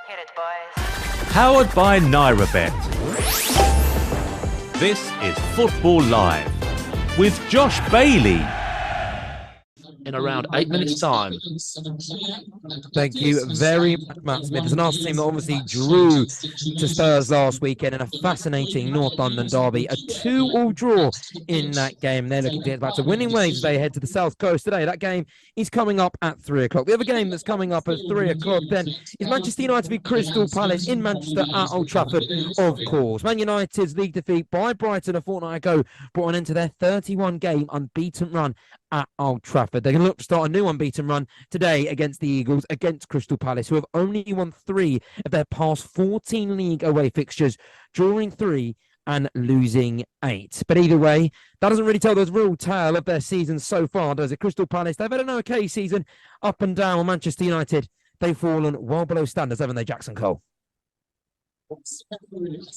Hit it, boys. Powered by Noirette. This is Football Live with Josh Bailey. In around 8 minutes' time. Thank you very much, Matt Smith. It's an Arsenal team that obviously drew to Spurs last weekend in a fascinating North London derby. A 2-2 draw in that game. They're looking to get back to winning ways. They head to the South Coast today. That game is coming up at 3 o'clock. The other game that's coming up at 3 o'clock then is Manchester United v Crystal Palace in Manchester at Old Trafford, of course. Man United's league defeat by Brighton a fortnight ago brought an end to their 31-game unbeaten run at Old Trafford. They're going to look to start a new unbeaten run today against the Eagles, against Crystal Palace, who have only won 3 of their past 14 league away fixtures, drawing 3 and losing 8. But either way, that doesn't really tell the real tale of their season so far, does it? Crystal Palace, they've had an okay season up and down. Manchester United, they've fallen well below standards, haven't they, Jackson Cole?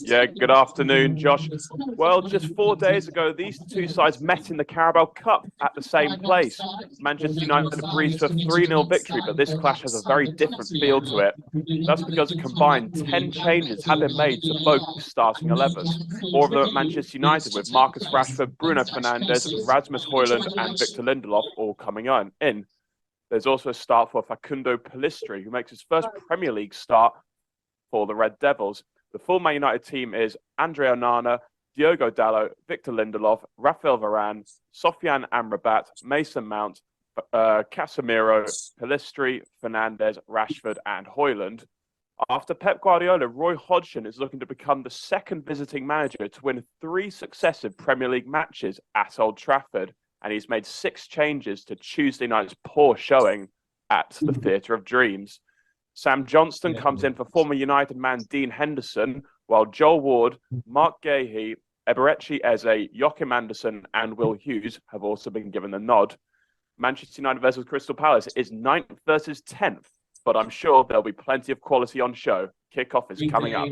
Yeah, good afternoon, Josh. Well, just 4 days ago, these two sides met in the Carabao Cup at the same place. Manchester United breezed to a 3-0 victory, but this clash has a very different feel to it. That's because a combined 10 changes have been made to both starting 11s. 4 of them at Manchester United, with Marcus Rashford, Bruno Fernandes, Rasmus Højlund and Victor Lindelof all coming in. There's also a start for Facundo Pellistri, who makes his first Premier League start for the Red Devils. The full Man United team is Andre Onana, Diogo Dalot, Victor Lindelof, Rafael Varane, Sofiane Amrabat, Mason Mount, Casemiro, Pellistri, Fernandes, Rashford and Højlund. After Pep Guardiola, Roy Hodgson is looking to become the second visiting manager to win 3 successive Premier League matches at Old Trafford, and he's made 6 changes to Tuesday night's poor showing at the Theatre of Dreams. Sam Johnston comes in for former United man Dean Henderson, while Joel Ward, Mark Gahey, Eberechi Eze, Joachim Anderson and Will Hughes have also been given the nod. Manchester United versus Crystal Palace is 9th versus 10th, but I'm sure there'll be plenty of quality on show. Kickoff is coming up.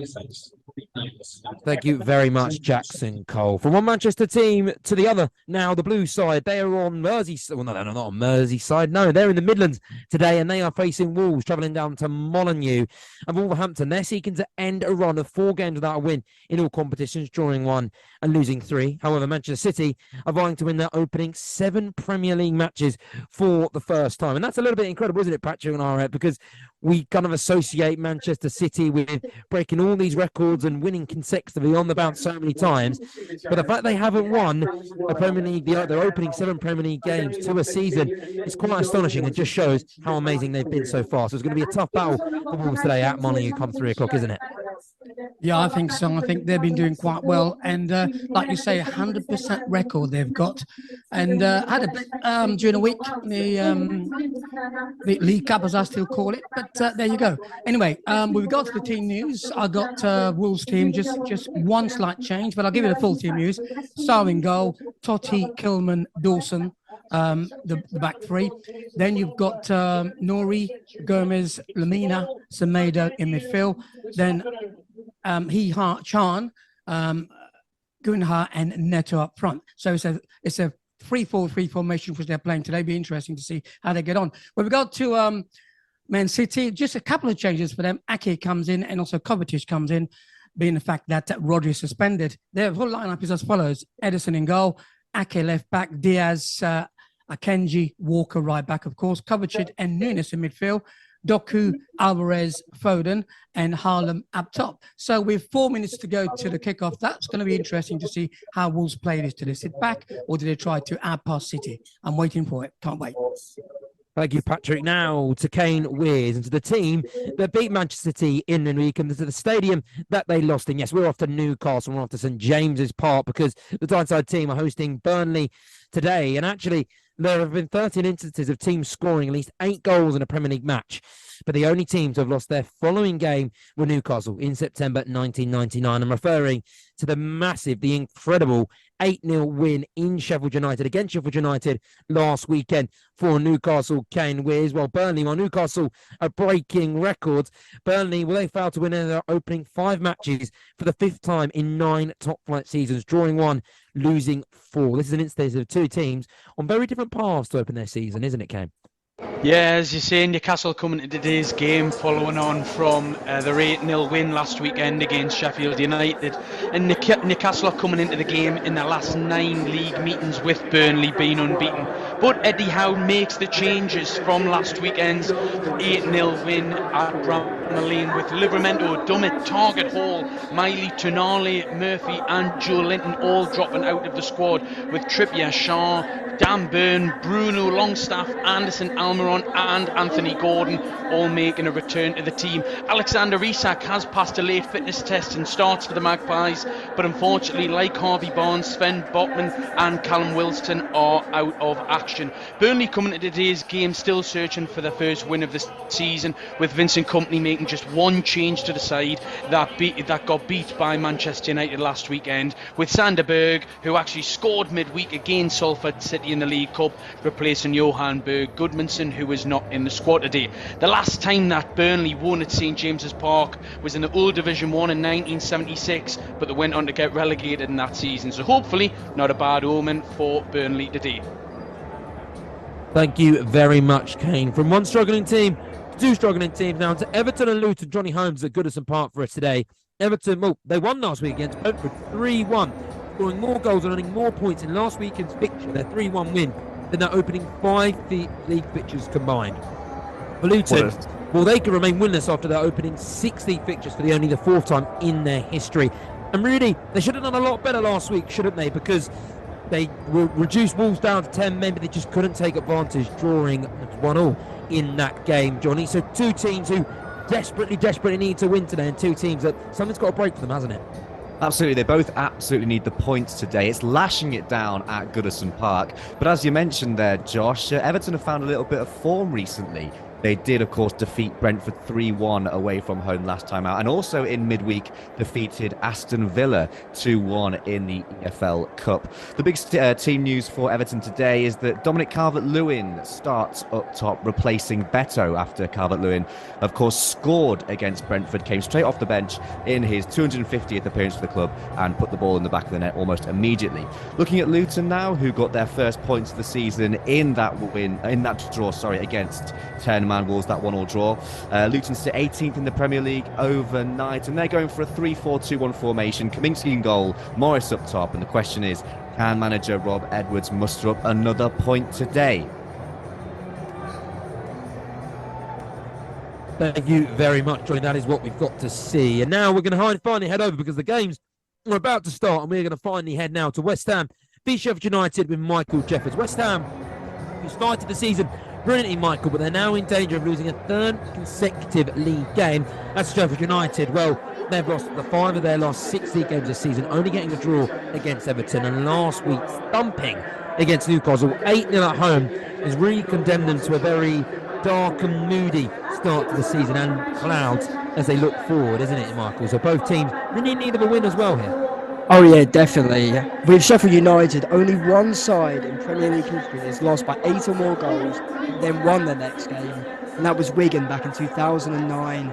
Thank you very much, Jackson Cole. From one Manchester team to the other, now the blue side, they are on Merseyside. Well, no, they're not on Merseyside. No, they're in the Midlands today, and they are facing Wolves, travelling down to Molineux. And Wolverhampton, they're seeking to end a run of 4 games without a win in all competitions, drawing 1 and losing 3. However, Manchester City are vying to win their opening 7 Premier League matches for the first time. And that's a little bit incredible, isn't it, Patrick and Noirette? Because we kind of associate Manchester City with breaking all these records and winning consecutively on the bounce so many times. But the fact they haven't won a Premier League, their opening 7 Premier League games to a season is quite astonishing and just shows how amazing they've been so far. So it's going to be a tough battle for Wolves today at Molineux come 3 o'clock, isn't it? Yeah, I think so. I think they've been doing quite well. And like you say, 100% record they've got. And had a bit during the week, the League Cup, as I still call it. But there you go. Anyway, with regard to the team news, I got Wolves team, just one slight change, but I'll give you the full team news. Starring goal, Totti, Kilman, Dawson. The back 3. Then you've got Nori, Gomez, Lamina, Semedo in midfield. Then Chan, Gunha and Neto up front. So it's a 3-4-3 formation which they're playing today. Be interesting to see how they get on. With regard to Man City, just a couple of changes for them. Ake comes in and also Kovacic comes in, being the fact that Rodri is suspended. Their whole lineup is as follows: Edison in goal, Ake left back, Diaz, Akenji, Walker right back, of course, Kovacic and Nunes in midfield, Doku, Alvarez, Foden, and Haaland up top. So with 4 minutes to go to the kickoff, that's going to be interesting to see how Wolves play this. Do they sit back or do they try to outpass City? I'm waiting for it. Can't wait. Thank you, Patrick. Now to Kane Wears and to the team that beat Manchester City in the week and to the stadium that they lost in. Yes, we're off to Newcastle. We're off to St James's Park because the Tyneside team are hosting Burnley today. And actually, there have been 13 instances of teams scoring at least 8 goals in a Premier League match. But the only teams who have lost their following game were Newcastle in September 1999. I'm referring to the massive, the incredible 8-0 win in Sheffield United against Sheffield United last weekend for Newcastle. Kane Wears, while Newcastle are breaking records. Burnley, they failed to win in their opening 5 matches for the 5th time in 9 top-flight seasons, drawing 1, losing 4. This is an instance of 2 teams on very different paths to open their season, isn't it, Kane? Yeah, as you say, Newcastle coming to today's game following on from their 8-0 win last weekend against Sheffield United. And Newcastle are coming into the game in their last 9 league meetings with Burnley being unbeaten. But Eddie Howe makes the changes from last weekend's 8-0 win at Bramall Lane with Livramento, Dummett, Target Hall, Miley, Tonali, Murphy and Joe Linton all dropping out of the squad, with Trippier, Shaw, Dan Burn, Bruno Longstaff, Anderson, Almiron and Anthony Gordon all making a return to the team. Alexander Isak has passed a late fitness test and starts for the Magpies, but unfortunately, like Harvey Barnes, Sven Botman and Callum Wilson are out of action. Burnley coming to today's game still searching for their first win of the season, with Vincent Kompany making just one change to the side that got beat by Manchester United last weekend, with Sander Berg, who actually scored midweek against Salford City in the League Cup, replacing Johan Berg Goodmanson, who is not in the squad today. The last time that Burnley won at St James's Park was in the old Division 1 in 1976, but they went on to get relegated in that season, so hopefully not a bad omen for Burnley today. Thank you very much, Kane. From one struggling team to two struggling teams now to Everton and Luton. Jonny Holmes at Goodison Park for us today. Everton, well, they won last week against Brentford 3-1, scoring more goals and earning more points in last weekend's fixture, their 3-1 win, than their opening 5 league fixtures combined. For Luton, well, they could remain winless after their opening 6 league fixtures for only the 4th time in their history. And really, they should have done a lot better last week, shouldn't they? Because they reduced Wolves down to 10 men, but they just couldn't take advantage, drawing 1-1 in that game, Johnny. So 2 teams who desperately need to win today, and 2 teams that something's got to break for them, hasn't it? Absolutely, they both absolutely need the points today. It's lashing it down at Goodison Park. But as you mentioned there, Josh, Everton have found a little bit of form recently. They did, of course, defeat Brentford 3-1 away from home last time out, and also in midweek defeated Aston Villa 2-1 in the EFL Cup. The big team news for Everton today is that Dominic Calvert-Lewin starts up top, replacing Beto after Calvert-Lewin, of course, scored against Brentford, came straight off the bench in his 250th appearance for the club and put the ball in the back of the net almost immediately. Looking at Luton now, who got their first points of the season in that draw against Turnham Wolves, that 1-1 draw. Luton sit 18th in the Premier League overnight, and they're going for a 3-4-2-1 formation. Kaminsky in goal, Morris up top, and the question is, can manager Rob Edwards muster up another point today? Thank you very much, Johnny. That is what we've got to see. And now we're going to finally head over, because the games are about to start, and we're going to finally head now to West Ham v Sheffield United with Michael Jeffers. West Ham, who started the season brilliantly, Michael, but they're now in danger of losing a 3rd consecutive league game. That's Sheffield United. Well, they've lost 5 of their last 6 league games this season, only getting a draw against Everton, and last week's thumping against Newcastle 8-0 at home has really condemned them to a very dark and moody start to the season, and clouds as they look forward, isn't it, Michael? So both teams really need of a win as well here. Oh yeah, definitely. With Sheffield United, only one side in Premier League history has lost by 8 or more goals and then won the next game, and that was Wigan back in 2009.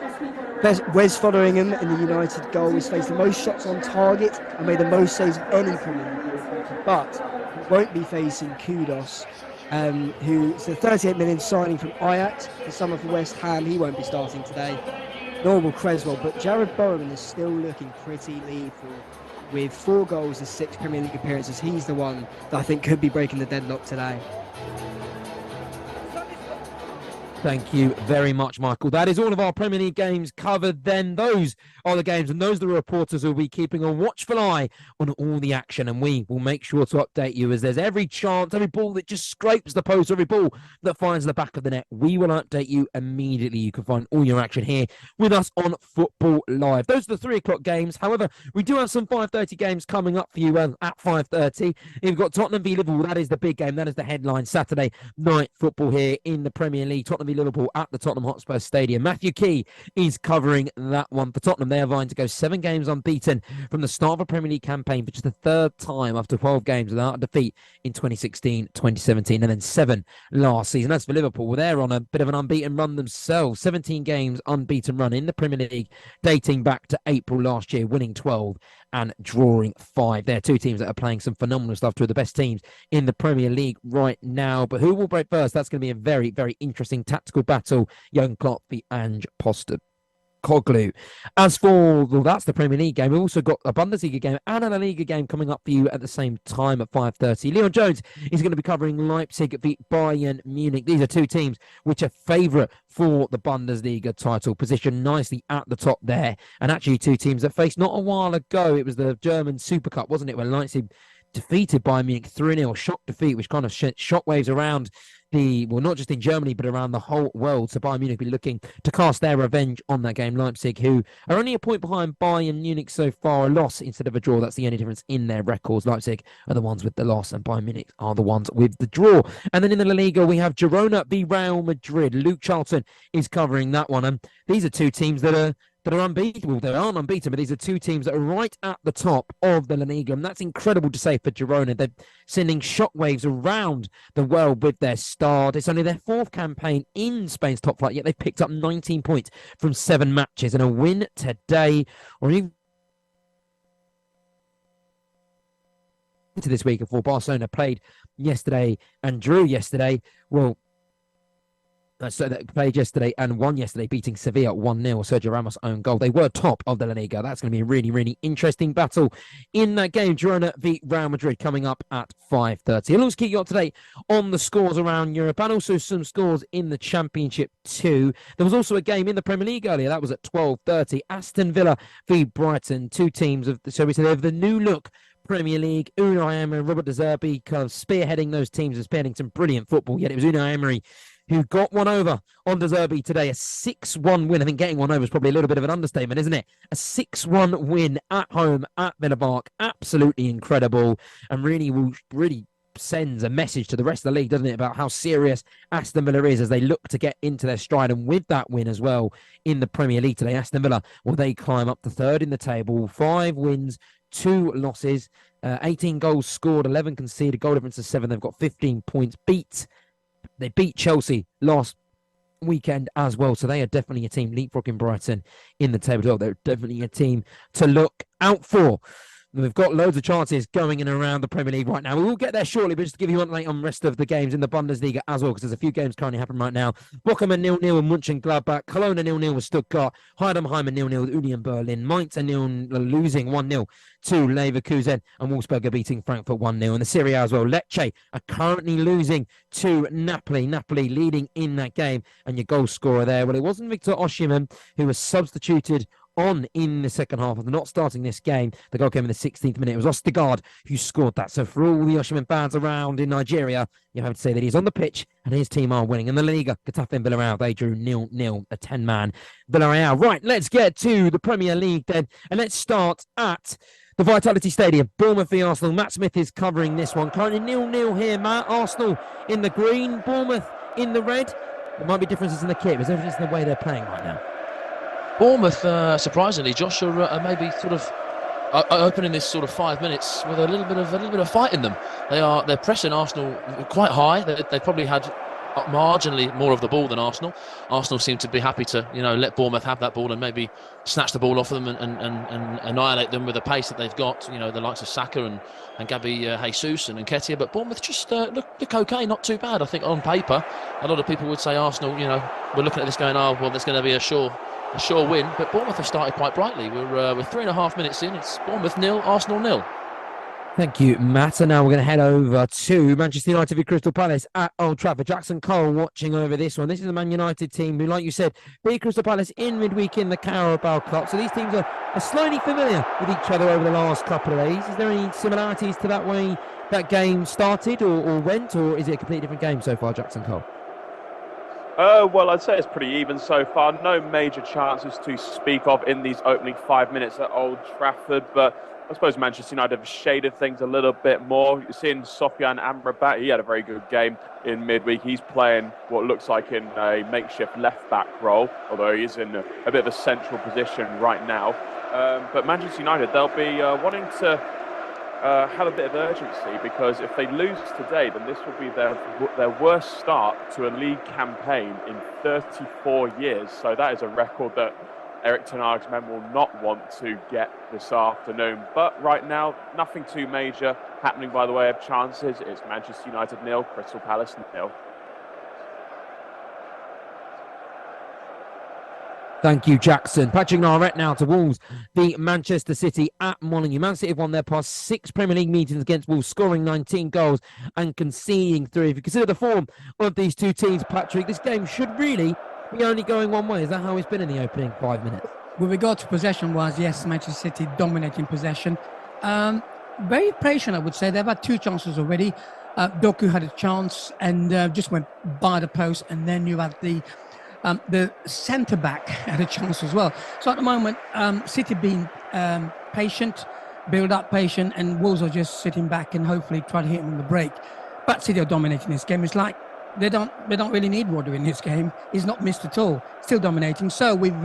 Wes Fotheringham in the United goal has faced the most shots on target and made the most saves of any Premier League, but he won't be facing Kudos, who's a 38 million signing from Ajax, the summer for West Ham. He won't be starting today, nor will Creswell, but Jared Bowen is still looking pretty lethal. With 4 goals and 6 Premier League appearances, he's the one that I think could be breaking the deadlock today. Thank you very much, Michael. That is all of our Premier League games covered then. Those are the games, and those are the reporters who will be keeping a watchful eye on all the action, and we will make sure to update you as there's every chance, every ball that just scrapes the post, every ball that finds the back of the net, we will update you immediately. You can find all your action here with us on Football Live. Those are the 3 o'clock games. However, we do have some 5:30 games coming up for you at 5:30. You've got Tottenham v Liverpool. That is the big game. That is the headline Saturday night football here in the Premier League. Tottenham Tottenham v Liverpool at the Tottenham Hotspur Stadium. Matthew Key is covering that one for Tottenham. They are vying to go 7 games unbeaten from the start of a Premier League campaign, which is the 3rd time after 12 games without a defeat in 2016, 2017, and then 7 last season. As for Liverpool, well, they're on a bit of an unbeaten run themselves. 17 games unbeaten run in the Premier League, dating back to April last year, winning 12 and drawing 5. They're 2 teams that are playing some phenomenal stuff, 2 of the best teams in the Premier League right now. But who will break first? That's going to be a very, very interesting tactical battle. Jurgen Klopp v Ange Postecoglou. As for, well, that's the Premier League game. We've also got a Bundesliga game and a La Liga game coming up for you at the same time at 5:30. Leon Jones is going to be covering Leipzig v Bayern Munich. These are 2 teams which are favourite for the Bundesliga title, positioned nicely at the top there. And actually 2 teams that faced not a while ago. It was the German Super Cup, wasn't it, when Leipzig defeated Bayern Munich 3-0, shock defeat, which kind of shockwaves around not just in Germany, but around the whole world. So Bayern Munich will be looking to cast their revenge on that game. Leipzig, who are only a point behind Bayern Munich so far, a loss instead of a draw. That's the only difference in their records. Leipzig are the ones with the loss, and Bayern Munich are the ones with the draw. And then in the La Liga, we have Girona v Real Madrid. Luke Charlton is covering that one. And these are 2 teams that are unbeaten. Well, they aren't unbeaten, but these are 2 teams that are right at the top of the La Liga. And that's incredible to say for Girona. They're sending shockwaves around the world with their start. It's only their 4th campaign in Spain's top flight, yet they've picked up 19 points from 7 matches. And a win today, or even into this week before Barcelona played yesterday and drew yesterday. Well, so they played yesterday and won yesterday, beating Sevilla 1-0. Sergio Ramos' own goal. They were top of the La Liga. That's going to be a really, really interesting battle in that game. Girona v Real Madrid coming up at 5:30. I'll also keep you up to date on the scores around Europe and also some scores in the Championship too. There was also a game in the Premier League earlier. That was at 12:30. Aston Villa v Brighton. 2 teams of the new look Premier League. Unai Emery and Robert De Zerbi kind of spearheading those teams and spearheading some brilliant football. Yet it was Unai Emery who got one over on De Zerbi today, a 6-1 win. I think getting one over is probably a little bit of an understatement, isn't it? A 6-1 win at home at Villa Park. Absolutely incredible, and really sends a message to the rest of the league, doesn't it, about how serious Aston Villa is as they look to get into their stride. And with that win as well in the Premier League today, Aston Villa, well, they climb up to 3rd in the table. 5 wins, 2 losses, 18 goals scored, 11 conceded, goal difference of 7. They've got 15 points. They beat Chelsea last weekend as well. So they are definitely a team leapfrogging Brighton in the table. They're definitely a team to look out for. We've got loads of chances going in and around the Premier League right now. We will get there shortly, but just to give you an update on the rest of the games in the Bundesliga as well, because there's a few games currently happening right now. Bochum 0-0 with Mönchengladbach. Cologne 0-0 with Stuttgart. Heidenheim 0-0 with Union Berlin. Mainz losing 1-0 to Leverkusen, and Wolfsburg are beating Frankfurt 1-0. In the Serie A as well, Lecce are currently losing to Napoli. Napoli leading in that game, and your goal scorer there, well, it wasn't Victor Osimhen, who was substituted on in the second half after not starting this game. The goal came in the 16th minute. It was Ostigard who scored that. So for all the Osimhen fans around in Nigeria, you have to say that he's on the pitch and his team are winning. In the La Liga, Getafe and Villarreal, they drew 0-0, a 10-man Villarreal. Right, let's get to the Premier League then, and let's start at the Vitality Stadium. Bournemouth v Arsenal. Matt Smith is covering this one. Currently 0-0 here, Matt. Arsenal in the green, Bournemouth in the red. There might be differences in the kit, but there's differences in the way they're playing right now. Bournemouth, surprisingly, Josh, are maybe sort of opening this sort of 5 minutes with a little bit of fight in them. They're pressing Arsenal quite high. They probably had marginally more of the ball than Arsenal. Arsenal seem to be happy to let Bournemouth have that ball and maybe snatch the ball off of them and annihilate them with the pace that they've got. The likes of Saka and Gabi Jesus and Nketiah. But Bournemouth just look okay, not too bad. I think on paper, a lot of people would say Arsenal. We're looking at this going, oh well, there's going to be a sure win, but Bournemouth have started quite brightly. We're 3.5 minutes in. It's Bournemouth 0, Arsenal 0. Thank you, Matt. And now we're going to head over to Manchester United v Crystal Palace at Old Trafford. Jackson Cole watching over this one. This is the Man United team who, like you said, beat Crystal Palace in midweek in the Carabao Cup. So these teams are slightly familiar with each other over the last couple of days. Is there any similarities to that way that game started or went, or is it a completely different game so far, Jackson Cole? Well, I'd say it's pretty even so far. No major chances to speak of in these opening 5 minutes at Old Trafford, but I suppose Manchester United have shaded things a little bit more. You're seeing Sofiane Amrabat. He had a very good game in midweek. He's playing what looks like in a makeshift left-back role, although he is in a bit of a central position right now. But Manchester United, they'll be wanting to have a bit of urgency, because if they lose today, then this will be their worst start to a league campaign in 34 years. So that is a record that Erik ten Hag's men will not want to get this afternoon. But right now, nothing too major happening by the way of chances. It's Manchester United 0, Crystal Palace 0. Thank you, Jackson. Patrick Noirette now to Wolves, the Manchester City at Molineux. Man City have won their past 6 Premier League meetings against Wolves, scoring 19 goals and conceding 3. If you consider the form of these two teams, Patrick, this game should really be only going one way. Is that how it's been in the opening 5 minutes? With regard to possession-wise, yes, Manchester City dominating possession. Very patient, I would say. They've had 2 chances already. Doku had a chance and just went by the post, and then you had the centre-back had a chance as well. So at the moment, City being patient, build up patient, and Wolves are just sitting back and hopefully try to hit them on the break. But City are dominating this game. It's like they don't really need Rodri in this game. He's not missed at all. Still dominating. So with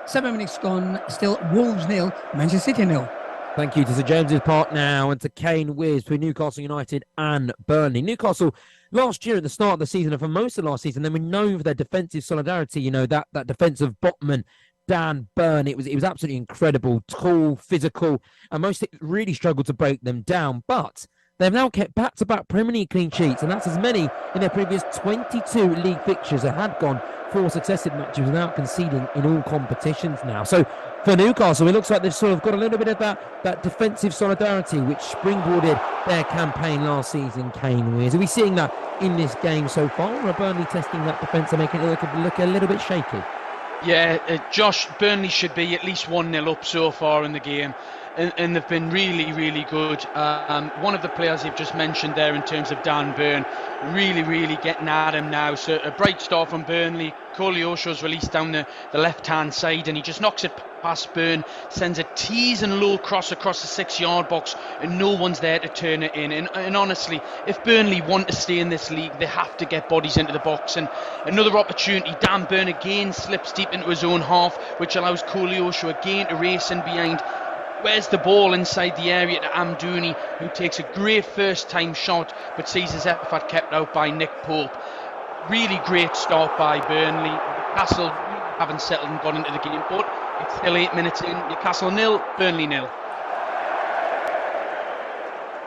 7 minutes gone, still Wolves 0, Manchester City 0. Thank you to Sir James's Park now and to Kane Wears between Newcastle United and Burnley. Newcastle last year at the start of the season, and for most of last season, they were known for their defensive solidarity. You know, that defensive botman, Dan Burn. It was absolutely incredible, tall, physical, and most really struggled to break them down. But they've now kept back-to-back Premier League clean sheets, and that's as many in their previous 22 league fixtures. They had gone 4 successive matches without conceding in all competitions now. So for Newcastle, it looks like they've sort of got a little bit of that defensive solidarity which springboarded their campaign last season. Kane Wears. Are we seeing that in this game so far, or are Burnley testing that defence and making it look a little bit shaky? Yeah, Josh, Burnley should be at least 1-0 up so far in the game. And they've been really, really good. One of the players you've just mentioned there in terms of Dan Burn, really getting at him now. So a bright start from Burnley. Koleosho's released down the left-hand side, and he just knocks it past Burn, sends a teasing low cross across the 6-yard box, and no one's there to turn it in. And honestly, if Burnley want to stay in this league, they have to get bodies into the box. And another opportunity, Dan Burn again slips deep into his own half, which allows Koleosho again to race in behind. Where's the ball inside the area to Amdouni, who takes a great first-time shot, but sees his effort kept out by Nick Pope. Really great start by Burnley. Newcastle haven't settled and got into the game, but it's still 8 minutes in. Newcastle 0, Burnley 0.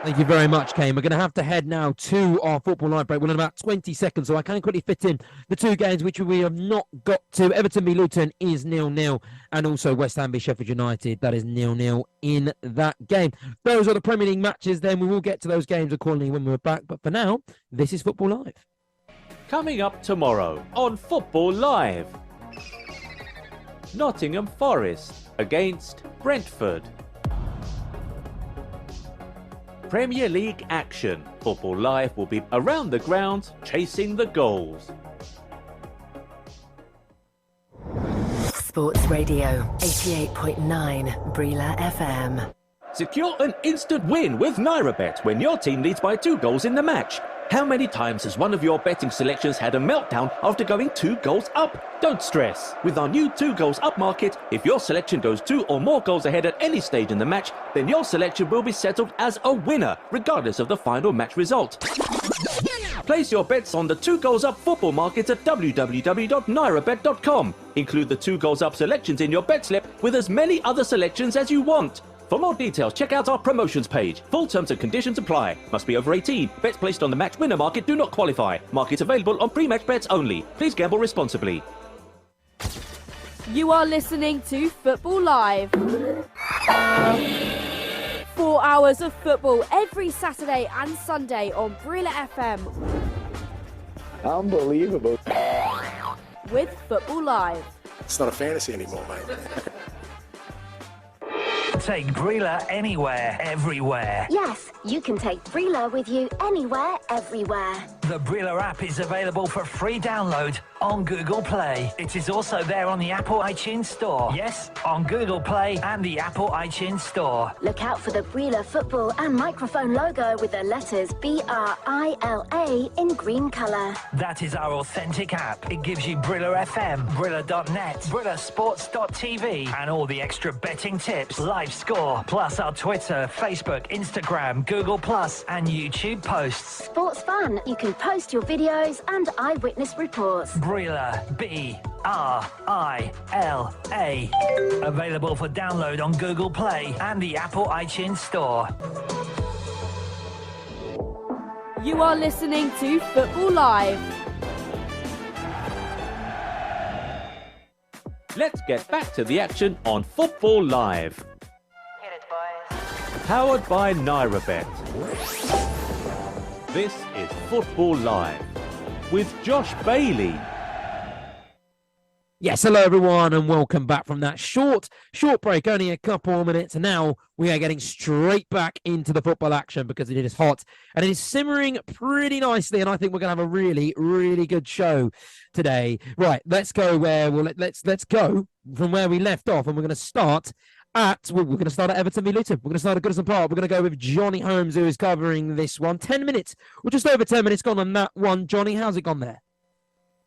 Thank you very much, Kane. We're going to have to head now to our football live break. We're in about 20 seconds, so I can quickly fit in the 2 games which we have not got to. Everton v Luton is 0-0, and also West Ham v Sheffield United, that is 0-0 in that game. Those are the Premier League matches. Then we will get to those games accordingly when we're back. But for now, this is Football Live. Coming up tomorrow on Football Live. Nottingham Forest against Brentford. Premier League action. Football Live will be around the ground, chasing the goals. Sports Radio 88.9 Brila FM. Secure an instant win with Noirette when your team leads by 2 goals in the match. How many times has one of your betting selections had a meltdown after going 2 goals up? Don't stress. With our new 2 goals up market, if your selection goes 2 or more goals ahead at any stage in the match, then your selection will be settled as a winner, regardless of the final match result. Place your bets on the 2 goals up football market at www.noirabet.com. Include the 2 goals up selections in your bet slip with as many other selections as you want. For more details, check out our promotions page. Full terms and conditions apply. Must be over 18. Bets placed on the match winner market do not qualify. Market available on pre-match bets only. Please gamble responsibly. You are listening to Football Live. 4 hours of football every Saturday and Sunday on Brila FM. Unbelievable. With Football Live. It's not a fantasy anymore, mate. Take Brila anywhere, everywhere. Yes, you can take Brila with you anywhere, everywhere. The Brilla app is available for free download on Google Play. It is also there on the Apple iTunes Store. Yes, on Google Play and the Apple iTunes Store. Look out for the Brilla football and microphone logo with the letters BRILA in green colour. That is our authentic app. It gives you Brilla FM, Brilla.net, BrillaSports.tv, and all the extra betting tips, live score, plus our Twitter, Facebook, Instagram, Google Plus, and YouTube posts. Sports fun. You can post your videos and eyewitness reports. Brilla, BRILA. Available for download on Google Play and the Apple iTunes Store. You are listening to Football Live. Let's get back to the action on Football Live. Hit it, boys. Powered by Noirette. This is Football Live with Josh Bailey. Yes, hello everyone, and welcome back from that short break, only a couple of minutes. And now we are getting straight back into the football action because it is hot and it is simmering pretty nicely. And I think we're going to have a really, really good show today. Right, let's go let's go from where we left off, and we're going to start at Everton v Luton. We're going to start at Goodison Park. We're going to go with Jonny Holmes, who is covering this one. 10 minutes, or just over 10 minutes gone on that one. Johnny, how's it gone there?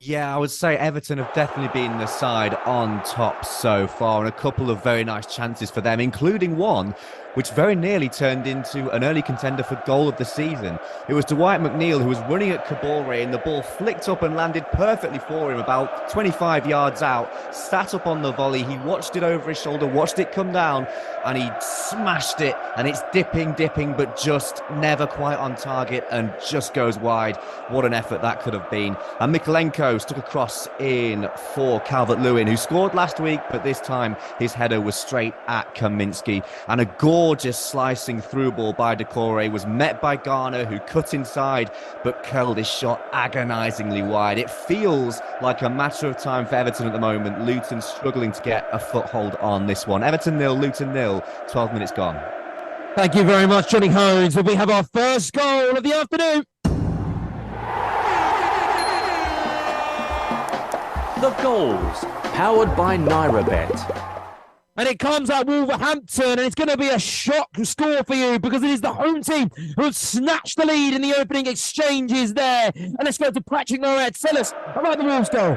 Yeah, I would say Everton have definitely been the side on top so far, and a couple of very nice chances for them, including one which very nearly turned into an early contender for goal of the season. It was Dwight McNeil who was running at Kabore, and the ball flicked up and landed perfectly for him about 25 yards out, sat up on the volley. He watched it over his shoulder, watched it come down, and he smashed it, and it's dipping, but just never quite on target and just goes wide. What an effort that could have been. And Mikolenko stuck across in for Calvert-Lewin, who scored last week, but this time his header was straight at Kaminsky. And a gorgeous slicing through ball by Decore was met by Garner, who cut inside but curled his shot agonisingly wide. It feels like a matter of time for Everton at the moment. Luton struggling to get a foothold on this one. Everton 0, Luton 0, 12 minutes gone. Thank you very much, Jonny Holmes. We have our first goal of the afternoon. The goals, powered by Noirette. And it comes at Wolverhampton, and it's going to be a shock score for you because it is the home team who have snatched the lead in the opening exchanges there. And let's go to Patrick Noirette. Tell us about the Wolves goal.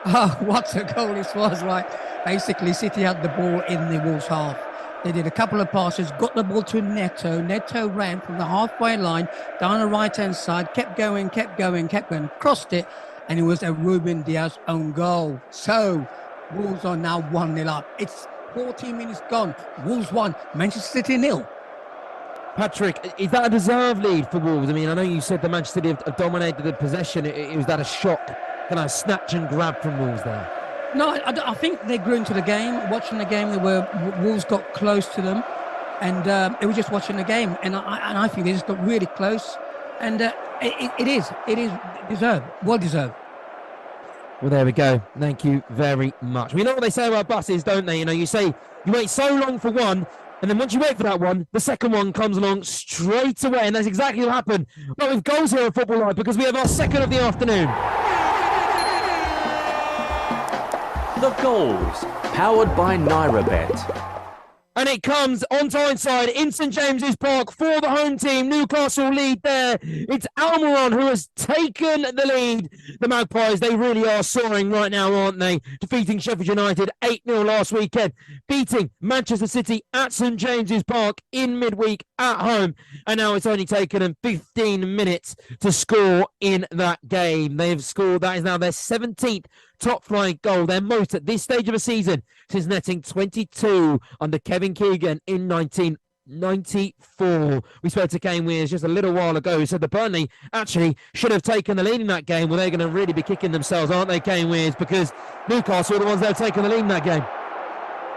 Oh, what a goal this was, right? Basically, City had the ball in the Wolves half. They did a couple of passes, got the ball to Neto. Neto ran from the halfway line down the right-hand side, kept going, crossed it, and it was a Ruben Diaz own goal. So, Wolves are now 1-0 up. It's 14 minutes gone. Wolves 1, Manchester City 0. Patrick, is that a deserved lead for Wolves? I mean, I know you said the Manchester City have dominated the possession. Was that a shock, kind of snatch and grab from Wolves there? No, I think they grew into the game. Watching the game, Wolves got close to them, and they were just watching the game. And I think they just got really close. And it is deserved, well deserved. Well, there we go. Thank you very much. We know what they say about buses, don't they? You know, you say you wait so long for one, and then once you wait for that one, the second one comes along straight away, and that's exactly what happened. Well, with goals here at Football Live, because we have our second of the afternoon. The goals, powered by Noirette. And it comes on Tyneside in St James's Park for the home team. Newcastle lead there. It's Almiron who has taken the lead. The Magpies, they really are soaring right now, aren't they? Defeating Sheffield United 8-0 last weekend. Beating Manchester City at St James's Park in midweek at home. And now it's only taken them 15 minutes to score in that game. They've scored, that is now their 17th top flight goal, their most at this stage of a season since netting 22 under Kevin Keegan in 1994. We spoke to Kane Wears just a little while ago, who said the Burnley actually should have taken the lead in that game. Well, they're going to really be kicking themselves, aren't they, Kane Wears? Because Newcastle are the ones that have taken the lead in that game.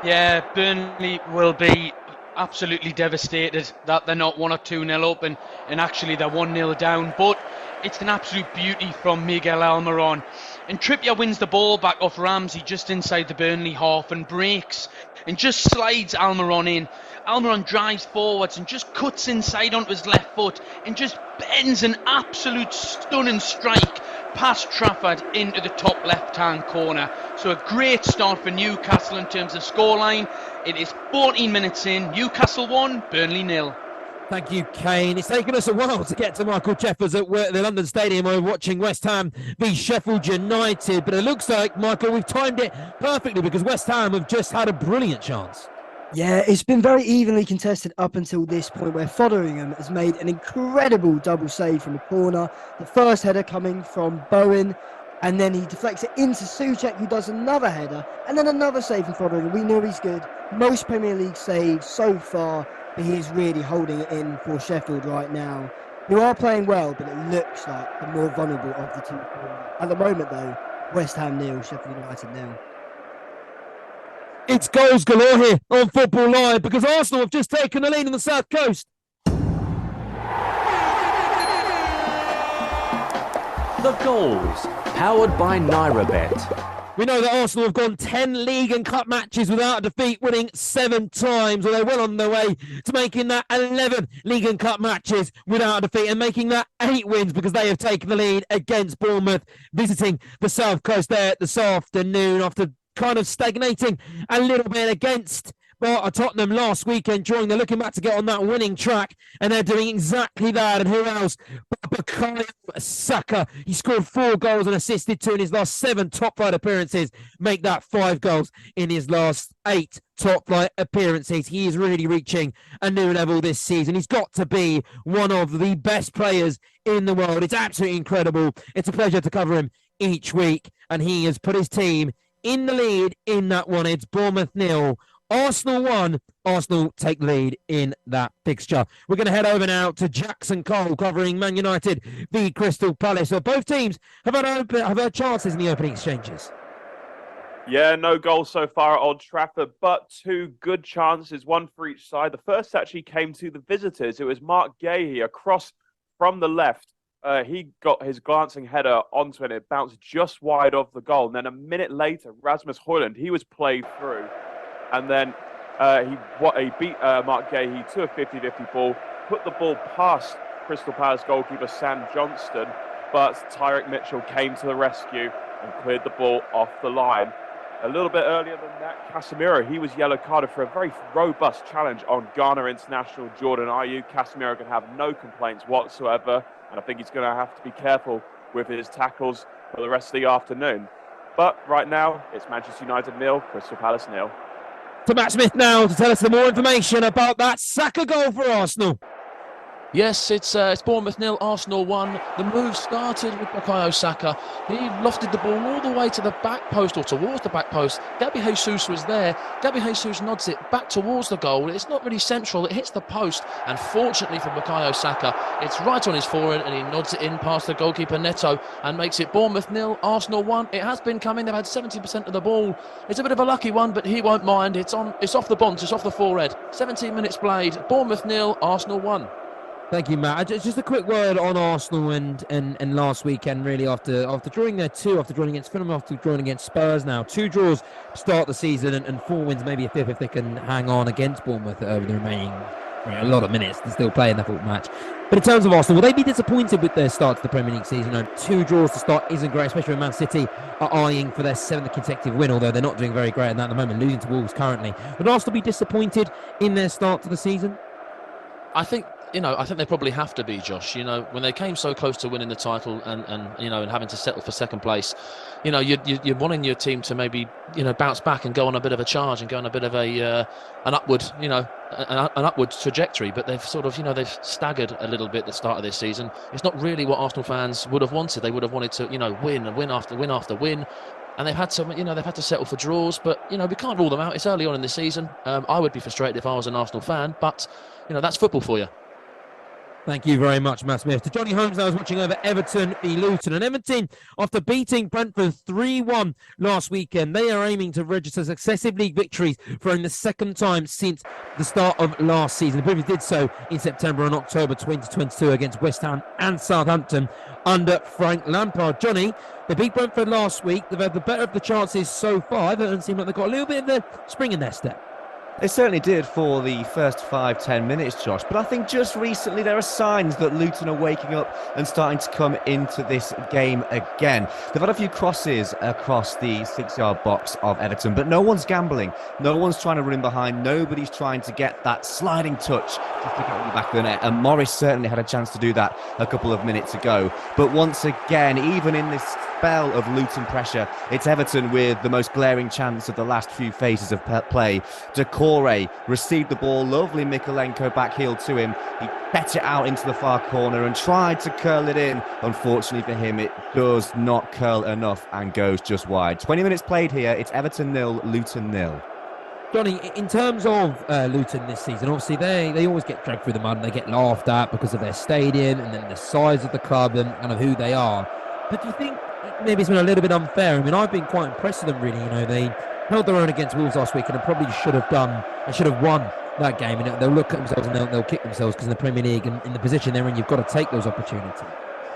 Yeah, Burnley will be absolutely devastated that they're not 1 or 2-0 up and actually they're 1-0 down. But it's an absolute beauty from Miguel Almiron. And Trippier wins the ball back off Ramsey just inside the Burnley half and breaks and just slides Almiron in. Almiron drives forwards and just cuts inside onto his left foot and just pens an absolute stunning strike past Trafford into the top left-hand corner. So a great start for Newcastle in terms of scoreline. It is 14 minutes in, Newcastle 1, Burnley 0. Thank you, Kane. It's taken us a while to get to Michael Jeffers at the London Stadium. We're watching West Ham v Sheffield United, but it looks like, Michael, we've timed it perfectly because West Ham have just had a brilliant chance. Yeah, it's been very evenly contested up until this point where Fotheringham has made an incredible double save from the corner. The first header coming from Bowen, and then he deflects it into Souček, who does another header, and then another save from Fotheringham. We know he's good. Most Premier League saves so far, but he is really holding it in for Sheffield right now, who are playing well, but it looks like the more vulnerable of the two. At the moment, though, West Ham 0, Sheffield United 0. It's goals galore here on Football Live because Arsenal have just taken the lead on the South Coast. The goals, powered by Noirette. We know that Arsenal have gone 10 league and cup matches without a defeat, winning 7 times. Well, they're well on their way to making that 11 league and cup matches without a defeat and making that 8 wins because they have taken the lead against Bournemouth, visiting the South Coast there this afternoon after kind of stagnating a little bit against Tottenham last weekend. They're looking back to get on that winning track, and they're doing exactly that. And who else? Bukayo Saka. He scored 4 goals and assisted 2 in his last 7 top-flight appearances. Make that 5 goals in his last 8 top-flight appearances. He is really reaching a new level this season. He's got to be one of the best players in the world. It's absolutely incredible. It's a pleasure to cover him each week, and he has put his team in the lead in that one. It's Bournemouth 0. Arsenal 1, Arsenal take lead in that fixture. We're going to head over now to Jackson Cole covering Man United v Crystal Palace. So both teams have had chances in the opening exchanges. Yeah, no goals so far at Old Trafford, but 2 good chances, 1 for each side. The first actually came to the visitors. It was Mark Gahey, a cross from the left. He got his glancing header onto it. It bounced just wide of the goal. And then a minute later, Rasmus Højlund, he was played through. And then he beat Mark Gahey to a 50-50 ball, put the ball past Crystal Palace goalkeeper Sam Johnston, but Tyrick Mitchell came to the rescue and cleared the ball off the line. A little bit earlier than that, Casemiro, he was yellow carded for a very robust challenge on Ghana international Jordan Ayew. Casemiro can have no complaints whatsoever, and I think he's going to have to be careful with his tackles for the rest of the afternoon. But right now, it's Manchester United 0, Crystal Palace 0. To Matt Smith now to tell us some more information about that Saka goal for Arsenal. Yes, it's Bournemouth 0, Arsenal 1. The move started with Bukayo Saka. He lofted the ball all the way to the back post or towards the back post. Gabby Jesus was there. Gabby Jesus nods it back towards the goal. It's not really central. It hits the post. And fortunately for Bukayo Saka, it's right on his forehead and he nods it in past the goalkeeper Neto and makes it Bournemouth 0, Arsenal 1. It has been coming. They've had 70% of the ball. It's a bit of a lucky one, but he won't mind. It's off the bonds. It's off the forehead. 17 minutes played. Bournemouth 0, Arsenal 1. Thank you, Matt. Just a quick word on Arsenal and last weekend, really, after drawing their 2, after drawing against Fulham, after drawing against Spurs now. 2 draws to start the season and 4 wins, maybe a 5th if they can hang on against Bournemouth over the remaining a lot of minutes to still play in their fourth match. But in terms of Arsenal, will they be disappointed with their start to the Premier League season? 2 draws to start isn't great, especially when Man City are eyeing for their 7th consecutive win, although they're not doing very great in that at the moment, losing to Wolves currently. Would Arsenal be disappointed in their start to the season? I think they probably have to be, Josh. When they came so close to winning the title and having to settle for second place, you're wanting your team to maybe, bounce back and go on a bit of a charge and go on a bit of an upward, an upward trajectory. But they've sort of, they've staggered a little bit at the start of this season. It's not really what Arsenal fans would have wanted. They would have wanted to, win and win after win after win. And they've had to settle for draws, but we can't rule them out. It's early on in the season. I would be frustrated if I was an Arsenal fan, but that's football for you. Thank you very much, Matt Smith. To Jonny Holmes, I was watching over Everton v Luton. And Everton, after beating Brentford 3-1 last weekend, they are aiming to register successive league victories for only the 2nd time since the start of last season. The British did so in September and October 2022 against West Ham and Southampton under Frank Lampard. Johnny, they beat Brentford last week. They've had the better of the chances so far. Everton seem like they've got a little bit of the spring in their step. They certainly did for the first 5-10 minutes, Josh. But I think just recently there are signs that Luton are waking up and starting to come into this game again. They've had a few crosses across the 6-yard box of Everton, but no one's gambling. No one's trying to run in behind. Nobody's trying to get that sliding touch to pick up the back of the net. And Morris certainly had a chance to do that a couple of minutes ago. But once again, even in this spell of Luton pressure, it's Everton with the most glaring chance of the last few phases of play. Decore received the ball, lovely Mikolenko back heel to him. He bet it out into the far corner and tried to curl it in. Unfortunately for him, it does not curl enough and goes just wide. 20 minutes played here. It's Everton 0, Luton 0. Johnny, in terms of Luton this season, obviously they always get dragged through the mud and they get laughed at because of their stadium and then the size of the club and of who they are. But do you think maybe it's been a little bit unfair? I mean, I've been quite impressed with them, really. You know, they held their own against Wolves last week and probably should have won that game. And they'll look at themselves and they'll kick themselves because in the Premier League and in the position they're in, you've got to take those opportunities.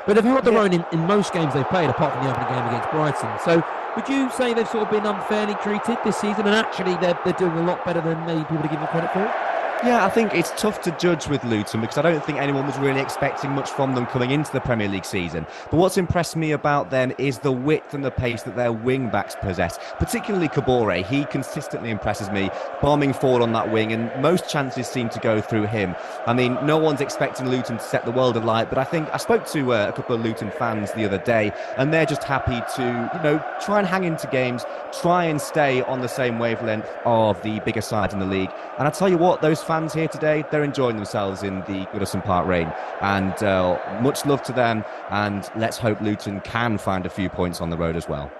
But they've held their own in most games they've played, apart from the opening game against Brighton. So would you say they've sort of been unfairly treated this season and actually they're doing a lot better than maybe people to give them credit for? Yeah, I think it's tough to judge with Luton because I don't think anyone was really expecting much from them coming into the Premier League season. But what's impressed me about them is the width and the pace that their wing-backs possess, particularly Kabore. He consistently impresses me, bombing forward on that wing, and most chances seem to go through him. I mean, no one's expecting Luton to set the world alight, but I think I spoke to a couple of Luton fans the other day, and they're just happy to, try and hang into games, try and stay on the same wavelength of the bigger sides in the league. And I tell you what, those fans here today, they're enjoying themselves in the Goodison Park rain, and much love to them, and let's hope Luton can find a few points on the road as well.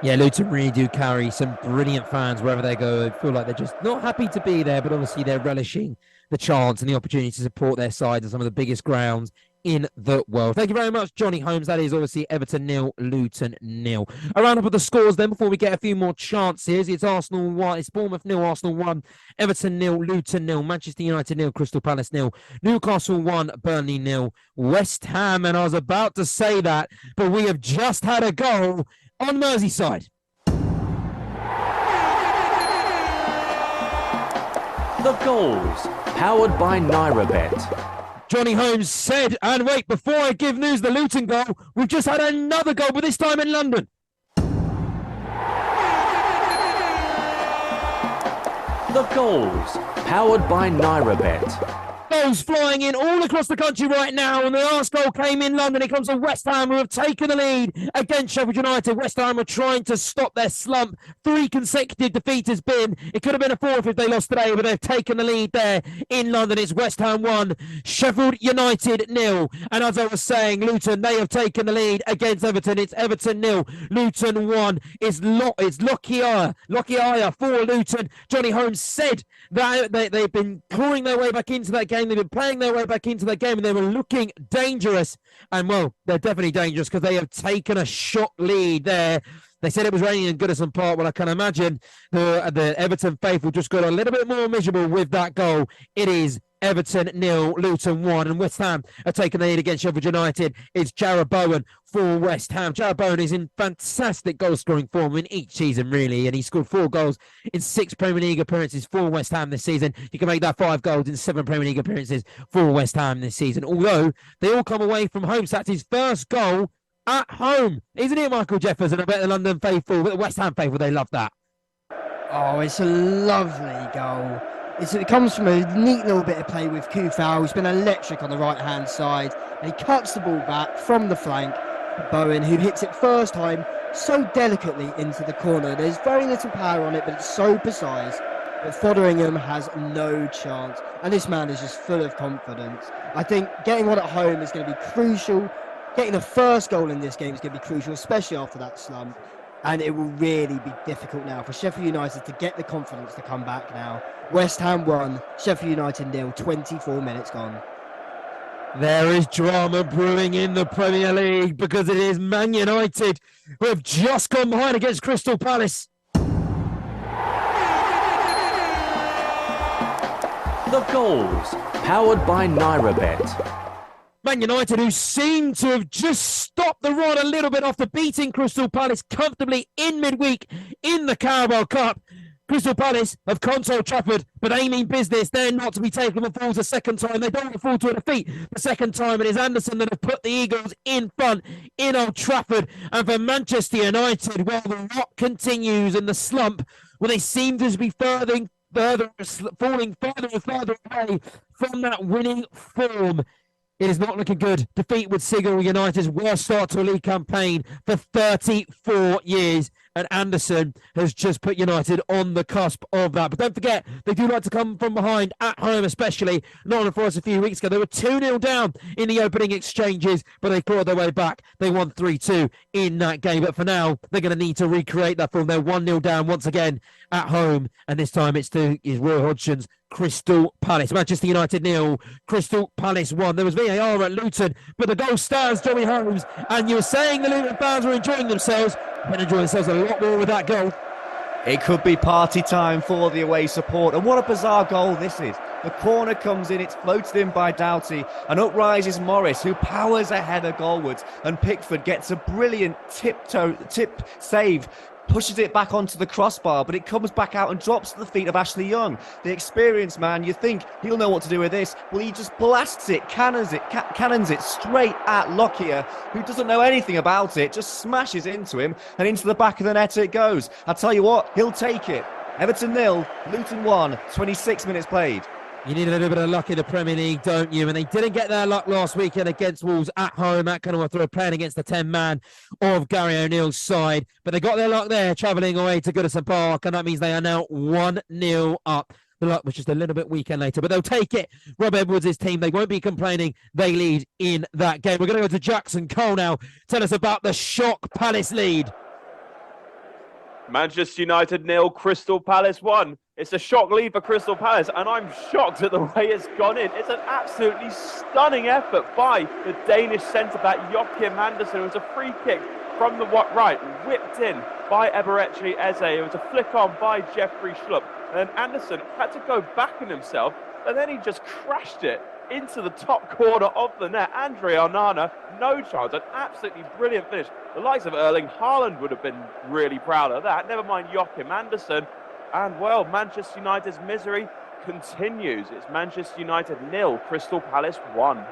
Yeah, Luton really do carry some brilliant fans wherever they go. I feel like they're just not happy to be there, but obviously they're relishing the chance and the opportunity to support their side at some of the biggest grounds in the world. Thank you very much, Jonny Holmes. That is obviously Everton 0, Luton 0. A round up of the scores then before we get a few more chances. It's Arsenal 1, it's Bournemouth 0, Arsenal 1, Everton 0, Luton 0, Manchester United 0, Crystal Palace 0, Newcastle 1, Burnley 0, West Ham, and I was about to say that, but we have just had a goal on Merseyside. The goals, powered by Noirette. Jonny Holmes said, and wait, before I give news the Luton goal, we've just had another goal, but this time in London. The goals, powered by Noirette. Goals flying in all across the country right now, and the last goal came in London. It comes to West Ham, who have taken the lead against Sheffield United. West Ham are trying to stop their slump. 3 consecutive defeats has been. It could have been a 4th if they lost today, but they've taken the lead there in London. It's West Ham 1, Sheffield United 0. And as I was saying, Luton, they have taken the lead against Everton. It's Everton 0, Luton 1. It's Lockyer for Luton. Jonny Holmes said that they've been clawing their way back into that game. They've been playing their way back into that game and they were looking dangerous. And, well, they're definitely dangerous because they have taken a shot lead there. They said it was raining in Goodison Park. Well, I can imagine the Everton faithful just got a little bit more miserable with that goal. It is Everton 0, Luton 1, and West Ham are taking the lead against Sheffield United. It's Jarrod Bowen for West Ham. Jarrod Bowen is in fantastic goal-scoring form in each season, really, and he scored 4 goals in 6 Premier League appearances for West Ham this season. You can make that 5 goals in 7 Premier League appearances for West Ham this season, although they all come away from home. So that's his first goal at home. Isn't it, Michael Jefferson? I bet the London faithful, the West Ham faithful, they love that. Oh, it's a lovely goal. It comes from a neat little bit of play with Kufau, who's been electric on the right-hand side. And he cuts the ball back from the flank. Bowen, who hits it first time so delicately into the corner. There's very little power on it, but it's so precise. But Fotheringham has no chance. And this man is just full of confidence. I think getting one at home is going to be crucial. Getting the first goal in this game is going to be crucial, especially after that slump. And it will really be difficult now for Sheffield United to get the confidence to come back now. West Ham 1, Sheffield United 0, 24 minutes gone. There is drama brewing in the Premier League because it is Man United who have just gone behind against Crystal Palace. The goals, powered by Noirette. Man United, who seem to have just stopped the rod a little bit after beating Crystal Palace comfortably in midweek in the Carabao Cup. Crystal Palace have controlled Trafford, but they mean business. They're not to be taken for fools a second time. They don't want to fall to a defeat the second time. It is Anderson that have put the Eagles in front in Old Trafford. And for Manchester United, well, the rot continues and the slump, well, they seem to be falling further and further away from that winning form. It is not looking good. Defeat would signal United's worst start to a league campaign for 34 years. And Anderson has just put United on the cusp of that. But don't forget, they do like to come from behind at home, especially. Nottingham Forest a few weeks ago, they were 2-0 down in the opening exchanges, but they clawed their way back. They won 3-2 in that game. But for now, they're going to need to recreate that form. They're 1-0 down once again at home. And this time it's to Roy Hodgson's Crystal Palace. Manchester United 0, Crystal Palace 1. There was VAR at Luton, but the goal stands, Jonny Holmes. And you were saying the Luton fans were enjoying themselves. They're enjoying themselves a lot more with that goal. It could be party time for the away support. And what a bizarre goal this is. The corner comes in, it's floated in by Doughty, and up rises Morris, who powers a header goalwards. And Pickford gets a brilliant tip save, pushes it back onto the crossbar, but it comes back out and drops at the feet of Ashley Young. The experienced man, you think he'll know what to do with this. Well, he just blasts it, cannons it straight at Lockyer, who doesn't know anything about it, just smashes into him, and into the back of the net it goes. I'll tell you what, he'll take it. Everton 0, Luton 1, 26 minutes played. You need a little bit of luck in the Premier League, don't you? And they didn't get their luck last weekend against Wolves at home. That kind of through playing against the 10-man of Gary O'Neill's side. But they got their luck there, travelling away to Goodison Park, and that means they are now 1-0 up. The luck was just a little bit weaker later, but they'll take it. Rob Edwards' team, they won't be complaining. They lead in that game. We're going to go to Jackson Cole now. Tell us about the shock Palace lead. Manchester United 0, Crystal Palace 1. It's a shock lead for Crystal Palace, and I'm shocked at the way it's gone in. It's an absolutely stunning effort by the Danish centre-back Joachim Andersen. It was a free kick from the right, whipped in by Eberechi Eze. It was a flick on by Jeffrey Schlupp. And then Andersen had to go back on himself, and then he just crashed it into the top corner of the net. Andre Onana, no chance, an absolutely brilliant finish. The likes of Erling Haaland would have been really proud of that. Never mind Joachim Andersen. And, well, Manchester United's misery continues. It's Manchester United 0, Crystal Palace 1.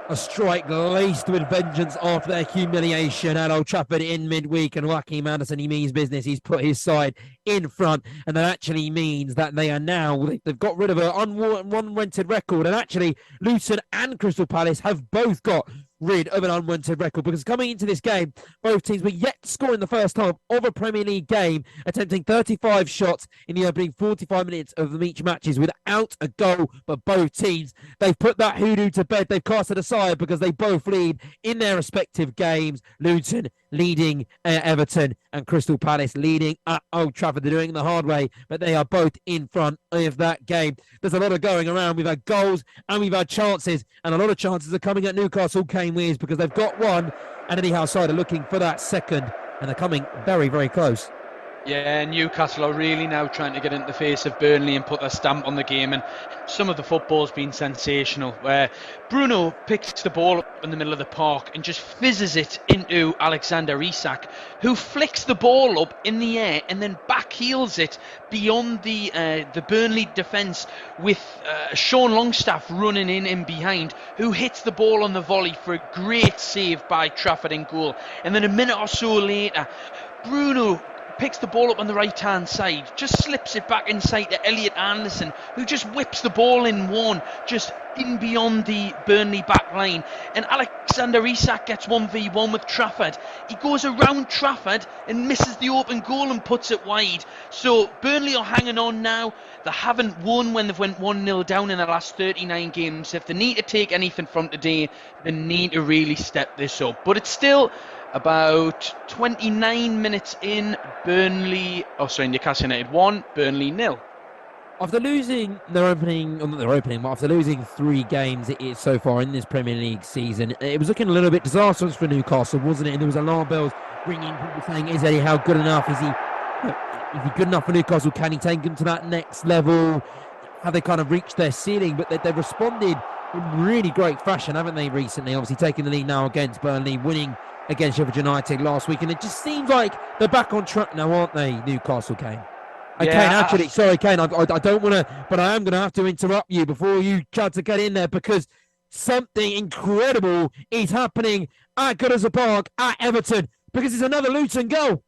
A strike laced with vengeance after their humiliation at Old Trafford in midweek. And Joachim Andersen, he means business. He's put his side in front. And that actually means that they are now, they've got rid of an unwanted record. And actually, Luton and Crystal Palace have both got rid of an unwanted record, because coming into this game, both teams were yet to score in the first half of a Premier League game, attempting 35 shots in the opening 45 minutes of each matches without a goal. But both teams, they've put that hoodoo to bed. They've cast it aside because they both lead in their respective games. Luton leading Everton and Crystal Palace leading at Old Trafford. They're doing it the hard way, but they are both in front of that game. There's a lot of going around. We've had goals and we've had chances, and a lot of chances are coming at Newcastle Kane Wears, because they've got one, and anyhow side are looking for that second, and they're coming very, very close. Yeah, Newcastle are really now trying to get into the face of Burnley and put their stamp on the game, and some of the football's been sensational, where Bruno picks the ball up in the middle of the park and just fizzes it into Alexander Isak, who flicks the ball up in the air and then backheels it beyond the Burnley defence, with Sean Longstaff running in behind, who hits the ball on the volley for a great save by Trafford in goal. And then a minute or so later, Bruno picks the ball up on the right-hand side, just slips it back inside to Elliot Anderson, who just whips the ball in one, just in beyond the Burnley back line. And Alexander Isak gets 1v1 with Trafford. He goes around Trafford and misses the open goal and puts it wide. So Burnley are hanging on now. They haven't won when they've went 1-0 down in the last 39 games. If they need to take anything from today, they need to really step this up. But it's still about 29 minutes in. Newcastle United 1, Burnley 0. After losing after losing 3 games so far in this Premier League season, it was looking a little bit disastrous for Newcastle, wasn't it? And there was alarm bells ringing, people saying, is Eddie Howe good enough? Is he good enough for Newcastle? Can he take them to that next level? Have they kind of reached their ceiling? But they've responded in really great fashion, haven't they, recently? Obviously taking the lead now against Burnley, winning against Sheffield United last week. And it just seems like they're back on track now, aren't they, Newcastle, Kane? Kane, actually, sorry, Kane, I don't want to, but I am going to have to interrupt you before you try to get in there, because something incredible is happening at Goodison Park at Everton, because it's another Luton goal.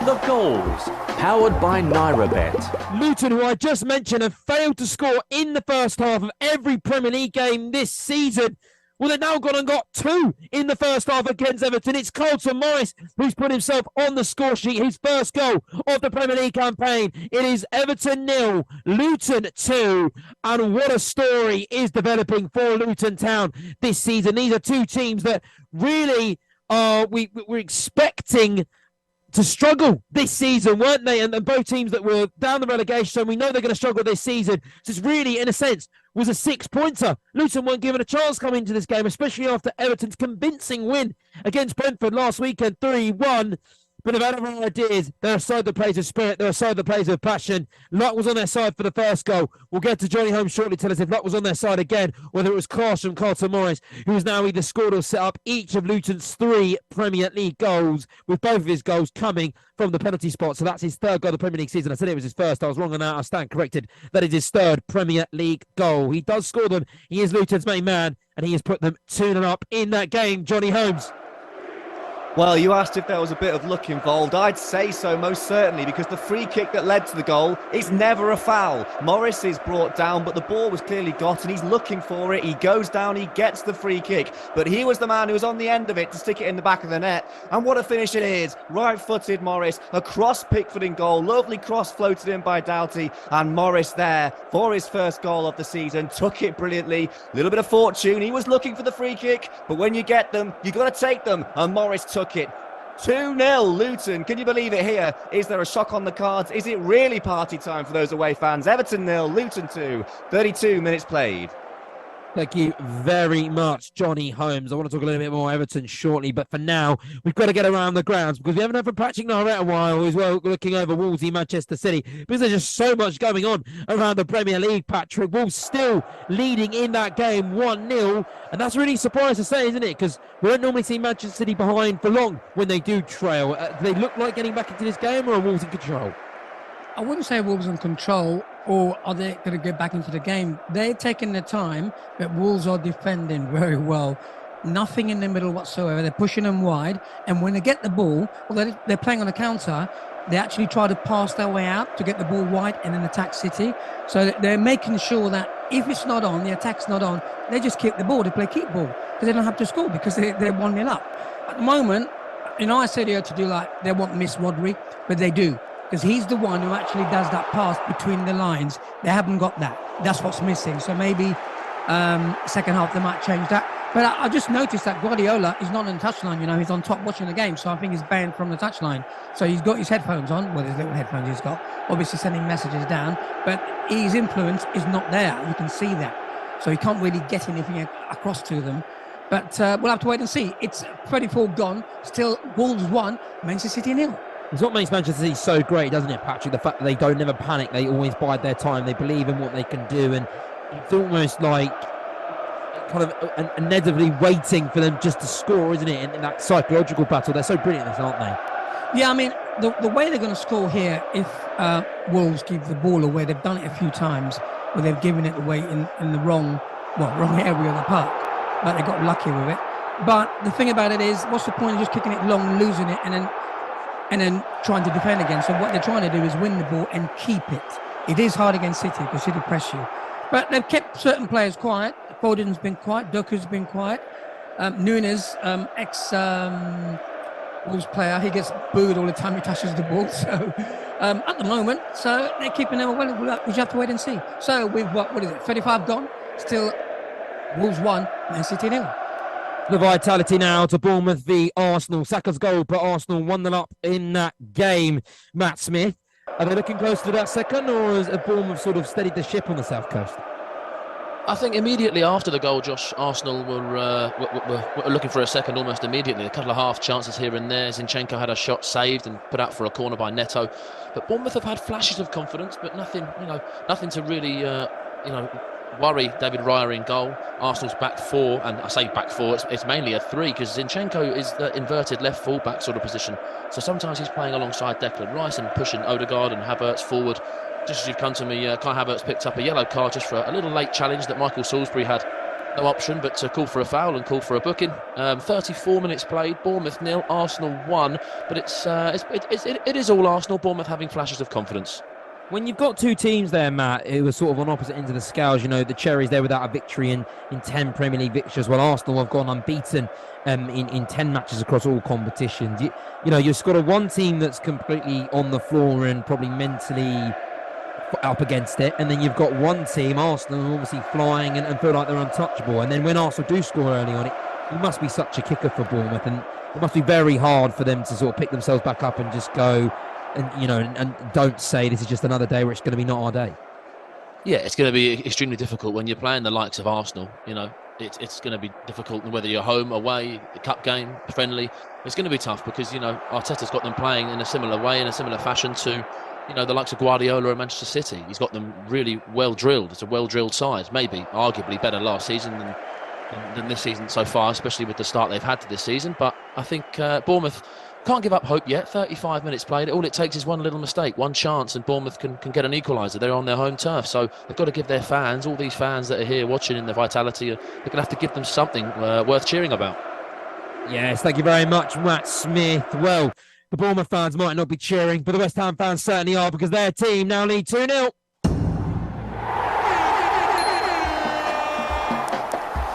The goals, powered by Noirette. Luton, who I just mentioned, have failed to score in the first half of every Premier League game this season. Well, they've now gone and got 2 in the first half against Everton. It's Carlton Morris who's put himself on the score sheet, his first goal of the Premier League campaign. It is Everton 0, Luton 2. And what a story is developing for Luton Town this season. These are 2 teams that really we're expecting to struggle this season, weren't they? And both teams that were down the relegation, so we know they're going to struggle this season. So it's really, in a sense, was a 6-pointer. Luton weren't given a chance coming into this game, especially after Everton's convincing win against Brentford last weekend, 3-1. But they've had other ideas. They're a side that plays with spirit. They're a side that plays with passion. Luck was on their side for the first goal. We'll get to Jonny Holmes shortly, tell us if luck was on their side again, whether it was class from Carlton Morris, who has now either scored or set up each of Luton's 3 Premier League goals, with both of his goals coming from the penalty spot. So that's his 3rd goal of the Premier League season. I said it was his first. I was wrong on that. I stand corrected. That is his 3rd Premier League goal. He does score them. He is Luton's main man, and he has put them 2-0 up in that game. Jonny Holmes. Well, you asked if there was a bit of luck involved. I'd say so, most certainly, because the free kick that led to the goal is never a foul. Morris is brought down, but the ball was clearly got, and he's looking for it. He goes down, he gets the free kick, but he was the man who was on the end of it to stick it in the back of the net. And what a finish it is. Right-footed Morris, a cross Pickford in goal, lovely cross floated in by Doughty, and Morris there for his first goal of the season, took it brilliantly. A little bit of fortune. He was looking for the free kick, but when you get them, you got to take them, and Morris took it. 2-0 Luton. Can you believe it here? Is there a shock on the cards? Is it really party time for those away fans? Everton 0, Luton 2, 32 minutes played. Thank you very much, Jonny Holmes. I want to talk a little bit more Everton shortly, but for now, we've got to get around the grounds because we haven't had from Patrick Noirette a while as well, looking over Wolsey, Manchester City, because there's just so much going on around the Premier League, Patrick. Wolves still leading in that game 1-0, and that's really surprising to say, isn't it? Because we don't normally see Manchester City behind for long when they do trail. Do they look like getting back into this game, or are Wolves in control? I wouldn't say Wolves in control, or are they going to get back into the game? They're taking their time, but Wolves are defending very well. Nothing in the middle whatsoever. They're pushing them wide, and when they get the ball, well, they're playing on a counter. They actually try to pass their way out to get the ball wide and then attack City. So they're making sure that if it's not on, the attack's not on, they just keep the ball. They play keep ball because they don't have to score because they're 1-0 up. At the moment, I said here to do like they won't miss Rodri, but they do. Because he's the one who actually does that pass between the lines. They haven't got that. That's what's missing. So maybe second half they might change that. But I just noticed that Guardiola is not on the touchline. He's on top watching the game. So I think he's banned from the touchline. So he's got his headphones on. Well, his little headphones he's got. Obviously sending messages down. But his influence is not there. You can see that. So he can't really get anything across to them. But we'll have to wait and see. It's 34 gone. Still Wolves 1, Manchester City 0. It's what makes Manchester City so great, doesn't it, Patrick? The fact that they don't never panic, they always bide their time, they believe in what they can do, and it's almost like kind of inevitably waiting for them just to score, isn't it? In that psychological battle, they're so brilliant, aren't they? Yeah, I mean, the way they're going to score here, if Wolves give the ball away, they've done it a few times where they've given it away in the wrong area of the park, but they got lucky with it. But the thing about it is, what's the point of just kicking it long, losing it, and then trying to defend again? So what they're trying to do is win the ball and keep it. It is hard against City because City press you. But they've kept certain players quiet. Foden's been quiet. Doku's been quiet. Nunes, Wolves player, he gets booed all the time he touches the ball. So at the moment, so they're keeping them well. We have to wait and see. So we've what is it? 35 gone. Still Wolves 1, Man City 0. The vitality now to Bournemouth v Arsenal. Saka's goal put Arsenal 1-0 up in that game. Matt Smith, are they looking close to that second, or has Bournemouth sort of steadied the ship on the south coast? I think immediately after the goal, Josh, Arsenal were looking for a second almost immediately. A couple of half chances here and there. Zinchenko had a shot saved and put out for a corner by Neto. But Bournemouth have had flashes of confidence, but nothing to really, worry David Raya in goal. Arsenal's back four, and I say back four, it's mainly a three because Zinchenko is the inverted left full-back sort of position. So sometimes he's playing alongside Declan Rice and pushing Odegaard and Havertz forward. Just as you've come to me, Kai Havertz picked up a yellow card just for a little late challenge that Michael Salisbury had no option but to call for a foul and call for a booking. 34 minutes played, Bournemouth 0, Arsenal 1, but it is all Arsenal, Bournemouth having flashes of confidence. When you've got two teams there, Matt, it was sort of on opposite ends of the scales. You know, the Cherries there without a victory in 10 Premier League victories, while Arsenal have gone unbeaten in 10 matches across all competitions. You know, you've got one team that's completely on the floor and probably mentally up against it, and then you've got one team, Arsenal, obviously flying and feel like they're untouchable. And then when Arsenal do score early on, it must be such a kicker for Bournemouth, and it must be very hard for them to sort of pick themselves back up and just go and don't say this is just another day where it's going to be not our day. Yeah, it's going to be extremely difficult when you're playing the likes of Arsenal. You know, it's going to be difficult whether you're home, away, the cup game, friendly. It's going to be tough because, you know, Arteta's got them playing in a similar way, in a similar fashion to, you know, the likes of Guardiola and Manchester City. He's got them really well drilled. It's a well drilled side, maybe arguably better last season than this season so far, especially with the start they've had to this season. But I think Bournemouth can't give up hope yet. 35 minutes played. All it takes is one little mistake, one chance, and Bournemouth can get an equaliser. They're on their home turf, so they've got to give their fans, all these fans that are here watching in their vitality, they're going to have to give them something worth cheering about. Yes, thank you very much, Matt Smith. Well, the Bournemouth fans might not be cheering, but the West Ham fans certainly are, because their team now lead 2-0.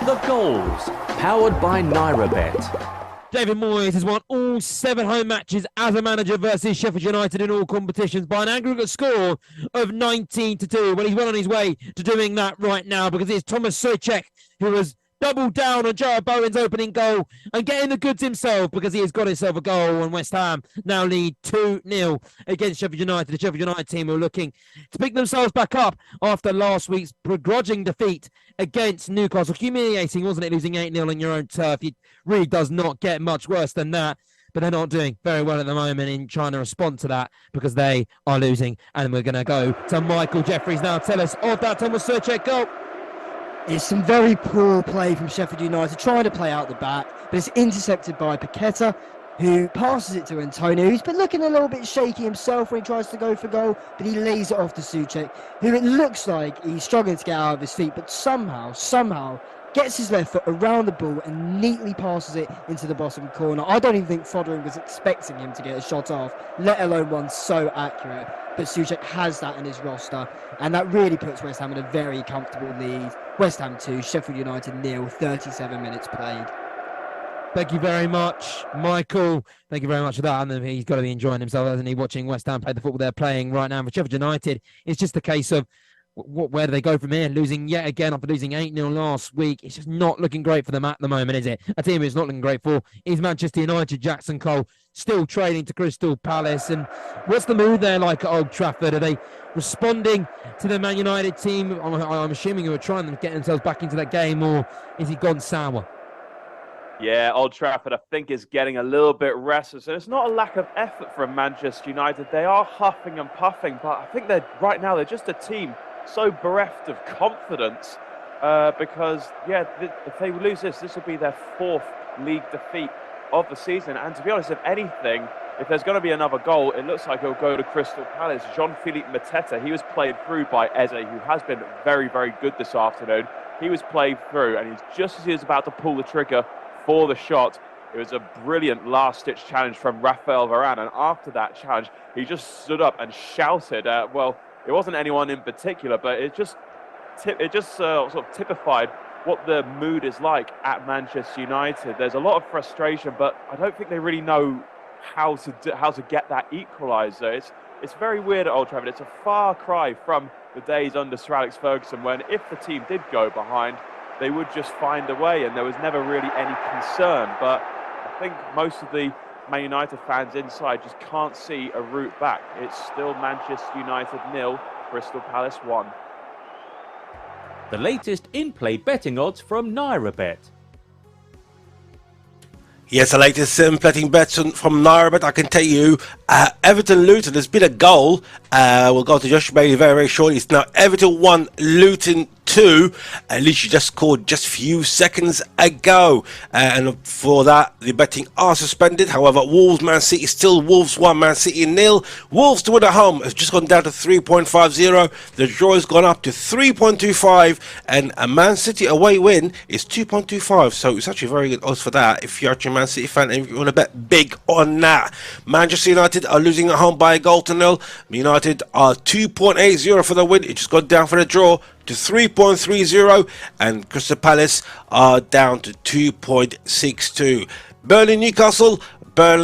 The goals, powered by Noirette. David Moyes has won all 7 home matches as a manager versus Sheffield United in all competitions by an aggregate score of 19-2. Well, he's well on his way to doing that right now, because it's Thomas Souček who has doubled down on Jarrod Bowen's opening goal and getting the goods himself, because he has got himself a goal, and West Ham now lead 2-0 against Sheffield United. The Sheffield United team are looking to pick themselves back up after last week's begrudging defeat against Newcastle. Humiliating, wasn't it, losing 8-0 on your own turf? It really does not get much worse than that. But they're not doing very well at the moment in trying to respond to that, because they are losing. And we're going to go to Michael Jeffries now. Tell us of that Thomas Souček goal. It's some very poor play from Sheffield United, trying to play out the back, but it's intercepted by Paqueta, who passes it to Antonio, who's been looking a little bit shaky himself when he tries to go for goal, but he lays it off to Souček, who it looks like he's struggling to get out of his feet, but somehow gets his left foot around the ball and neatly passes it into the bottom corner. I don't even think Fotheringham was expecting him to get a shot off, let alone one so accurate. But Souček has that in his roster, and that really puts West Ham in a very comfortable lead. West Ham 2, Sheffield United 0, 37 minutes played. Thank you very much, Michael. Thank you very much for that. And he's got to be enjoying himself, hasn't he, watching West Ham play the football they're playing right now. For Sheffield United, it's just a case of where do they go from here? Losing yet again after losing 8-0 last week. It's just not looking great for them at the moment, is it? A team it's not looking great for is Manchester United. Jackson Cole still trailing to Crystal Palace. And what's the mood there like at Old Trafford? Are they responding to the Man United team? I'm assuming who are trying to get themselves back into that game, or is he gone sour? Yeah, Old Trafford, I think, is getting a little bit restless. And it's not a lack of effort from Manchester United. They are huffing and puffing, but I think they're just a team so bereft of confidence because, if they lose this will be their 4th league defeat of the season. And to be honest, if anything, if there's going to be another goal, it looks like it'll go to Crystal Palace. Jean-Philippe Mateta, he was played through by Eze, who has been very, very good this afternoon. He was played through, and just as he was about to pull the trigger for the shot, it was a brilliant last-ditch challenge from Rafael Varane. And after that challenge, he just stood up and shouted, it wasn't anyone in particular, but it just sort of typified what the mood is like at Manchester United. There's a lot of frustration, but I don't think they really know how to get that equaliser. It's very weird at Old Trafford. It's a far cry from the days under Sir Alex Ferguson, when if the team did go behind, they would just find a way, and there was never really any concern. But I think most of the Man United fans inside just can't see a route back. It's still Manchester United 0, Crystal Palace 1. The latest in-play betting odds from Noirette. Yes, the latest betting bets from Noirette. I can tell you, Everton-Luton, there's been a goal. We'll go to Josh Bailey very, very shortly. It's now Everton 1, Luton 2. 2, at least you just scored just a few seconds ago. And for that, the betting are suspended. However, Wolves, Man City, still Wolves 1, Man City 0. Wolves to win at home has just gone down to 3.50. The draw has gone up to 3.25, and a Man City away win is 2.25. So it's actually very good odds for that if you're actually a Man City fan and if you want to bet big on that. Manchester United are losing at home by a goal to nil. United are 2.80 for the win. It just got down for the draw to 3.30, and Crystal Palace are down to 2.62. Newcastle are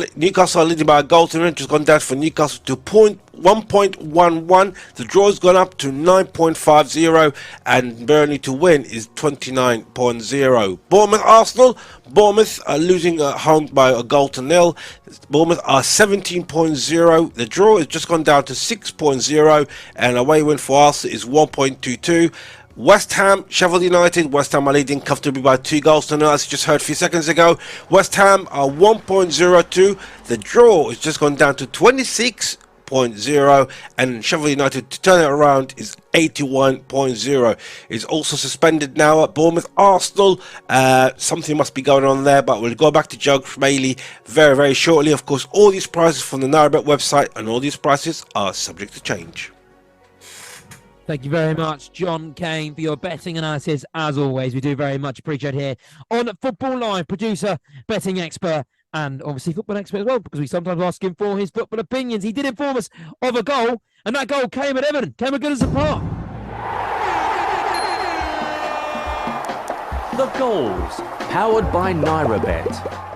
leading by a goal to nil. Just gone down for Newcastle to 1.11. The draw has gone up to 9.50, and Burnley to win is 29.0. Bournemouth Arsenal. Bournemouth are losing at home by a goal to nil. Bournemouth are 17.0. The draw has just gone down to 6.0, and away win for Arsenal is 1.22. West Ham, Sheffield United. West Ham are leading comfortably by 2 goals to nil, as you just heard a few seconds ago. West Ham are 1.02. The draw has just gone down to 26.0, and Sheffield United to turn it around is 81.0. It's also suspended now at Bournemouth Arsenal. Something must be going on there, but we'll go back to Jug Maley very, very shortly. Of course, all these prices from the Noirette website, and all these prices are subject to change. Thank you very much, John Kane, for your betting analysis. As always, we do very much appreciate here on Football Live, producer, betting expert, and obviously football expert as well, because we sometimes ask him for his football opinions. He did inform us of a goal, and that goal came at Everton, came at Goodison Park. The goals, powered by Noirette.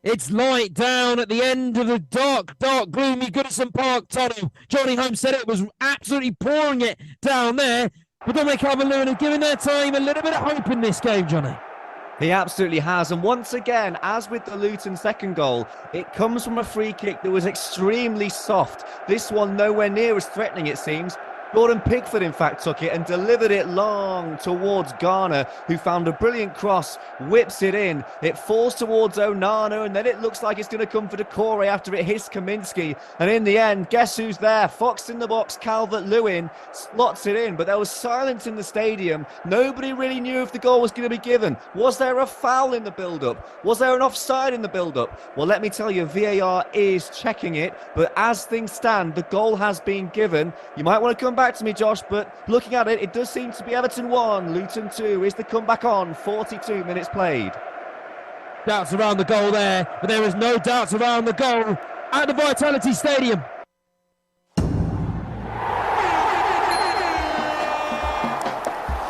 It's light down at the end of the dark, gloomy Goodison Park tunnel. Jonny Holmes said it was absolutely pouring it down there. But Dominic Calvert-Lewin have given their team a little bit of hope in this game, Johnny. He absolutely has. And once again, as with the Luton second goal, it comes from a free kick that was extremely soft. This one nowhere near as threatening, it seems. Jordan Pickford, in fact, took it and delivered it long towards Garner, who found a brilliant cross, whips it in. It falls towards Onana, and then it looks like it's going to come for Decore after it hits Kaminsky. And in the end, guess who's there? Fox in the box, Calvert-Lewin slots it in. But there was silence in the stadium. Nobody really knew if the goal was going to be given. Was there a foul in the build-up? Was there an offside in the build-up? Well, let me tell you, VAR is checking it. But as things stand, the goal has been given. You might want to come back to me, Josh, but looking at it, it does seem to be Everton 1, Luton 2. Is the comeback on? 42 minutes played. Doubts around the goal there, but there is no doubts around the goal at the Vitality Stadium.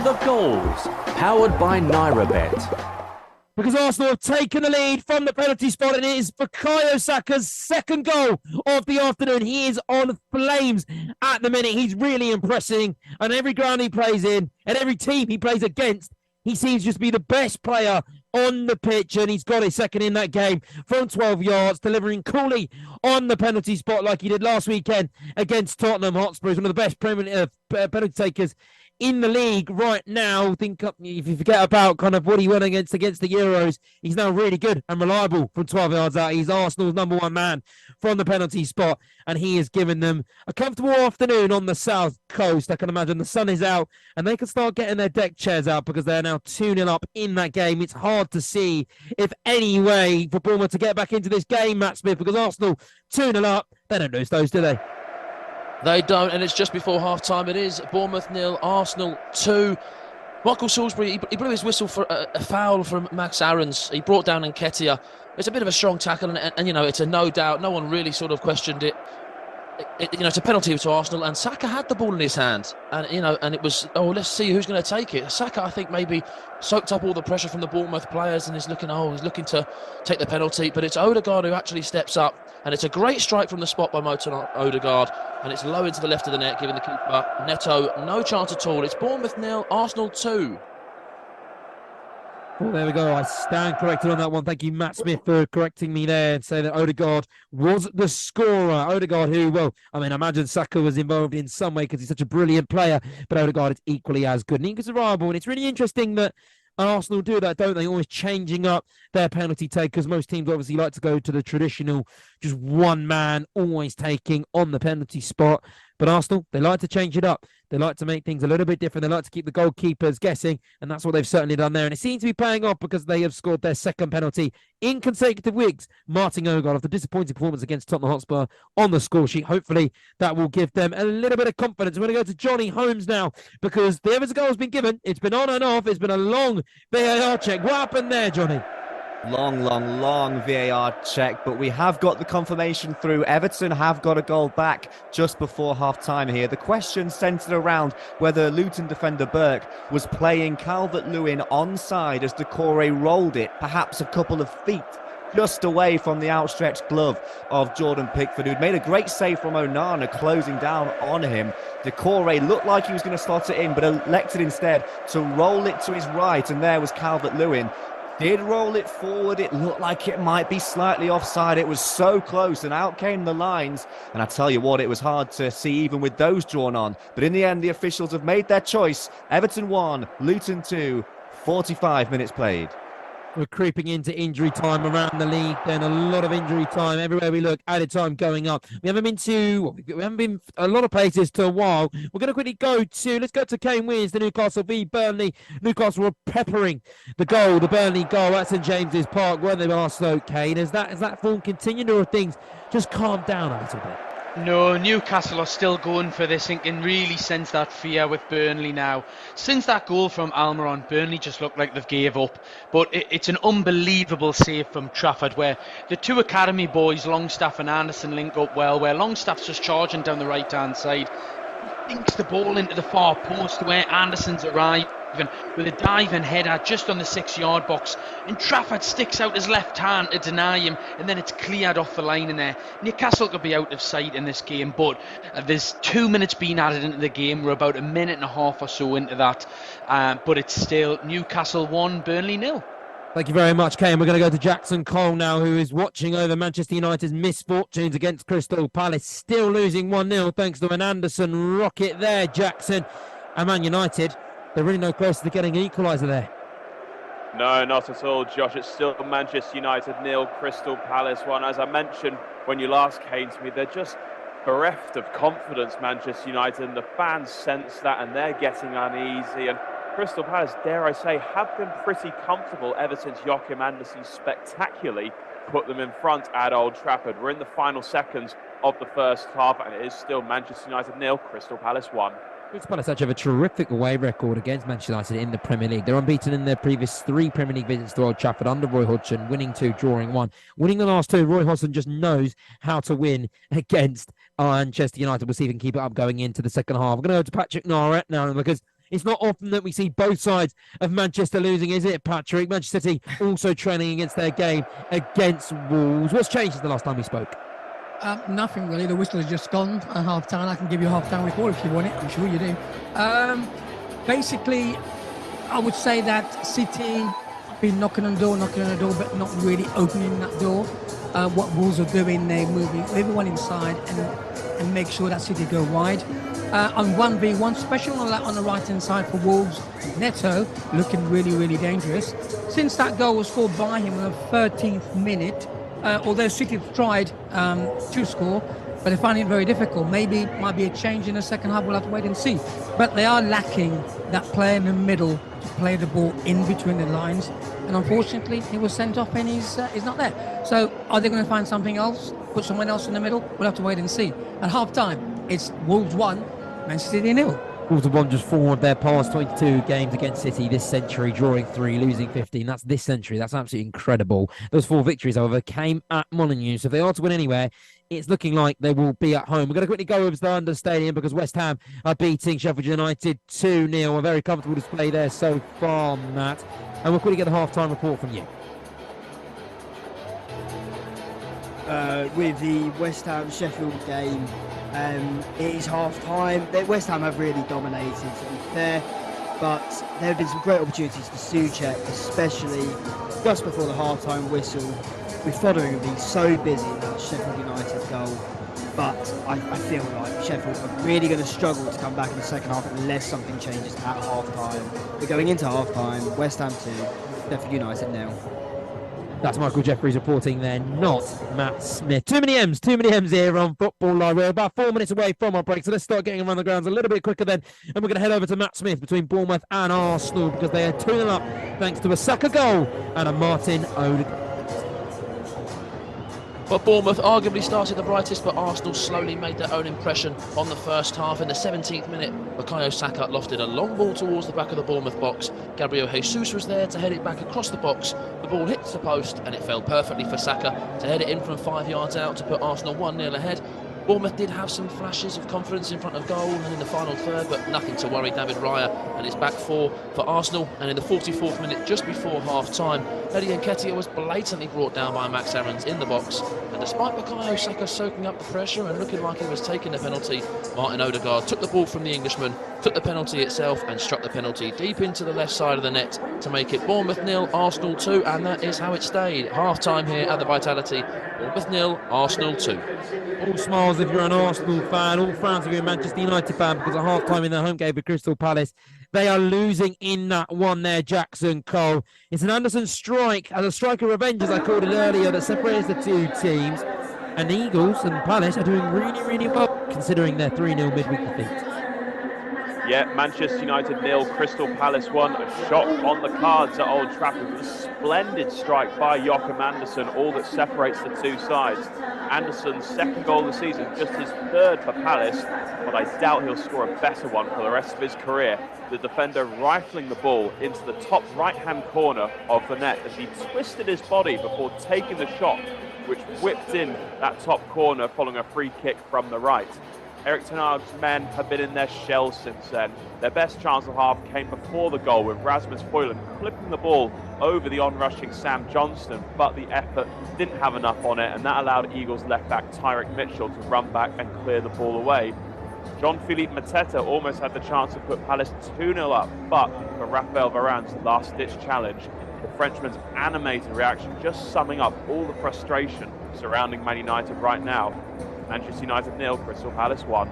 The goals, powered by Noirette. Because Arsenal have taken the lead from the penalty spot, and it is Bukayo Saka's second goal of the afternoon. He is on flames at the minute. He's really impressing, and every ground he plays in and every team he plays against, he seems just to be the best player on the pitch, and he's got his second in that game from 12 yards, delivering coolly on the penalty spot like he did last weekend against Tottenham Hotspur. He's one of the best penalty takers in the league right now. Think if you forget about kind of what he went against the Euros, he's now really good and reliable from 12 yards out. He's Arsenal's number one man from the penalty spot, and he has given them a comfortable afternoon on the south coast. I can imagine the sun is out and they can start getting their deck chairs out, because they're now 2-0 up in that game. It's hard to see if any way for Bournemouth to get back into this game, Matt Smith, because Arsenal 2-0 up, they don't lose those, do they? They don't, and it's just before half-time. It is Bournemouth 0, Arsenal 2. Michael Salisbury, he blew his whistle for a foul from Max Aarons. He brought down Nketiah. It's a bit of a strong tackle, and you know, it's a no doubt. No one really sort of questioned it. You know, it's a penalty to Arsenal, and Saka had the ball in his hand, and you know, and it was, oh, let's see who's going to take it. Saka, I think, maybe soaked up all the pressure from the Bournemouth players, and he's looking to take the penalty, but it's Odegaard who actually steps up, and it's a great strike from the spot by Morten Odegaard, and it's low into the left of the net, giving the keeper Neto no chance at all. It's Bournemouth 0, Arsenal 2. Well, there we go. I stand corrected on that one. Thank you, Matt Smith, for correcting me there and saying that Odegaard was the scorer. Odegaard, who, well, I mean, I imagine Saka was involved in some way because he's such a brilliant player, but Odegaard is equally as good. And he was reliable, and it's really interesting that Arsenal do that, don't they? Always changing up their penalty take, because most teams obviously like to go to the traditional, just one man always taking on the penalty spot. But Arsenal, they like to change it up. They like to make things a little bit different. They like to keep the goalkeepers guessing, and that's what they've certainly done there. And it seems to be paying off because they have scored their second penalty in consecutive weeks. Martin Odegaard, after disappointing performance against Tottenham Hotspur on the score sheet, hopefully that will give them a little bit of confidence. We're going to go to Jonny Holmes now because the Everton goal has been given. It's been on and off. It's been a long VAR check. What happened there, Johnny? Long VAR check, but we have got the confirmation through. Everton have got a goal back just before half-time here. The question centred around whether Luton defender Burke was playing Calvert-Lewin onside as Decore rolled it, perhaps a couple of feet just away from the outstretched glove of Jordan Pickford, who'd made a great save from Onana closing down on him. Decore looked like he was going to slot it in, but elected instead to roll it to his right, and there was Calvert-Lewin. Did roll it forward. It looked like it might be slightly offside. It was so close, and out came the lines. And I tell you what, it was hard to see even with those drawn on. But in the end, the officials have made their choice. Everton 1, Luton 2, 45 minutes played. We're creeping into injury time around the league. Then a lot of injury time everywhere we look. Added time going up. We haven't been a lot of places to a while. We're going to quickly let's go to Kane Wears, the Newcastle v Burnley. Newcastle were peppering the Burnley goal at St James's Park, weren't they, Arsenal? Kane, has that form continued, or have things just calmed down a little bit? No, Newcastle are still going for this and can really sense that fear with Burnley now. Since that goal from Almiron, Burnley just look like they've gave up. But it's an unbelievable save from Trafford where the two academy boys, Longstaff and Anderson, link up well, where Longstaff's just charging down the right-hand side. Dinks the ball into the far post where Anderson's arriving with a diving header just on the 6-yard box, and Trafford sticks out his left hand to deny him, and then it's cleared off the line in there. Newcastle could be out of sight in this game, but there's 2 minutes being added into the game. We're about a minute and a half or so into that, but it's still Newcastle 1, Burnley 0. Thank you very much, Kane. We're going to go to Jackson Cole now, who is watching over Manchester United's misfortunes against Crystal Palace. Still losing 1-0 thanks to an Anderson rocket there, Jackson. And Man United, they're really no closer to getting an equaliser there. No, not at all, Josh. It's still Manchester United 0, Crystal Palace 1. As I mentioned when you last came to me, they're just bereft of confidence, Manchester United, and the fans sense that, and they're getting uneasy. And Crystal Palace, dare I say, have been pretty comfortable ever since Joachim Andersen spectacularly put them in front at Old Trafford. We're in the final seconds of the first half, and it is still Manchester United 0, Crystal Palace 1. Crystal Palace actually have a terrific away record against Manchester United in the Premier League. They're unbeaten in their previous 3 Premier League visits to Old Trafford under Roy Hodgson, winning 2, drawing 1. Winning the last 2, Roy Hodgson just knows how to win against Manchester United. We'll see if he can keep it up going into the second half. I'm going to go to Patrick Noirette now because it's not often that we see both sides of Manchester losing, is it, Patrick? Manchester City also training against their game against Wolves. What's changed since the last time we spoke? Nothing really. The whistle has just gone at half time. I can give you a half time report if you want it. I'm sure you do. Basically, I would say that City been knocking on the door, but not really opening that door. What Wolves are doing, they're moving everyone inside and make sure that City go wide. On 1v1 special on the right-hand side for Wolves, Neto looking really, really dangerous. Since that goal was scored by him in the 13th minute, although City have tried to score, but they find it very difficult. Maybe it might be a change in the second half. We'll have to wait and see. But they are lacking that player in the middle to play the ball in between the lines. And unfortunately, he was sent off and he's not there. So are they going to find something else? Put someone else in the middle? We'll have to wait and see. At half-time, it's Wolves 1, Manchester City 0. Wolves have won just 4 of their past 22 games against City this century, drawing 3, losing 15. That's this century. That's absolutely incredible. Those 4 victories, however, came at Molineux. So if they are to win anywhere, it's looking like they will be at home. We're going to quickly go over to the London Stadium because West Ham are beating Sheffield United 2-0. A very comfortable display there so far, Matt. And we'll quickly get the half-time report from you. With the West Ham Sheffield game, it is half time. West Ham have really dominated, to be fair, but there have been some great opportunities for Souček, especially just before the half-time whistle. With Fotheringham being so busy in that Sheffield United goal, but I feel like Sheffield are really going to struggle to come back in the second half unless something changes at half-time. We're going into half-time, West Ham 2, Sheffield United 0. That's Michael Jeffries reporting there, not Matt Smith. Too many M's here on Football Live. We're about 4 minutes away from our break, so let's start getting around the grounds a little bit quicker then. And we're going to head over to Matt Smith between Bournemouth and Arsenal because they are 2-0 up thanks to a Saka goal and a Martin Odegaard. But Bournemouth arguably started the brightest, but Arsenal slowly made their own impression on the first half. In the 17th minute, Bukayo Saka lofted a long ball towards the back of the Bournemouth box. Gabriel Jesus was there to head it back across the box. The ball hits the post and it fell perfectly for Saka to head it in from 5 yards out to put Arsenal 1-0 ahead. Bournemouth did have some flashes of confidence in front of goal and in the final third, but nothing to worry David Raya and his back four for Arsenal. And in the 44th minute, just before half-time, Eddie Nketiah was blatantly brought down by Max Aarons in the box. And despite Bukayo Saka soaking up the pressure and looking like he was taking the penalty, Martin Odegaard took the ball from the Englishman, took the penalty itself and struck the penalty deep into the left side of the net to make it Bournemouth 0, Arsenal 2, and that is how it stayed. Half-time here at the Vitality, Bournemouth 0, Arsenal 2. All smiles if you're an Arsenal fan, all frowns if you're a Manchester United fan, because at half-time in their home game with Crystal Palace, they are losing in that one there, Jackson Cole. It's an Anderson strike, as a strike of revenge, as I called it earlier, that separates the two teams. And the Eagles and Palace are doing really, really well, considering their 3-0 midweek defeat. Yeah, Manchester United 0, Crystal Palace 1. A shot on the cards at Old Trafford. A splendid strike by Joachim Andersen, all that separates the two sides. Andersen's second goal of the season, just his third for Palace, but I doubt he'll score a better one for the rest of his career. The defender rifling the ball into the top right-hand corner of the net as he twisted his body before taking the shot, which whipped in that top corner following a free kick from the right. Erik ten Hag's men have been in their shells since then. Their best chance of half came before the goal, with Rasmus Højlund clipping the ball over the on-rushing Sam Johnston, but the effort didn't have enough on it, and that allowed Eagles left-back Tyrick Mitchell to run back and clear the ball away. Jean-Philippe Mateta almost had the chance to put Palace 2-0 up, but for Raphael Varane's last-ditch challenge, the Frenchman's animated reaction just summing up all the frustration surrounding Man United right now. Manchester United 0, Crystal Palace 1.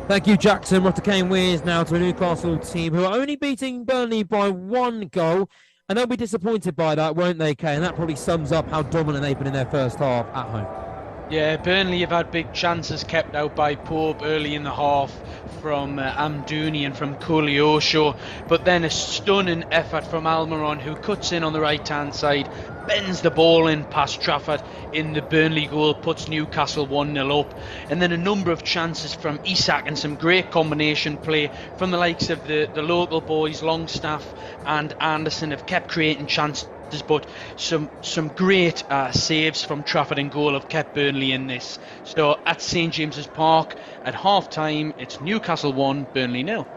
Thank you, Jackson. We're off to Kane Wears now to a Newcastle team who are only beating Burnley by 1 goal. And they'll be disappointed by that, won't they, Kane? And that probably sums up how dominant they've been in their first half at home. Yeah, Burnley have had big chances kept out by Pope early in the half from Amdouni and from Koleosho, but then a stunning effort from Almiron, who cuts in on the right-hand side, bends the ball in past Trafford in the Burnley goal, puts Newcastle 1-0 up, and then a number of chances from Isak and some great combination play from the likes of the local boys, Longstaff and Anderson, have kept creating chances. But some great saves from Trafford and goal have kept Burnley in this. So at St James's Park at half-time, it's Newcastle 1, Burnley 0.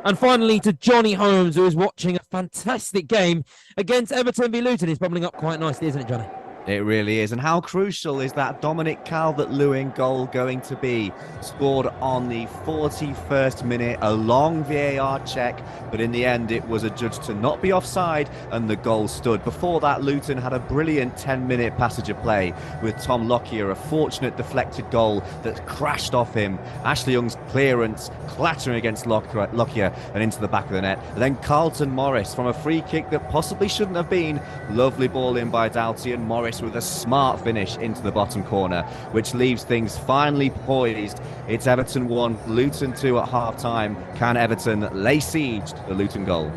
And finally to Jonny Holmes, who is watching a fantastic game against Everton v Luton. It's bubbling up quite nicely, isn't it, Johnny? It really is. And how crucial is that Dominic Calvert-Lewin goal going to be? Scored on the 41st minute, a long VAR check, but in the end it was adjudged to not be offside and the goal stood. Before that, Luton had a brilliant 10-minute passage of play with Tom Lockyer, a fortunate deflected goal that crashed off him. Ashley Young's clearance clattering against Lockyer and into the back of the net. And then Carlton Morris from a free kick that possibly shouldn't have been. Lovely ball in by Doughty, and Morris with a smart finish into the bottom corner, which leaves things finally poised. It's Everton 1, Luton 2 at half-time. Can Everton lay siege to the Luton goal?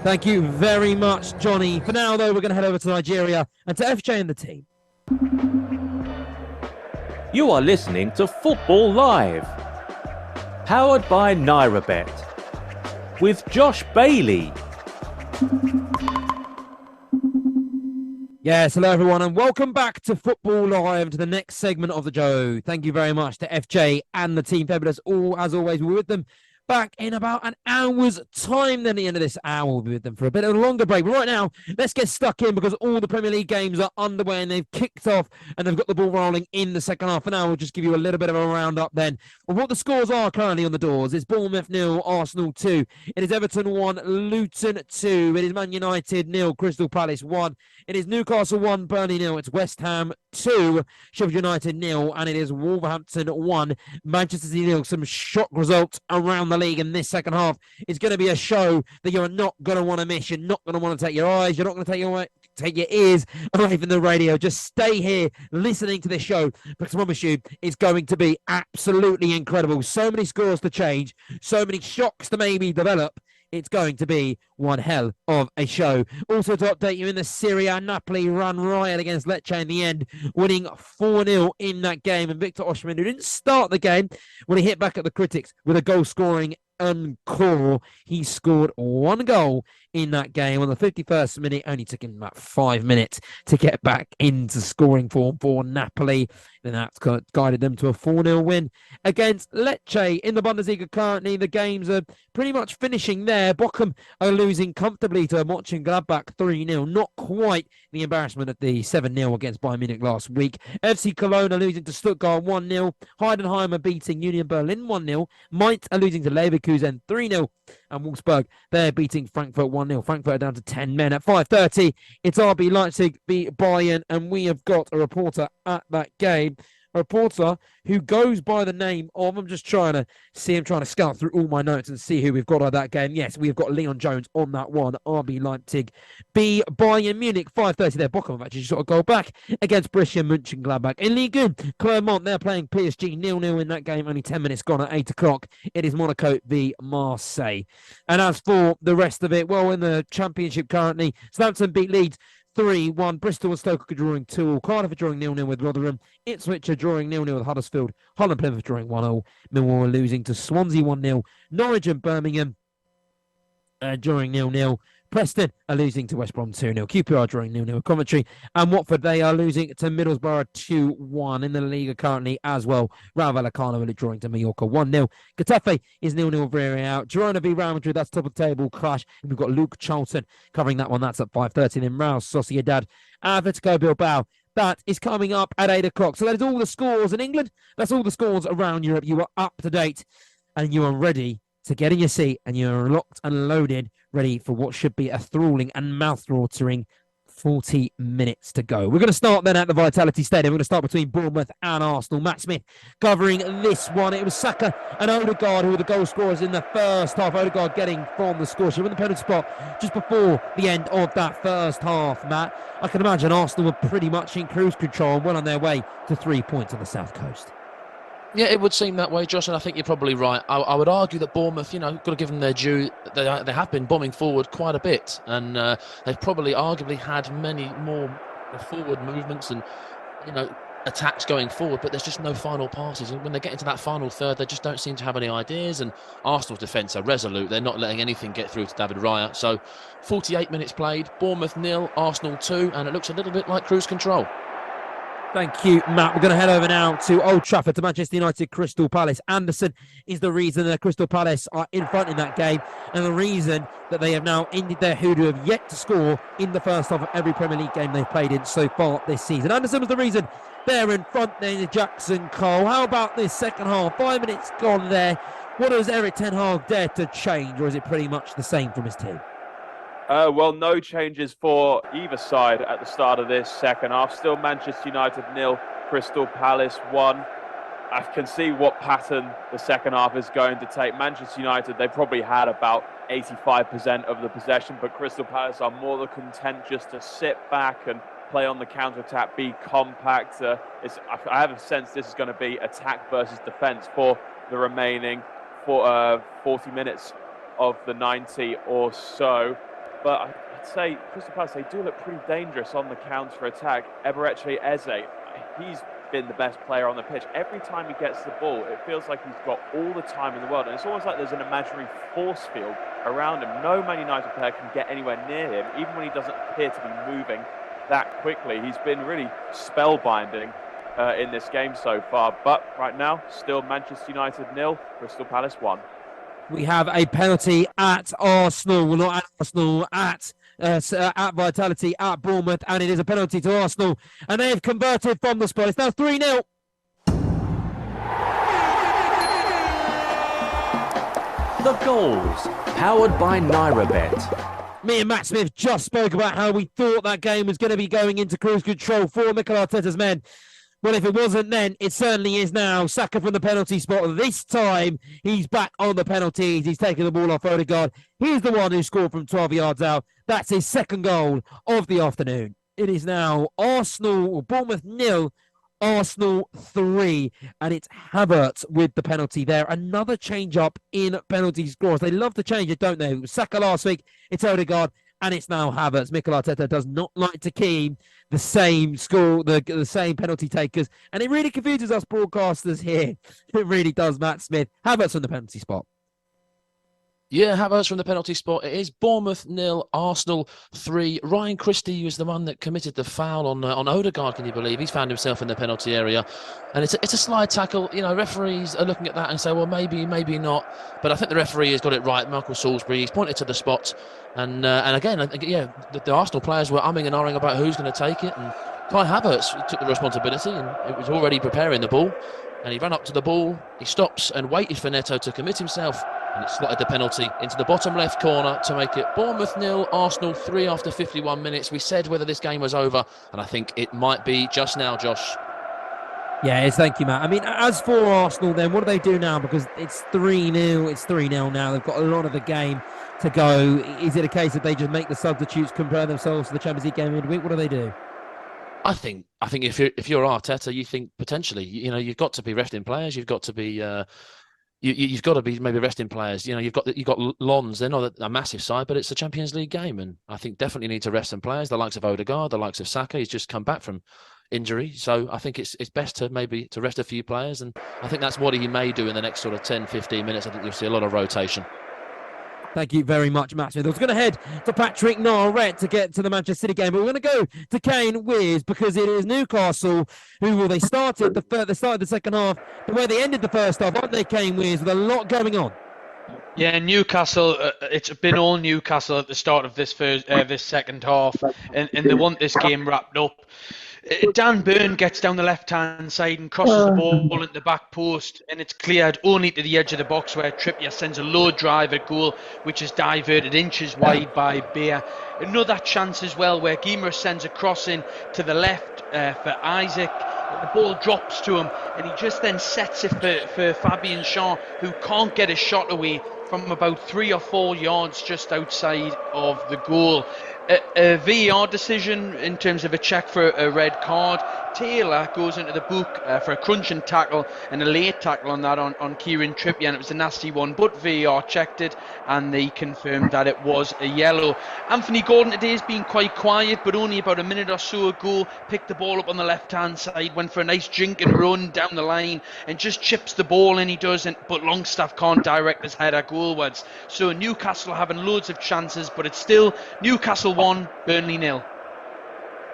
Thank you very much, Johnny. For now, though, we're going to head over to Nigeria and to FJ and the team. You are listening to Football Live, powered by Noirette, with Josh Bailey. Yes, hello everyone, and welcome back to Football Live, to the next segment of the show. Thank you very much to FJ and the team. Fabulous. As always, we're with them back in about an hour's time. Then at the end of this hour, we'll be with them for a bit of a longer break. But right now, let's get stuck in because all the Premier League games are underway and they've kicked off and they've got the ball rolling in the second half. For now, we'll just give you a little bit of a roundup then of what the scores are currently on the doors. It's Bournemouth 0, Arsenal 2. It is Everton 1, Luton 2. It is Man United 0, Crystal Palace 1. It is Newcastle 1, Burnley 0. It's West Ham 2, Sheffield United 0. And it is Wolverhampton 1, Manchester City 0. Some shock results around the league in this second half. It's going to be a show that you're not going to want to miss. You're not going to want to take your eyes. You're not going to take your ears away from the radio. Just stay here listening to this show, because I promise you it's going to be absolutely incredible. So many scores to change, so many shocks to maybe develop. It's going to be one hell of a show. Also to update you in the Serie A, Napoli run riot against Lecce in the end, winning 4-0 in that game. And Victor Osimhen, who didn't start the game, when he hit back at the critics with a goal-scoring encore, he scored one goal in that game on the 51st minute. Only took him about 5 minutes to get back into scoring form for Napoli. And that's guided them to a 4-0 win against Lecce in the Bundesliga. Currently, the games are pretty much finishing there. Bochum are losing comfortably to Mönchengladbach 3-0. Not quite the embarrassment of the 7-0 against Bayern Munich last week. FC Cologne are losing to Stuttgart 1-0. Heidenheim are beating Union Berlin 1-0. Mainz are losing to Leverkusen 3-0. And Wolfsburg, they're beating Frankfurt 1-0. Frankfurt are down to 10 men. At 5:30, it's RB Leipzig beat Bayern, and we have got a reporter at that game. A reporter who goes by the name of, I'm just trying to scout through all my notes and see who we've got at that game. Yes, we've got Leon Jones on that one. RB Leipzig beat Bayern Munich 5:30 there. Bochum have actually sort of go back against Borussia Mönchengladbach. In Ligue 1, Clermont, they're playing PSG 0-0 in that game. Only 10 minutes gone at 8 o'clock. It is Monaco v Marseille. And as for the rest of it, well, in the Championship currently, Southampton beat Leeds 3-1. Bristol and Stoke are drawing 2-2. Cardiff are drawing 0-0 with Rotherham. Ipswich are drawing 0-0 with Huddersfield. Hull and Plymouth drawing 1-0. Millwall are losing to Swansea 1-0. Norwich and Birmingham drawing 0-0. Preston are losing to West Brom 2-0. QPR drawing 0-0 with Coventry. And Watford, they are losing to Middlesbrough 2-1 in the Liga currently as well. Rayo Vallecano are drawing to Mallorca 1-0. Getafe is 0-0 Villarreal. Girona v Real Madrid, that's top of the table clash. And we've got Luke Charlton covering that one. That's at 5:30. Then Real Sociedad, Atletico Bilbao. That is coming up at 8 o'clock. So that is all the scores in England. That's all the scores around Europe. You are up to date and you are ready to get in your seat, and you're locked and loaded, ready for what should be a thrilling and mouth-watering 40 minutes to go. We're going to start then at the Vitality Stadium. We're going to start between Bournemouth and Arsenal. Matt Smith covering this one. It was Saka and Odegaard who were the goal scorers in the first half. Odegaard getting from the score. So we're in the penalty spot just before the end of that first half, Matt. I can imagine Arsenal were pretty much in cruise control and well on their way to 3 points on the South Coast. Yeah, it would seem that way, Josh, and I think you're probably right. I would argue that Bournemouth, got to give them their due. They have been bombing forward quite a bit, and they've probably arguably had many more forward movements and, attacks going forward, but there's just no final passes. And when they get into that final third, they just don't seem to have any ideas, and Arsenal's defence are resolute. They're not letting anything get through to David Raya. So 48 minutes played, Bournemouth 0, Arsenal 2, and it looks a little bit like cruise control. Thank you, Matt. We're going to head over now to Old Trafford, to Manchester United, Crystal Palace. Anderson is the reason that Crystal Palace are in front in that game, and the reason that they have now ended their hoodoo, have yet to score in the first half of every Premier League game they've played in so far this season. Anderson was the reason they're in front there, Jackson Cole. How about this second half? 5 minutes gone there. What does Eric Ten Hag dare to change, or is it pretty much the same from his team? Well, no changes for either side at the start of this second half. Still Manchester United 0, Crystal Palace 1. I can see what pattern the second half is going to take. Manchester United, they probably had about 85% of the possession, but Crystal Palace are more than content just to sit back and play on the counter-attack, be compact. I have a sense this is going to be attack versus defence for the remaining 40 minutes of the 90 or so. But I'd say Crystal Palace, they do look pretty dangerous on the counter-attack. Eberechi Eze, he's been the best player on the pitch. Every time he gets the ball, it feels like he's got all the time in the world. And it's almost like there's an imaginary force field around him. No Man United player can get anywhere near him, even when he doesn't appear to be moving that quickly. He's been really spellbinding in this game so far. But right now, still Manchester United 0, Crystal Palace 1. We have a penalty at Arsenal, well, not at Arsenal, at Vitality, at Bournemouth, and it is a penalty to Arsenal, and they have converted from the spot. It's now 3-0. The goals, powered by Noirette. Me and Matt Smith just spoke about how we thought that game was going to be going into cruise control for Mikel Arteta's men. Well, if it wasn't then, it certainly is now. Saka from the penalty spot. This time, he's back on the penalties. He's taking the ball off Odegaard. He's the one who scored from 12 yards out. That's his second goal of the afternoon. It is now Bournemouth 0, Arsenal 3, and it's Havertz with the penalty there. Another change up in penalty scores. They love to change it, don't they? It was Saka last week. It's Odegaard. And it's now Havertz. Mikel Arteta does not like to keep the same score, the same penalty takers. And it really confuses us broadcasters here. It really does, Matt Smith. Havertz on the penalty spot. Yeah, Havertz from the penalty spot. It is Bournemouth 0, Arsenal 3. Ryan Christie was the one that committed the foul on Odegaard, can you believe? He's found himself in the penalty area. And it's a slide tackle. You know, referees are looking at that and say, well, maybe not. But I think the referee has got it right. Michael Salisbury, he's pointed to the spot. And again, the Arsenal players were umming and ahhing about who's going to take it. And Kai Havertz took the responsibility, and it was already preparing the ball. And he ran up to the ball, he stops and waited for Neto to commit himself. And it slotted the penalty into the bottom left corner to make it Bournemouth 0, Arsenal 3 after 51 minutes. We said whether this game was over, and I think it might be just now, Josh. Yes, thank you, Matt. I mean, as for Arsenal, then, what do they do now? Because it's 3-0. It's 3-0 now. They've got a lot of the game to go. Is it a case that they just make the substitutes compare themselves to the Champions League game midweek? What do they do? I think if you're Arteta, you think potentially, you've got to be resting players. You've got to be. You've got to be maybe resting players. You've got Lons. They're not a massive side, but it's a Champions League game, and I think definitely need to rest some players. The likes of Odegaard, the likes of Saka. He's just come back from injury, so I think it's best to rest a few players, and I think that's what he may do in the next sort of 10-15 minutes. I think you'll see a lot of rotation. Thank you very much, Matt Smith. I was going to head to Patrick Noirette to get to the Manchester City game, but we're going to go to Kane Wears because it is Newcastle they started the second half, the way they ended the first half, aren't they, Kane Wears, with a lot going on? Yeah, Newcastle. It's been all Newcastle at the start of this second half, and they want this game wrapped up. Dan Burn gets down the left-hand side and crosses the ball into the back post, and it's cleared only to the edge of the box where Trippier sends a low drive at goal, which is diverted inches wide by Beer. Another chance as well where Guimaraes sends a cross in to the left for Isaac. The ball drops to him, and he just then sets it for Fabian Shaw, who can't get a shot away from about 3 or 4 yards just outside of the goal. A VAR decision in terms of a check for a red card. Taylor goes into the book for a crunching tackle and a late tackle on that on Kieran Trippier, and it was a nasty one, but VAR checked it and they confirmed that it was a yellow. Anthony Gordon today has been quite quiet, but only about a minute or so ago picked the ball up on the left hand side, went for a nice jink and run down the line and just chips the ball in. He doesn't, but Longstaff can't direct his header goalwards. So Newcastle having loads of chances, but it's still Newcastle 1, Burnley 0.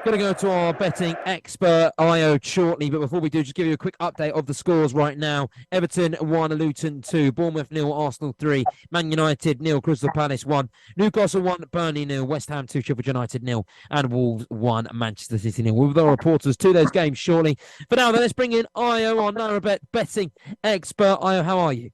Going to go to our betting expert, Io, shortly. But before we do, just give you a quick update of the scores right now. Everton 1, Luton 2, Bournemouth 0, Arsenal 3, Man United 0, Crystal Palace 1, Newcastle 1, Burnley 0, West Ham 2, Sheffield United 0, and Wolves 1, Manchester City 0. We'll with our reporters to those games shortly. For now, then, let's bring in Io, our Noirette betting expert. Io, how are you?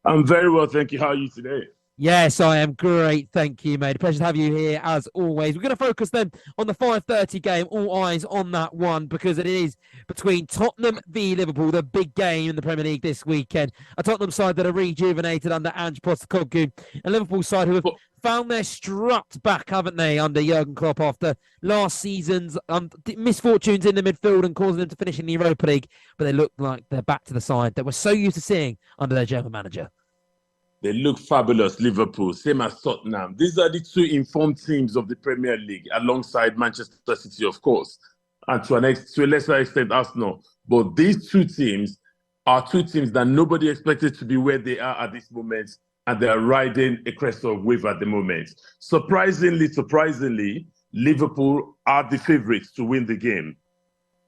I'm very well, thank you. How are you today? Yes, I am great. Thank you, mate. A pleasure to have you here as always. We're going to focus then on the 5:30 game. All eyes on that one because it is between Tottenham v Liverpool, the big game in the Premier League this weekend. A Tottenham side that are rejuvenated under Ange Postecoglou, a Liverpool side who have found their strut back, haven't they, under Jurgen Klopp after last season's misfortunes in the midfield and causing them to finish in the Europa League. But they look like they're back to the side that we're so used to seeing under their German manager. They look fabulous, Liverpool, same as Tottenham. These are the two informed teams of the Premier League, alongside Manchester City, of course, and to a lesser extent, Arsenal. But these two teams are two teams that nobody expected to be where they are at this moment, and they are riding a crest of wave at the moment. Surprisingly, Liverpool are the favourites to win the game.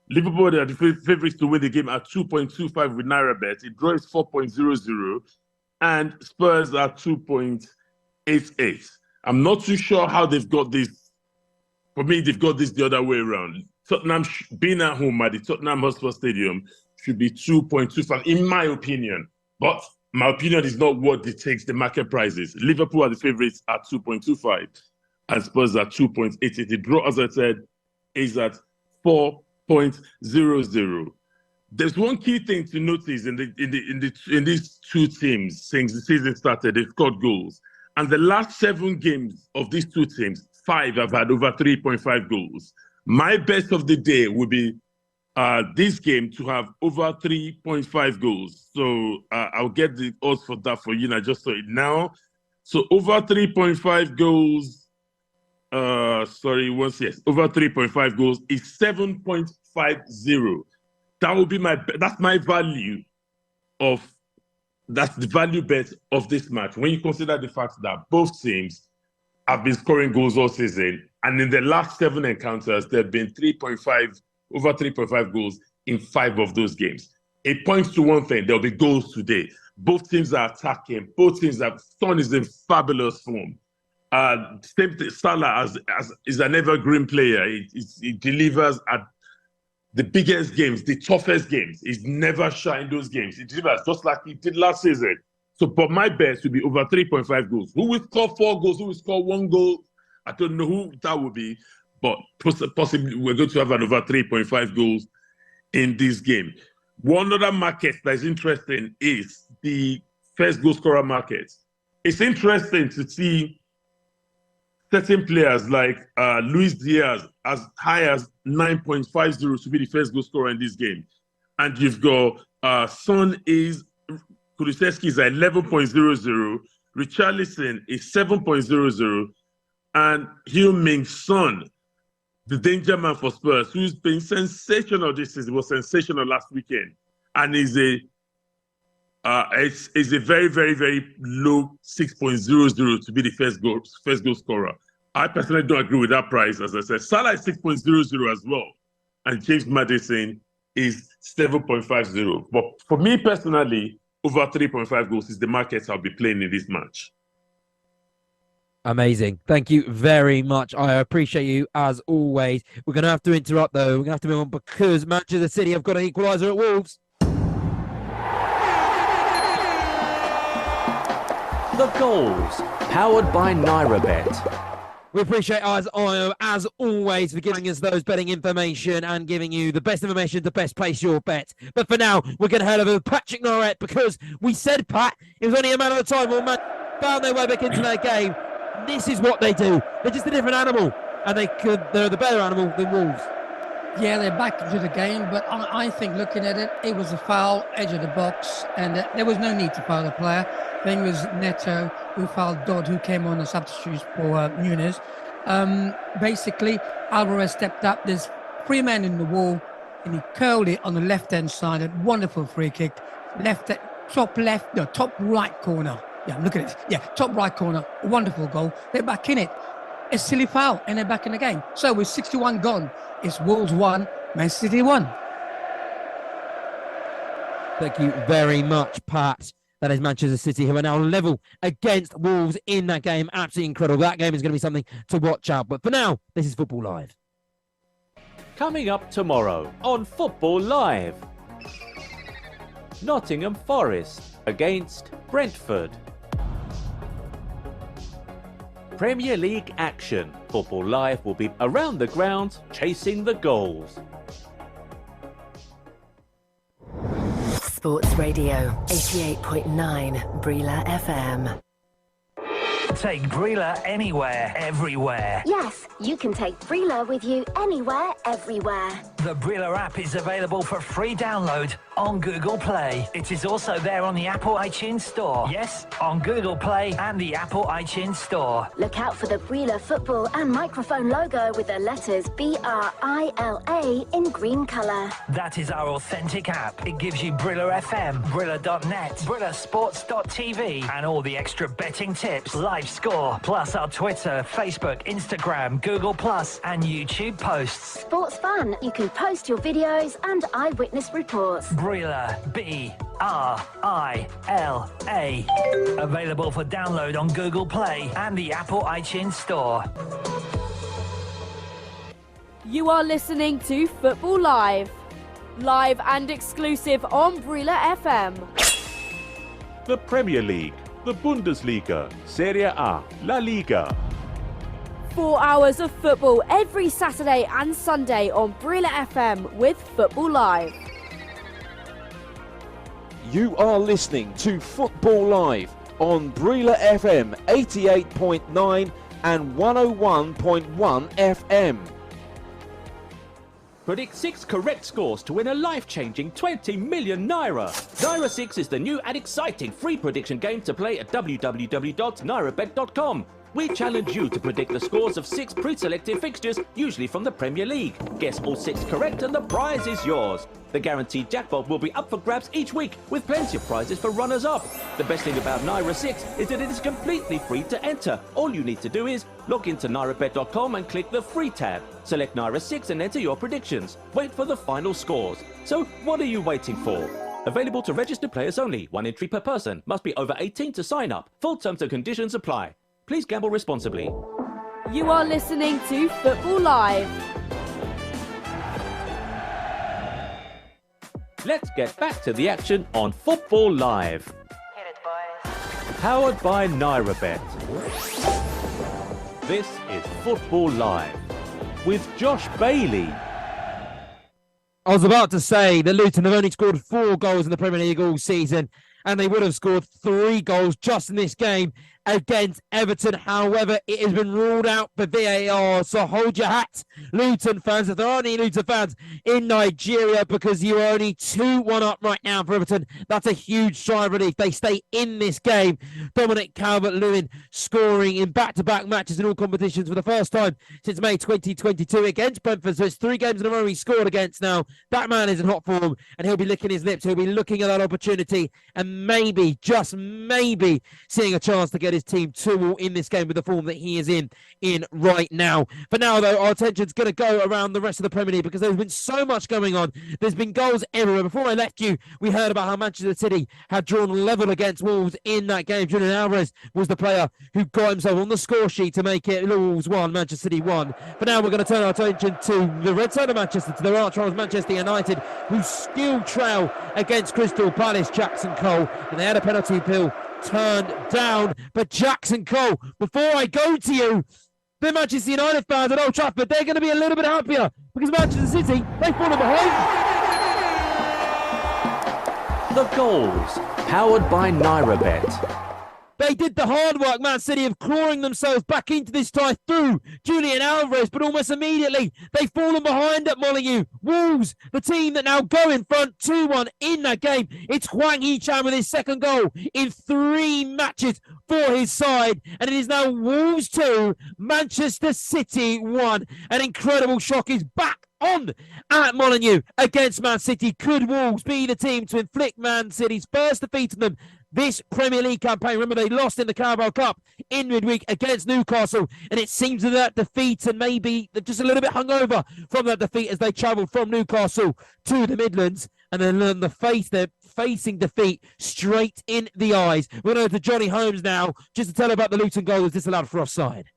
Liverpool are the favourites to win the game at 2.25 with Noirette. It draws 4.00. And Spurs are 2.88. I'm not too sure how they've got this. For me, they've got this the other way around. Tottenham being at home at the Tottenham Hotspur Stadium should be 2.25, in my opinion. But my opinion is not what dictates the market prices. Liverpool are the favourites at 2.25, and Spurs are 2.88. The draw, as I said, is at 4.00. there's one key thing to notice in these two teams since the season started. They've scored goals, and the last 7 games of these two teams, 5 have had over 3.5 goals. My best of the day would be this game to have over 3.5 goals. So I'll get the odds for that for you. And I just saw it now. So over 3.5 goals. Over 3.5 goals is 7.50. That will be that's my value that's the value bet of this match. When you consider the fact that both teams have been scoring goals all season, and in the last 7 encounters, there have been over 3.5 goals in 5 of those games. It points to one thing: there'll be goals today. Both teams are attacking. Both teams Son is in fabulous form. Same thing, Salah is an evergreen player. He delivers at the biggest games, the toughest games. He's never shy in those games. He delivers just like he did last season. So, but my best would be over 3.5 goals. Who will score 4 goals? Who will score 1 goal? I don't know who that would be, but possibly we're going to have an over 3.5 goals in this game. One other market that is interesting is the first goal scorer market. It's interesting to see certain players like Luis Diaz as high as 9.50 to be the first goal scorer in this game. And you've got Kulusevski is at 11.00, Richarlison is 7.00, and Heung-min Son, the danger man for Spurs, who's been sensational this season, was sensational last weekend, and is a very, very, very low 6.00 to be the first goal scorer. I personally don't agree with that price. As I said, Salah is 6.00 as well, and James Maddison is 7.50. But for me personally, over 3.5 goals is the market I'll be playing in this match. Amazing. Thank you very much. I appreciate you as always. We're going to have to interrupt though. We're going to have to move on because Manchester City have got an equaliser at Wolves. The goals, powered by Noirette. We appreciate as always for giving us those betting information and giving you the best information to best place your bet. But for now, we're going to head over to Patrick Noirette because we said, Pat, it was only a matter of time when Man found their way back into that game. This is what they do. They're just a different animal, and they're the better animal than Wolves. Yeah, they're back into the game, but I think looking at it, it was a foul, edge of the box, and there was no need to foul the player. I think it was Neto who fouled Dodd, who came on as substitute for Muniz. Basically, Alvarez stepped up. There's 3 men in the wall, and he curled it on the left-hand side. A wonderful free kick. Top right corner. Yeah, look at it. Yeah, top right corner. A wonderful goal. They're back in it. A silly foul, and they're back in the game. So with 61 gone, it's Wolves 1, Man City 1. Thank you very much, Pat. That is Manchester City, who are now level against Wolves in that game. Absolutely incredible. That game is going to be something to watch out. But for now, this is Football Live. Coming up tomorrow on Football Live. Nottingham Forest against Brentford. Premier League action. Football Live will be around the ground, chasing the goals. Sports Radio 88.9 Brila FM. Take Brila anywhere, everywhere. Yes, you can take Brila with you anywhere, everywhere. The Brila app is available for free download on Google Play. It is also there on the Apple iTunes Store. Yes, on Google Play and the Apple iTunes Store. Look out for the Brila football and microphone logo with the letters BRILA in green colour. That is our authentic app. It gives you Brila FM, Brila.net, BrilaSports.tv, and all the extra betting tips, live score, plus our Twitter, Facebook, Instagram, Google Plus, and YouTube posts. Sports fun. You can post your videos and eyewitness reports. Brila, BRILA. Available for download on Google Play and the Apple iTunes Store. You are listening to Football Live. Live and exclusive on Brila FM. The Premier League, the Bundesliga, Serie A, La Liga. 4 hours of football every Saturday and Sunday on Brila FM with Football Live. You are listening to Football Live on Breela FM 88.9 and 101.1 FM. Predict 6 correct scores to win a life-changing 20 million Naira. Naira 6 is the new and exciting free prediction game to play at www.nairabet.com. We challenge you to predict the scores of 6 pre-selected fixtures, usually from the Premier League. Guess all 6 correct and the prize is yours. The guaranteed jackpot will be up for grabs each week, with plenty of prizes for runners-up. The best thing about Naira 6 is that it is completely free to enter. All you need to do is log into nairabet.com and click the free tab. Select Naira 6 and enter your predictions. Wait for the final scores. So what are you waiting for? Available to registered players only. 1 entry per person. Must be over 18 to sign up. Full terms and conditions apply. Please gamble responsibly. You are listening to Football Live. Let's get back to the action on Football Live. Powered by Nairabet. This is Football Live with Josh Bailey. I was about to say that Luton have only scored 4 goals in the Premier League all season, and they would have scored 3 goals just in this game against Everton. However, it has been ruled out for VAR, so hold your hat, Luton fans. If there aren't any Luton fans in Nigeria, because you are only 2-1 up right now for Everton, that's a huge sigh of relief. They stay in this game. Dominic Calvert-Lewin scoring in back-to-back matches in all competitions for the first time since May 2022 against Brentford. So it's 3 games in a row he scored against now. That man is in hot form, and he'll be licking his lips. He'll be looking at that opportunity and maybe, just maybe, seeing a chance to get his team 2-2 in this game with the form that he is in right now. For now, though, our attention's going to go around the rest of the Premier League because there's been so much going on. There's been goals everywhere. Before I left you, we heard about how Manchester City had drawn level against Wolves in that game. Julian Alvarez was the player who got himself on the score sheet to make it Wolves 1, Manchester City 1. For now, we're going to turn our attention to the red side of Manchester, to their arch rivals Manchester United, who still trail against Crystal Palace. Jackson Cole, and they had a penalty appeal turned down. But Jackson Cole, before I go to you, the Manchester United fans at Old Trafford, they're going to be a little bit happier because Manchester City, they've fallen behind. The goals, powered by Nairabet. They did the hard work, Man City, of clawing themselves back into this tie through Julian Alvarez, but almost immediately they've fallen behind at Molineux. Wolves, the team that now go in front 2-1 in that game. It's Hwang Hee-chan with his second goal in 3 matches for his side, and it is now Wolves 2, Manchester City 1. An incredible shock is back on at Molineux against Man City. Could Wolves be the team to inflict Man City's first defeat on them this Premier League campaign? Remember, they lost in the Carabao Cup in midweek against Newcastle, and it seems that defeat, and maybe they're just a little bit hungover from that defeat as they travelled from Newcastle to the Midlands, and then learn the face they're facing defeat straight in the eyes. We're going to Jonny Holmes now, just to tell about the Luton goal that was disallowed for offside.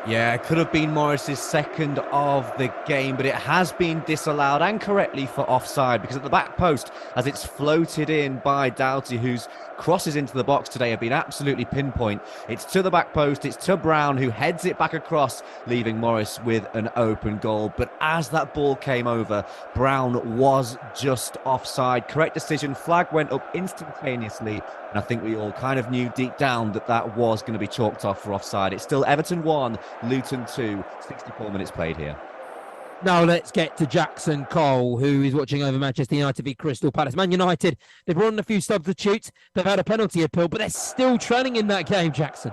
Yeah, it could have been Morris's second of the game, but it has been disallowed, and correctly, for offside, because at the back post, as it's floated in by Doughty, whose crosses into the box today have been absolutely pinpoint. It's to the back post, it's to Brown, who heads it back across, leaving Morris with an open goal. But as that ball came over, Brown was just offside. Correct decision, flag went up instantaneously, and I think we all kind of knew deep down that that was going to be chalked off for offside. It's still Everton 1, Luton 2, 64 minutes played here. Now let's get to Jackson Cole, who is watching over Manchester United v Crystal Palace. Man United, they've run a few substitutes, they've had a penalty appeal, but they're still trailing in that game, Jackson.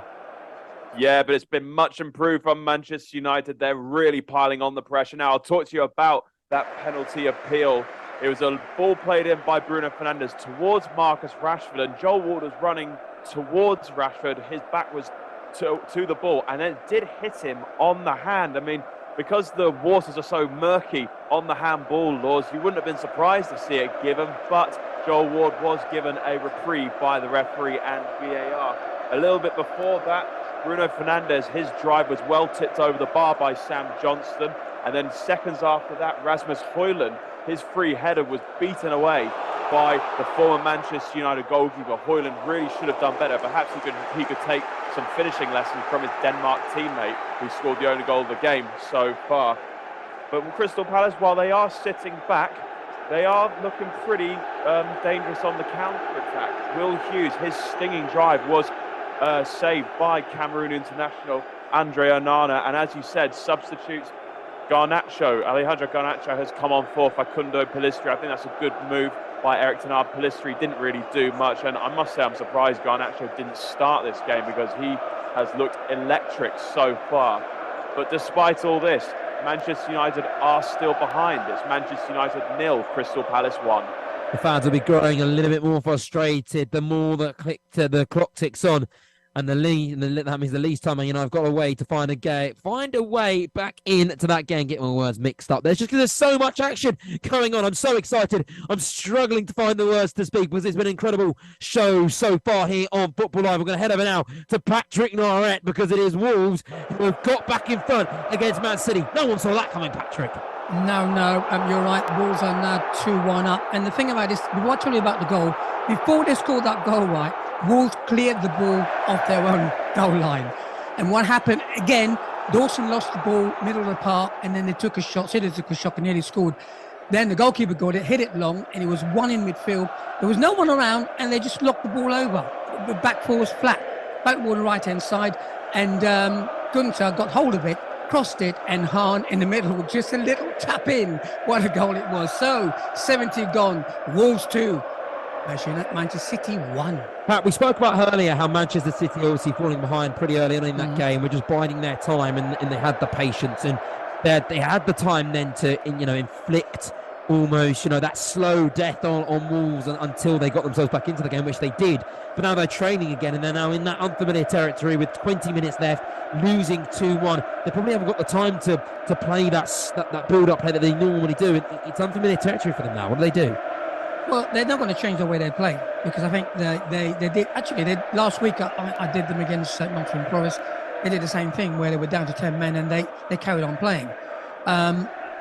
Yeah, but it's been much improved from Manchester United. They're really piling on the pressure. Now, I'll talk to you about that penalty appeal. It was a ball played in by Bruno Fernandes towards Marcus Rashford, and Joel Ward was running towards Rashford. His back was to the ball, and then it did hit him on the hand. I mean, because the waters are so murky on the handball laws, you wouldn't have been surprised to see it given, but Joel Ward was given a reprieve by the referee and VAR. A little bit before that, Bruno Fernandes, his drive was well tipped over the bar by Sam Johnston, and then seconds after that, Rasmus Højlund, his free header was beaten away by the former Manchester United goalkeeper. Højlund really should have done better. Perhaps he could take some finishing lessons from his Denmark teammate who scored the only goal of the game so far. But with Crystal Palace, while they are sitting back, They are looking pretty dangerous on the counter-attack. Will Hughes, his stinging drive was saved by Cameroon international Andre Onana. And as you said, substitutes Alejandro Garnacho has come on for Facundo Pellistri. I think that's a good move by Eric Ten Hag. Pellistri didn't really do much. And I must say I'm surprised Garnacho didn't start this game because he has looked electric so far. But despite all this, Manchester United are still behind. It's Manchester United 0, Crystal Palace 1. The fans will be growing a little bit more frustrated the more the clock ticks on. And that means the least time I've got a way to find a way back into that game, get my words mixed up. There's so much action going on. I'm so excited. I'm struggling to find the words to speak because it's been an incredible show so far here on Football Live. We're going to head over now to Patrick Noirette because it is Wolves who have got back in front against Man City. No one saw that coming, Patrick. No, you're right. Wolves are now 2-1 up. And the thing about this, before I tell you about the goal, before they scored that goal, right, Wolves cleared the ball off their own goal line. And what happened, again, Dawson lost the ball, middle of the park, and then they took a shot. City took a shot and nearly scored. Then the goalkeeper got it, hit it long, and it was one in midfield. There was no one around, and they just locked the ball over. The back four was flat, back ball on the right-hand side, and Gunter got hold of it, crossed it, and Hahn in the middle, just a little tap in. What a goal it was. So, 70 gone, Wolves 2. Manchester City 1. Pat, we spoke about earlier how Manchester City obviously falling behind pretty early on in that game. We're just biding their time, and they had the patience, and they had the time then to inflict almost that slow death on Wolves until they got themselves back into the game, which they did. But now they're training again, and they're now in that unfamiliar territory with 20 minutes left, losing 2-1. They probably haven't got the time to play that build-up play that they normally do. It's unfamiliar territory for them now. What do they do? Well, they're not going to change the way they play because I think they did. Actually, last week I did them against Nottingham Forest. They did the same thing where they were down to 10 men and they carried on playing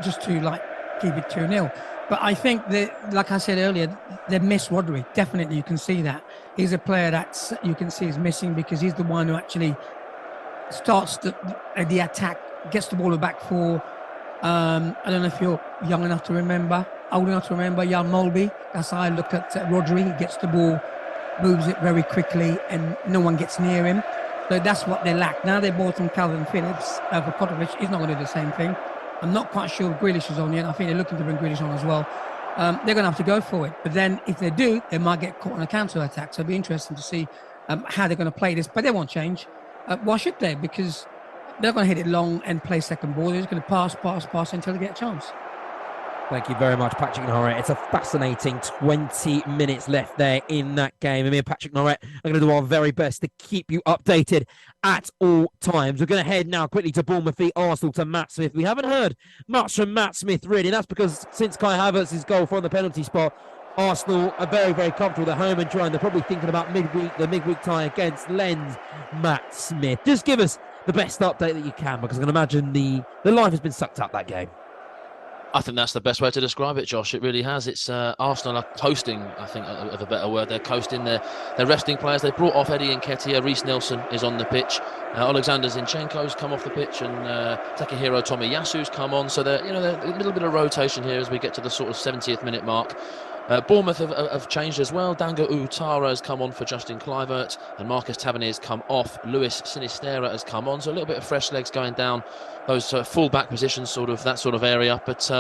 just to keep it 2-0. But I think that, like I said earlier, they missed Rodri. Definitely, you can see that. He's a player that you can see is missing because he's the one who actually starts the attack, gets the ball back for. I don't know if you're young enough to remember, old enough to remember Jan Molby. That's how I look at Rodri. He gets the ball, moves it very quickly, and no one gets near him. So that's what they lack. Now they bought on Calvin Phillips for Kotovic. He's not going to do the same thing. I'm not quite sure if Grealish is on yet. I think they're looking to bring Grealish on as well. They're going to have to go for it. But then if they do, they might get caught on a counter-attack. So it'll be interesting to see how they're going to play this. But they won't change. Why should they? Because they're going to hit it long and play second ball. They're just going to pass until they get a chance. Thank you very much, Patrick Noirette. It's a fascinating 20 minutes left there in that game. And me and Patrick Noirette are going to do our very best to keep you updated at all times. We're going to head now quickly to Bournemouth v Arsenal to Matt Smith. We haven't heard much from Matt Smith, really. That's because since Kai Havertz's goal from the penalty spot, Arsenal are very, very comfortable. They're home and dry, and they're probably thinking about the midweek tie against Lens. Matt Smith, just give us the best update that you can, because I can imagine the life has been sucked up that game. I think that's the best way to describe it, Josh. It really has. It's Arsenal are coasting, I think, of a better word. They're coasting. They're resting players. They brought off Eddie Nketiah. Reece Nelson is on the pitch. Alexander Zinchenko's come off the pitch, and Takahiro Tomiyasu's come on. So they're a little bit of rotation here as we get to the sort of 70th minute mark. Bournemouth have changed as well. Dango Ouattara has come on for Justin Kluivert, and Marcus Tavernier come off. Luis Sinisterra has come on, so a little bit of fresh legs going down those full-back positions, that sort of area. But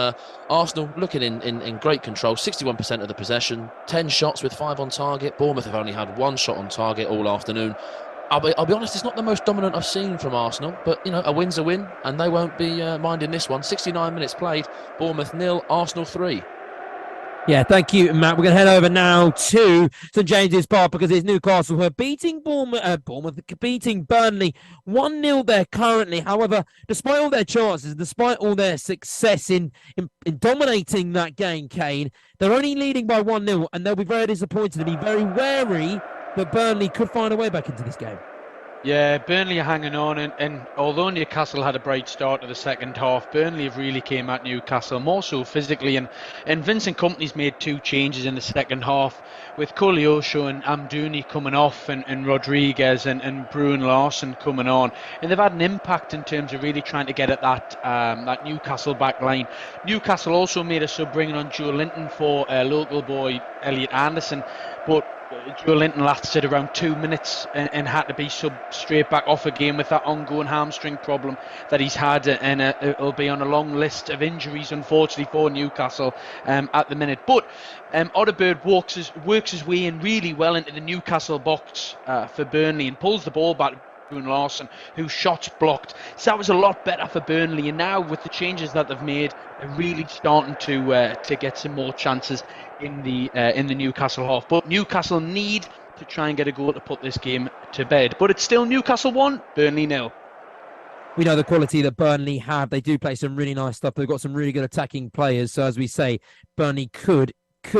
Arsenal looking in great control, 61% of the possession, 10 shots with 5 on target. Bournemouth have only had 1 shot on target all afternoon. I'll be honest, it's not the most dominant I've seen from Arsenal, but a win's a win, and they won't be minding this one. 69 minutes played, Bournemouth 0, Arsenal 3. Yeah, thank you, Matt. We're going to head over now to St James's Park because it's Newcastle who are beating beating Burnley 1-0 there currently. However, despite all their chances, despite all their success in dominating that game, Kane, they're only leading by 1-0, and they'll be very disappointed and be very wary that Burnley could find a way back into this game. Yeah, Burnley are hanging on, and although Newcastle had a bright start to the second half, Burnley have really came at Newcastle more so physically, and Vincent Kompany's made 2 changes in the second half, with Koleosho and Amdouni coming off, and Rodriguez and Bruin Larson coming on, and they've had an impact in terms of really trying to get at that Newcastle back line. Newcastle also made a sub, bringing on Joe Linton for local boy Elliot Anderson, but Joe Linton lasted around 2 minutes and had to be subbed straight back off again with that ongoing hamstring problem that he's had, and it'll be on a long list of injuries, unfortunately, for Newcastle at the minute. But Otterbird works his way in really well into the Newcastle box for Burnley and pulls the ball back to Bruin Larson, whose shot's blocked. So that was a lot better for Burnley, and now with the changes that they've made, they're really starting to get some more chances in the Newcastle half. But Newcastle need to try and get a goal to put this game to bed. But it's still Newcastle 1, Burnley 0. We know the quality that Burnley have. They do play some really nice stuff. They've got some really good attacking players. So as we say, Burnley could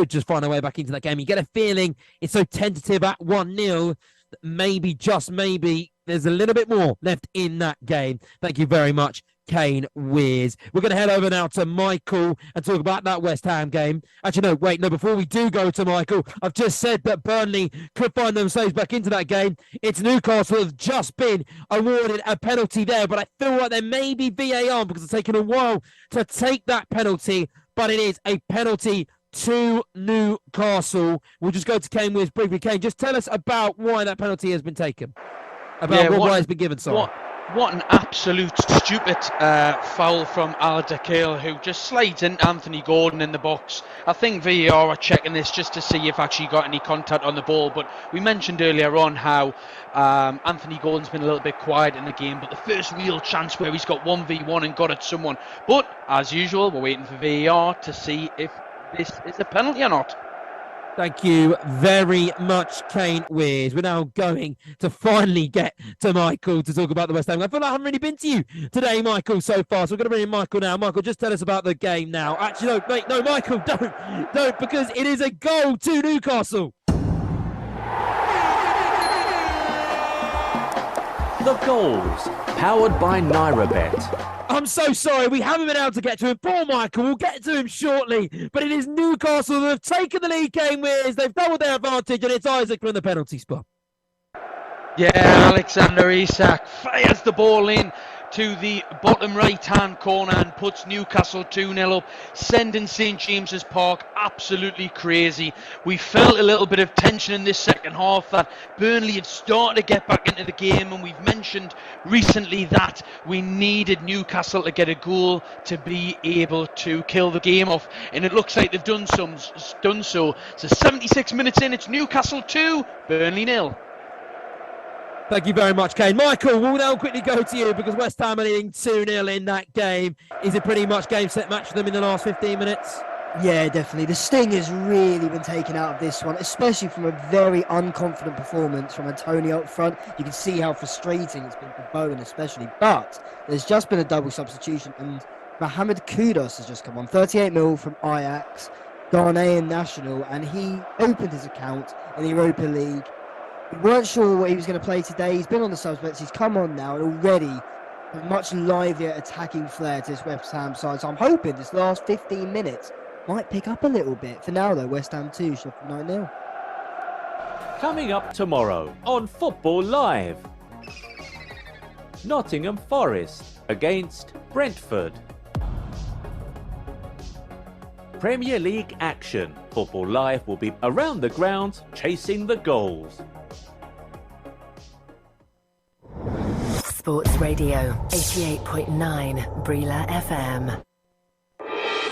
just find a way back into that game. You get a feeling it's so tentative at 1-0 that maybe, just maybe, there's a little bit more left in that game. Thank you very much, Kane Wears. We're going to head over now to Michael and talk about that West Ham game. Actually, no, before we do go to Michael, I've just said that Burnley could find themselves back into that game. It's Newcastle have just been awarded a penalty there, but I feel like there may be VAR because it's taken a while to take that penalty, but it is a penalty to Newcastle. We'll just go to Kane Wears briefly. Kane, just tell us about why that penalty has been taken. Why it's been given, sorry. What an absolute stupid foul from Al Dakil, who just slides into Anthony Gordon in the box. I think VAR are checking this just to see if actually got any contact on the ball, but we mentioned earlier on how Anthony Gordon's been a little bit quiet in the game, but the first real chance where he's got 1v1 and got at someone. But as usual, we're waiting for VAR to see if this is a penalty or not. Thank you very much, Kane Wears. We're now going to finally get to Michael to talk about the West Ham. I feel like I haven't really been to you today, Michael, so far. So we're going to bring in Michael now. Michael, just tell us about the game now. Actually, no, Michael, don't, because it is a goal to Newcastle. The goals, powered by Noirette. I'm so sorry, we haven't been able to get to him. Poor Michael, we'll get to him shortly. But it is Newcastle that have taken the lead, Kane Wears. They've doubled their advantage, and it's Isaac from the penalty spot. Yeah, Alexander Isak fires the ball in to the bottom right-hand corner and puts Newcastle 2-0 up, sending St James's Park absolutely crazy. We felt a little bit of tension in this second half that Burnley had started to get back into the game, and we've mentioned recently that we needed Newcastle to get a goal to be able to kill the game off, and it looks like they've done so. So 76 minutes in, it's Newcastle 2, Burnley 0. Thank you very much, Kane. Michael, we'll now quickly go to you because West Ham are leading 2-0 in that game. Is it pretty much game, set, match for them in the last 15 minutes? Yeah, definitely. The sting has really been taken out of this one, especially from a very unconfident performance from Antonio up front. You can see how frustrating it's been for Bowen especially. But there's just been a double substitution, and Mohamed Kudus has just come on. 38 mil from Ajax, Ghanaian national, and he opened his account in the Europa League. We weren't sure what he was going to play today. He's been on the subs, but he's come on now and already a much livelier attacking flair to this West Ham side. So I'm hoping this last 15 minutes might pick up a little bit. For now, though, West Ham 2, Sheffield 9-0. Coming up tomorrow on Football Live. Nottingham Forest against Brentford. Premier League action. Football Live will be around the grounds chasing the goals. Sports Radio 88.9 Brila FM.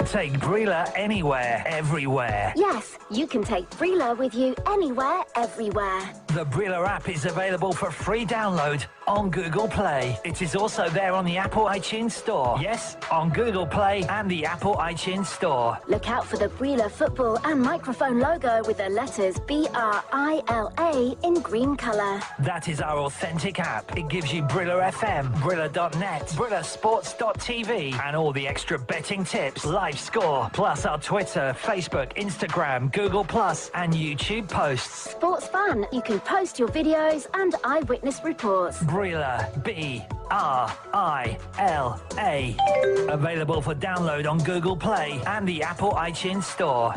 Take Brila anywhere, everywhere. Yes, you can take Brila with you anywhere, everywhere. The Brila app is available for free download on Google Play. It is also there on the Apple iTunes Store. Yes, on Google Play and the Apple iTunes Store. Look out for the Brila football and microphone logo with the letters BRILA in green colour. That is our authentic app. It gives you Brila FM, Brila.net, BrilaSports.tv, and all the extra betting tips, live score, plus our Twitter, Facebook, Instagram, Google Plus, and YouTube posts. Sports fun, you can post your videos and eyewitness reports. Brila, B-R-I-L-A. Available for download on Google Play and the Apple iTunes Store.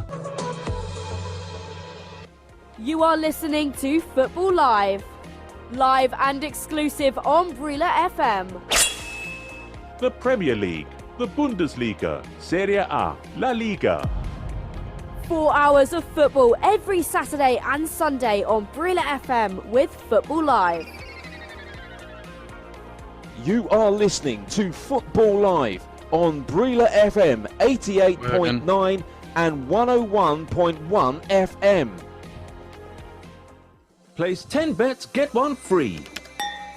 You are listening to Football Live. Live and exclusive on Brila FM. The Premier League, the Bundesliga, Serie A, La Liga. 4 hours of football every Saturday and Sunday on Brila FM with Football Live. You are listening to Football Live on Brila FM 88.9 and 101.1 FM. Place 10 bets, get one free.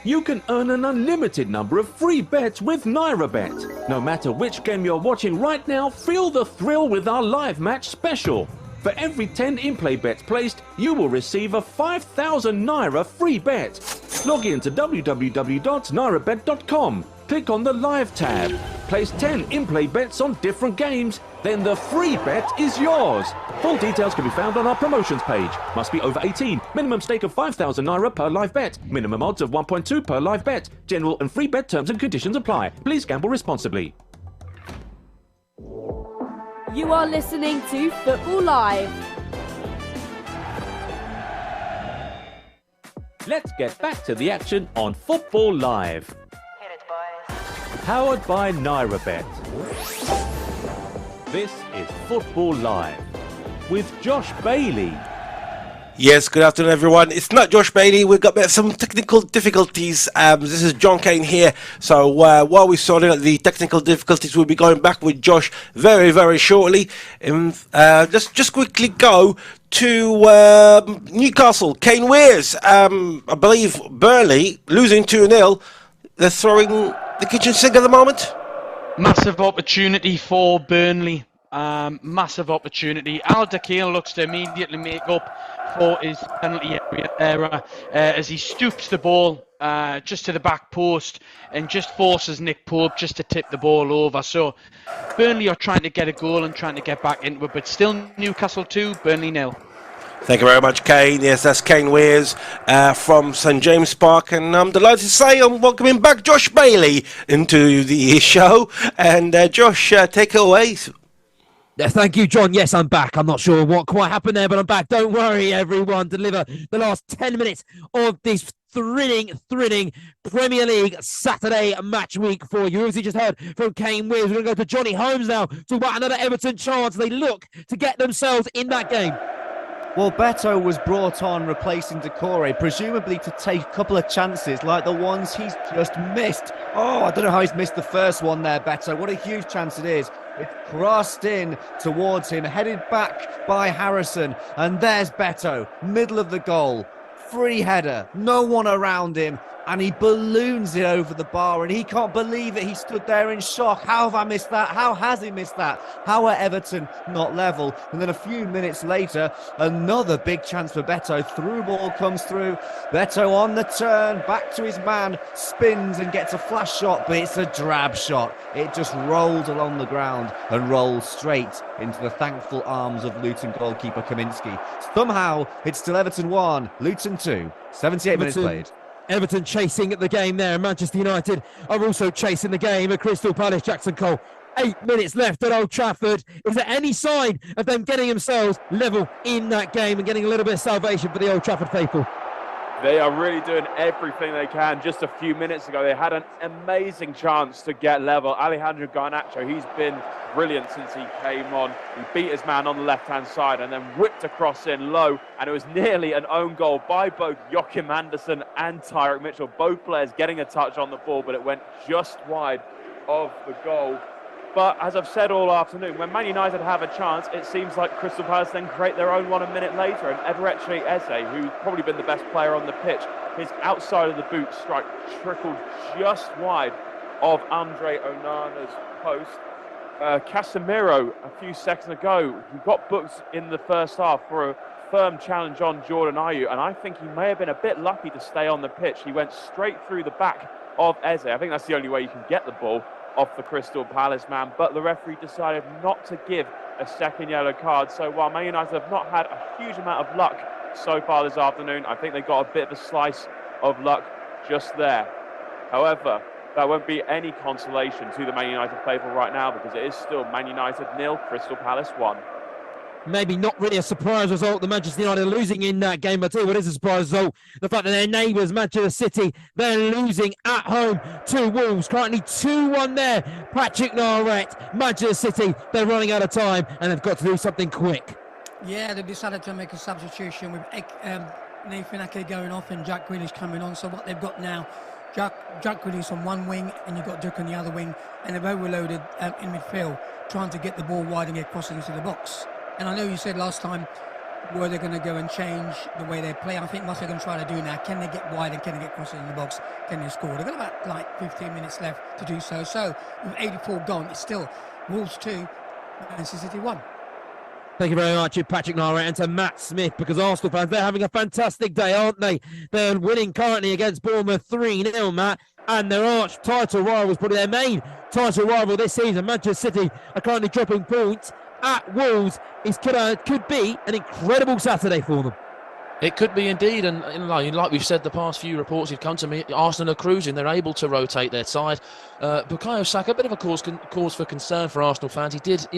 You can earn an unlimited number of free bets with Noirette. No matter which game you're watching right now, feel the thrill with our live match special. For every 10 in-play bets placed, you will receive a 5,000 Naira free bet. Log in to www.noirebet.com. Click on the Live tab. Place 10 in-play bets on different games. Then the free bet is yours. Full details can be found on our promotions page. Must be over 18. Minimum stake of 5,000 Naira per live bet. Minimum odds of 1.2 per live bet. General and free bet terms and conditions apply. Please gamble responsibly. You are listening to Football Live. Let's get back to the action on Football Live. Powered by Noirette. This is Football Live with Josh Bailey. Yes, good afternoon, everyone. It's not Josh Bailey. We've got some technical difficulties. This is John Kane here. So while we're sorting out the technical difficulties, we'll be going back with Josh very, very shortly. Let's just quickly go to Newcastle. Kane Wears. I believe Burnley losing 2-0. They're throwing the kitchen sink at the moment. Massive opportunity for Burnley. Massive opportunity. Alderkirk looks to immediately make up for his penalty error as he stoops the ball just to the back post and just forces Nick Pope just to tip the ball over. So Burnley are trying to get a goal and trying to get back into it, but still Newcastle 2, Burnley 0. Thank you very much, Kane. Yes, that's Kane Wears from St James Park, and I'm delighted to say I'm welcoming back Josh Bailey into the show. And Josh, take it away. Yeah, thank you, John. Yes, I'm back. I'm not sure what quite happened there, but I'm back. Don't worry, everyone. Deliver the last 10 minutes of this thrilling Premier League Saturday match week for you. As you just heard from Kane Wears, we're going to go to Jonny Holmes now to talk about another Everton chance. They look to get themselves in that game. Well, Beto was brought on replacing Decore, presumably to take a couple of chances like the ones he's just missed. Oh, I don't know how he's missed the first one there, Beto. What a huge chance it is. It's crossed in towards him, headed back by Harrison. And there's Beto, middle of the goal. Free header, no one around him. And he balloons it over the bar, and he can't believe it. He stood there in shock. How have I missed that? How has he missed that? How are Everton not level? And then a few minutes later, another big chance for Beto. Through ball comes through. Beto on the turn, back to his man, spins and gets a flash shot, but it's a drab shot. It just rolls along the ground and rolls straight into the thankful arms of Luton goalkeeper Kaminski. Somehow, it's still Everton 1, Luton 2. 78 minutes played. Everton chasing the game there. Manchester United are also chasing the game at Crystal Palace. Jackson Cole, 8 minutes left at Old Trafford. Is there any sign of them getting themselves level in that game and getting a little bit of salvation for the Old Trafford faithful? They are really doing everything they can. Just a few minutes ago, they had an amazing chance to get level. Alejandro Garnacho, he's been brilliant since he came on. He beat his man on the left-hand side and then whipped across in low, and it was nearly an own goal by both Joachim Andersen and Tyrick Mitchell. Both players getting a touch on the ball, but it went just wide of the goal. But as I've said all afternoon, when Man United have a chance, it seems like Crystal Palace then create their own one a minute later. And Eberechi Eze, who's probably been the best player on the pitch, his outside of the boot strike trickled just wide of Andre Onana's post. Casemiro, a few seconds ago, he got booked in the first half for a firm challenge on Jordan Ayew, and I think he may have been a bit lucky to stay on the pitch. He went straight through the back of Eze. I think that's the only way you can get the ball off the Crystal Palace man, but the referee decided not to give a second yellow card. So while Man United have not had a huge amount of luck so far this afternoon. I think they got a bit of a slice of luck just there. However, that won't be any consolation to the Man United faithful right now, because it is still Man United 0, Crystal Palace 1. Maybe not really a surprise result. The Manchester United are losing in that game, but I tell you what is a surprise result. The fact that their neighbours, Manchester City, they're losing at home to Wolves. Currently 2-1 there. Patrick Noirette, Manchester City, they're running out of time and they've got to do something quick. Yeah, they decided to make a substitution with Nathan Ake going off and Jack Grealish coming on. So what they've got now, Jack Grealish on one wing and you've got Duke on the other wing, and they've overloaded in midfield, trying to get the ball wide and get crossing into the box. And I know you said last time, were they going to go and change the way they play? I think what they're going to try to do now, can they get wide and can they get crossing in the box? Can they score? They've got about 15 minutes left to do so. So with 84 gone, it's still Wolves 2, Manchester City 1. Thank you very much, Patrick Noirette, and to Matt Smith, because Arsenal fans, they're having a fantastic day, aren't they? They're winning currently against Bournemouth 3-0, Matt, and their arch title rivals, probably their main title rival this season, Manchester City, are currently dropping points at Wolves. It could be an incredible Saturday for them. It could be indeed, and like we've said, the past few reports have come to me, Arsenal are cruising, they're able to rotate their side. Bukayo Saka, a bit of a cause for concern for Arsenal fans. He did,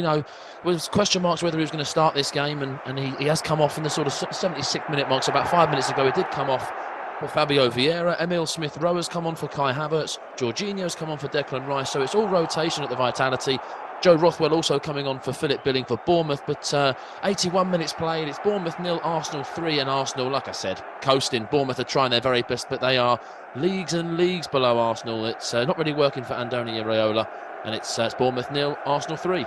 with question marks whether he was going to start this game, and he has come off in the sort of 76th minute mark, so about 5 minutes ago he did come off for Fabio Vieira. Emile Smith-Rowe has come on for Kai Havertz, Jorginho's come on for Declan Rice, so it's all rotation at the Vitality. Joe Rothwell also coming on for Philip Billing for Bournemouth, but 81 minutes played. It's Bournemouth 0, Arsenal 3, and Arsenal, like I said, coasting. Bournemouth are trying their very best, but they are leagues and leagues below Arsenal. It's not really working for Andoni Iraola, and it's Bournemouth 0, Arsenal 3.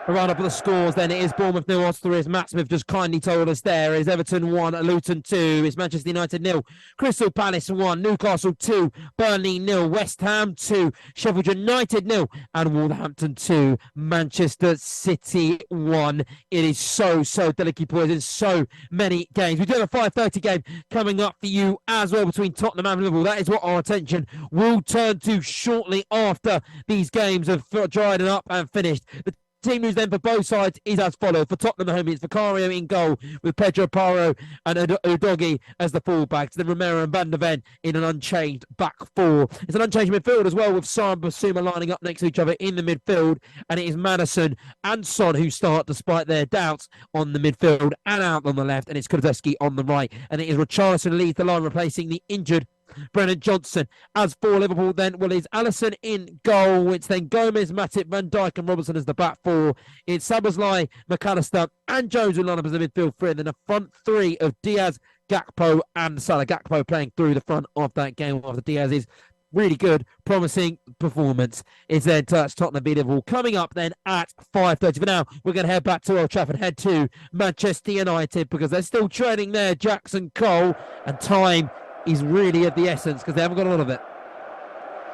A round up of the scores then. It is Bournemouth 0, Arsenal 3, as Matt Smith just kindly told us there. Is Everton 1, Luton 2. It's Manchester United 0, Crystal Palace 1, Newcastle 2, Burnley 0, West Ham 2, Sheffield United 0, and Wolverhampton 2, Manchester City 1. It is so delicate, boys, in so many games. We do have a 5:30 game coming up for you as well between Tottenham and Liverpool. That is what our attention will turn to shortly after these games have dried up and finished. The team news then for both sides is as follows. For Tottenham at home, it's Vicario in goal with Pedro Porro and Udogie as the fullbacks. Then Romero and Van de Ven in an unchanged back four. It's an unchanged midfield as well, with Sarr and Basuma lining up next to each other in the midfield. And it is Maddison and Son who start despite their doubts on the midfield and out on the left. And it's Kulusevski on the right. And it is Richarlison leads the line, replacing the injured Brennan Johnson. As for Liverpool then, well, it's Alisson in goal. It's then Gomez, Matip, Van Dijk and Robertson as the back four. It's Szoboszlai, McAllister and Jones who line up as the midfield three. And then the front three of Diaz, Gakpo and Salah. Gakpo playing through the front of that game after Diaz's really good, promising performance. It's then Tottenham beat Liverpool coming up then at 5:30. For now, we're going to head back to Old Trafford, head to Manchester United, because they're still training there, Jackson Cole, and time is really of the essence because they haven't got a lot of it.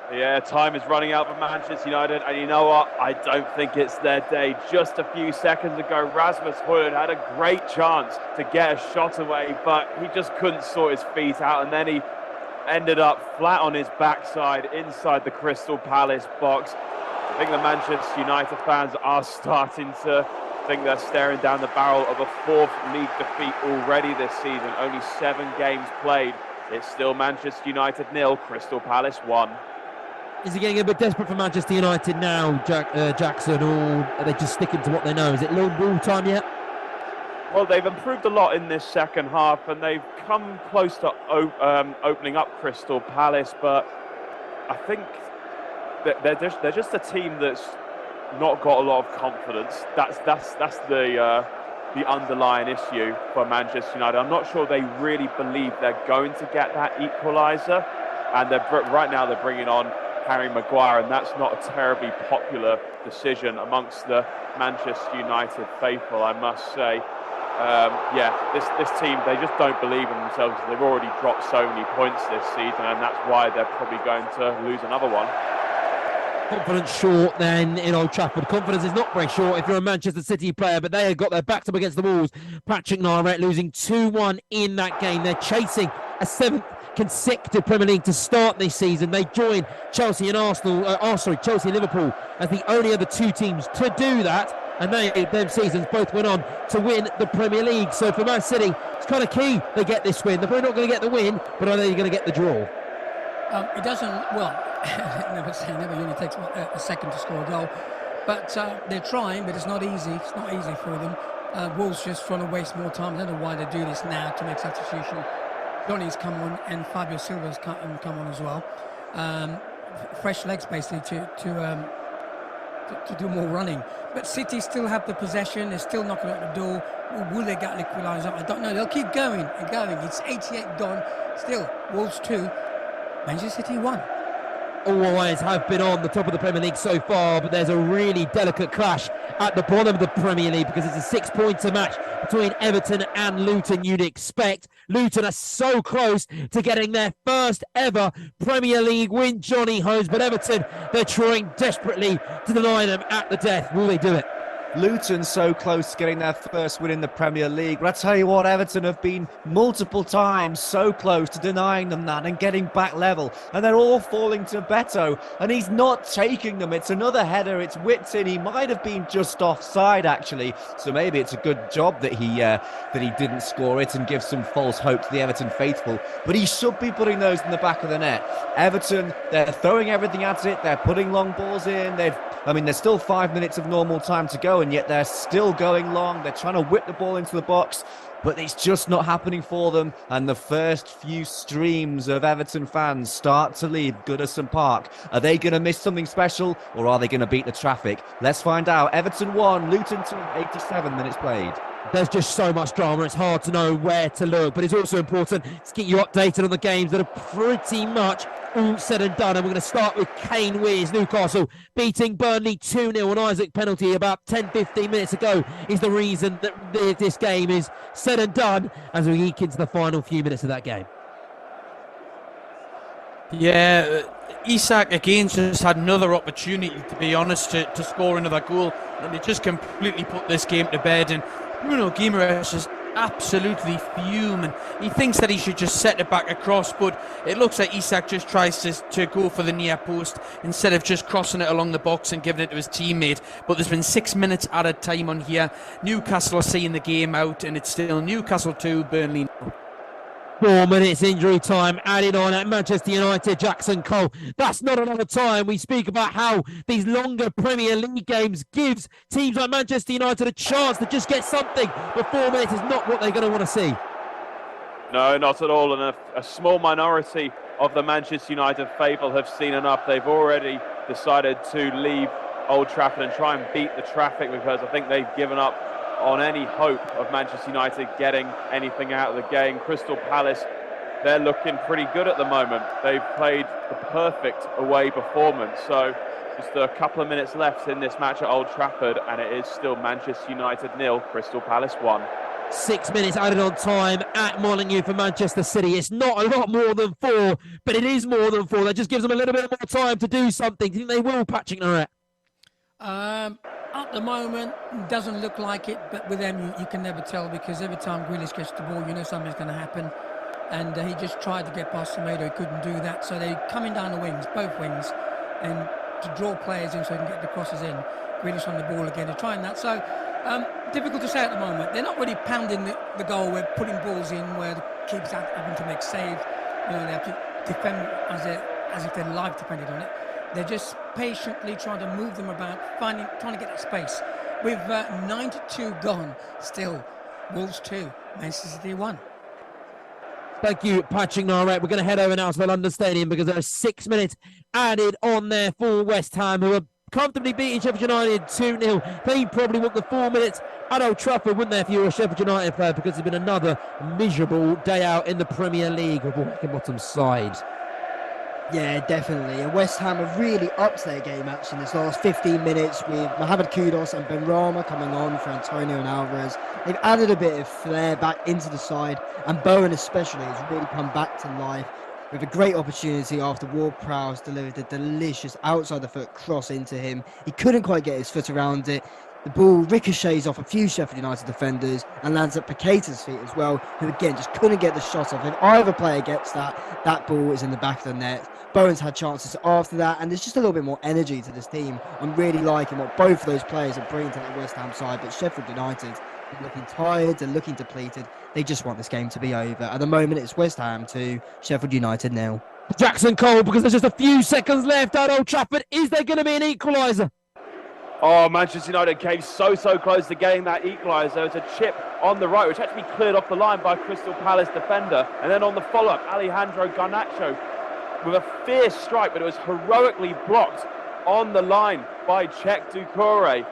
Yeah, time is running out for Manchester United, and you know what? I don't think it's their day. Just a few seconds ago, Rasmus Højlund had a great chance to get a shot away, but he just couldn't sort his feet out, and then he ended up flat on his backside inside the Crystal Palace box. I think the Manchester United fans are starting to think they're staring down the barrel of a fourth league defeat already this season. Only 7 games played. It's still Manchester United 0, Crystal Palace 1. Is it getting a bit desperate for Manchester United now, Jackson, or are they just sticking to what they know? Is it lone ball time yet? Well, they've improved a lot in this second half, and they've come close to opening up Crystal Palace, but I think that they're just a team that's not got a lot of confidence. That's the underlying issue for Manchester United. I'm not sure they really believe they're going to get that equaliser, and right now they're bringing on Harry Maguire, and that's not a terribly popular decision amongst the Manchester United faithful, I must say. This team, they just don't believe in themselves. They've already dropped so many points this season, and that's why they're probably going to lose another one. Confidence short then in Old Trafford. Confidence is not very short if you're a Manchester City player, but they have got their backs up against the walls. Patrick Noirette losing 2-1 in that game. They're chasing a 7th consecutive Premier League to start this season. They join Chelsea and Chelsea and Liverpool as the only other 2 teams to do that. and them seasons both went on to win the Premier League. So for Man City, it's kind of key they get this win. They're probably not going to get the win, but are they going to get the draw? It doesn't, well, never only takes a second to score a goal. But they're trying, but it's not easy. It's not easy for them. Wolves just trying to waste more time. I don't know why they do this now to make substitution. Johnny's come on and Fabio Silva's come on as well. Fresh legs basically to do more running. But City still have the possession. They're still knocking at the door. Will they get an equaliser? I don't know. They'll keep going and going. It's 88 gone. Still, Wolves 2, Manchester City 1. All eyes have been on the top of the Premier League so far, but there's a really delicate clash at the bottom of the Premier League because it's a 6-pointer match between Everton and Luton, you'd expect. Luton are so close to getting their first ever Premier League win, Jonny Holmes, but Everton, they're trying desperately to deny them at the death. Will they do it? Luton so close to getting their first win in the Premier League. But I tell you what, Everton have been multiple times so close to denying them that and getting back level. And they're all falling to Beto. And he's not taking them. It's another header. It's whipped in. He might have been just offside, actually. So maybe it's a good job that he didn't score it and give some false hope to the Everton faithful. But he should be putting those in the back of the net. Everton, they're throwing everything at it. They're putting long balls in. There's still 5 minutes of normal time to go, and yet they're still going long. They're trying to whip the ball into the box, but it's just not happening for them. And the first few streams of Everton fans start to leave Goodison Park. Are they going to miss something special, or are they going to beat the traffic? Let's find out. Everton 1, Luton 2, 87 minutes played. There's just so much drama, it's hard to know where to look, but it's also important to keep you updated on the games that are pretty much all said and done. And we're going to start with Kane Wears. Newcastle beating Burnley 2-0, an Isaac penalty about 10-15 minutes ago is the reason that this game is said and done as we eke into the final few minutes of that game. Yeah, Isak again just had another opportunity, to be honest, to score another goal, and they just completely put this game to bed. And Bruno Guimaraes is absolutely fuming. He thinks that he should just set it back across, but it looks like Isak just tries to go for the near post instead of just crossing it along the box and giving it to his teammate. But there's been 6 minutes added time on here. Newcastle are seeing the game out, and it's still Newcastle 2, Burnley 0. 4 minutes injury time added on at Manchester United. Jackson Cole. That's not another time. We speak about how these longer Premier League games gives teams like Manchester United a chance to just get something, but 4 minutes is not what they're going to want to see. No, not at all. And a small minority of the Manchester United faithful have seen enough. They've already decided to leave Old Trafford and try and beat the traffic, because I think they've given up on any hope of Manchester United getting anything out of the game. Crystal Palace, they're looking pretty good at the moment. They've played the perfect away performance. So just a couple of minutes left in this match at Old Trafford, and it is still Manchester United 0, Crystal Palace 1. 6 minutes added on time at Molineux for Manchester City. It's not a lot more than 4, but it is more than 4. That just gives them a little bit more time to do something. Do you think they will, Patrick Noirette? At the moment, it doesn't look like it, but with them, you can never tell, because every time Grealish gets the ball, you know something's going to happen. And he just tried to get past Semedo, he couldn't do that. So they're coming down the wings, both wings, and to draw players in so they can get the crosses in. Grealish on the ball again, they're trying that. So difficult to say at the moment. They're not really pounding the goal, we're putting balls in where the keepers are having to make saves. You know, they have to defend as if their life depended on it. They're just patiently trying to move them about, trying to get that space. With 92 gone, still Wolves 2, Manchester City 1. Thank you, Patrick Noirette. We're going to head over now to the London Stadium because there are 6 minutes added on there for West Ham, who are comfortably beating Sheffield United 2-0. They probably want the 4 minutes at Old Trafford, wouldn't they, if you were a Sheffield United player, because it's been another miserable day out in the Premier League with Bottom side. Yeah, definitely. And West Ham have really upped their game actually in this last 15 minutes with Mohamed Kudus and Benrahma coming on for Antonio and Alvarez. They've added a bit of flair back into the side, and Bowen especially has really come back to life with a great opportunity after Ward-Prowse delivered a delicious outside the foot cross into him. He couldn't quite get his foot around it. The ball ricochets off a few Sheffield United defenders and lands at Paqueta's feet as well, who again just couldn't get the shot off. If either player gets that ball is in the back of the net. Bowen's had chances after that, and there's just a little bit more energy to this team. I'm really liking what both of those players are bringing to the West Ham side, but Sheffield United are looking tired and looking depleted. They just want this game to be over. At the moment, it's West Ham 2, Sheffield United 0. Jackson Cole, because there's just a few seconds left at Old Trafford. Is there going to be an equaliser? Oh, Manchester United came so close to getting that equaliser. There was a chip on the right, which actually cleared off the line by Crystal Palace defender. And then on the follow-up, Alejandro Garnacho with a fierce strike, but it was heroically blocked on the line by Czech Doucouré.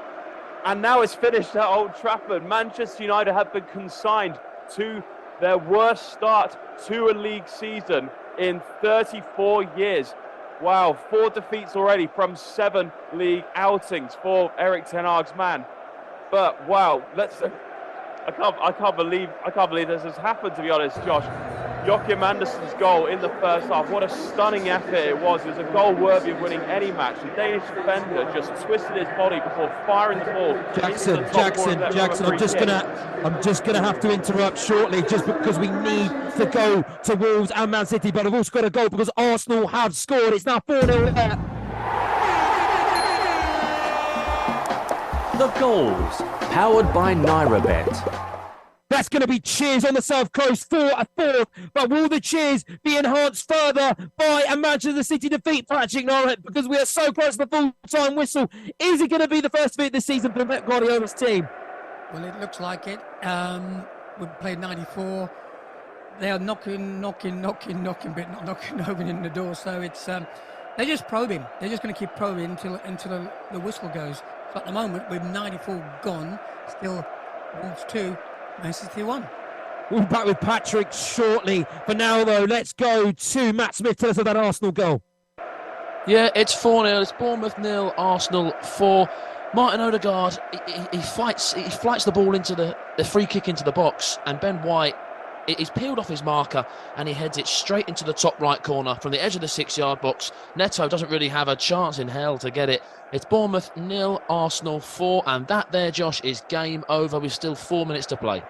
And now it's finished at Old Trafford. Manchester United have been consigned to their worst start to a league season in 34 years. Wow, 4 defeats already from 7 league outings for Erik ten Hag's man. But wow, I can't believe this has happened, to be honest, Josh. Joachim Andersen's goal in the first half, what a stunning effort it was. It was a goal worthy of winning any match. The Danish defender just twisted his body before firing the ball. Jackson, I'm just gonna have to interrupt shortly, just because we need to go to Wolves and Man City, but I've also got to go because Arsenal have scored. It's now 4-0 there. The goals, powered by Noirette. That's going to be cheers on the South Coast for a fourth, but will the cheers be enhanced further by a Manchester City defeat, Patrick Noirette, because we are so close to the full-time whistle? Is it going to be the first defeat this season for Pep Guardiola's team? Well, it looks like it. We've played 94. They are knocking, but not knocking opening the door. So it's they're just probing. They're just going to keep probing until the whistle goes. So at the moment, with 94 gone, still Wolves 2. Man City 1. We'll be back with Patrick shortly. For now, though, let's go to Matt Smith. Tell us about that Arsenal goal. Yeah, it's 4-0. It's Bournemouth 0, Arsenal 4. Martin Odegaard, he flights the ball into the free kick into the box, and Ben White, he's peeled off his marker and he heads it straight into the top right corner from the edge of the 6-yard box. Neto doesn't really have a chance in hell to get it. It's Bournemouth 0, Arsenal 4, and that there, Josh, is game over with still 4 minutes to play.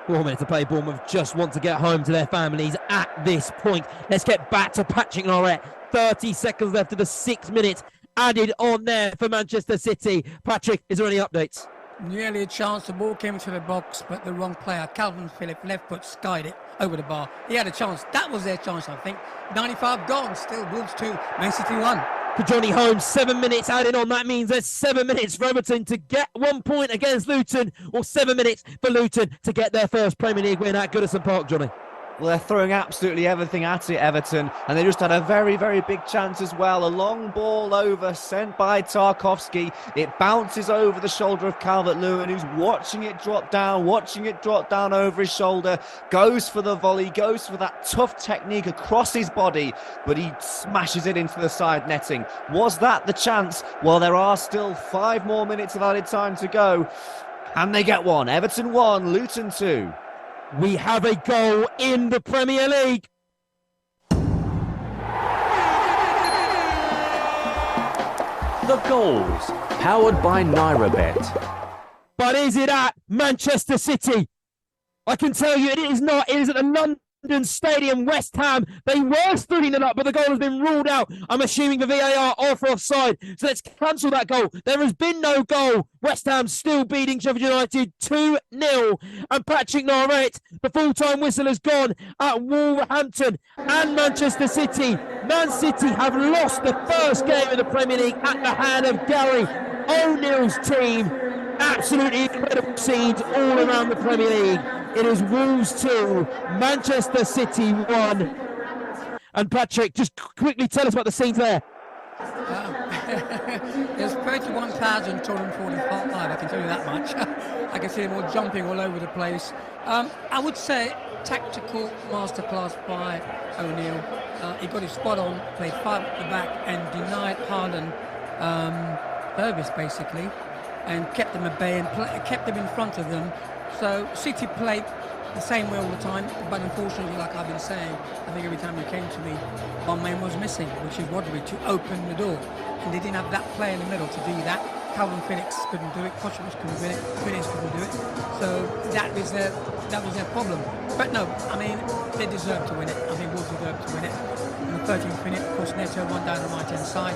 4 minutes to play. Bournemouth just want to get home to their families at this point. Let's get back to Patrick Noirette. 30 seconds left of the 6 minutes added on there for Manchester City. Patrick, is there any updates? Nearly a chance. The ball came into the box, but the wrong player, Calvin Phillips, left foot skied it over the bar. He had a chance. That was their chance, I think. 95 gone. Still Wolves 2, Man City 1. For Jonny Holmes, 7 minutes added on. That means there's 7 minutes for Everton to get 1 point against Luton, or 7 minutes for Luton to get their first Premier League win at Goodison Park, Johnny. Well, they're throwing absolutely everything at it, Everton, and they just had a very, very big chance as well. A long ball over, sent by Tarkowski. It bounces over the shoulder of Calvert-Lewin, who's watching it drop down over his shoulder, goes for the volley, goes for that tough technique across his body, but he smashes it into the side netting. Was that the chance? Well, there are still 5 more minutes of added time to go. And they get one. Everton 1, Luton 2. We have a goal in the Premier League. The goals, powered by Noirette. But is it at Manchester City? I can tell you it is not. It is at the London Stadium, West Ham. They were splitting it up, but the goal has been ruled out. I'm assuming the VAR or for offside. So let's cancel that goal. There has been no goal. West Ham still beating Sheffield United 2-0. And Patrick Noirette, the full-time whistle has gone at Wolverhampton and Manchester City. Man City have lost the first game of the Premier League at the hand of Gary O'Neill's team. Absolutely incredible scenes all around the Premier League. It is Wolves 2, Manchester City 1. And Patrick, just quickly tell us about the scenes there. There's 31,245, I can tell you that much. I can see them all jumping all over the place. I would say tactical masterclass by O'Neill. He got his spot on, played 5 at the back and denied Haaland service basically, and kept them at bay and kept them in front of them. So City played the same way all the time, but unfortunately, like I've been saying, I think every time you came to me, one man was missing, which is Rodri, to open the door. And they didn't have that player in the middle to do that. Calvin Phoenix couldn't do it. Kochevich couldn't do it. Phoenix couldn't do it. So that was their problem. But no, I mean, they deserved to win it. I think Wolves deserved to win it. In the 13th minute, of course, Neto won down the right-hand side.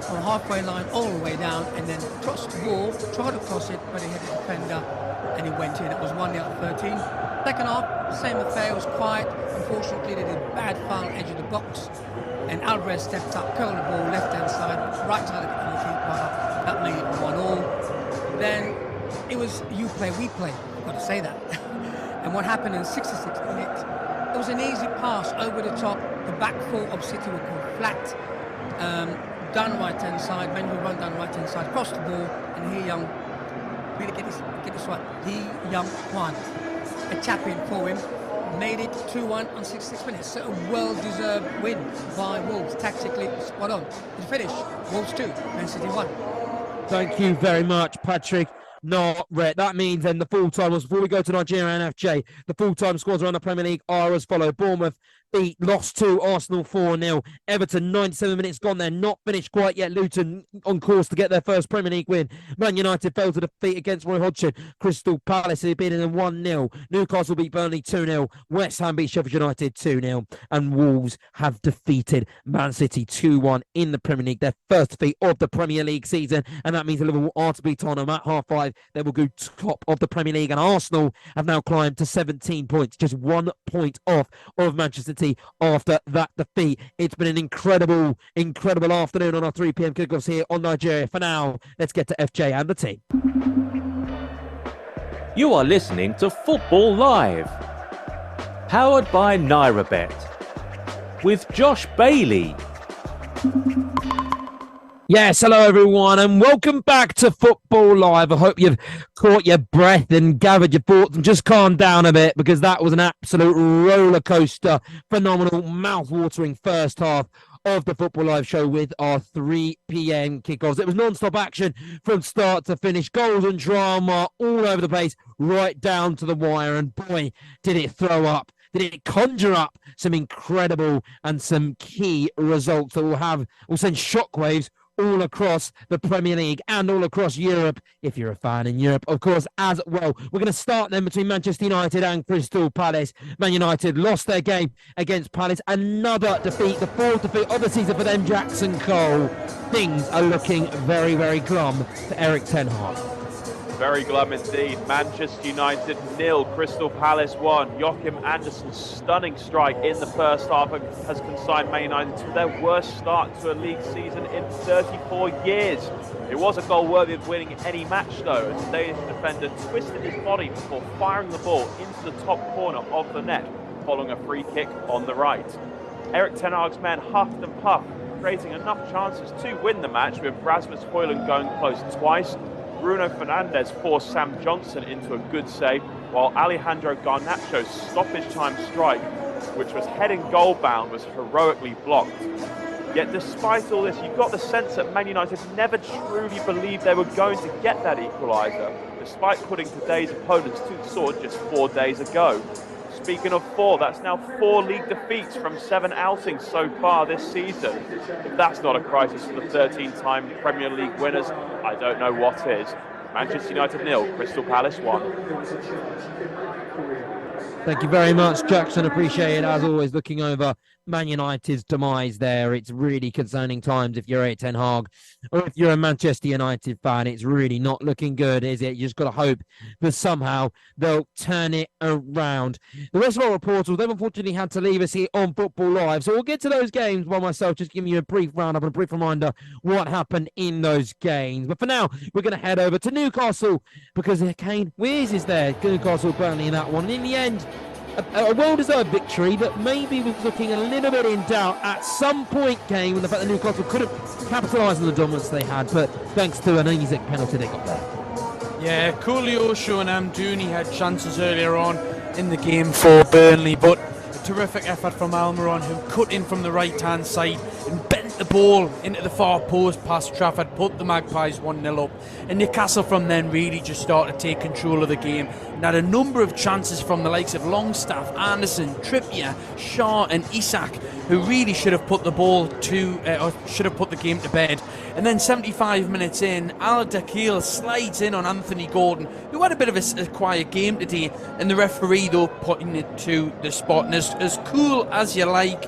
On the halfway line, all the way down, and then crossed the ball, tried to cross it, but he hit the defender, and he went in. It was 1-0 at 13. Second half, same affair, it was quiet. Unfortunately, they did a bad foul edge of the box, and Alvarez stepped up, curled the ball, left-hand side, right side of the keeper. That made it 1-1. Then it was you play, we play. I've got to say that. And what happened in 66 minutes, it was an easy pass over the top. The back four of City were called flat. Down the right-hand side, men who run down the right-hand side, cross the ball, and He Young, really get this right, He Young Kwan, a tap in for him, made it 2-1 on 66 minutes. So a well-deserved win by Wolves, tactically spot on. The finish, Wolves 2, Man City 1. Thank you very much, Patrick. Noirette. That means then the full-time was, before we go to Nigeria and FJ, the full-time scores around the Premier League are as follow. Bournemouth lost to Arsenal 4-0. Everton, 97 minutes gone. They're not finished quite yet. Luton on course to get their first Premier League win. Man United fell to defeat against Roy Hodgson. Crystal Palace had been in a 1-0. Newcastle beat Burnley 2-0. West Ham beat Sheffield United 2-0. And Wolves have defeated Man City 2-1 in the Premier League. Their first defeat of the Premier League season. And that means Liverpool are to beat Tottenham at half-5. They will go top of the Premier League. And Arsenal have now climbed to 17 points. Just 1 point off of Manchester City after that defeat. It's been an incredible afternoon on our 3 p.m. kickoffs here on Nigeria. For now, let's get to FJ and the team. You are listening to Football Live, powered by Noirette, with Josh Bailey. Yes, hello everyone, and welcome back to Football Live. I hope you've caught your breath and gathered your thoughts and just calmed down a bit, because that was an absolute roller coaster, phenomenal, mouth-watering first half of the Football Live show with our 3 p.m. kickoffs. It was non-stop action from start to finish, goals and drama all over the place, right down to the wire, and boy, did it throw up. Did it conjure up some incredible and some key results that will send shockwaves all across the Premier League and all across Europe, if you're a fan in Europe, of course, as well. We're going to start then between Manchester United and Crystal Palace. Man United lost their game against Palace. Another defeat, the 4th defeat of the season for them, Jackson Cole. Things are looking very, very glum for Erik ten Hag. Very glum indeed. Manchester United 0, Crystal Palace 1. Joachim Andersen's stunning strike in the first half has consigned Man United to their worst start to a league season in 34 years. It was a goal worthy of winning any match though, as the Danish defender twisted his body before firing the ball into the top corner of the net, following a free kick on the right. Erik ten Hag's men huffed and puffed, creating enough chances to win the match, with Rasmus Højlund going close twice. Bruno Fernandes forced Sam Johnson into a good save, while Alejandro Garnacho's stoppage time strike, which was heading goal bound, was heroically blocked. Yet despite all this, you got the sense that Man United never truly believed they were going to get that equaliser, despite putting today's opponents to the sword just 4 days ago. Speaking of 4, that's now 4 league defeats from 7 outings so far this season. If that's not a crisis for the 13-time Premier League winners, I don't know what is. Manchester United 0, Crystal Palace 1. Thank you very much, Jackson. Appreciate it, as always, looking over Man United's demise there. It's really concerning times if you're Erik ten Hag, or if you're a Manchester United fan. It's really not looking good, is it? You just got to hope that somehow they'll turn it around. The rest of our reporters, they've unfortunately had to leave us here on Football Live, so we'll get to those games by myself, just giving you a brief roundup and a brief reminder what happened in those games. But for now, we're going to head over to Newcastle, because Kane Wears is there. Newcastle Burnley in that one. And in the end, a well-deserved victory that maybe was looking a little bit in doubt at some point, Kane, when the fact that Newcastle couldn't capitalise on the dominance they had, but thanks to an easy penalty they got there. Yeah, Koleosho and Amdouni had chances earlier on in the game for Burnley, but a terrific effort from Almiron, who cut in from the right-hand side and bent sent the ball into the far post past Trafford, put the Magpies 1-0 up, and Newcastle from then really just started to take control of the game and had a number of chances from the likes of Longstaff, Anderson, Trippier, Shaw and Isak, who really should have put the game to bed. And then 75 minutes in, Al Dakhil slides in on Anthony Gordon, who had a bit of a quiet game today, and the referee though putting it to the spot. And as cool as you like,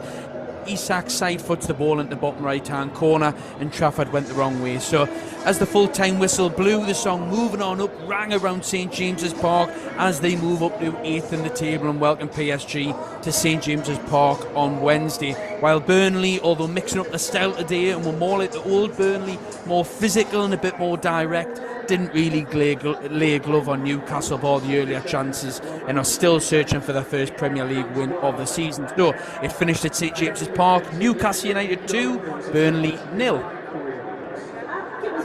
Isak side foots the ball into the bottom right hand corner and Trafford went the wrong way. So as the full time whistle blew, the song Moving On Up rang around St James's Park as they move up to 8th in the table and welcome PSG to St James's Park on Wednesday. While Burnley, although mixing up the style today and were more like the old Burnley, more physical and a bit more direct, didn't really lay a glove on Newcastle for all the earlier chances and are still searching for their first Premier League win of the season. So it finished at St James's Park, Newcastle United 2, Burnley 0.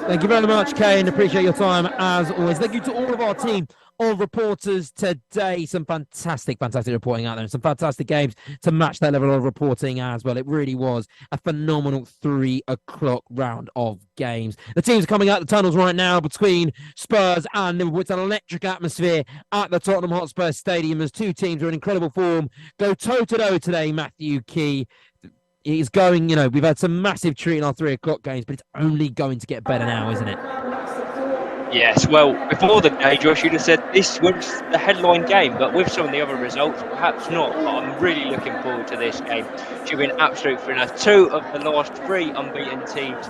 Thank you very much, Kane. Appreciate your time as always. Thank you to all of our team of reporters today. Some fantastic reporting out there and some fantastic games to match that level of reporting as well. It really was a phenomenal 3 o'clock round of games. The teams coming out the tunnels right now between Spurs and Liverpool. It's an electric atmosphere at the Tottenham Hotspur Stadium as two teams are in incredible form. Go toe-to-toe today, Matthew Key. He's going, we've had some massive treat in our 3 o'clock games, but it's only going to get better now, isn't it? Yes, well, before the day, Josh, you'd have said this was the headline game, but with some of the other results, perhaps not. But I'm really looking forward to this game. Should be an absolute thriller. 2 of the last 3 unbeaten teams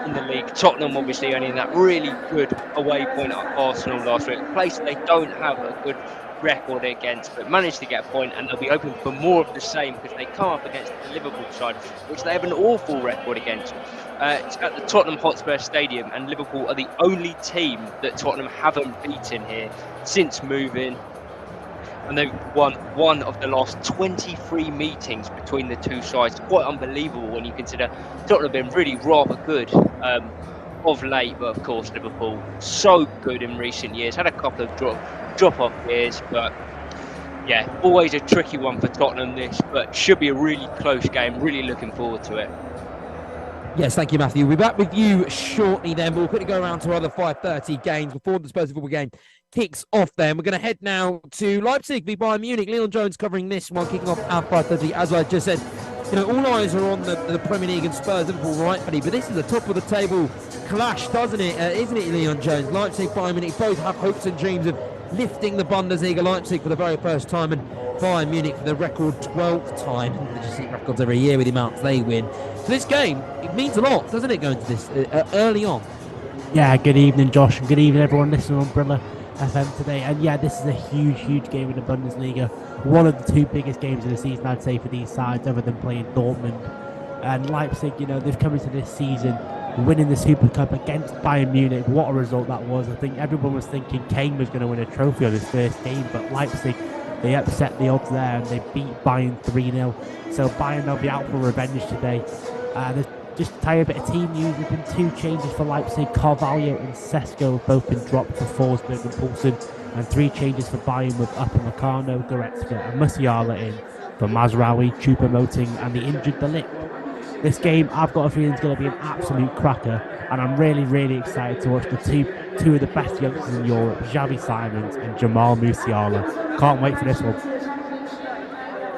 in the league. Tottenham, obviously, only in that really good away point at Arsenal last week. A place they don't have a good record against, but managed to get a point, and they'll be hoping for more of the same because they come up against the Liverpool side, which they have an awful record against. It's at the Tottenham Hotspur Stadium, and Liverpool are the only team that Tottenham haven't beaten here since moving, and they've won 1 of the last 23 meetings between the two sides. Quite unbelievable when you consider Tottenham have been really rather good of late, but of course Liverpool so good in recent years, had a couple of drop-off years, but yeah, always a tricky one for Tottenham this, but should be a really close game. Really looking forward to it. Yes, thank you, Matthew. We'll be back with you shortly then. We'll quickly go around to other 5:30 games before the Spurs football game kicks off then. We're going to head now to Leipzig, v Bayern Munich. Leon Jones covering this one, kicking off at 5:30. As I just said, all eyes are on the Premier League and Spurs, Liverpool rightfully, but this is a top of the table clash, doesn't it? Isn't it, Leon Jones? Leipzig, Bayern Munich both have hopes and dreams of lifting the Bundesliga. Leipzig for the very first time and Bayern Munich for the record 12th time. They just hit records every year with the amounts they win. So this game, it means a lot, doesn't it, going to this early on? Yeah, good evening, Josh, and good evening, everyone listening on Umbrella FM today. And yeah, this is a huge game in the Bundesliga. One of the 2 biggest games of the season, I'd say, for these sides, other than playing Dortmund. And Leipzig, they've come into this season winning the Super Cup against Bayern Munich. What a result that was. I think everyone was thinking Kane was going to win a trophy on his first game, but Leipzig, they upset the odds there and they beat Bayern 3-0. So Bayern, they'll be out for revenge today. Just to tell you a bit of team news, there's been 2 changes for Leipzig. Carvalho and Sesko have both been dropped for Forsberg and Poulsen, and 3 changes for Bayern with Upamecano, Goretzka and Musiala in for Mazraoui, Choupo-Moting and the injured De Ligt. This game, I've got a feeling, is going to be an absolute cracker, and I'm really excited to watch the two of the best youngsters in Europe, Xavi Simons and Jamal Musiala. Can't wait for this one.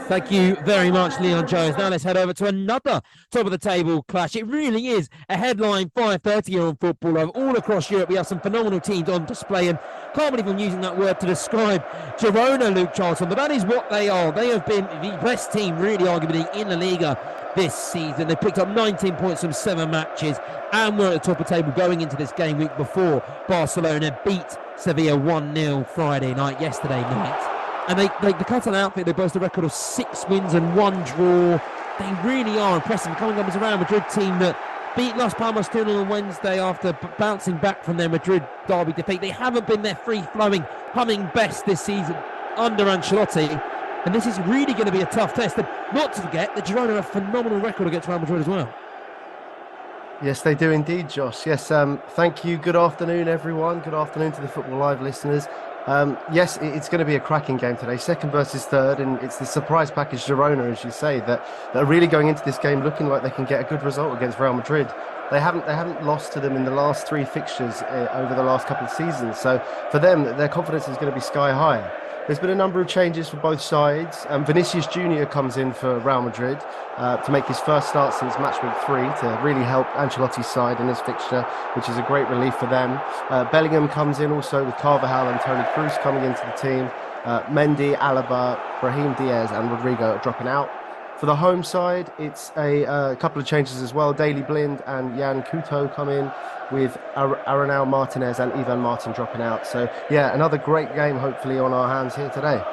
Thank you very much, Leon Jones. Now let's head over to another top-of-the-table clash. It really is a headline 5:30 here on Football Live. All across Europe, we have some phenomenal teams on display, and can't believe I'm using that word to describe Girona, Luke Charlton, but that is what they are. They have been the best team, really, arguably, in La Liga this season. They picked up 19 points from 7 matches, and were at the top of the table going into this game week before Barcelona beat Sevilla 1-0 Friday night, yesterday night. And the Catalan outfit, they boast a record of 6 wins and 1 draw. They really are impressive. Coming up as a Real Madrid team that beat Las Palmas 2-0 on Wednesday after bouncing back from their Madrid derby defeat. They haven't been their free-flowing, humming best this season under Ancelotti. And this is really going to be a tough test. And not to forget, the Girona have a phenomenal record against Real Madrid as well. Yes, they do indeed, Josh. Yes, thank you. Good afternoon, everyone. Good afternoon to the Football Live listeners. Yes, it's going to be a cracking game today, second versus third, and it's the surprise package Girona, as you say, that are really going into this game looking like they can get a good result against Real Madrid. They haven't lost to them in the last 3 fixtures over the last couple of seasons, so for them, their confidence is going to be sky high. There's been a number of changes for both sides. Vinicius Junior comes in for Real Madrid to make his first start since match week 3 to really help Ancelotti's side in this fixture, which is a great relief for them. Bellingham comes in also with Carvajal and Toni Kroos coming into the team. Mendy, Alaba, Brahim Diaz and Rodrigo are dropping out. For the home side, it's a couple of changes as well. Daley Blind and Jan Couto come in with Arenal Martinez and Ivan Martin dropping out. So, yeah, another great game hopefully on our hands here today.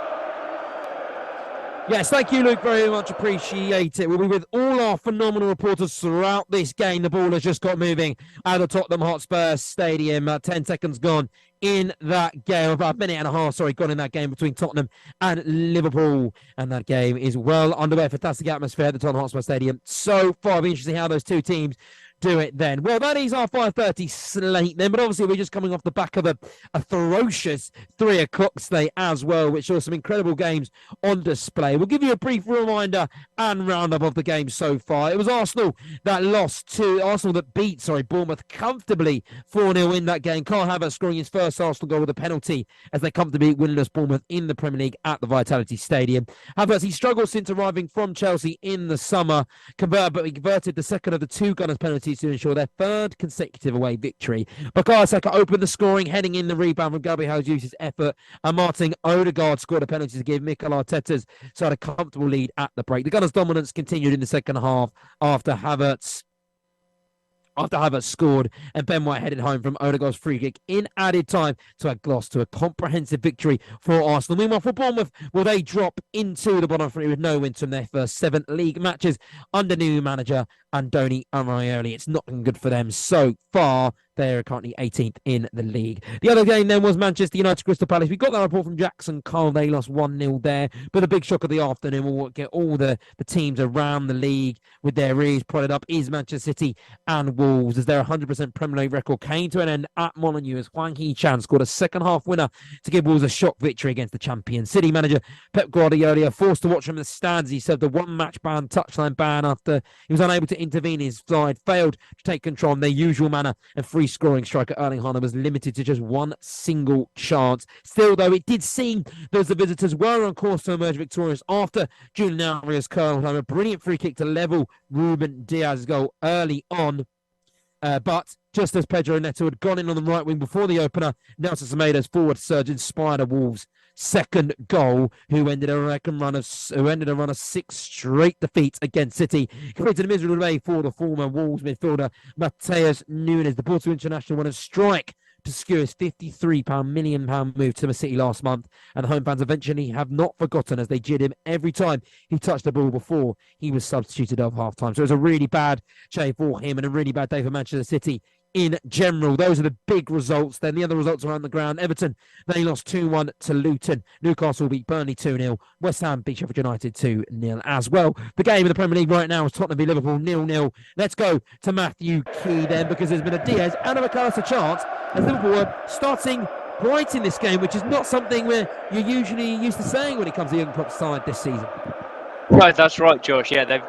Yes, thank you, Luke. Very much appreciate it. We'll be with all our phenomenal reporters throughout this game. The ball has just got moving out of Tottenham Hotspur Stadium. 10 seconds gone in that game. About a minute and a half, gone in that game between Tottenham and Liverpool. And that game is well underway. Fantastic atmosphere at the Tottenham Hotspur Stadium. So far, it'll be interesting how those two teams do it then. Well, that is our 5:30 slate then, but obviously we're just coming off the back of a ferocious 3 o'clock slate as well, which saw some incredible games on display. We'll give you a brief reminder and roundup of the game so far. It was Arsenal that beat Bournemouth comfortably 4-0 in that game. Carl Havertz scoring his first Arsenal goal with a penalty as they comfortably beat winless Bournemouth in the Premier League at the Vitality Stadium. Havertz, he struggled since arriving from Chelsea in the summer, but he converted the second of the 2 Gunners penalties to ensure their 3rd consecutive away victory. Bukayo Saka opened the scoring, heading in the rebound from Gabriel Jesus' effort, and Martin Odegaard scored a penalty to give Mikel Arteta's side a comfortable lead at the break. The Gunners' dominance continued in the second half after Havertz scored and Ben White headed home from Odegaard's free kick in added time to add gloss to a comprehensive victory for Arsenal. Meanwhile, for Bournemouth, will they drop into the bottom 3 with no wins from their first 7 league matches under new manager Andoni Iraola? It's not looking good for them so far. They're currently 18th in the league. The other game then was Manchester United Crystal Palace. We got that report from Jackson Cole. They lost 1-0 there. But the big shock of the afternoon, we'll get all the teams around the league with their ears prodded up, is Manchester City and Wolves as their 100% Premier League record came to an end at Molineux as Hwang Hee-chan scored a second half winner to give Wolves a shock victory against the champion. City manager Pep Guardiola forced to watch from the stands. He served a 1-match ban, touchline ban after he was unable to intervene. His side failed to take control in their usual manner, and free scoring striker Erling Haaland was limited to just 1 single chance. Still, though, it did seem that the visitors were on course to emerge victorious after Julian Alvarez curled home a brilliant free kick to level Ruben Diaz's goal early on. But just as Pedro Neto had gone in on the right wing before the opener, Nelson Semedo's forward surge inspired a Wolves' second goal, who ended a run of 6 straight defeats against City. Created a miserable day for the former Wolves midfielder Mateus Nunes. The Porto international won a strike to secure his £53 million move to the City last month, and the home fans eventually have not forgotten as they jeered him every time he touched the ball before he was substituted at half-time. So it was a really bad day for him and a really bad day for Manchester City in general. Those are the big results. Then the other results around the ground. Everton, they lost 2-1 to Luton. Newcastle beat Burnley 2-0. West Ham beat Sheffield United 2-0 as well. The game in the Premier League right now is Tottenham v Liverpool 0-0. Let's go to Matthew Key then, because there's been a Diaz and a McAllister chance as Liverpool are starting bright in this game, which is not something you're usually used to saying when it comes to the young club side this season. Right, that's right, Josh. Yeah, they've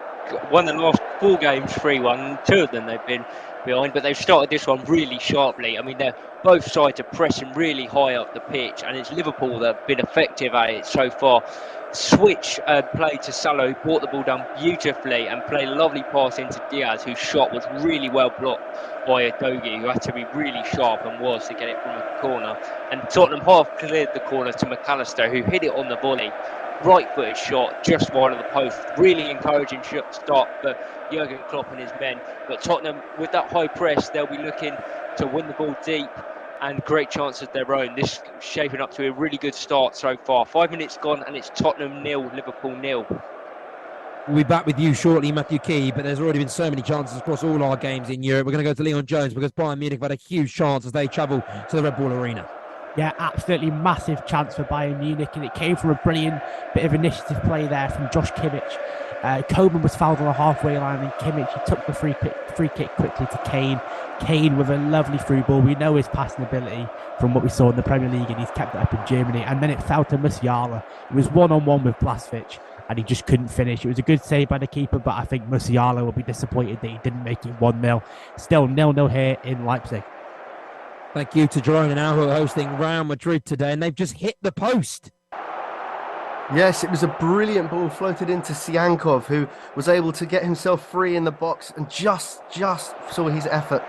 won the last 4 games 3-1. 2 of them they've been behind, but they've started this one really sharply. I mean, both sides are pressing really high up the pitch, and it's Liverpool that have been effective at it so far. Switch play to Salah, who brought the ball down beautifully and played a lovely pass into Diaz, whose shot was really well blocked by Udogie, who had to be really sharp and was to get it from the corner. And Tottenham half cleared the corner to McAllister, who hit it on the volley. Right-footed shot, just wide of the post. Really encouraging start for Jurgen Klopp and his men. But Tottenham, with that high press, they'll be looking to win the ball deep and great chances of their own. This shaping up to a really good start so far. 5 minutes gone and it's Tottenham 0, Liverpool 0. We'll be back with you shortly, Matthew Key, but there's already been so many chances across all our games in Europe. We're going to go to Leon Jones because Bayern Munich have had a huge chance as they travel to the Red Bull Arena. Yeah, absolutely massive chance for Bayern Munich, and it came from a brilliant bit of initiative play there from Josh Kimmich. Coman was fouled on the halfway line, and Kimmich, he took the free kick quickly to Kane. Kane with a lovely through ball. We know his passing ability from what we saw in the Premier League, and he's kept it up in Germany. And then it fell to Musiala. It was one-on-one with Blasvich, and he just couldn't finish. It was a good save by the keeper, but I think Musiala will be disappointed that he didn't make it 1-0. Still 0-0 here in Leipzig. Thank you to Girona now, who are hosting Real Madrid today, and they've just hit the post. Yes, it was a brilliant ball floated into Siankov, who was able to get himself free in the box and just saw his effort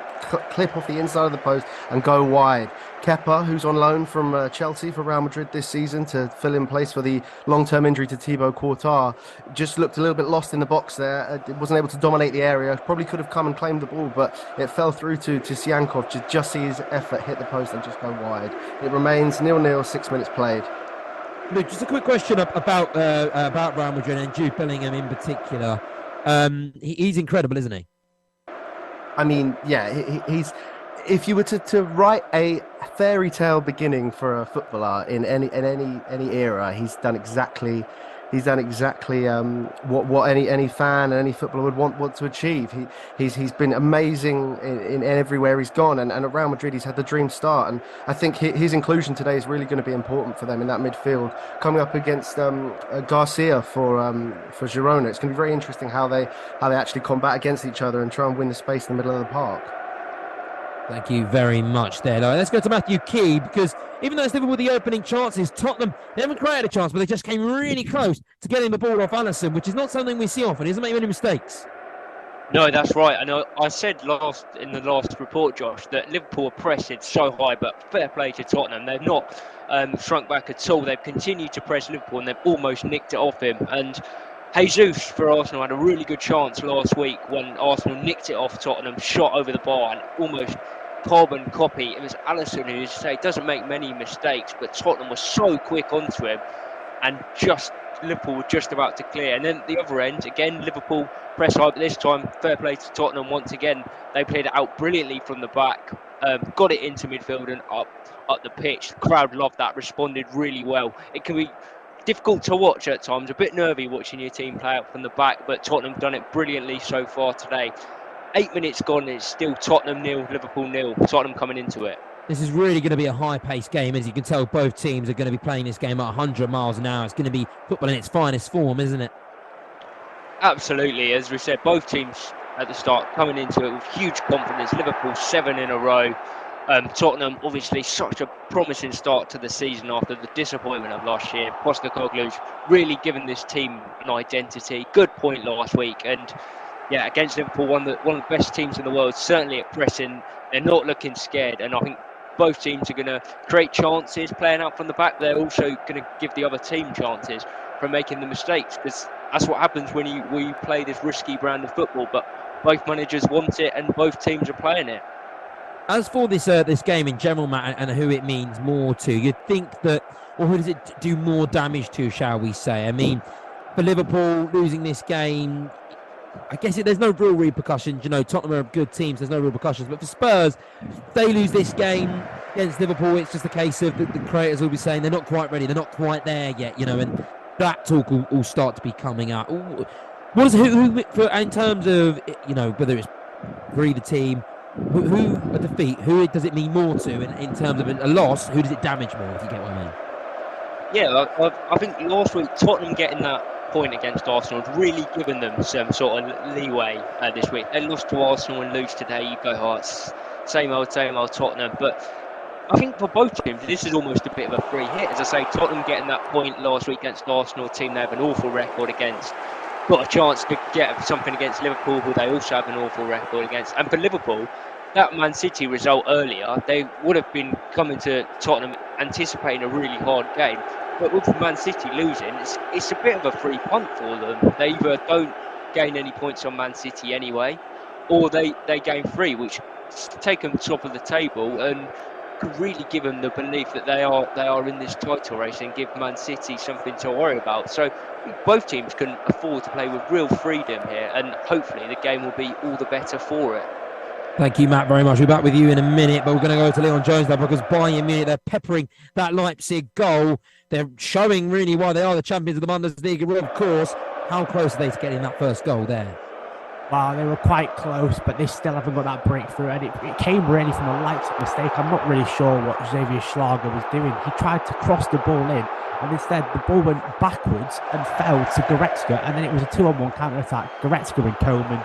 clip off the inside of the post and go wide. Kepa, who's on loan from Chelsea for Real Madrid this season to fill in place for the long-term injury to Thibaut Courtois, just looked a little bit lost in the box there. Wasn't able to dominate the area. Probably could have come and claimed the ball, but it fell through to Siankov to just see his effort hit the post and just go wide. It remains 0-0, 6 minutes played. Luke, just a quick question about Real Madrid and Jude Bellingham in particular. He's incredible, isn't he? I mean, yeah, he's. If you were to write a fairy tale beginning for a footballer in any era, he's done exactly what any fan and any footballer would want to achieve. He's been amazing in everywhere he's gone, and at Real Madrid he's had the dream start, and I think his inclusion today is really going to be important for them in that midfield, coming up against Garcia for Girona. It's going to be very interesting how they actually combat against each other and try and win the space in the middle of the park. Thank you very much there. Now, let's go to Matthew Key, because even though it's Liverpool with the opening chances, Tottenham, they haven't created a chance, but they just came really close to getting the ball off Alisson, which is not something we see often. He doesn't make many mistakes. No, that's right. And I said in the last report, Josh, that Liverpool are pressing so high, but fair play to Tottenham. They've not shrunk back at all. They've continued to press Liverpool, and they've almost nicked it off him. And Jesus for Arsenal had a really good chance last week when Arsenal nicked it off Tottenham, shot over the bar, and almost carbon copy. It was Alisson who, as you say, doesn't make many mistakes, but Tottenham was so quick onto him, and Liverpool were just about to clear. And then at the other end, again, Liverpool press high, but this time, fair play to Tottenham once again. They played it out brilliantly from the back, got it into midfield and up the pitch. The crowd loved that, responded really well. It can be difficult to watch at times, a bit nervy watching your team play out from the back, but Tottenham done it brilliantly so far today. 8 minutes gone, it's still Tottenham 0, Liverpool 0. Tottenham coming into it. This is really going to be a high-paced game. As you can tell, both teams are going to be playing this game at 100 miles an hour. It's going to be football in its finest form, isn't it? Absolutely. As we said, both teams at the start coming into it with huge confidence. Liverpool 7 in a row. Tottenham, obviously, such a promising start to the season after the disappointment of last year. Postecoglou's really given this team an identity. Good point last week. And yeah, against Liverpool, one of the best teams in the world, certainly at pressing. They're not looking scared, and I think both teams are going to create chances playing out from the back. They're also going to give the other team chances from making the mistakes, because that's what happens when you play this risky brand of football. But both managers want it, and both teams are playing it. As for this game in general, Matt, and who it means more to, you'd think that, or who does it do more damage to, shall we say? I mean, for Liverpool, losing this game, I guess there's no real repercussions. You know, Tottenham are good teams. There's no repercussions. But for Spurs, if they lose this game against Liverpool, it's just a case of the creators will be saying they're not quite ready. They're not quite there yet, you know, and that talk will start to be coming out. What is who in terms of, you know, whether it's for either team, who a defeat, who does it mean more to in terms of a loss? Who does it damage more, if you get what I mean? Yeah, I think last week, Tottenham getting that point against Arsenal had really given them some sort of leeway this week. They lost to Arsenal and lose today. You go, oh, it's same old Tottenham. But I think for both teams, this is almost a bit of a free hit. As I say, Tottenham getting that point last week against Arsenal, a team they have an awful record against. Got a chance to get something against Liverpool, who they also have an awful record against. And for Liverpool, that Man City result earlier, they would have been coming to Tottenham anticipating a really hard game. But with Man City losing, it's a bit of a free punt for them. They either don't gain any points on Man City anyway, or they gain 3, which take them top of the table and could really give them the belief that they are in this title race and give Man City something to worry about. So both teams can afford to play with real freedom here, and hopefully the game will be all the better for it. Thank you, Matt, very much. We'll be back with you in a minute, but we're going to go to Leon Jones now, because Bayern Munich, they're peppering that Leipzig goal. They're showing really why they are the champions of the Bundesliga, of course. How close are they to getting that first goal there? Well, they were quite close, but they still haven't got that breakthrough. And it came really from a Leipzig mistake. I'm not really sure what Xavier Schlager was doing. He tried to cross the ball in, and instead the ball went backwards and fell to Goretzka, and then it was a 2-on-1 counter-attack. Goretzka and Coleman.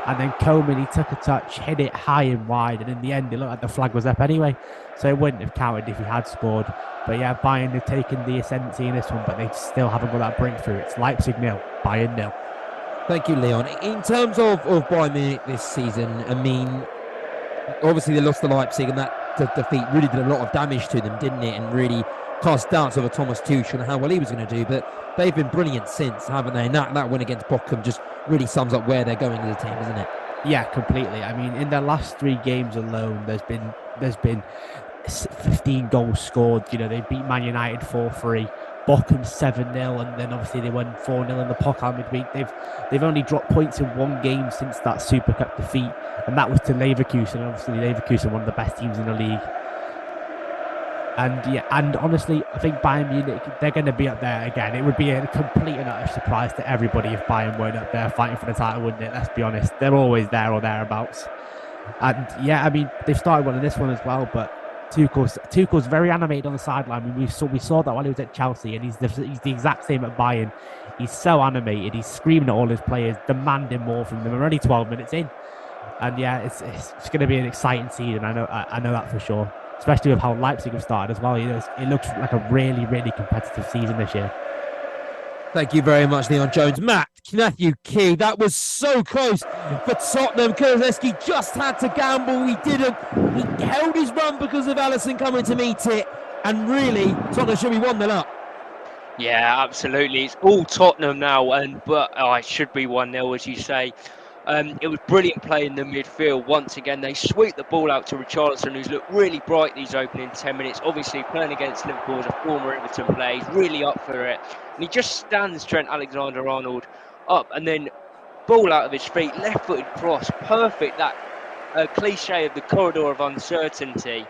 And then Coleman, he took a touch, hit it high and wide, and in the end, it looked like the flag was up anyway. So it wouldn't have counted if he had scored. But yeah, Bayern have taken the ascendancy in this one, but they still haven't got that breakthrough. It's Leipzig 0, Bayern 0. Thank you, Leon. In terms of Bayern Munich this season, I mean, obviously they lost to Leipzig, and that defeat really did a lot of damage to them, didn't it? And really cast doubts over Thomas Tuchel and how well he was going to do. But they've been brilliant since, haven't they? And that win against Bochum just really sums up where they're going as a team, isn't it? Yeah, completely. I mean, in their last 3 games alone, there's been 15 goals scored. You know, they beat Man United 4-3, Bochum 7-0, and then obviously they won 4-0 in the Pokal midweek. They've only dropped points in 1 game since that Super Cup defeat, and that was to Leverkusen. Obviously, Leverkusen, one of the best teams in the league. And honestly, I think Bayern Munich, they're going to be up there again. It would be a complete and utter surprise to everybody if Bayern weren't up there fighting for the title, wouldn't it? Let's be honest. They're always there or thereabouts. And yeah, I mean, they've started winning this one as well, but Tuchel's very animated on the sideline. I mean, we saw that while he was at Chelsea, and he's the exact same at Bayern. He's so animated. He's screaming at all his players, demanding more from them. We're only 12 minutes in. And yeah, it's going to be an exciting season. I know that for sure. Especially with how Leipzig have started as well. You know, it looks like a really, really competitive season this year. Thank you very much, Leon Jones. Matthew Key, that was so close for Tottenham. Kulusevski just had to gamble. He didn't. He held his run because of Alisson coming to meet it. And really, Tottenham should be 1-0 up. Yeah, absolutely. It's all Tottenham now, but it should be 1-0, as you say. It was brilliant play in the midfield. Once again, they sweep the ball out to Richarlison, who's looked really bright these opening 10 minutes. Obviously, playing against Liverpool as a former Everton player, he's really up for it. And he just stands Trent Alexander-Arnold up, and then ball out of his feet, left-footed cross, perfect. That cliche of the corridor of uncertainty.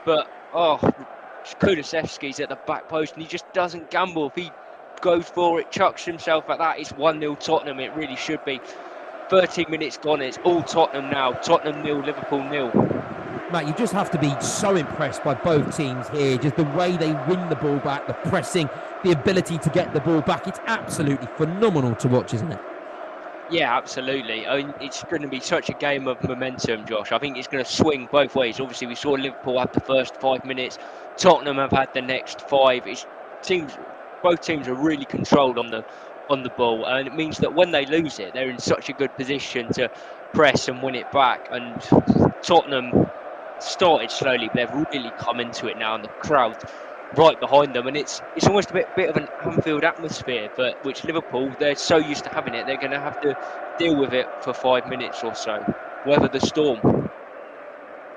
But, Kulusevski's at the back post, and he just doesn't gamble. If he goes for it, chucks himself at that, it's 1-0 Tottenham. It really should be. 13 minutes gone, it's all Tottenham now. Tottenham 0, Liverpool 0. Matt, you just have to be so impressed by both teams here. Just the way they win the ball back, the pressing, the ability to get the ball back. It's absolutely phenomenal to watch, isn't it? Yeah, absolutely. I mean, it's going to be such a game of momentum, Josh. I think it's going to swing both ways. Obviously, we saw Liverpool have the first 5 minutes. Tottenham have had the next 5. Both teams are really controlled on the ball, and it means that when they lose it, they're in such a good position to press and win it back. And Tottenham started slowly, but they've really come into it now, and the crowd right behind them, and it's almost a bit of an Anfield atmosphere, but which Liverpool, they're so used to having it, they're going to have to deal with it for 5 minutes or so, weather the storm.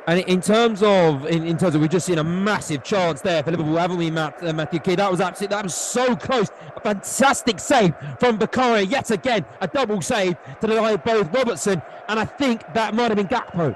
And in terms of we've just seen a massive chance there for Liverpool, haven't we, Matthew Key? That was so close. A fantastic save from Bakary yet again, a double save to deny both Robertson, and I think that might have been Gakpo.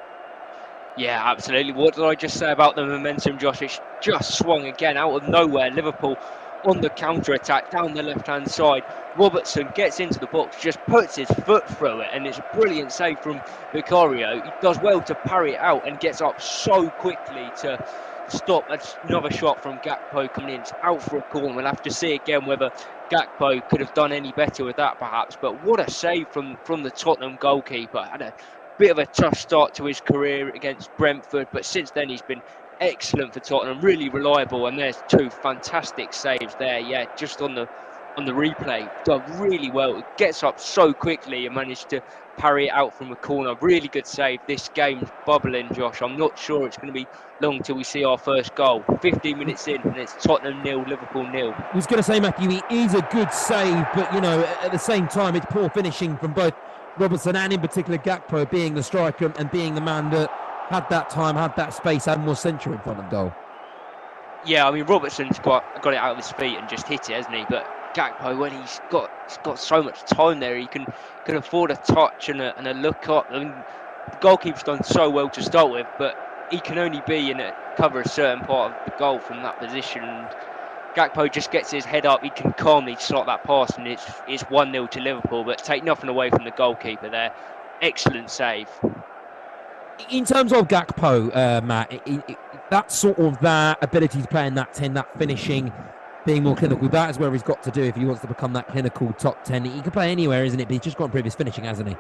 Yeah, absolutely. What did I just say about the momentum, Josh? It's just swung again out of nowhere. Liverpool on the counter-attack down the left-hand side. Robertson gets into the box, just puts his foot through it, and it's a brilliant save from Vicario. He does well to parry it out and gets up so quickly to stop another shot from Gakpo coming in. It's out for a corner. We'll have to see again whether Gakpo could have done any better with that, perhaps. But what a save from the Tottenham goalkeeper. Had a bit of a tough start to his career against Brentford, but since then he's been excellent for Tottenham, really reliable, and there's 2 fantastic saves there. Yeah, just on the replay, done really well. It gets up so quickly and managed to parry it out from a corner. Really good save. This game's bubbling, Josh. I'm not sure it's going to be long till we see our first goal. 15 minutes in, and it's Tottenham 0, Liverpool 0. I was going to say, Matthew, he is a good save, but at the same time, it's poor finishing from both Robertson and in particular Gakpo, being the striker and being the man that had that time, had that space, had more centre in front of goal. Yeah, I mean, Robertson's got it out of his feet and just hit it, hasn't he? But Gakpo, when he's got so much time there, he can afford a touch and a look up. I mean, the goalkeeper's done so well to start with, but he can only cover a certain part of the goal from that position. And Gakpo just gets his head up, he can calmly slot that pass, and it's 1-0 to Liverpool. But take nothing away from the goalkeeper there. Excellent save. In terms of Gakpo, Matt, that ability to play in that 10, that finishing, being more clinical, that is where he's got to do if he wants to become that clinical top 10. He can play anywhere, isn't it? But he's just got to improve his finishing, hasn't he?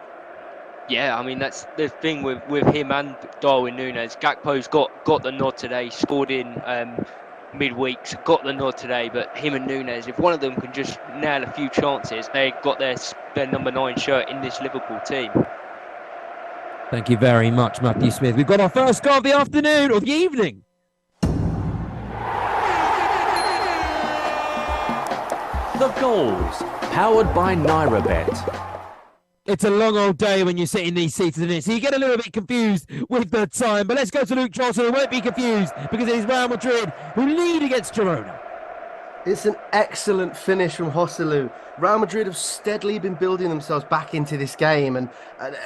Yeah, I mean, that's the thing with him and Darwin Núñez. Gakpo's got the nod today, scored in midweek, so got the nod today, but him and Núñez, if one of them can just nail a few chances, they got their number 9 shirt in this Liverpool team. Thank you very much, Matthew Smith. We've got our first goal of the afternoon, or the evening. The goals, powered by Noirette. It's a long old day when you sit in these seats, isn't it? So you get a little bit confused with the time. But let's go to Luke Charlton, who won't be confused because it is Real Madrid who lead against Girona. It's an excellent finish from Joselu. Real Madrid have steadily been building themselves back into this game, and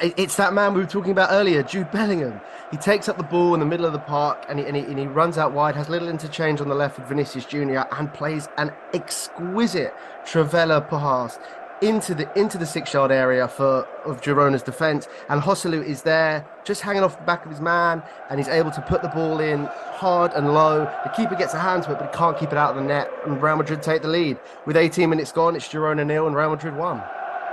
it's that man we were talking about earlier, Jude Bellingham. He takes up the ball in the middle of the park and he runs out wide, has little interchange on the left with Vinicius Jr. and plays an exquisite Trivela pass into the 6-yard area of Girona's defence, and Joselu is there just hanging off the back of his man, and he's able to put the ball in hard and low. The keeper gets a hand to it, but he can't keep it out of the net, and Real Madrid take the lead. With 18 minutes gone, it's Girona 0 and Real Madrid 1.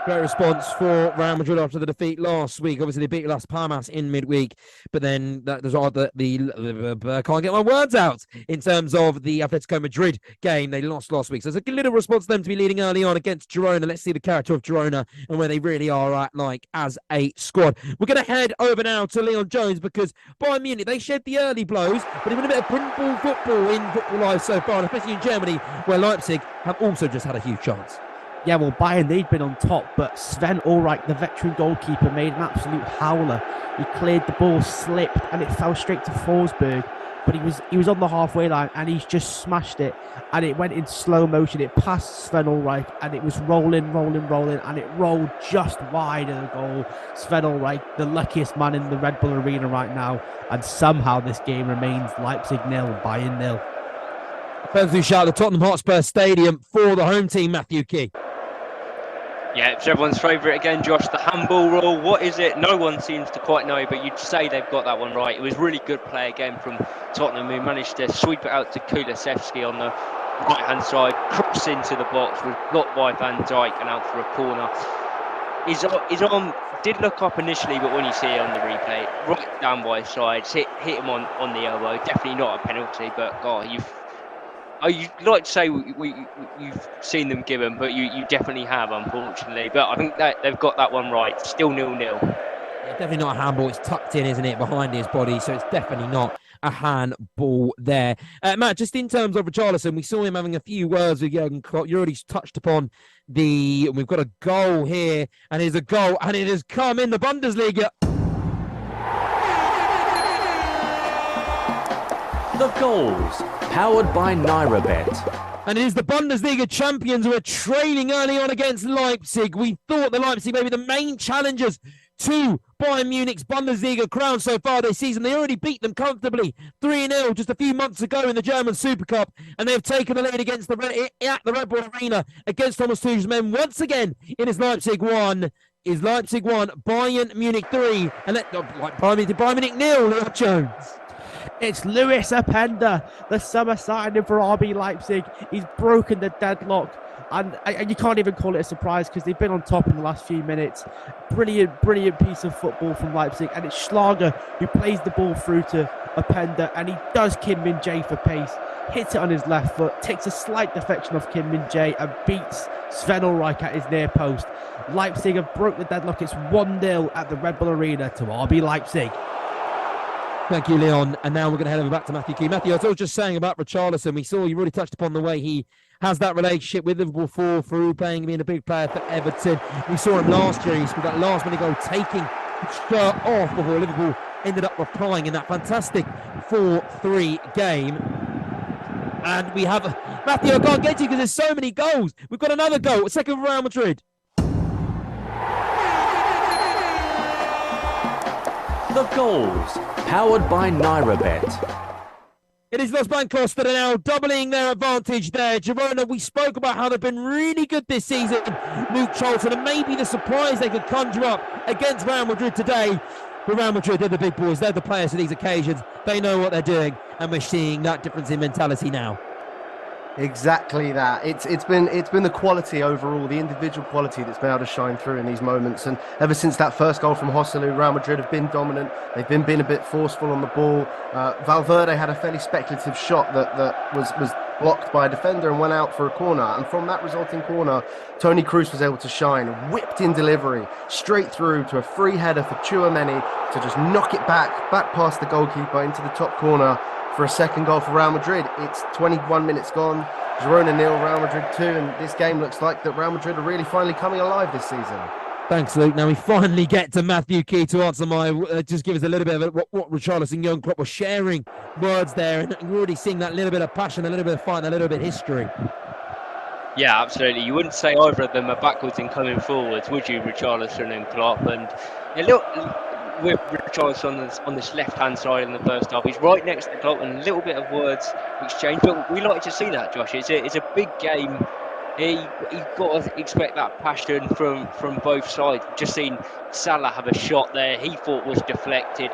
Great response for Real Madrid after the defeat last week. Obviously, they beat Las Palmas in midweek, but then there's I can't get my words out in terms of the Atletico Madrid game. They lost last week. So it's a little response to them to be leading early on against Girona. Let's see the character of Girona and where they really are at, like, as a squad. We're going to head over now to Leon Jones because Bayern Munich, they shed the early blows, but they've been a bit of print ball football in Football Live so far, and especially in Germany, where Leipzig have also just had a huge chance. Yeah, well, Bayern, they'd been on top, but Sven Ulreich, the veteran goalkeeper, made an absolute howler. He cleared the ball, slipped, and it fell straight to Forsberg. But he was on the halfway line, and he's just smashed it. And it went in slow motion. It passed Sven Ulreich, and it was rolling, and it rolled just wide of the goal. Sven Ulreich, the luckiest man in the Red Bull Arena right now. And somehow this game remains Leipzig 0, Bayern 0. Penalty shot at the Tottenham Hotspur Stadium for the home team, Matthew Key. Yeah, it's everyone's favourite again, Josh, the handball rule. What is it? No one seems to quite know, but you'd say they've got that one right. It was really good play again from Tottenham, who managed to sweep it out to Kulusevski on the right-hand side, cross into the box, was blocked by Van Dijk and out for a corner. His arm did look up initially, but when you see it on the replay, right down by his sides, hit him on the elbow. Definitely not a penalty, but God, you'd like to say you've seen them give them, but you definitely have, unfortunately. But I think that they've got that one right. Still 0-0. Yeah, definitely not a handball. It's tucked in, isn't it, behind his body? So it's definitely not a handball there. Matt, just in terms of Richarlison, we saw him having a few words with Jurgen Klopp. You already touched upon we've got a goal here, and here's a goal, and it has come in the Bundesliga. The goals, powered by Noirette. And it is the Bundesliga champions who are trailing early on against Leipzig. We thought the Leipzig may be the main challengers to Bayern Munich's Bundesliga crown so far this season. They already beat them comfortably 3-0 just a few months ago in the German Super Cup, and they've taken the lead against at the Red Bull Arena against Thomas Tuchel's men once again. It is Leipzig 1. Is Leipzig 1, Bayern Munich 3, and Bayern Munich 0, Leon Jones. It's Luis Openda, the summer signing for RB Leipzig. He's broken the deadlock, and you can't even call it a surprise because they've been on top in the last few minutes. Brilliant piece of football from Leipzig, and it's Schlager who plays the ball through to Openda, and he does Kim Min-jae for pace, hits it on his left foot, takes a slight deflection off Kim Min-jae and beats Sven Ulreich at his near post. Leipzig have broke the deadlock. It's 1-0 at the Red Bull Arena to RB Leipzig. Thank you, Leon. And now we're going to head over back to Matthew Key. Matthew, I was just saying about Richarlison. We saw you really touched upon the way he has that relationship with Liverpool through playing, being a big player for Everton. We saw him last year. He scored that last minute goal, taking his shirt off before Liverpool ended up replying in that fantastic 4-3 game. And we have Matthew, I can't get to you because there's so many goals. We've got another goal, second for Real Madrid. The goals, powered by Noirette. It is Los Blancos that are now doubling their advantage there. Girona, we spoke about how they've been really good this season. Luke Charlton, and maybe the surprise they could conjure up against Real Madrid today. But Real Madrid, they're the big boys. They're the players for these occasions. They know what they're doing, and we're seeing that difference in mentality now. Exactly that. It's been the quality overall, the individual quality that's been able to shine through in these moments. And ever since that first goal from Joselu, Real Madrid have been dominant. They've been a bit forceful on the ball. Valverde had a fairly speculative shot that was blocked by a defender and went out for a corner. And from that resulting corner, Toni Kroos was able to shine, whipped in delivery, straight through to a free header for Tchouaméni to just knock it back past the goalkeeper into the top corner for a second goal for Real Madrid. It's 21 minutes gone. Girona 0, Real Madrid 2, and this game looks like that Real Madrid are really finally coming alive this season. Thanks, Luke. Now we finally get to Matthew Key to answer my, just give us a little bit of what Richarlison and Jurgen Klopp were sharing words there, and you're already seeing that little bit of passion, a little bit of fight, and a little bit of history. Yeah, absolutely. You wouldn't say either of them are backwards in coming forwards, would you, Richarlison and Klopp? And look, with Richarlison on this left-hand side in the first half, he's right next to Klopp, and a little bit of words exchange. But we like to see that, Josh. It's a big game. You've got to expect that passion from both sides. Just seen Salah have a shot there. He thought was deflected.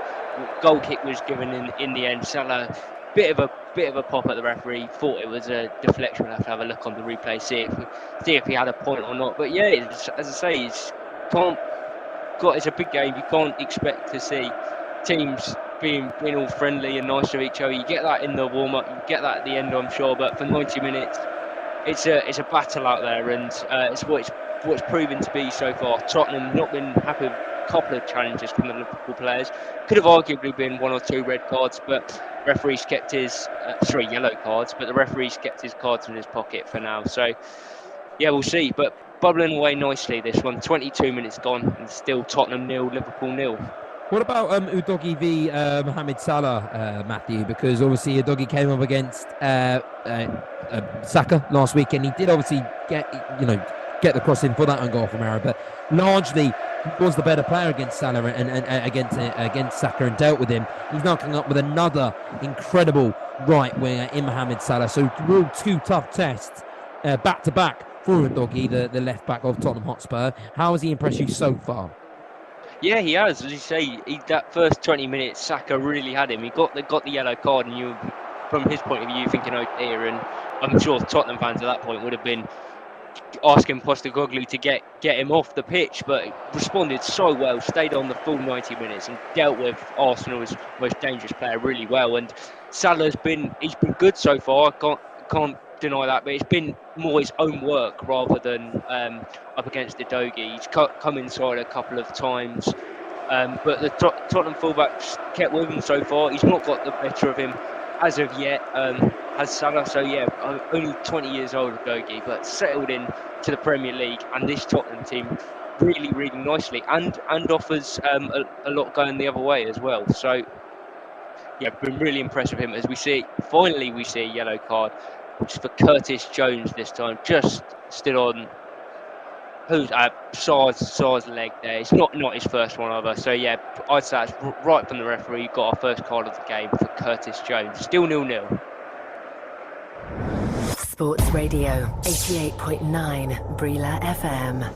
Goal kick was given in the end. Salah, bit of a pop at the referee. Thought it was a deflection. We'll have to have a look on the replay, see if he had a point or not. But yeah, as I say, it's a big game. You can't expect to see teams being all friendly and nice to each other. You get that in the warm-up. You get that at the end, I'm sure. But for 90 minutes. It's a battle out there, and it's what it's proven to be so far. Tottenham not been happy with a couple of challenges from the Liverpool players. Could have arguably been 1 or 2 red cards, but referees kept his 3 yellow cards. But the referees kept his cards in his pocket for now. So yeah, we'll see. But bubbling away nicely this one. 22 minutes gone, and still Tottenham 0, Liverpool 0. What about Udogie v Mohamed Salah, Matthew? Because obviously Udogie came up against Saka last week, and he did obviously get the cross in for that own goal from error, but largely was the better player against Salah and against Saka and dealt with him. He's now coming up with another incredible right winger in Mohamed Salah. So real 2 tough tests back to back for Udogie, the left back of Tottenham Hotspur. How has he impressed you so far? Yeah, he has. As you say, that first 20 minutes, Saka really had him. He got the yellow card, and you, from his point of view, thinking, oh dear. And I'm sure Tottenham fans at that point would have been asking Postecoglou to get him off the pitch, but he responded so well, stayed on the full 90 minutes, and dealt with Arsenal's most dangerous player really well. And Salah's been good so far. I can't deny that, but it's been more his own work rather than up against Udogie. He's come inside a couple of times, but the Tottenham fullbacks kept with him so far. He's not got the better of him as of yet, has Salah. So yeah, only 20 years old Udogie, but settled in to the Premier League, and this Tottenham team really, really nicely, and offers a lot going the other way as well. So yeah, been really impressed with him. As we see a yellow card, which is for Curtis Jones this time. Just stood on Sarr's leg there. It's not his first one either. So yeah, I'd say that's right from the referee. Got our first card of the game for Curtis Jones. Still 0-0. Sports Radio 88.9 Brila FM.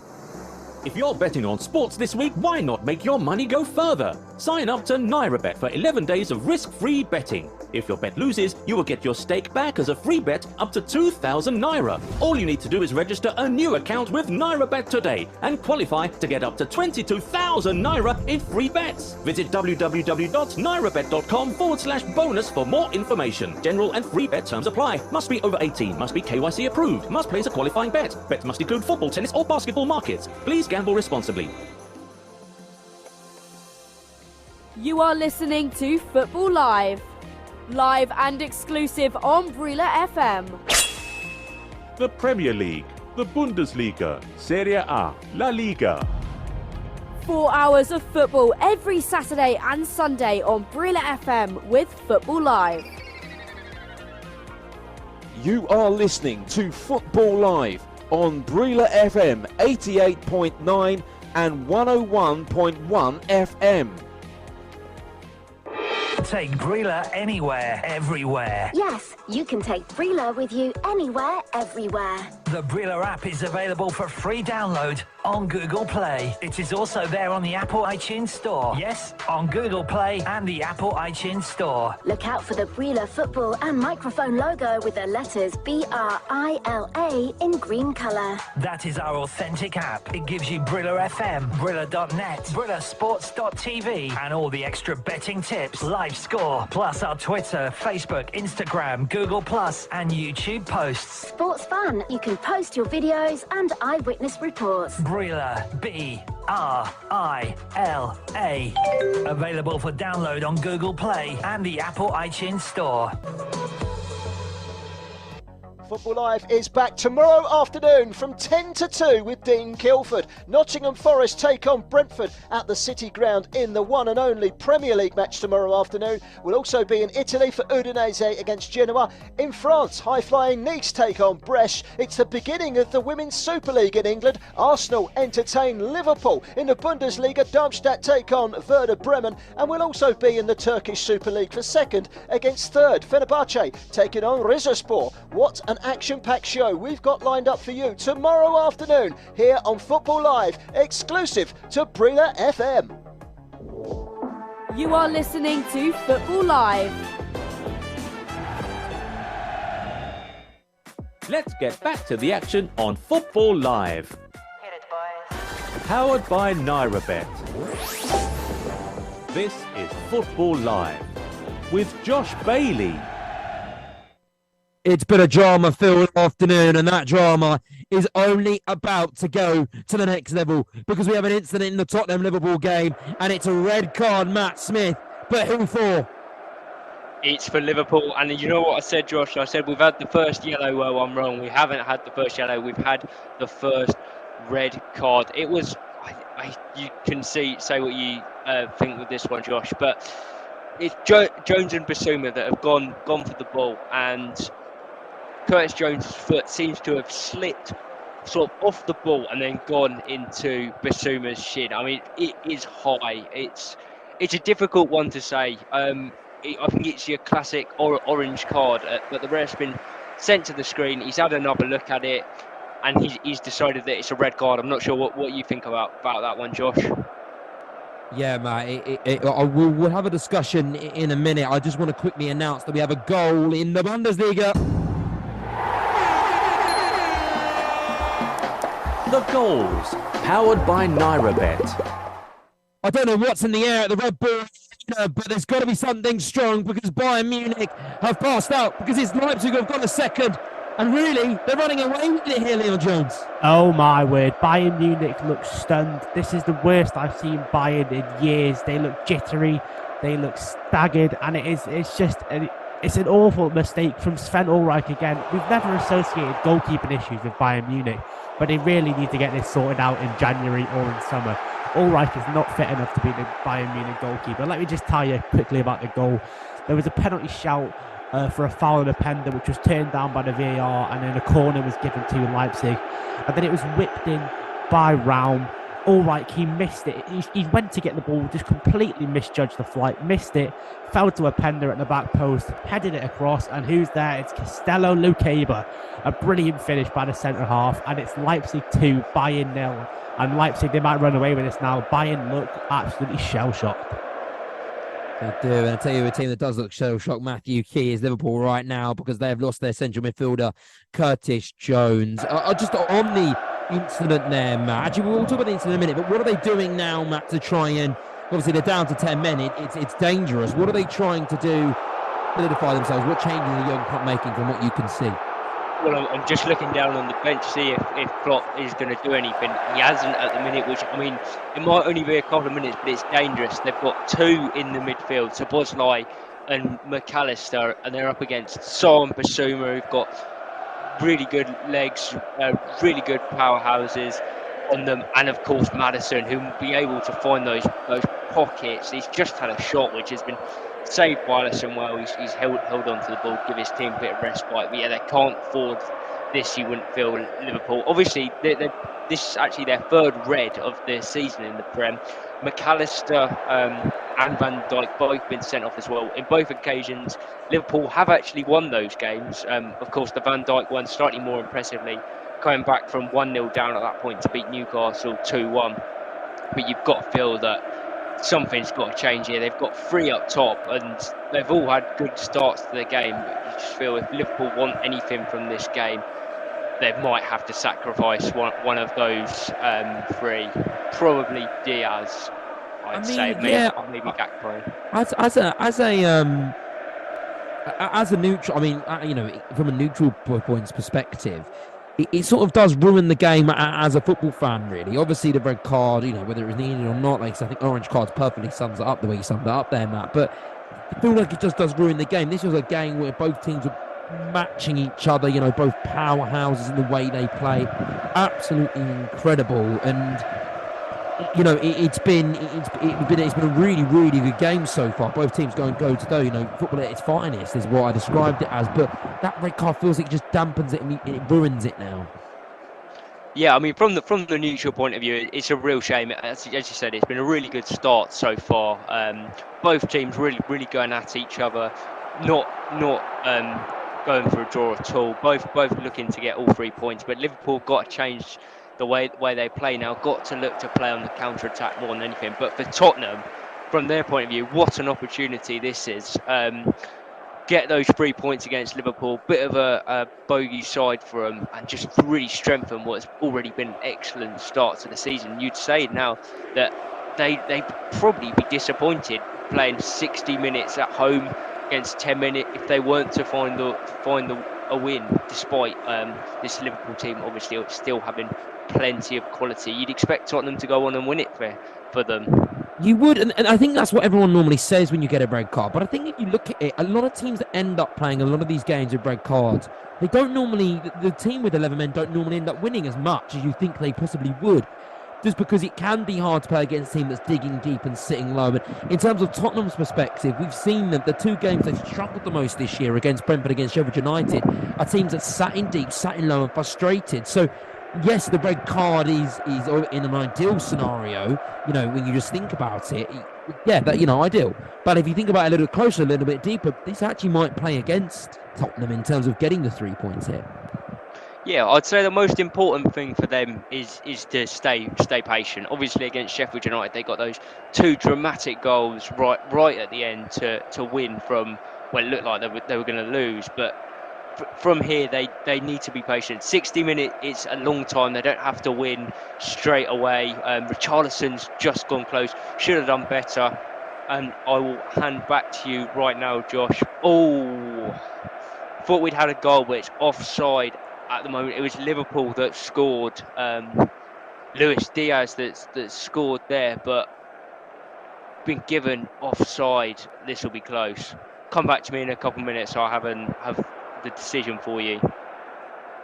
If you're betting on sports this week, why not make your money go further? Sign up to Noirette for 11 days of risk-free betting. If your bet loses, you will get your stake back as a free bet up to 2,000 Naira. All you need to do is register a new account with Noirette today and qualify to get up to 22,000 Naira in free bets. Visit www.noirette.com/bonus for more information. General and free bet terms apply. Must be over 18. Must be KYC approved. Must place a qualifying bet. Bet must include football, tennis or basketball markets. Please gamble responsibly. You are listening to Football Live and exclusive on Brila FM. The Premier League, the Bundesliga, Serie A, La Liga. 4 hours of football every Saturday and Sunday on Brila FM with Football Live. You are listening to Football Live on Brila FM 88.9 and 101.1 FM. Take Brila anywhere, everywhere. Yes, you can take Brila with you anywhere, everywhere. The Brila app is available for free download on Google Play. It is also there on the Apple iTunes Store. Yes, on Google Play and the Apple iTunes Store. Look out for the Brila football and microphone logo with the letters BRILA in green colour. That is our authentic app. It gives you Brila FM, Brila.net, BrilaSports.tv, and all the extra betting tips, live score, plus our Twitter, Facebook, Instagram, Google Plus, and YouTube posts. Sports fun. You can post your videos and eyewitness reports. Brila, BRILA. Available for download on Google Play and the Apple iTunes Store. Football Live is back tomorrow afternoon from 10 to 2 with Dean Kilford. Nottingham Forest take on Brentford at the City Ground in the one and only Premier League match tomorrow afternoon. We'll also be in Italy for Udinese against Genoa. In France, high-flying Nice take on Brest. It's the beginning of the Women's Super League in England. Arsenal entertain Liverpool. In the Bundesliga, Darmstadt take on Werder Bremen. And we'll also be in the Turkish Super League for second against third. Fenerbahce taking on Rizespor. What an action-packed show we've got lined up for you tomorrow afternoon here on Football Live, exclusive to Brila FM. You are listening to Football Live. Let's get back to the action on Football Live. Powered by Noirette. This is Football Live with Josh Bailey. It's been a drama-filled afternoon, and that drama is only about to go to the next level because we have an incident in the Tottenham-Liverpool game, and it's a red card, Matt Smith. But who for? It's for Liverpool, and you know what I said, Josh? I said we've had the first yellow. Well, I'm wrong. We haven't had the first yellow. We've had the first red card. It was. You can say what you think with this one, Josh, but it's Jones and Bissouma that have gone for the ball, and Curtis Jones' foot seems to have slipped sort of off the ball and then gone into Bissouma's shin. I mean, it is high. It's a difficult one to say. I think it's your classic orange card, but the ref's been sent to the screen. He's had another look at it, and he's decided that it's a red card. I'm not sure what you think about that one, Josh. Yeah, mate, we'll have a discussion in a minute. I just want to quickly announce that we have a goal in the Bundesliga. The goals, powered by Noirette. I don't know what's in the air at the Red Bull, but there's got to be something strong because Bayern Munich have passed out because it's Leipzig who've got a second. And really, they're running away with it here, Leon Jones. Oh my word, Bayern Munich looks stunned. This is the worst I've seen Bayern in years. They look jittery, they look staggered, and it's an awful mistake from Sven Ulreich again. We've never associated goalkeeping issues with Bayern Munich, but they really need to get this sorted out in January or in summer. Ulreich is not fit enough to be the Bayern Munich goalkeeper. Let me just tell you quickly about the goal. There was a penalty shout for a foul on a Pender, which was turned down by the VAR, and then a corner was given to Leipzig. And then it was whipped in by Raum. Ulreich, he missed it. He went to get the ball, just completely misjudged the flight, missed it, fell to a Pender at the back post, headed it across, and who's there? It's Castello Luqueba. A brilliant finish by the centre half, and it's Leipzig 2, Bayern 0. And Leipzig, they might run away with this now. Bayern look absolutely shell-shocked. They do, and I'll tell you a team that does look shell-shocked, Matthew Key, is Liverpool right now because they have lost their central midfielder, Curtis Jones. Just on the incident there, Matt. Actually, we'll talk about the incident in a minute, but what are they doing now, Matt, to try and... Obviously, they're down to 10 men. It's dangerous. What are they trying to do to solidify themselves? What changes are Jurgen Klopp making from what you can see? Well, I'm just looking down on the bench to see if Klopp is going to do anything. He hasn't at the minute, which, I mean, it might only be a couple of minutes, but it's dangerous. They've got two in the midfield, Szoboszlai and McAllister, and they're up against Son and Bissouma, who've got really good legs, really good powerhouses on them, and of course Maddison, who will be able to find those pockets. He's just had a shot which has been saved by Alisson well. He's held on to the ball, give his team a bit of respite. But yeah, they can't afford this, you wouldn't feel, Liverpool. Obviously, this is actually their third red of the season in the Prem. McAllister and Van Dijk both been sent off as well. In both occasions, Liverpool have actually won those games. Of course, the Van Dijk one slightly more impressively, coming back from 1-0 down at that point to beat Newcastle 2-1. But you've got to feel that something's got to change here. They've got 3 up top, and they've all had good starts to the game. But you just feel if Liverpool want anything from this game, they might have to sacrifice one of those 3. Probably Diaz, I'd say. Maybe Gakpo. As a neutral, I mean, from a neutral point's perspective, it sort of does ruin the game as a football fan, really. Obviously, the red card, whether it was needed or not, like I think orange cards perfectly sums it up the way you summed it up there, Matt. But I feel like it just does ruin the game. This was a game where both teams were matching each other, both powerhouses in the way they play. Absolutely incredible. And it's been a really, really good game so far. Both teams going toe to toe. Football at its finest is what I described it as. But that red card feels like it just dampens it and it ruins it now. Yeah, I mean, from the neutral point of view, it's a real shame. As you said, it's been a really good start so far. Both teams really going at each other, not going for a draw at all. Both looking to get all 3 points. But Liverpool got to change the way they play now. Got to look to play on the counter attack more than anything. But for Tottenham, from their point of view, what an opportunity this is. Get those 3 points against Liverpool, bit of a bogey side for them, and just really strengthen what's already been an excellent start to the season. You'd say now that they'd probably be disappointed playing 60 minutes at home against 10 minutes if they weren't to find a win, despite this Liverpool team obviously still having plenty of quality. You'd expect Tottenham to go on and win it for them. You would, and I think that's what everyone normally says when you get a red card. But I think if you look at it, a lot of teams that end up playing a lot of these games with red cards, they don't normally, the team with 11 men don't normally end up winning as much as you think they possibly would. Just because it can be hard to play against a team that's digging deep and sitting low. But in terms of Tottenham's perspective, we've seen that the 2 games they've struggled the most this year against Brentford, against Sheffield United, are teams that sat in deep, sat in low and frustrated. So yes, the red card is in an ideal scenario, when you just think about it, ideal. But if you think about it a little closer, a little bit deeper, this actually might play against Tottenham in terms of getting the 3 points here. Yeah, I'd say the most important thing for them is to stay patient. Obviously, against Sheffield United, they got those 2 dramatic goals right at the end to win from, well, it looked like they were going to lose, but from here they need to be patient. 60 minutes is a long time. They don't have to win straight away. Richarlison's just gone close, should have done better, and I will hand back to you right now, Josh. Thought we'd had a goal, but it's offside at the moment. It was Liverpool that scored. Luis Diaz that scored there, but been given offside. This will be close. Come back to me in a couple of minutes. I'll have the decision for you.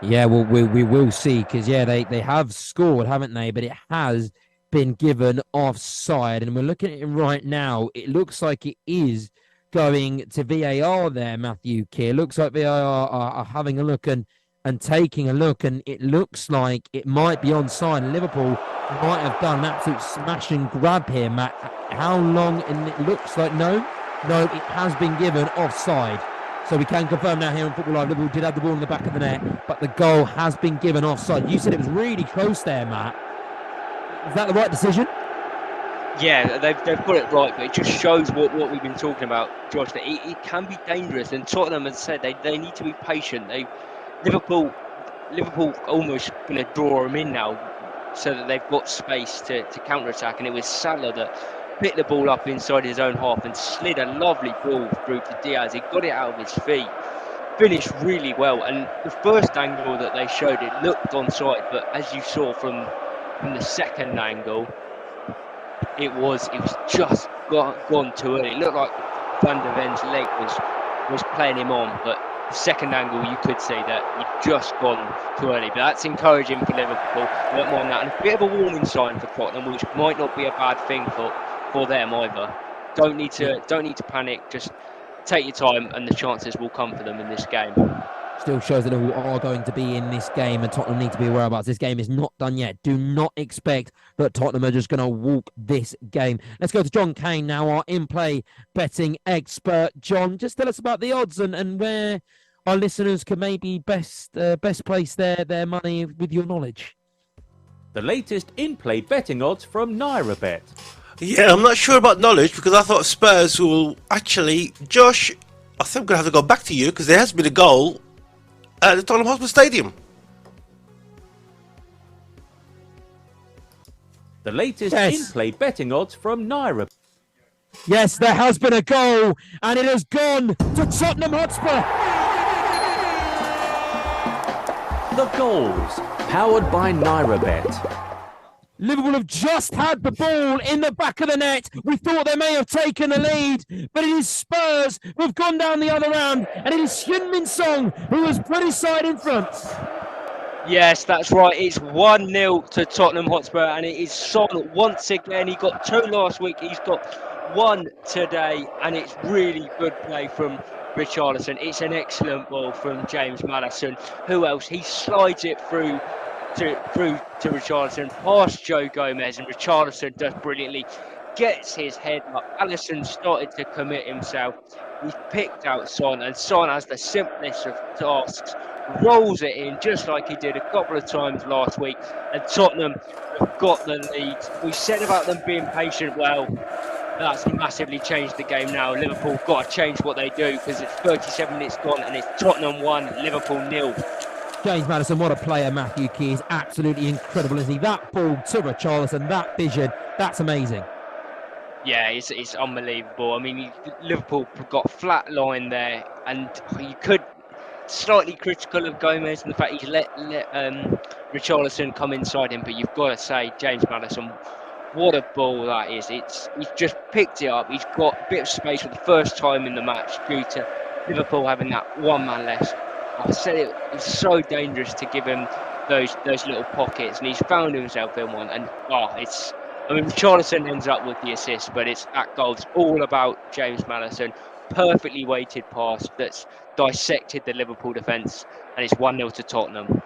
Yeah, well, we will see, because they have scored, haven't they? But it has been given offside, and we're looking at it right now. It looks like it is going to VAR there, Matthew Keir. Looks like VAR are having a look and taking a look, and it looks like it might be onside. Liverpool might have done an absolute smash and grab here, Matt. How long? And it looks like no, it has been given offside. So we can confirm now here on Football Live, Liverpool did have the ball in the back of the net, but the goal has been given offside. You said it was really close there, Matt. Is that the right decision? Yeah, they've got it right, but it just shows what we've been talking about, Josh, that it can be dangerous. And Tottenham, as I said, they need to be patient. Liverpool almost going to draw them in now, so that they've got space to counter-attack. And it was Salah that picked the ball up inside his own half and slid a lovely ball through to Diaz. He got it out of his feet, finished really well. And the first angle that they showed, it looked onside, but as you saw from the second angle, it was just gone too early. It looked like Van der Ven's leg was playing him on, but the second angle, you could say that you've just gone too early. But that's encouraging for Liverpool. A lot more than that, and a bit of a warning sign for Tottenham, which might not be a bad thing for them either. Don't need to panic. Just take your time, and the chances will come for them in this game. still shows that Liverpool are going to be in this game, and Tottenham need to be aware about this game is not done yet. Do not expect that Tottenham are just going to walk this game. Let's go to John Kane now, our in-play betting expert. John, just tell us about the odds and where our listeners can maybe best place their money with your knowledge. The latest in-play betting odds from Noirette. Yeah, I'm not sure about knowledge because I thought Spurs will actually... Josh, I think I'm going to have to go back to you because there has been a goal at the Tottenham Hotspur Stadium. The latest in-play betting odds from Noirette. Yes, there has been a goal, and it has gone to Tottenham Hotspur. The goals, powered by Noirette. Liverpool have just had the ball in the back of the net. We thought they may have taken the lead, but it is Spurs who have gone down the other round, and it is Heung-min Son who has put his side in front. Yes, that's right. It's 1-0 to Tottenham Hotspur, and it is Son once again. He got 2 last week. He's got 1 today, and it's really good play from Richarlison. It's an excellent ball from James Maddison. Who else? He slides it through to Richarlison, past Joe Gomez, and Richarlison does brilliantly, gets his head up. Alisson started to commit himself. He's picked out Son, and Son has the simplest of tasks, rolls it in just like he did a couple of times last week, and Tottenham have got the lead. We said about them being patient. Well, that's massively changed the game now. Liverpool got to change what they do because it's 37 minutes gone and it's Tottenham 1, Liverpool 0. James Maddison, what a player Matthew Key is. Absolutely incredible, isn't he? That ball to Richarlison, that vision, that's amazing. Yeah, it's unbelievable. I mean, Liverpool got flat line there, and you could slightly critical of Gomez and the fact he's let Richarlison come inside him, but you've got to say, James Maddison, what a ball that is. He's just picked it up. He's got a bit of space for the first time in the match due to Liverpool having that one man less. I said it's so dangerous to give him those little pockets, and he's found himself in one. And Richarlison ends up with the assist, but that goal's all about James Maddison. Perfectly weighted pass that's dissected the Liverpool defence, and it's 1-0 to Tottenham.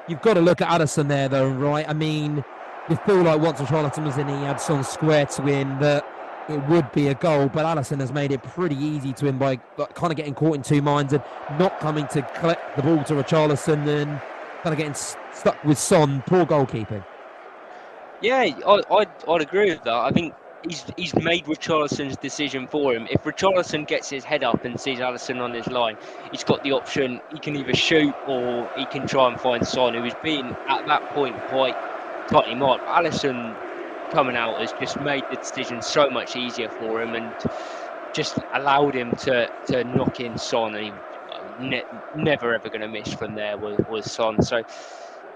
You've got to look at Alisson there, though, right? I mean, you feel like once Richarlison was in, he had Son square to win, that it would be a goal, but Alisson has made it pretty easy to him by kind of getting caught in two minds and not coming to collect the ball to Richarlison and kind of getting stuck with Son. Poor goalkeeping. Yeah, I'd agree with that. I think he's made Richarlison's decision for him. If Richarlison gets his head up and sees Alisson on his line, he's got the option. He can either shoot or he can try and find Son, who has been at that point quite tightly marked. Alisson coming out has just made the decision so much easier for him and just allowed him to knock in Son, and he never ever going to miss from there was Son. So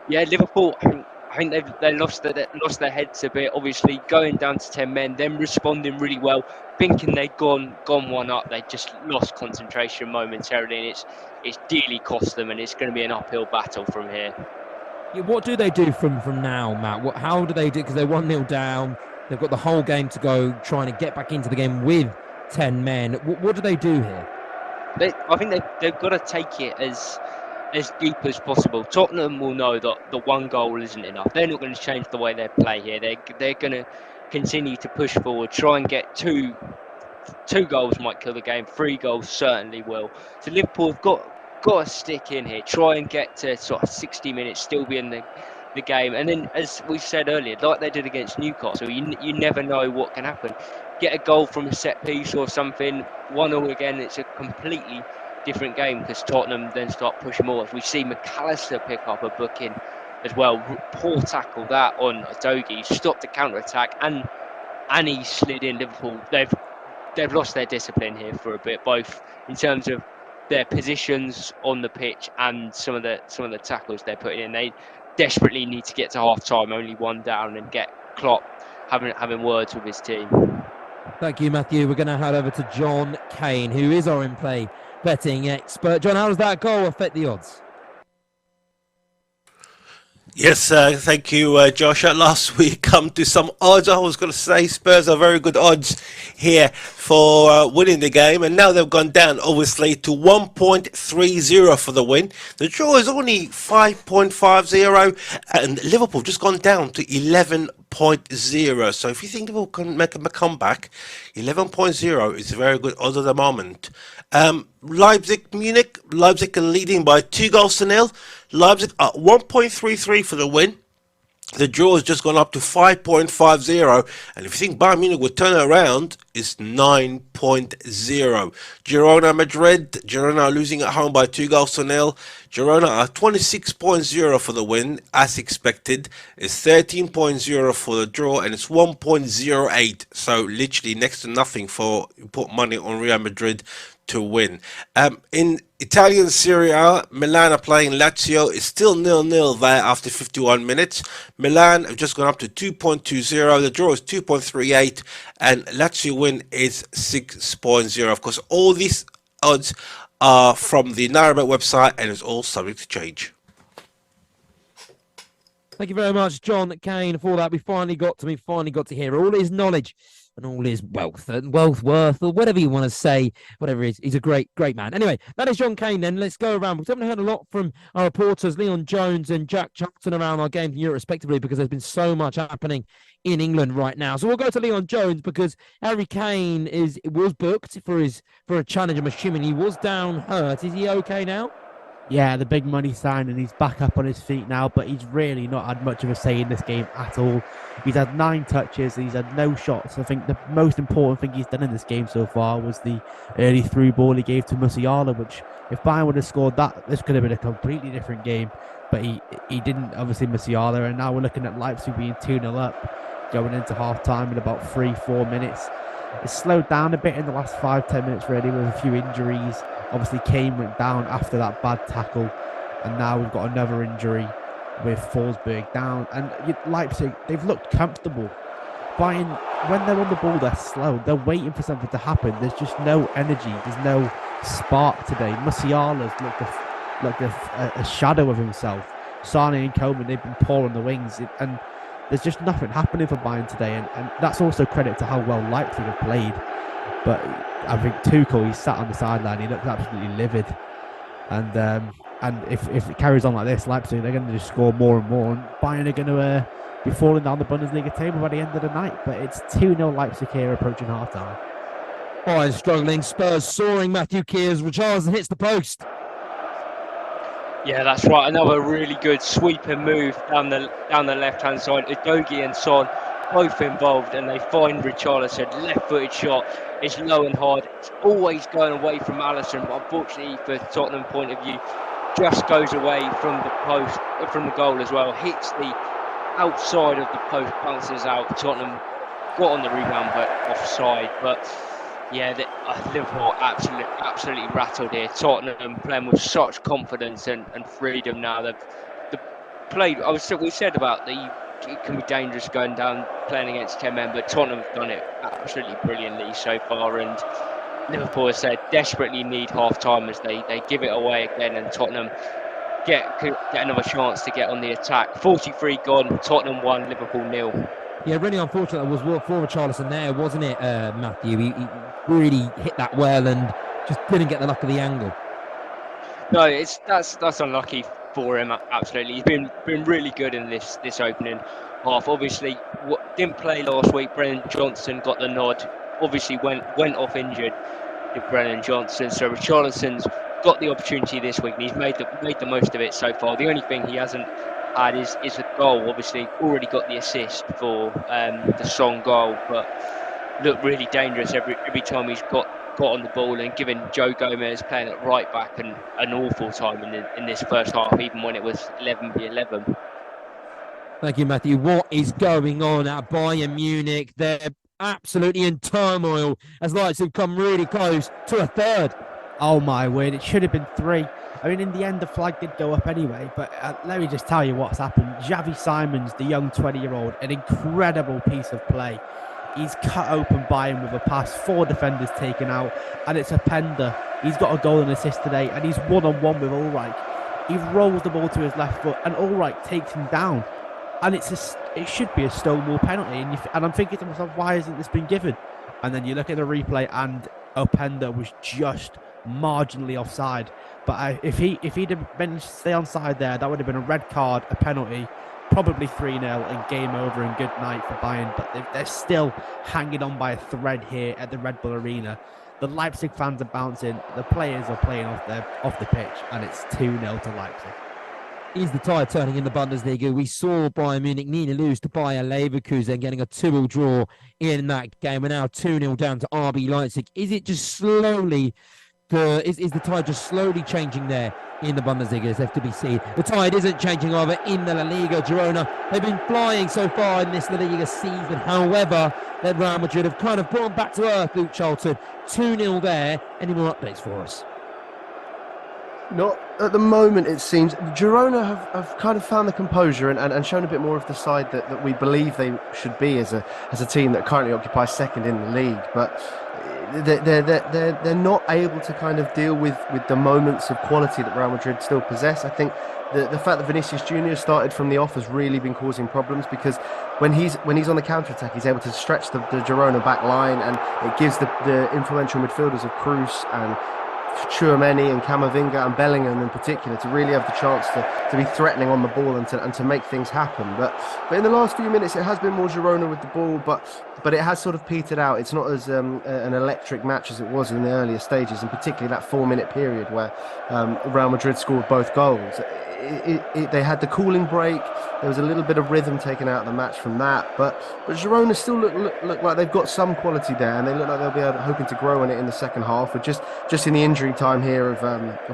yeah, Liverpool, I think they lost their heads a bit. Obviously going down to 10 men, then responding really well, thinking they'd gone one up. They just lost concentration momentarily, and it's dearly cost them, and it's going to be an uphill battle from here. Yeah, what do they do from now, Matt? How do they do? Because they're 1-0 down. They've got the whole game to go, trying to get back into the game with 10 men. What do they do here? I think they've got to take it as deep as possible. Tottenham will know that the one goal isn't enough. They're not going to change the way they play here. They're going to continue to push forward, try and get two goals might kill the game. 3 goals certainly will. So Liverpool have got to stick in here, try and get to sort of 60 minutes, still be in the game. And then, as we said earlier, like they did against Newcastle, you never know what can happen. Get a goal from a set piece or something, 1-0 again, it's a completely different game because Tottenham then start pushing more. As we see McAllister pick up a booking as well. Poor tackle that on Adogi, stopped the counter-attack, and he slid in. Liverpool, they've lost their discipline here for a bit, both in terms of their positions on the pitch and some of the tackles they're putting in. They desperately need to get to half time, only 1 down, and get Klopp having words with his team. Thank you, Matthew. We're going to head over to John Kane, who is our in-play betting expert. John, how does that goal affect the odds? Yes, thank you, Josh. Last week, come to some odds. I was going to say Spurs are very good odds here for winning the game, and now they've gone down, obviously, to 1.30 for the win. The draw is only 5.50, and Liverpool just gone down to 11.0. So if you think Liverpool can make a comeback, 11.0 is a very good odds at the moment. Leipzig, Munich. Leipzig are leading by 2-0. Leipzig at 1.33 for the win. The draw has just gone up to 5.50, and if you think Bayern Munich would turn it around, it's 9.0. Girona, Madrid. Girona are losing at home by 2-0. Girona are 26.0 for the win, as expected. It's 13.0 for the draw, and it's 1.08. So literally next to nothing for you put money on Real Madrid to win. In Italian Serie A, Milan are playing Lazio. It's still 0-0 there after 51 minutes. Milan have just gone up to 2.20. The draw is 2.38, and Lazio win is 6.0. Of course, all these odds are from the Noirette website, and it's all subject to change. Thank you very much, John Kane, for that. We finally got to hear all his knowledge and all his wealth and worth, or whatever you want to say, whatever it is. He's a great man. Anyway, that is John Kane then. Let's go around. We haven't heard a lot from our reporters, Leon Jones and Jack Charlton, around our games in Europe, respectively, because there's been so much happening in England right now. So we'll go to Leon Jones because Harry Kane was booked for a challenge. I'm assuming he was down hurt. Is he okay now? Yeah, the big money sign, and he's back up on his feet now, but he's really not had much of a say in this game at all. He's had 9 touches, he's had no shots. I think the most important thing he's done in this game so far was the early through ball he gave to Musiala, which if Bayern would have scored that, this could have been a completely different game. But he didn't, obviously, Musiala, and now we're looking at Leipzig being 2-0 up, going into half-time in about 3-4 minutes. It's slowed down a bit in the last 5-10 minutes, really, with a few injuries. Obviously, Kane went down after that bad tackle, and now we've got another injury with Forsberg down. And Leipzig, they've looked comfortable. Bayern, when they're on the ball, they're slow. They're waiting for something to happen. There's just no energy. There's no spark today. Musiala's looked a shadow of himself. Sane and Coman, they've been poor on the wings, and there's just nothing happening for Bayern today. And that's also credit to how well Leipzig have played. But I think Tuchel, he's sat on the sideline. He looks absolutely livid. And if it carries on like this, Leipzig, they're going to just score more and more. And Bayern are going to be falling down the Bundesliga table by the end of the night. But it's 2-0 Leipzig here approaching half-time. Bayern struggling. Spurs soaring. Matthew Kears. Richarlison hits the post. Yeah, that's right. Another really good sweeping move down the left-hand side. Udogie and Son both involved, and they find Richarlison. Left-footed shot. It's low and hard. It's always going away from Alisson, but unfortunately for Tottenham point of view, just goes away from the post, from the goal as well. Hits the outside of the post, bounces out. Tottenham got on the rebound, but offside. But yeah, Liverpool absolutely rattled here. Tottenham playing with such confidence and freedom now. They've played. We said about it can be dangerous going down playing against 10 men, but Tottenham have done it absolutely brilliantly so far, and Liverpool, as said, desperately need half-time as they give it away again, and Tottenham get another chance to get on the attack. 43 gone, Tottenham 1, Liverpool 0. Yeah, really unfortunate that was for Richarlison there, wasn't it, Matthew? He really hit that well and just didn't get the luck of the angle. No, that's unlucky for him, absolutely. He's been really good in this opening half. Obviously, didn't play last week. Brennan Johnson got the nod. Obviously, went off injured to Brennan Johnson. So Richarlison's got the opportunity this week, and he's made the most of it so far. The only thing he hasn't had is a goal. Obviously, already got the assist for the Son goal, but looked really dangerous every time he's got on the ball, and given Joe Gomez playing at right back and an awful time in this first half, even when it was 11v11. Thank you, Matthew. What is going on at Bayern Munich? They're absolutely in turmoil as Leipzig come really close to a third. Oh my word, it should have been 3. I mean, in the end, the flag did go up anyway, but let me just tell you what's happened. Xavi Simons, the young 20-year-old, an incredible piece of play. He's cut open Bayern with a pass, 4 defenders taken out, and it's a Pender. He's got a goal and assist today, and he's one-on-one with Ulreich. He rolls the ball to his left foot, and Allright takes him down. And it should be a Stonewall penalty. And I'm thinking to myself, why hasn't this been given? And then you look at the replay, and Openda was just marginally offside. But if he'd have been stay onside there, that would have been a red card, a penalty, probably 3-0, and game over and good night for Bayern. But they're still hanging on by a thread here at the Red Bull Arena. The Leipzig fans are bouncing. The players are playing off the pitch, and it's 2-0 to Leipzig. Is the tide turning in the Bundesliga? We saw Bayern Munich nearly lose to Bayer Leverkusen, getting a 2-2 draw in that game. We're now 2-0 down to RB Leipzig. Is it just slowly, is the tide just slowly changing there in the Bundesliga? It's left to be seen. The tide isn't changing over in the La Liga. Girona, they've been flying so far in this La Liga season. However, that Real Madrid have kind of brought them back to earth, Luke Charlton. 2-0 there. Any more updates for us? Not at the moment, it seems. Girona have kind of found the composure and shown a bit more of the side that we believe they should be as a team that currently occupies second in the league. But they're not able to kind of deal with the moments of quality that Real Madrid still possess. I think the fact that Vinicius Junior started from the off has really been causing problems, because when he's on the counter-attack, he's able to stretch the Girona back line, and it gives the influential midfielders of Cruz and Tchouameni and Camavinga and Bellingham in particular to really have the chance to be threatening on the ball and to make things happen. But in the last few minutes, it has been more Girona with the ball, but it has sort of petered out. It's not as an electric match as it was in the earlier stages, and particularly that 4-minute period where Real Madrid scored both goals. They had the cooling break. There was a little bit of rhythm taken out of the match from that, but Girona still look like they've got some quality there, and they look like they'll be hoping to grow in it in the second half, with just in the injury time here of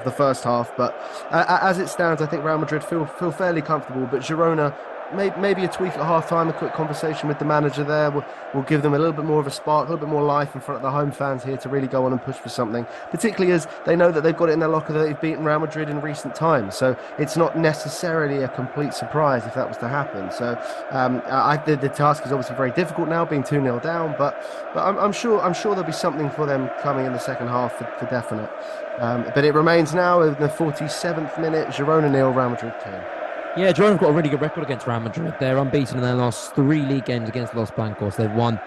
the first half. But as it stands, I think Real Madrid feel fairly comfortable, but Girona, maybe a tweak at half-time, a quick conversation with the manager there will give them a little bit more of a spark, a little bit more life in front of the home fans here to really go on and push for something, particularly as they know that they've got it in their locker that they've beaten Real Madrid in recent times. So it's not necessarily a complete surprise if that was to happen. So the task is obviously very difficult now, being 2-0 down, but I'm sure there'll be something for them coming in the second half for definite. But it remains now in the 47th minute, Girona 0, Real Madrid 10. Yeah, Girona have got a really good record against Real Madrid. They're unbeaten in their last 3 league games against Los Blancos. They've won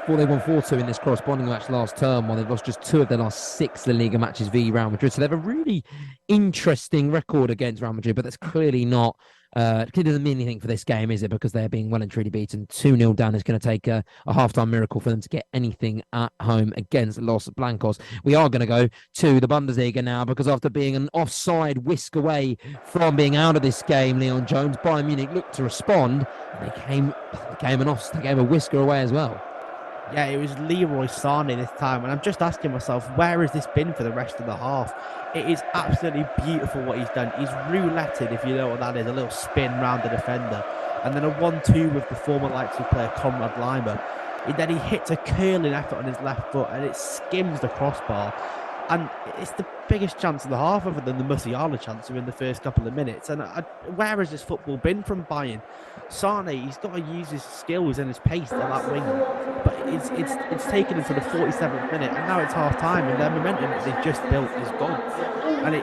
4-2 in this corresponding match last term, while they've lost just 2 of their last 6 La Liga matches v Real Madrid. So they have a really interesting record against Real Madrid, but that's clearly not clearly doesn't mean anything for this game, is it? Because they're being well and truly beaten. 2-0 down is going to take a half-time miracle for them to get anything at home against Los Blancos. We are going to go to the Bundesliga now, because after being an offside whisk away from being out of this game, Leon Jones, Bayern Munich looked to respond. They came a whisker away as well. Yeah, it was Leroy Sané this time, and I'm just asking myself, where has this been for the rest of the half? It is absolutely beautiful what he's done. He's rouletted, if you know what that is, a little spin round the defender, and then a 1-2 with the former Leipzig player Konrad Laimer. And then he hits a curling effort on his left foot, and it skims the crossbar. And it's the biggest chance of the half, other than the Musiala chance in the first couple of minutes. And where has this football been from Bayern? Sané, he's got to use his skills and his pace to that wing, but it's taken him to the 47th minute, and now it's half time, and their momentum that they've just built is gone. And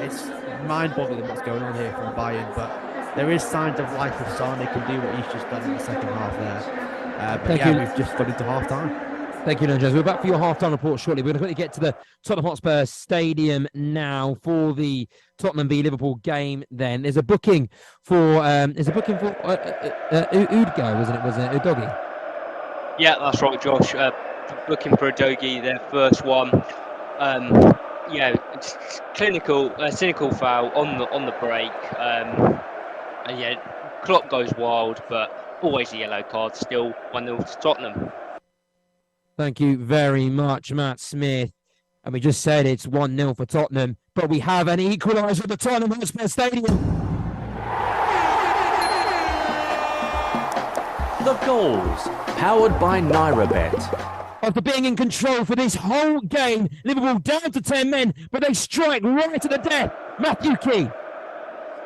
it's mind-boggling what's going on here from Bayern, but there is signs of life if Sané can do what he's just done in the second half there. We've just got into half time. Thank you, Jones. We're back for your half-time report shortly. We're going to quickly get to the Tottenham Hotspur Stadium now for the Tottenham v Liverpool game. Then there's a booking for Udgo, wasn't it? Was it Udogie? Yeah, that's right, Josh. Looking for Udogie, their first one. Cynical foul on the break. Klopp goes wild, but always a yellow card. Still 1-0 to Tottenham. Thank you very much, Matt Smith. And we just said it's 1-0 for Tottenham, but we have an equaliser at the Tottenham Hotspur Stadium. The goals, powered by Noirette. After being in control for this whole game, Liverpool down to 10 men, but they strike right to the death. Matthew Key.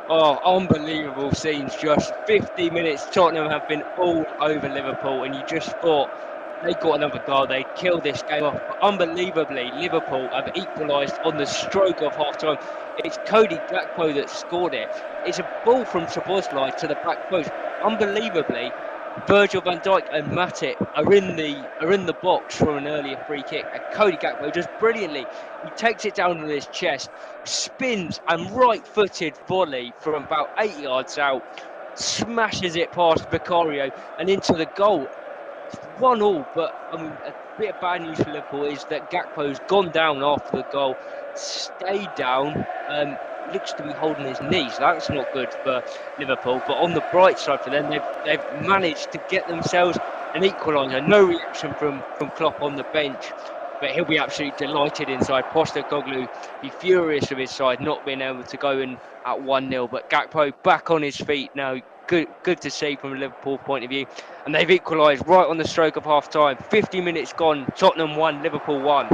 Oh, unbelievable scenes, Josh. 50 minutes, Tottenham have been all over Liverpool, and you just thought they got another goal. They killed this game off. But unbelievably, Liverpool have equalised on the stroke of half-time. It's Cody Gakpo that scored it. It's a ball from Szoboszlai to the back post. Unbelievably, Virgil van Dijk and Matip are in the box for an earlier free kick. And Cody Gakpo just brilliantly, he takes it down on his chest, spins and right-footed volley from about 8 yards out, smashes it past Vicario and into the goal. 1-1, but I mean, a bit of bad news for Liverpool is that Gakpo's gone down after the goal, stayed down, looks to be holding his knees. That's not good for Liverpool. But on the bright side for them, they've managed to get themselves an equaliser. No reaction from Klopp on the bench, but he'll be absolutely delighted inside. Postecoglou be furious with his side not being able to go in at 1-0. But Gakpo back on his feet now. Good to see from a Liverpool point of view. And they've equalised right on the stroke of half-time. 50 minutes gone. Tottenham 1, Liverpool 1.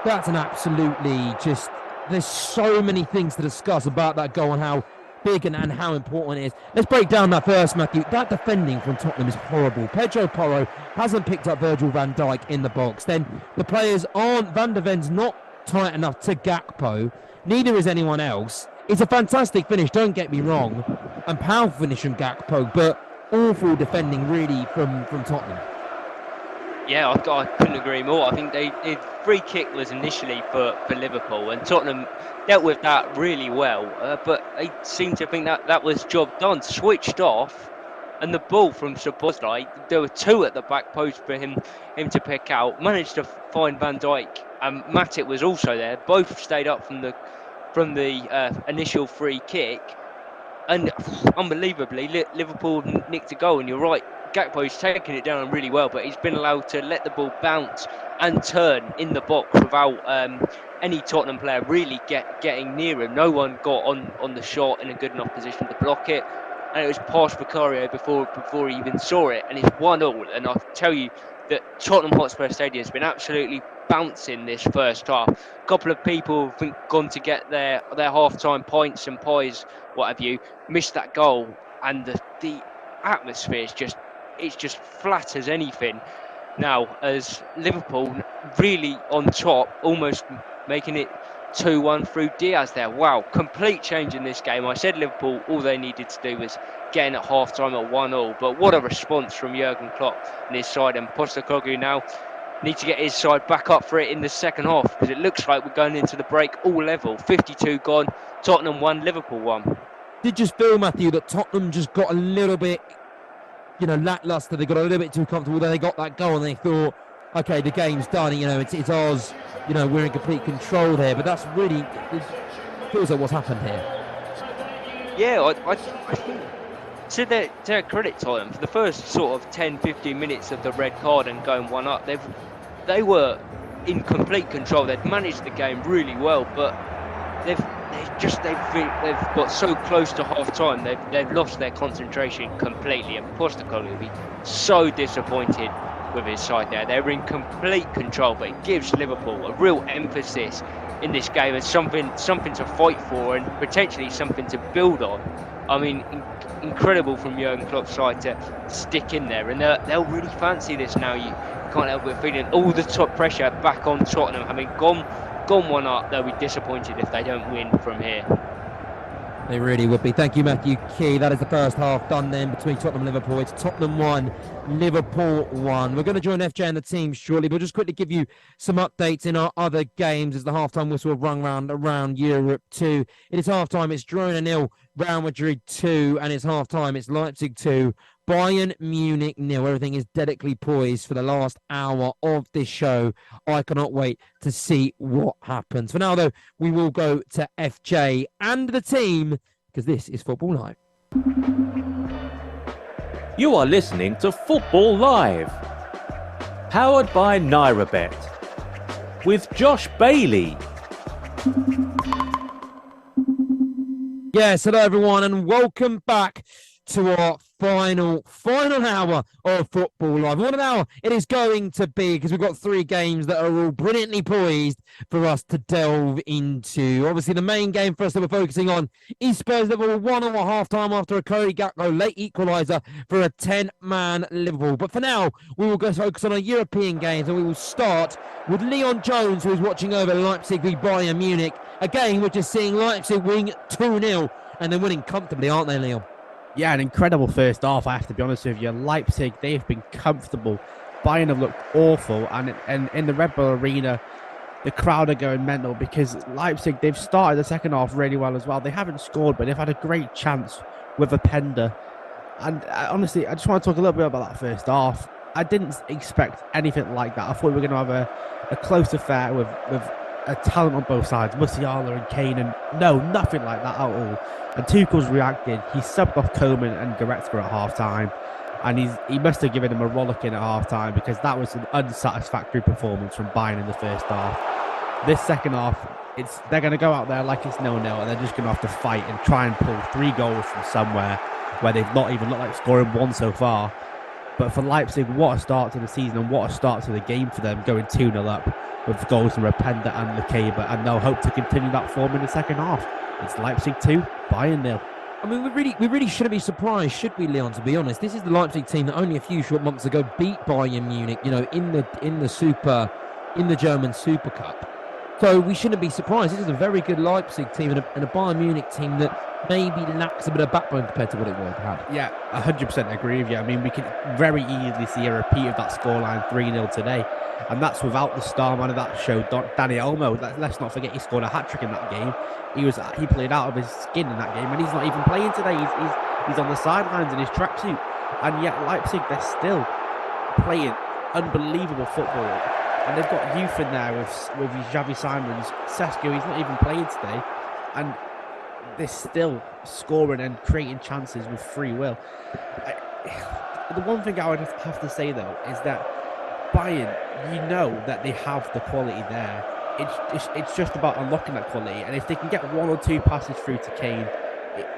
That's an absolutely just... There's so many things to discuss about that goal and how big and how important it is. Let's break down that first, Matthew. That defending from Tottenham is horrible. Pedro Porro hasn't picked up Virgil van Dijk in the box. Then the players aren't... Van der Ven's not tight enough to Gakpo. Neither is anyone else. It's a fantastic finish, don't get me wrong. And powerful finish from Gakpo, but awful defending really from Tottenham. Yeah, I couldn't agree more. I think the free kick was initially for Liverpool, and Tottenham dealt with that really well. But they seemed to think that was job done, switched off, and the ball from Szoboszlai, there were two at the back post for him to pick out. Managed to find Van Dijk, and Matip was also there. Both stayed up from the initial free kick, and unbelievably, Liverpool nicked a goal. And you're right, Gakpo's taken it down really well, but he's been allowed to let the ball bounce and turn in the box without any Tottenham player really getting near him. No one got on the shot in a good enough position to block it, and it was past Vicario before he even saw it, and it's 1-1. And I'll tell you that Tottenham Hotspur Stadium has been absolutely bouncing this first half. A couple of people have gone to get their half-time pints and pies, what have you, missed that goal, and the atmosphere is just flat as anything now, as Liverpool really on top, almost making it 2-1 through Diaz there. Wow, complete change in this game. I said Liverpool, all they needed to do was get in at half-time at 1-1, but what a response from Jurgen Klopp and his side. And Postecoglou now need to get his side back up for it in the second half, because it looks like we're going into the break all level. 52 gone, Tottenham 1, Liverpool 1. Did you feel, Matthew, that Tottenham just got a little bit, lackluster? They got a little bit too comfortable. Then they got that goal and they thought, okay, the game's done. It's ours. We're in complete control there. But that's really, it feels like what's happened here. Yeah, I think, to their credit, Tottenham, for the first sort of 10-15 minutes of the red card and going 1-up, they were in complete control. They'd managed the game really well, but they've got so close to half time, they've lost their concentration completely, and Postecoglou will be so disappointed with his side there. They're in complete control, but it gives Liverpool a real emphasis in this game as something to fight for and potentially something to build on. I mean, incredible from Jurgen Klopp's side to stick in there, and they'll really fancy this now. You can't help but feeling all the top pressure back on Tottenham, having gone 1-up. They'll be disappointed if they don't win from here. They really would be. Thank you, Matthew Key. That is the first half done then between Tottenham and Liverpool. It's Tottenham 1, Liverpool 1. We're going to join FJ and the team shortly, but just quickly give you some updates in our other games as the half-time whistle rung around Europe 2. It is half-time. It's Girona 0, Real Madrid 2, and it's half-time. It's Leipzig 2, Bayern Munich 0. Everything is delicately poised for the last hour of this show. I cannot wait to see what happens. For now, though, we will go to FJ and the team, because this is Football Live. You are listening to Football Live, powered by Noirette, with Josh Bailey. Yes, hello everyone, and welcome back to our final hour of Football Live. What an hour it is going to be, because we've got 3 games that are all brilliantly poised for us to delve into. Obviously, the main game for us that we're focusing on is Spurs Liverpool 1-1 at half-time after a Cody Gakpo late equaliser for a 10-man Liverpool. But for now, we will go focus on our European games, and we will start with Leon Jones, who is watching over Leipzig v Bayern Munich, a game which is seeing Leipzig win 2-0, and they're winning comfortably, aren't they, Leon? Yeah, an incredible first half, I have to be honest with you. Leipzig, they've been comfortable. Bayern have looked awful. And in the Red Bull Arena, the crowd are going mental because Leipzig, they've started the second half really well as well. They haven't scored, but they've had a great chance with a Pender. And honestly, I just want to talk a little bit about that first half. I didn't expect anything like that. I thought we were going to have a close affair with a talent on both sides, Musiala and Kane, and no, nothing like that at all. And Tuchel's reacted. He subbed off Coman and Goretzka at half-time, and he must have given him a rollicking at half-time, because that was an unsatisfactory performance from Bayern in the first half. This second half, they're going to go out there like it's 0-0, and they're just going to have to fight and try and pull 3 goals from somewhere where they've not even looked like scoring 1 so far. But for Leipzig, what a start to the season, and what a start to the game for them, going 2-0 up with goals from Rapenda and Lukeba, and they'll hope to continue that form in the second half. It's Leipzig 2, Bayern 0. I mean, we really shouldn't be surprised, should we, Leon, to be honest? This is the Leipzig team that only a few short months ago beat Bayern Munich, in the German Super Cup. So we shouldn't be surprised. This is a very good Leipzig team and a Bayern Munich team that maybe lacks a bit of backbone compared to what it had. Yeah, 100% agree with you. I mean, we can very easily see a repeat of that scoreline 3-0 today. And that's without the star man of that show, Danny Olmo. Let's not forget he scored a hat-trick in that game. He played out of his skin in that game, and he's not even playing today. He's on the sidelines in his tracksuit. And yet Leipzig, they're still playing unbelievable football. And they've got youth in there with Xavi Simons. Sesko, he's not even playing today. And they're still scoring and creating chances with free will. The one thing I would have to say, though, is that Bayern, you know that they have the quality there. It's just about unlocking that quality, and if they can get 1 or 2 passes through to Kane,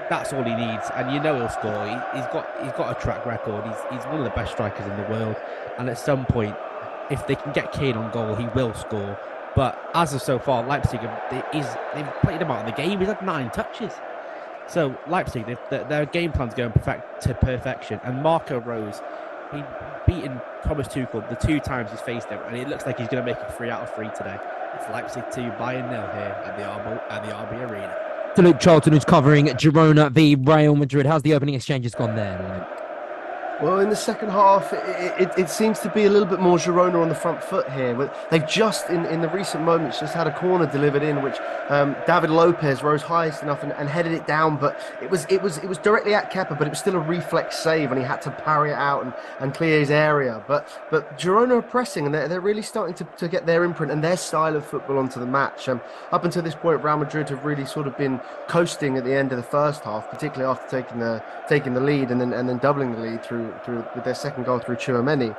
that's all he needs, and you know he'll score. He's got a track record. He's one of the best strikers in the world, and at some point, if they can get Kane on goal, he will score. But as of so far, Leipzig they've played him out of the game. He's had 9 touches. So Leipzig, their game plan's going to perfection, and Marco Rose, he's beaten Thomas Tuchel the 2 times he's faced him, and it looks like he's going to make it 3 out of 3 today. It's Leipzig 2, Bayern 0 here at the RB Arena. To Luke Charlton, who's covering Girona v Real Madrid. How's the opening exchanges gone there? Well, in the second half, it seems to be a little bit more Girona on the front foot here. They've just, in the recent moments, just had a corner delivered in, which David Lopez rose highest enough and headed it down. But it was directly at Kepa, but it was still a reflex save, and he had to parry it out and clear his area. But Girona are pressing, and they're really starting to get their imprint and their style of football onto the match. Up until this point, Real Madrid have really sort of been coasting at the end of the first half, particularly after taking the lead and then doubling the lead through with their second goal through Tchouaméni.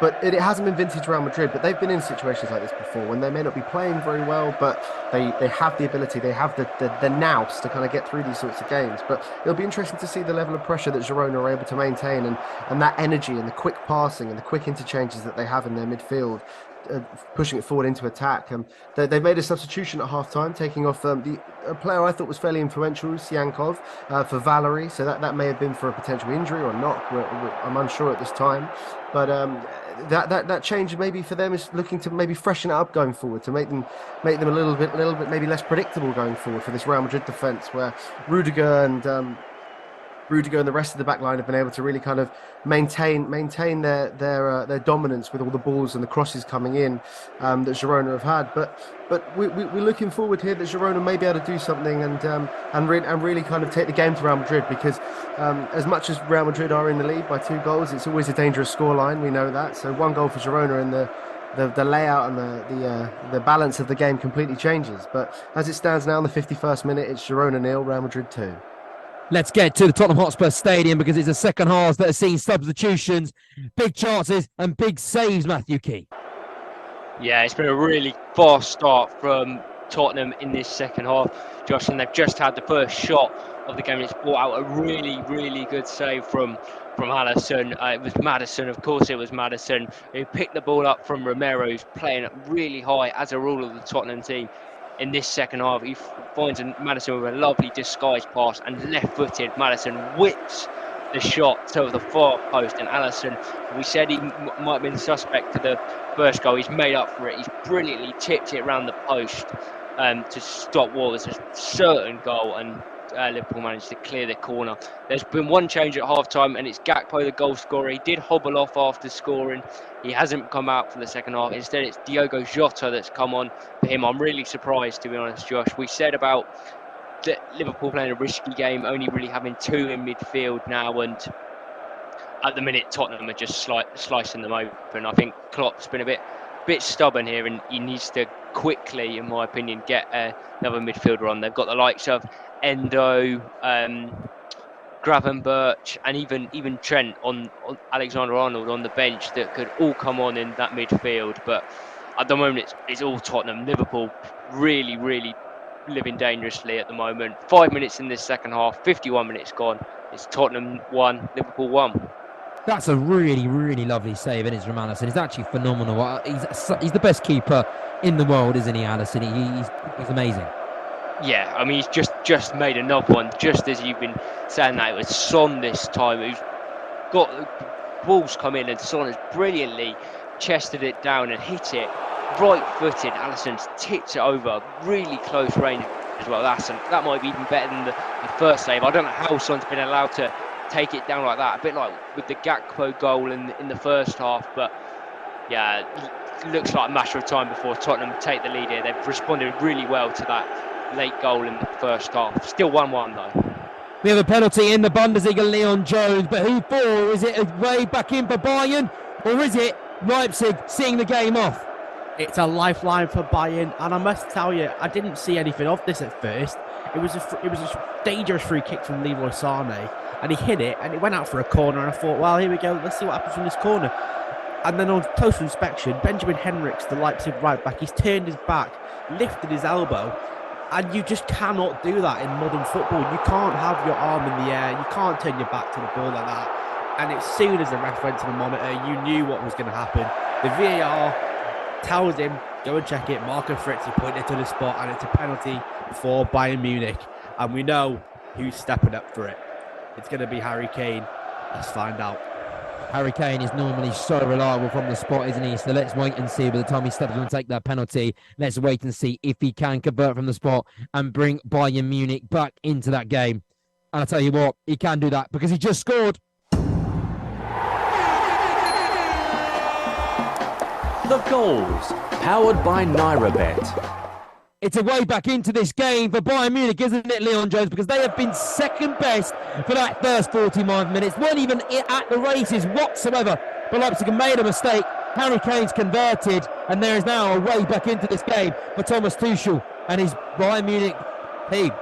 But it hasn't been vintage Real Madrid, but they've been in situations like this before when they may not be playing very well, but they have the ability, they have the nous to kind of get through these sorts of games. But it'll be interesting to see the level of pressure that Girona are able to maintain, and that energy and the quick passing and the quick interchanges that they have in their midfield, pushing it forward into attack. They've made a substitution at half-time, taking off a player I thought was fairly influential, Siankov, for Valery. So that may have been for a potential injury or not. I'm unsure at this time. But that change maybe for them is looking to maybe freshen it up going forward, to make them a little bit maybe less predictable going forward for this Real Madrid defence, where Rudiger and the rest of the back line have been able to really kind of maintain their dominance with all the balls and the crosses coming in that Girona have had. But we're looking forward here that Girona may be able to do something and really kind of take the game to Real Madrid, because as much as Real Madrid are in the lead by 2 goals, it's always a dangerous scoreline. We know that. So 1 goal for Girona, and the layout and the balance of the game completely changes. But as it stands now in the 51st minute, it's Girona 0, Real Madrid 2. Let's get to the Tottenham Hotspur Stadium, because it's the second half that has seen substitutions, big chances and big saves, Matthew Key. Yeah, it's been a really fast start from Tottenham in this second half, Josh, and they've just had the first shot of the game. It's brought out a really, really good save from Alisson. It was Maddison, of course it was Maddison, who picked the ball up from Romero, who's playing really high, as a rule of the Tottenham team. In this second half, he finds Maddison with a lovely disguised pass, and left-footed Maddison whips the shot to the far post, and Alisson, we said he might have been suspect to the first goal. He's made up for it. He's brilliantly tipped it around the post to stop what was a certain goal, and Liverpool managed to clear the corner. There's been one change at half-time, and it's Gakpo, the goal scorer. He did hobble off after scoring. He hasn't come out for the second half. Instead, it's Diogo Jota that's come on for him. I'm really surprised, to be honest, Josh. We said about Liverpool playing a risky game, only really having two in midfield now, and at the minute Tottenham are just slicing them open. I think Klopp's been a bit stubborn here, and he needs to quickly, in my opinion, get another midfielder on. They've got the likes of Endo, Gravenberch, and even Trent on Alexander-Arnold on the bench that could all come on in that midfield. But at the moment, it's all Tottenham. Liverpool really, really living dangerously at the moment. 5 minutes in this second half, 51 minutes gone. It's Tottenham 1, Liverpool 1. That's a really, really lovely save, and it's from Alisson. He's actually phenomenal. He's the best keeper in the world, isn't he, Alisson? He's amazing. Yeah, I mean, he's just made another one, just as you've been saying that. It was Son this time who's got the balls come in, and Son has brilliantly chested it down and hit it right-footed. Alisson's tipped it over, really close range as well. That might be even better than the first save. I don't know how Son's been allowed to take it down like that, a bit like with the Gakpo goal in the first half. But yeah, it looks like a matter of time before Tottenham take the lead here. They've responded really well to that late goal in the first half. Still 1-1 though. We have a penalty in the Bundesliga, Leon Jones, but who for? Is it a way back in for Bayern, or is it Leipzig seeing the game off? It's a lifeline for Bayern, and I must tell you, I didn't see anything of this at first. It was a dangerous free kick from Leroy Sané, and he hit it, and it went out for a corner, and I thought, well, here we go, let's see what happens from this corner. And then on close inspection, Benjamin Henrichs, the Leipzig right back, he's turned his back, lifted his elbow, and you just cannot do that in modern football. You can't have your arm in the air, you can't turn your back to the ball like that. And as soon as the ref went to the monitor, you knew what was going to happen. The VAR tells him, go and check it. Marco Fritz, he pointed to the spot, and it's a penalty for Bayern Munich. And we know who's stepping up for it. It's going to be Harry Kane. Let's find out. Harry Kane is normally so reliable from the spot, isn't he? So let's wait and see. By the time he steps in and take that penalty, let's wait and see if he can convert from the spot and bring Bayern Munich back into that game. And I'll tell you what, he can do that because he just scored. The goals, powered by Noirette. It's a way back into this game for Bayern Munich, isn't it, Leon Jones? Because they have been second best for that first 45 minutes. Weren't even at the races whatsoever. But Leipzig have made a mistake. Harry Kane's converted, and there is now a way back into this game for Thomas Tuchel and his Bayern Munich team.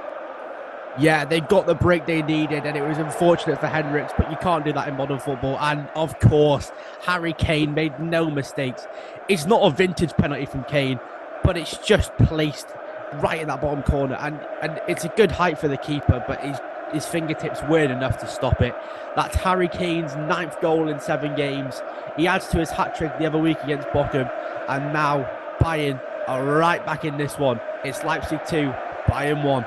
Yeah, they got the break they needed, and it was unfortunate for Henrichs, but you can't do that in modern football. And of course, Harry Kane made no mistakes. It's not a vintage penalty from Kane, but it's just placed right in that bottom corner, and it's a good height for the keeper, but his fingertips weren't enough to stop it. That's Harry Kane's 9th goal in 7 games. He adds to his hat-trick the other week against Bochum, and now Bayern are right back in this one. It's Leipzig 2, Bayern 1.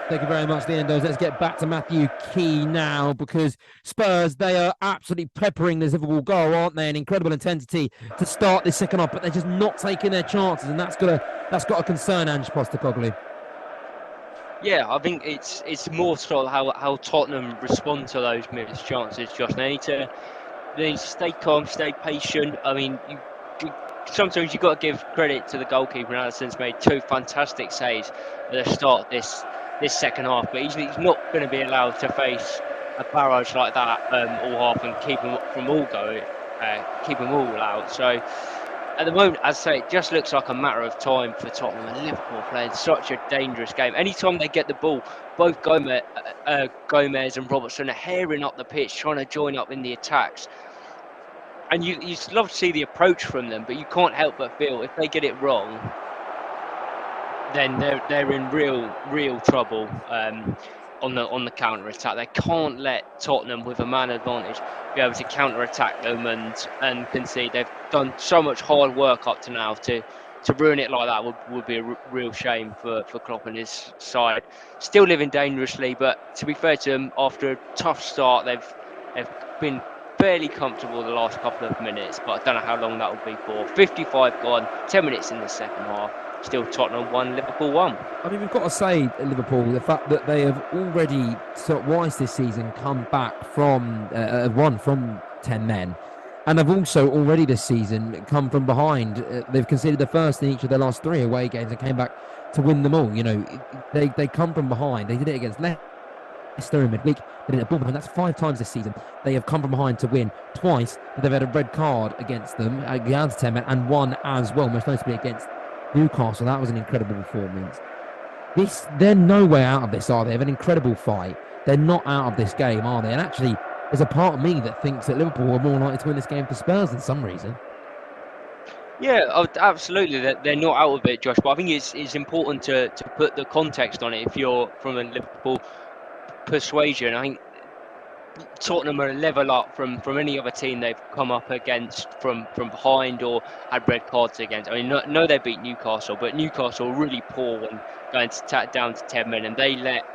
Thank you very much, Leandos. Let's get back to Matthew Key now, because Spurs, they are absolutely peppering this Liverpool goal, aren't they? An incredible intensity to start this second half, but they're just not taking their chances, and that's got to concern Ange Postecoglou. Yeah, I think it's more sort of how Tottenham respond to those missed chances, Josh. They need to stay calm, stay patient. I mean, sometimes you've got to give credit to the goalkeeper. Alisson's made 2 fantastic saves at the start of this second half, but he's not going to be allowed to face a barrage like that all half and keep them from all going, keep them all out. So at the moment, as I say, it just looks like a matter of time for Tottenham, and Liverpool playing such a dangerous game. Anytime they get the ball, both Gomez and Robertson are herring up the pitch, trying to join up in the attacks. And you love to see the approach from them, but you can't help but feel if they get it wrong, then they're in real trouble on the counter attack. They can't let Tottenham, with a man advantage, be able to counter attack them and concede. They've done so much hard work up to now to ruin it like that would be a real shame for Klopp and his side. Still living dangerously, but to be fair to them, after a tough start, they've been fairly comfortable the last couple of minutes, but I don't know how long that will be for. 55 gone, 10 minutes in the second half. Still Tottenham 1, Liverpool 1. I mean, we've got to say, Liverpool, the fact that they have already, twice this season, come back from, won from 10 men. And they've also already this season come from behind. They've conceded the first in each of their last 3 away games and came back to win them all. You know, they come from behind. They did it against Leicester in midweek. They did it at Bournemouth, and that's 5 times this season. They have come from behind to win. Twice they've had a red card against them, against 10 men, and one as well, most notably against Newcastle. That was an incredible performance. They're no way out of this, are they? They have an incredible fight. They're not out of this game, are they? And actually, there's a part of me that thinks that Liverpool are more likely to win this game for Spurs for some reason. Yeah, absolutely. They're not out of it, Josh. But I think it's important to put the context on it if you're from a Liverpool persuasion. I think Tottenham are a level up from any other team they've come up against from behind or had red cards against. I mean, no, they beat Newcastle, but Newcastle are really poor when going down to 10 men, and they let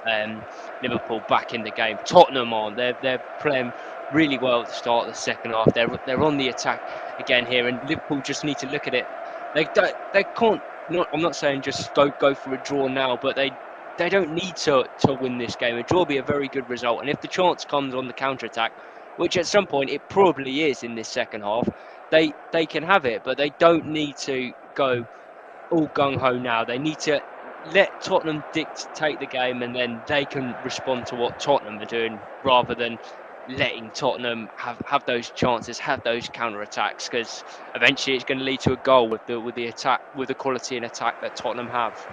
Liverpool back in the game. Tottenham aren't. They're playing really well at the start of the second half. They're on the attack again here, and Liverpool just need to look at it. They can't. I'm not saying just go for a draw now, but they don't need to win this game. A draw will be a very good result. And if the chance comes on the counter-attack, which at some point it probably is in this second half, they can have it. But they don't need to go all gung-ho now. They need to let Tottenham dictate the game, and then they can respond to what Tottenham are doing rather than letting Tottenham have those chances, have those counter-attacks, because eventually it's going to lead to a goal with the attack, with the quality and attack that Tottenham have.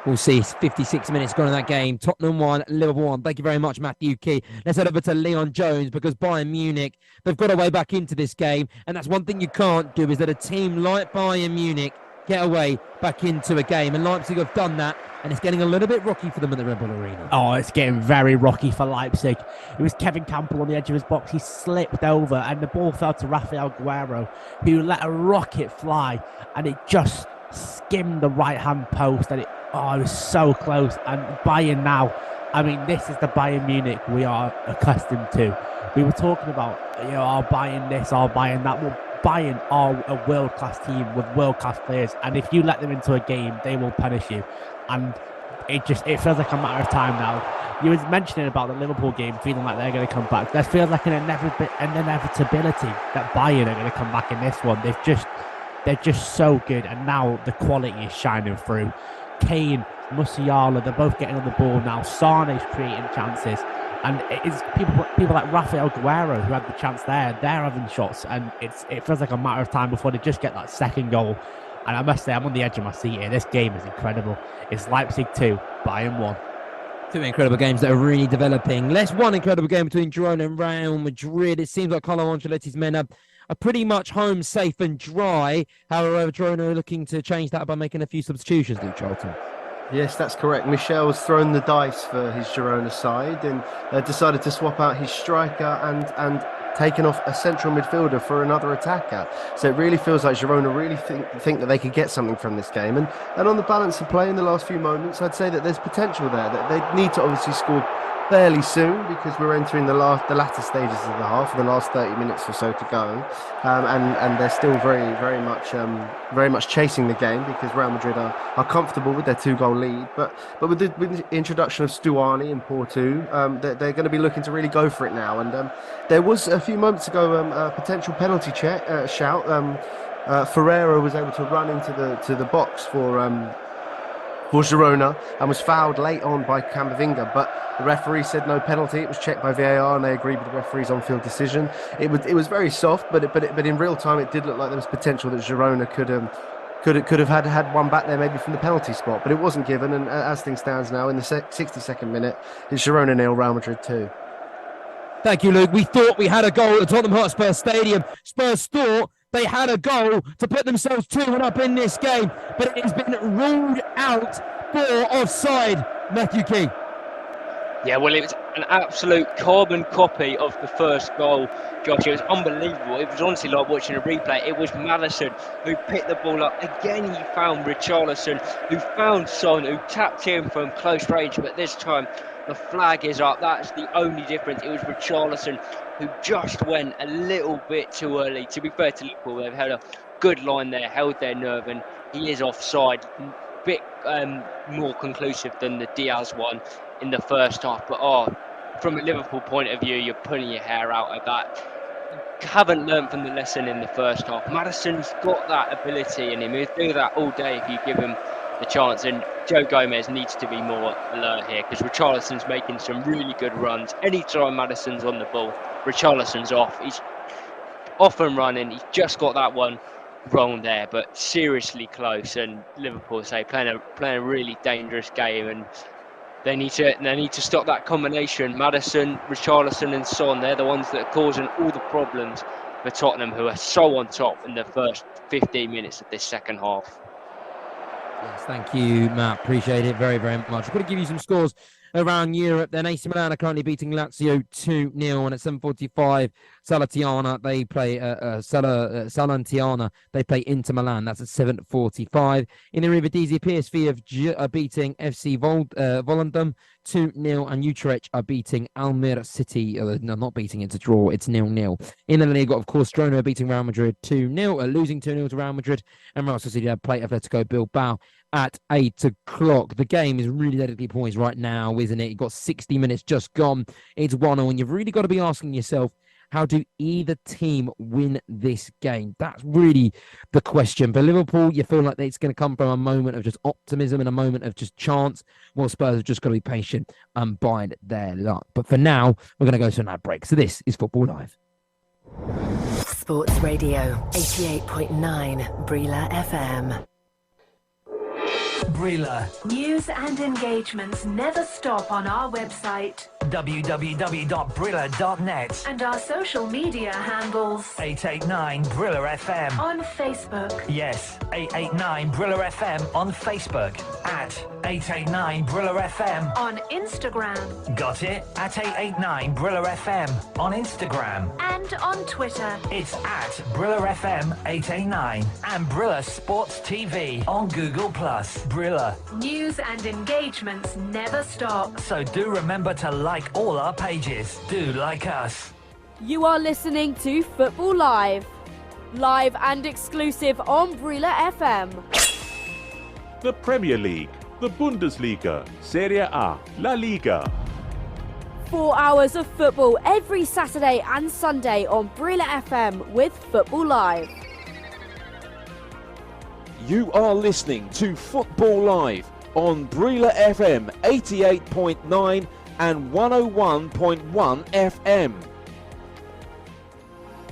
We'll see. 56 minutes gone in that game. Tottenham 1, Liverpool 1. Thank you very much, Matthew Key. Let's head over to Leon Jones, because Bayern Munich, they've got a way back into this game. And that's one thing you can't do, is that a team like Bayern Munich get away back into a game. And Leipzig have done that. And it's getting a little bit rocky for them at the Red Bull Arena. Oh, it's getting very rocky for Leipzig. It was Kevin Campbell on the edge of his box. He slipped over and the ball fell to Rafael Guerreiro, who let a rocket fly. And it just skimmed the right-hand post. And it was so close. And Bayern now, I mean, this is the Bayern Munich we are accustomed to. We were talking about, our Bayern this, our Bayern that. Well, Bayern are a world-class team with world-class players. And if you let them into a game, they will punish you. And it feels like a matter of time now. You were mentioning about the Liverpool game, feeling like they're going to come back. There feels like an inevitability that Bayern are going to come back in this one. They're just so good, and now the quality is shining through. Kane, Musiala, they're both getting on the ball now. Sane's creating chances, and it is people like Rafael Guerreiro who had the chance there. They're having shots, and it feels like a matter of time before they just get that second goal. And I must say, I'm on the edge of my seat here. This game is incredible. It's Leipzig 2, Bayern 1. 2 incredible games that are really developing. One incredible game between Girona and Real Madrid. It seems like Carlo Ancelotti's men are pretty much home safe and dry. However, Girona are looking to change that by making a few substitutions, Luke Charlton. Yes, that's correct. Michel's thrown the dice for his Girona side and decided to swap out his striker and taken off a central midfielder for another attacker. So it really feels like Girona really think that they could get something from this game. And on the balance of play in the last few moments, I'd say that there's potential there. That they need to obviously score fairly soon, because we're entering the latter stages of the half, the last 30 minutes or so to go, and they're still very much chasing the game, because Real Madrid are comfortable with their 2-goal lead. But with the introduction of Stuani in Porto, they're going to be looking to really go for it now. And there was a few moments ago a potential penalty shout. Ferreira was able to run into the box for Girona and was fouled late on by Camavinga, but the referee said no penalty. It was checked by VAR and they agreed with the referee's on-field decision. It was very soft, but in real time it did look like there was potential that Girona could have had one back there maybe from the penalty spot, but it wasn't given. And as things stands now, in the 62nd minute, it's Girona 0, Real Madrid 2. Thank you, Luke. We thought we had a goal at the Tottenham Hotspur Stadium. Spurs thought they had a goal to put themselves 2-1 up in this game, but it has been ruled out for offside. Matthew Key. Yeah, well, it was an absolute carbon copy of the first goal, Josh. It was unbelievable. It was honestly like watching a replay. It was Maddison who picked the ball up. Again, he found Richarlison, who found Son, who tapped in from close range. But this time, the flag is up. That's the only difference. It was Richarlison who just went a little bit too early. To be fair to Liverpool, they've had a good line there, held their nerve, and he is offside. Bit more conclusive than the Diaz one in the first half, but from a Liverpool point of view, you're pulling your hair out of that. You haven't learned from the lesson in the first half. Maddison's got that ability in him. He'll do that all day if you give him the chance, and Joe Gomez needs to be more alert here because Richarlison's making some really good runs. Anytime Maddison's on the ball, Richarlison's off. He's off and running. He's just got that one wrong there, but seriously close, and Liverpool playing a really dangerous game, and they need to stop that combination. Maddison, Richarlison and Son, they're the ones that are causing all the problems for Tottenham, who are so on top in the first 15 minutes of this second half. Yes, thank you, Matt. Appreciate it very, very much. I've got to give you some scores around Europe. Then AC Milan are currently beating Lazio 2-0, and at 7:45, Salernitana they play Salernitana they play Inter Milan. That's at 7:45. In the Eredivisie, PSV are beating FC Volendam 2-0, and Utrecht are beating Almere City. No, not beating, it's a draw. It's 0-0. In the Liga, of course, Girona are beating Real Madrid 2-0, losing 2-0 to Real Madrid, and Real Sociedad play Atletico Bilbao at 8 o'clock. The game is really deadly poised right now, isn't it? You've got 60 minutes just gone. It's 1-0, and you've really got to be asking yourself, how do either team win this game? That's really the question. For Liverpool, you feel like it's going to come from a moment of just optimism and a moment of just chance. Well, Spurs have just got to be patient and bide their luck. But for now, we're going to go to an ad break. So this is Football Live. Sports Radio 88.9 Brila FM. Brila. News and engagements never stop on our website. www.brilla.net. And our social media handles. 889 Brilla FM. On Facebook. Yes, 889 Brilla FM on Facebook. At 889 Brilla FM. On Instagram. Got it? At 889 Brilla FM on Instagram. And on Twitter. It's at Brilla FM 889. And Brilla Sports TV on Google+. Brilla. News and engagements never stop. So do remember to like all our pages. Do like us. You are listening to Football Live. Live and exclusive on Brila FM. The Premier League, the Bundesliga, Serie A, La Liga. 4 hours of football every Saturday and Sunday on Brila FM with Football Live. You are listening to Football Live on Brila FM 88.9 and 101.1 FM.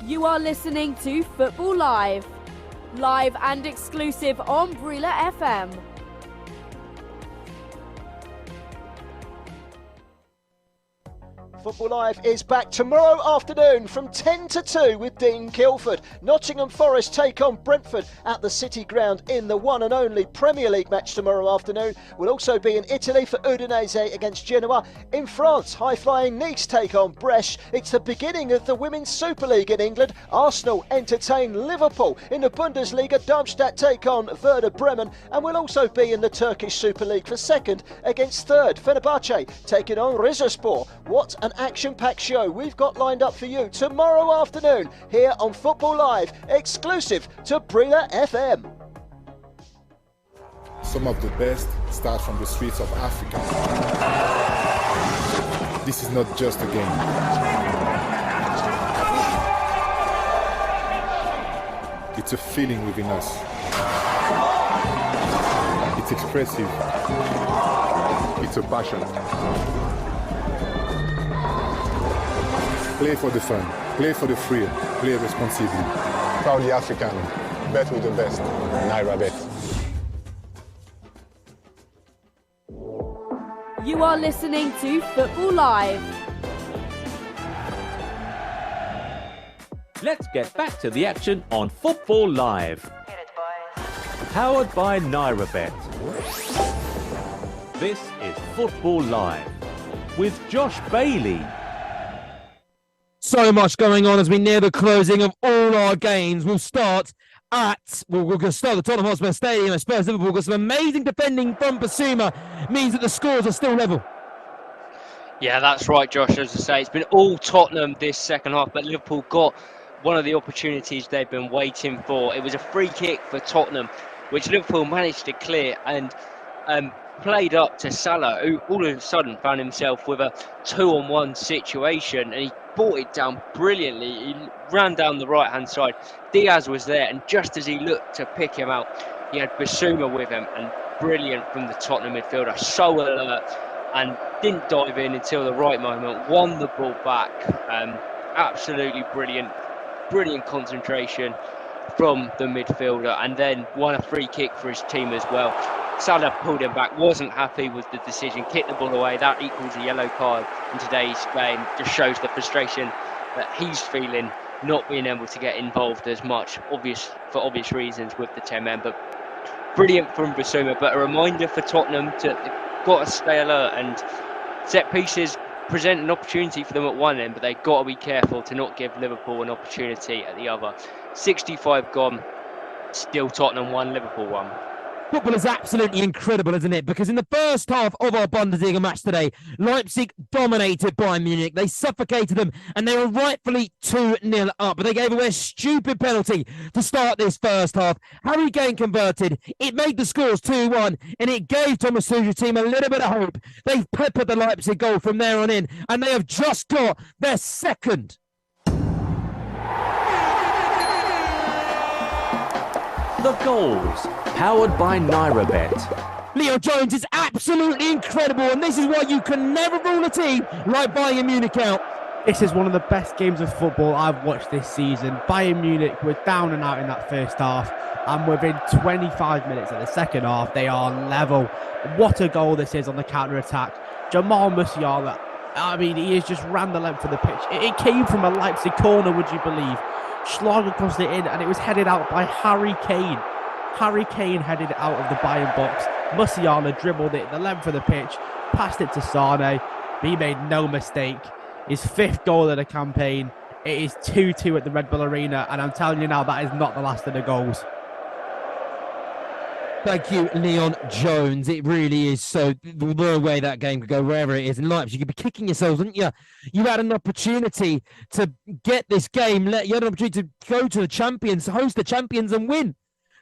You are listening to Football Live. Live and exclusive on Brila FM. Football Live is back tomorrow afternoon from 10 to 2 with Dean Kilford. Nottingham Forest take on Brentford at the City Ground in the one and only Premier League match tomorrow afternoon. We'll also be in Italy for Udinese against Genoa. In France, high-flying Nice take on Brest. It's the beginning of the Women's Super League in England. Arsenal entertain Liverpool. In the Bundesliga, Darmstadt take on Werder Bremen. And we'll also be in the Turkish Super League for second against third. Fenerbahce taking on Rizespor. What an action-packed show we've got lined up for you tomorrow afternoon here on Football Live, exclusive to Brila FM. Some of the best start from the streets of Africa. This is not just a game. It's a feeling within us. It's expressive. It's a passion. Play for the fun, play for the thrill, play responsibly. Proudly African, bet with the best, Noirette. You are listening to Football Live. Let's get back to the action on Football Live. Powered by Noirette. This is Football Live with Josh Bailey. So much going on as we near the closing of all our games. We'll start at the Tottenham Hotspur Stadium at Spurs Liverpool, because some amazing defending from Basuma means that the scores are still level. Yeah, that's right, Josh. As I say, it's been all Tottenham this second half, but Liverpool got one of the opportunities they've been waiting for. It was a free kick for Tottenham, which Liverpool managed to clear and played up to Salah, who all of a sudden found himself with a 2-on-1 situation, and he brought it down brilliantly. He ran down the right-hand side. Diaz was there, and just as he looked to pick him out, he had Basuma with him, and brilliant from the Tottenham midfielder. So alert, and didn't dive in until the right moment. Won the ball back. Absolutely brilliant concentration from the midfielder, and then won a free kick for his team as well. Salah pulled him back, wasn't happy with the decision, kicked the ball away. That equals a yellow card in today's game. Just shows the frustration that he's feeling, not being able to get involved as much, for obvious reasons with the 10 men. But brilliant from Basuma, but a reminder for Tottenham to got to stay alert, and set pieces present an opportunity for them at one end, but they've got to be careful to not give Liverpool an opportunity at the other. 65 gone, still Tottenham 1, Liverpool 1. Football is absolutely incredible, isn't it? Because in the first half of our Bundesliga match today, Leipzig dominated Bayern Munich. They suffocated them, and they were rightfully 2-0 up. But they gave away a stupid penalty to start this first half. Harry Kane converted. It made the scores 2-1, and it gave Thomas Tuchel's team a little bit of hope. They've peppered the Leipzig goal from there on in, and they have just got their second. The goals, powered by Noirette. Leo Jones is absolutely incredible, and this is why you can never rule a team like Bayern Munich out. This is one of the best games of football I've watched this season. Bayern Munich were down and out in that first half, and within 25 minutes of the second half, they are level. What a goal this is on the counter-attack. Jamal Musiala, I mean, he has just ran the length of the pitch. It came from a Leipzig corner, would you believe? Schlager crossed it in, and it was headed out by Harry Kane. Harry Kane headed it out of the Bayern box. Musiala dribbled it the length of the pitch, passed it to Sane. He made no mistake. His 5th goal of the campaign. It is 2-2 at the Red Bull Arena, and I'm telling you now, that is not the last of the goals. Thank you, Leon Jones. It really is so. The way that game could go, wherever it is in Leipzig, you could be kicking yourselves, wouldn't you? You had an opportunity to get this game. You had an opportunity to go to the champions, host the champions, and win.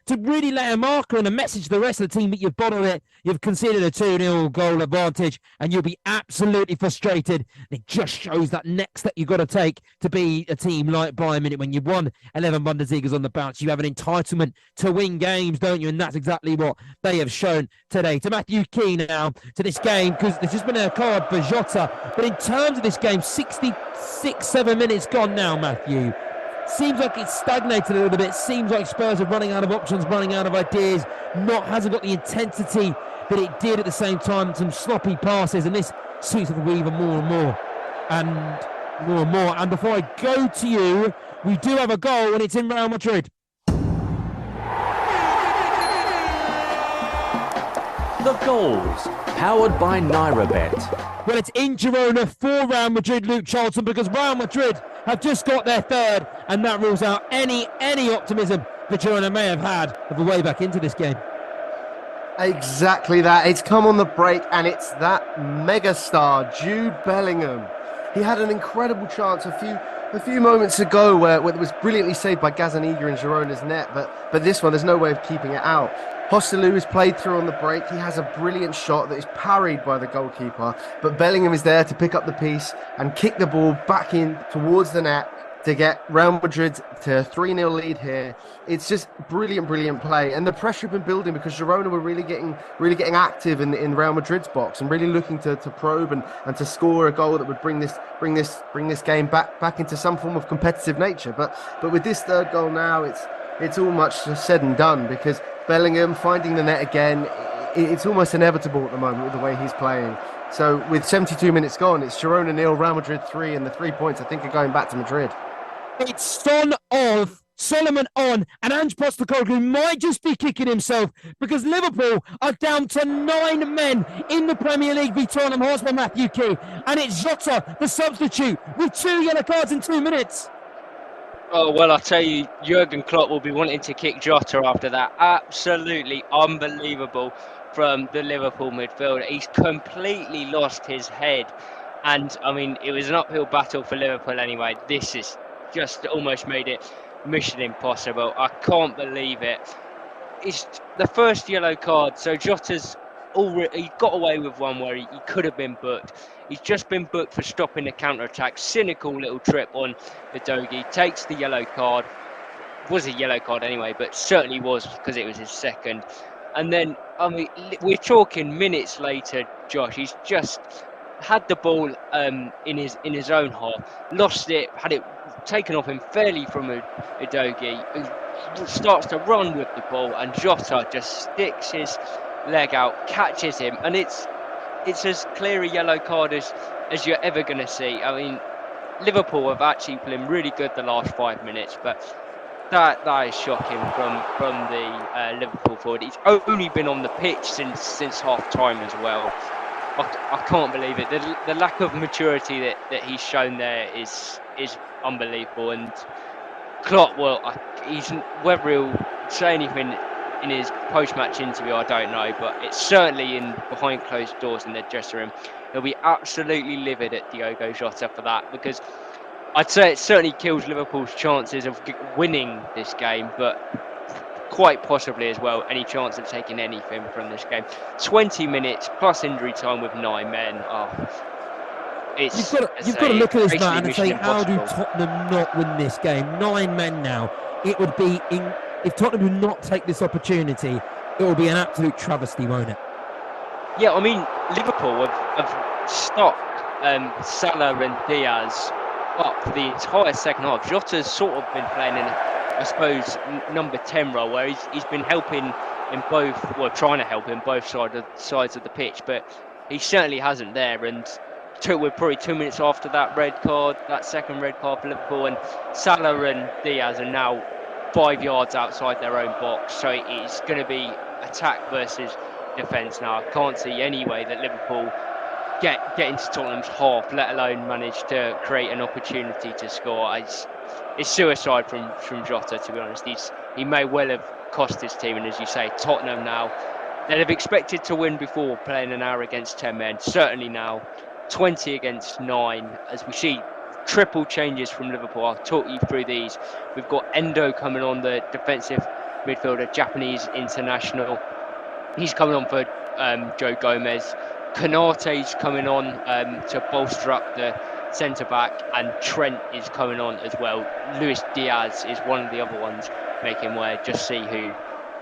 To really lay a marker and a message to the rest of the team that you've bottled it. You've conceded a 2-0 goal advantage, and you'll be absolutely frustrated. And it just shows that next step you've got to take to be a team like Bayern Munich. When you've won 11 Bundesligas on the bounce, you have an entitlement to win games, don't you? And that's exactly what they have shown today. To Matthew Key now, to this game, because there's just been a card for Jota. But in terms of this game, 66-7 minutes gone now, Matthew. Seems like it's stagnated a little bit. Seems like Spurs are running out of options, running out of ideas. Hasn't got the intensity that it did at the same time. Some sloppy passes, and this suits the even more and more. And more and more. And before I go to you, we do have a goal, and it's in Real Madrid. The goals, powered by Noirette. Well, it's in Girona for Real Madrid, Luke Charlton, because Real Madrid have just got their 3rd, and that rules out any optimism that Girona may have had of a way back into this game. Exactly that. It's come on the break, and it's that megastar, Jude Bellingham. He had an incredible chance a few moments ago where it was brilliantly saved by Gazzaniga in Girona's net, but this one, there's no way of keeping it out. Hostelou is played through on the break. He has a brilliant shot that is parried by the goalkeeper, but Bellingham is there to pick up the piece and kick the ball back in towards the net to get Real Madrid to a 3-0 lead here. It's just brilliant play, and the pressure had been building because Girona were really getting active in Real Madrid's box and really looking to probe and to score a goal that would bring this game back into some form of competitive nature. But with this 3rd goal now, it's all much said and done, because Bellingham finding the net again, it's almost inevitable at the moment with the way he's playing. So with 72 minutes gone, it's Girona 0, Real Madrid 3, and the 3 points I think are going back to Madrid. It's Son off, Solomon on, and Ange Postecoglou might just be kicking himself because Liverpool are down to 9 men in the Premier League v Tottenham Hotspur, Matthew Key, and it's Jota, the substitute, with 2 yellow cards in 2 minutes. Oh, well, I'll tell you, Jurgen Klopp will be wanting to kick Jota after that. Absolutely unbelievable from the Liverpool midfielder. He's completely lost his head. And, I mean, it was an uphill battle for Liverpool anyway. This is just almost made it mission impossible. I can't believe it. It's the first yellow card, so Jota's already he got away with one where he could have been booked. He's just been booked for stopping the counter-attack. Cynical little trip on Udogie. Takes the yellow card. Was a yellow card anyway, but certainly was because it was his second. And then, I mean, we're talking minutes later, Josh. He's just had the ball in his own half, lost it, had it taken off him fairly from Udogie, who starts to run with the ball, and Jota just sticks his leg out, catches him, and it's as clear a yellow card as you're ever going to see. I mean, Liverpool have actually been really good the last 5 minutes, but that is shocking from the Liverpool forward. He's only been on the pitch since half time as well. I can't believe it. The lack of maturity that he's shown there is unbelievable. And Klopp, well, whether he'll say anything in his post-match interview, I don't know, but it's certainly behind closed doors in the dressing room. He'll be absolutely livid at Diogo Jota for that, because I'd say it certainly kills Liverpool's chances of winning this game, but quite possibly as well any chance of taking anything from this game. 20 minutes plus injury time with 9 men. You've got to look at this man and say, how do Tottenham not win this game? 9 men now. It would be, if Tottenham do not take this opportunity, it will be an absolute travesty, won't it? Yeah, I mean, Liverpool have stopped Salah and Diaz up for the entire second half. Jota's sort of been playing in, I suppose, number 10 role, where he's been helping in both, well, trying to help in both sides of the pitch, but he certainly hasn't there. And we're probably 2 minutes after that second red card for Liverpool, and Salah and Diaz are now 5 yards outside their own box, so it's going to be attack versus defence now. I can't see any way that Liverpool get into Tottenham's half, let alone manage to create an opportunity to score. It's suicide from Jota, to be honest. He may well have cost his team, and as you say, Tottenham now, they'd have expected to win before playing an hour against 10 men. Certainly now, 20 against 9, as we see triple changes from Liverpool. I'll talk you through these. We've got Endo coming on, the defensive midfielder, Japanese international. He's coming on for Joe Gomez. Konate's coming on to bolster up the centre-back, and Trent is coming on as well. Luis Diaz is one of the other ones making way. Just see who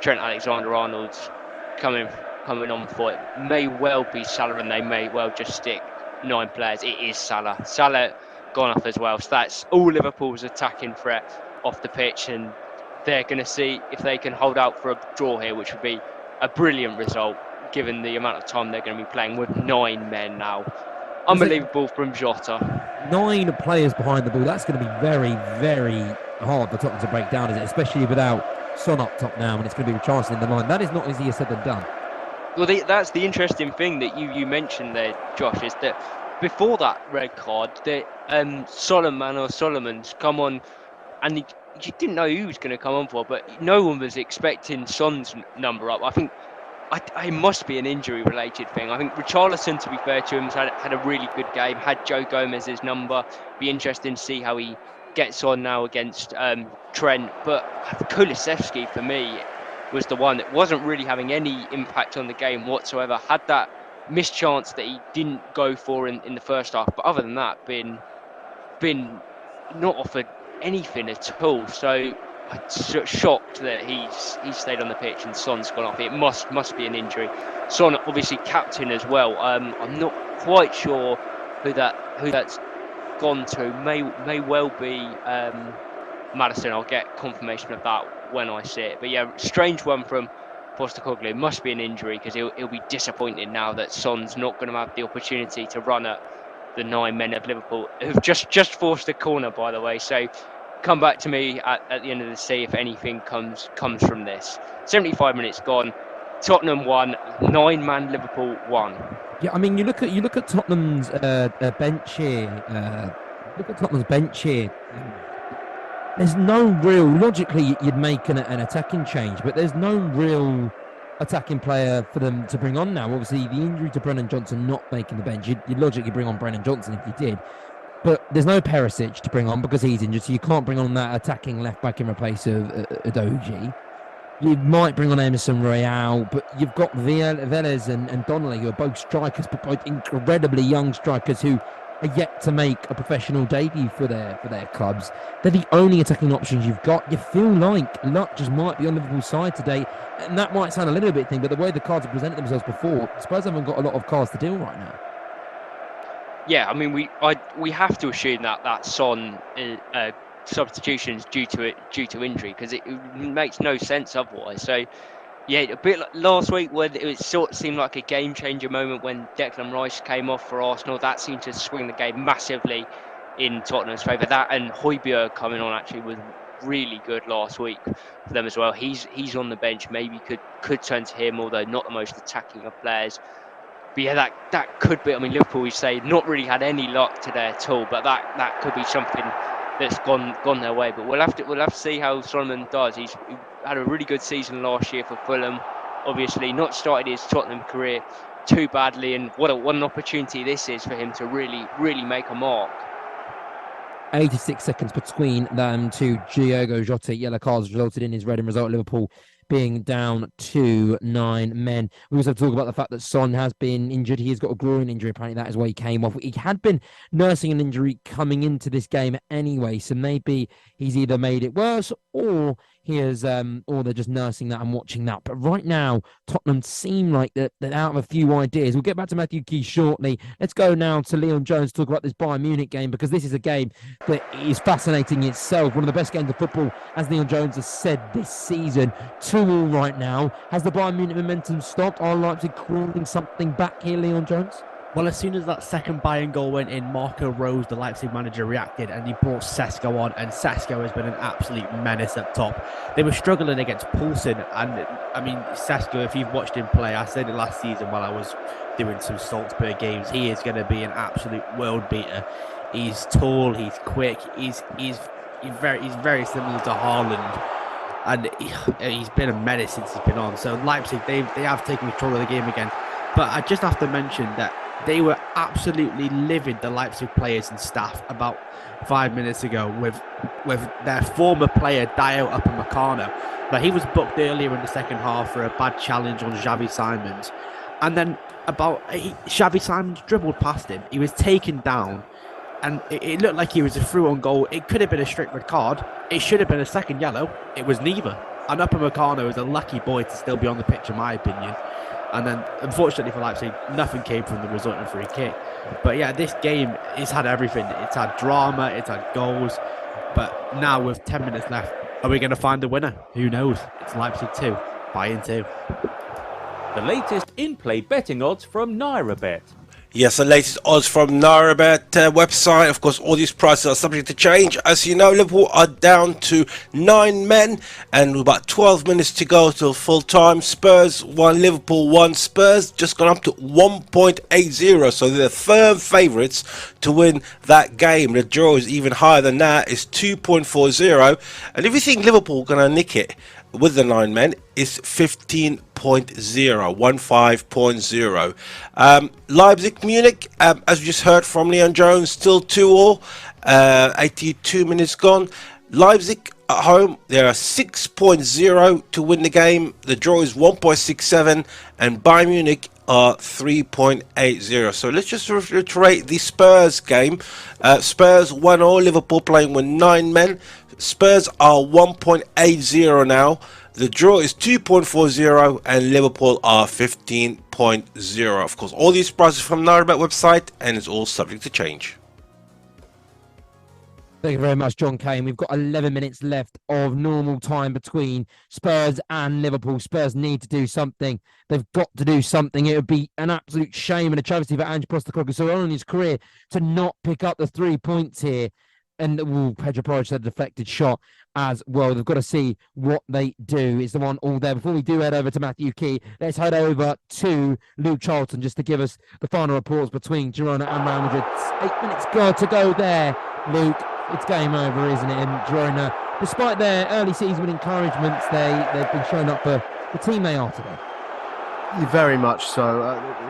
Trent Alexander-Arnold's coming on for. It may well be Salah, and they may well just stick 9 players. It is Salah. Salah gone off as well. So that's all Liverpool's attacking threat off the pitch, and they're going to see if they can hold out for a draw here, which would be a brilliant result given the amount of time they're going to be playing with 9 men now. Unbelievable from Jota. 9 players behind the ball. That's going to be very, very hard for Tottenham to break down, is it? Especially without Son up top now, and it's going to be Richarlison in the line. That is not easier said than done. Well, that's the interesting thing that you mentioned there, Josh, is that before that red card, that Solomon's come on, and you didn't know who was going to come on for, but no one was expecting Son's number up. I think it must be an injury-related thing. I think Richarlison, to be fair to him, had a really good game, had Joe Gomez's number. Be interesting to see how he gets on now against Trent. But Kulusevski, for me, was the one that wasn't really having any impact on the game whatsoever. Had that missed chance that he didn't go for in the first half, but other than that, been not offered anything at all. So I'm shocked that he's stayed on the pitch and Son's gone off. It must be an injury. Son, obviously captain as well. I'm not quite sure who that's gone to. May well be Maddison. I'll get confirmation of that when I see it. But yeah, strange one from Postecoglou. Must be an injury, because he'll be disappointed now that Son's not going to have the opportunity to run at the 9 men of Liverpool, who've just forced a corner, by the way. So come back to me at the end of the day if anything comes from this. 75 minutes gone. Tottenham won. 9-man Liverpool won. Yeah, I mean, you look at Tottenham's bench here. Look at Tottenham's bench here. There's no real. Logically, you'd make an attacking change, but there's no real attacking player for them to bring on now. Obviously, the injury to Brennan Johnson not making the bench, you'd logically bring on Brennan Johnson if you did. But there's no Perisic to bring on because he's injured, so you can't bring on that attacking left back in replace of Udogie. You might bring on Emerson Royale, but you've got Velez and Donnelly, who are both strikers, but both incredibly young strikers who are yet to make a professional debut for their clubs. They're the only attacking options you've got. You feel like luck just might be on Liverpool's side today, and that might sound a little bit thing, but the way the cards have presented themselves before, Spurs haven't got a lot of cards to deal right now. Yeah, I mean, we have to assume that Son substitutions due to injury, because it makes no sense otherwise. So yeah, a bit like last week when it sort of seemed like a game changer moment when Declan Rice came off for Arsenal. That seemed to swing the game massively in Tottenham's favour. That and Højbjerg coming on actually was really good last week for them as well. He's on the bench, maybe could turn to him, although not the most attacking of players. But yeah, that could be. I mean, Liverpool, we say, not really had any luck today at all, but that could be something that's gone their way. But we'll have to see how Solomon does. He had a really good season last year for Fulham. Obviously, not started his Tottenham career too badly, and what an opportunity this is for him to really make a mark. 86 seconds between them to Diogo Jota. Yellow cards resulted in his red and result. Liverpool being down to 9 men. We also talk about the fact that Son has been injured. He has got a groin injury. Apparently, that is why he came off. He had been nursing an injury coming into this game anyway, so maybe he's either made it worse or he is, or they're just nursing that and watching that. But right now, Tottenham seem like they're out of a few ideas. We'll get back to Matthew Key shortly. Let's go now to Leon Jones to talk about this Bayern Munich game, because this is a game that is fascinating itself. One of the best games of football, as Leon Jones has said this season. 2-2 right now. Has the Bayern Munich momentum stopped? Are Leipzig crawling something back here, Leon Jones? Well, as soon as that second Bayern goal went in, Marco Rose, the Leipzig manager, reacted and he brought Sesko on, and Sesko has been an absolute menace up top. They were struggling against Poulsen, and I mean, Sesko, if you've watched him play, I said it last season while I was doing some Salzburg games, he is going to be an absolute world beater. He's tall, he's quick, he's very similar to Haaland, and he's been a menace since he's been on. So Leipzig, they have taken control of the game again. But I just have to mention that they were absolutely livid, the Leipzig players and staff, about 5 minutes ago with their former player Dio Upamecano. But he was booked earlier in the second half for a bad challenge on Xavi Simons, and then Xavi Simons dribbled past him. He was taken down, and it looked like he was a through on goal. It could have been a strict red card. It should have been a second yellow. It was neither. And Upamecano is a lucky boy to still be on the pitch, in my opinion. And then, unfortunately for Leipzig, nothing came from the resultant free kick. But yeah, this game, it's had everything. It's had drama, it's had goals. But now with 10 minutes left, are we going to find the winner? Who knows? It's Leipzig 2, Bayern 2. The latest in-play betting odds from Noirette. Yes, the latest odds from Noirette website. Of course, all these prices are subject to change. As you know, Liverpool are down to 9 men and with about 12 minutes to go till full time. Spurs 1, Liverpool 1. Spurs just gone up to 1.80, so they're firm favourites to win that game. The draw is even higher than that. It's 2.40, and if you think Liverpool going to nick it with the 9 men, is 15.0, 15.0. Leipzig Munich, as we just heard from Leon Jones, still 2-2, 82 minutes gone. Leipzig at home, they are 6.0 to win the game. The draw is 1.67, and Bayern Munich are 3.80. So let's just reiterate the Spurs game. Spurs 1-0, Liverpool playing with 9 men. Spurs are 1.80 now. The draw is 2.40, and Liverpool are 15.0. Of course, all these prices from Noirette website, and it's all subject to change. Thank you very much, John Kane. We've got 11 minutes left of normal time between Spurs and Liverpool. Spurs need to do something. They've got to do something. It would be an absolute shame and a travesty for Ange Postecoglou, so early in his career, to not pick up the 3 points here. And Pedro Porro said a deflected shot as well. They've got to see what they do. It's the one all there. Before we do head over to Matthew Key, let's head over to Luke Charlton just to give us the final reports between Girona and Real Madrid. 8 minutes to go there, Luke. It's game over, isn't it? And Girona, despite their early season encouragements, they've been showing up for the team they are today. Very much so.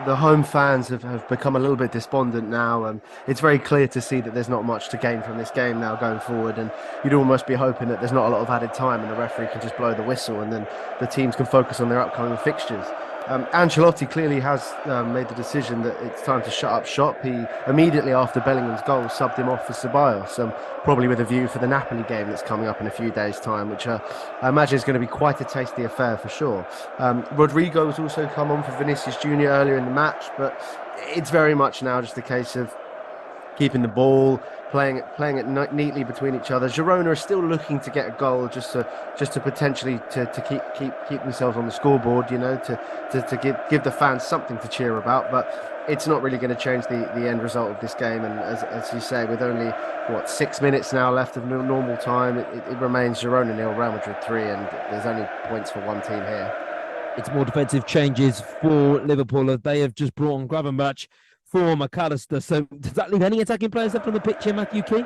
The home fans have become a little bit despondent now, and it's very clear to see that there's not much to gain from this game now going forward, and you'd almost be hoping that there's not a lot of added time and the referee can just blow the whistle and then the teams can focus on their upcoming fixtures. Ancelotti clearly has made the decision that it's time to shut up shop. He immediately after Bellingham's goal subbed him off for Ceballos, probably with a view for the Napoli game that's coming up in a few days' time, which I imagine is going to be quite a tasty affair for sure. Rodrigo has also come on for Vinicius Jr. earlier in the match, but it's very much now just a case of keeping the ball, playing it neatly between each other. Girona are still looking to get a goal just to potentially to keep themselves on the scoreboard, to give the fans something to cheer about. But it's not really going to change the end result of this game. And as you say, with only 6 minutes now left of normal time, it remains Girona 0, Real Madrid 3, and there's only points for one team here. It's more defensive changes for Liverpool. They have just brought on Gravenberch for McAllister. So does that leave any attacking players left on the pitch here, Matthew Key?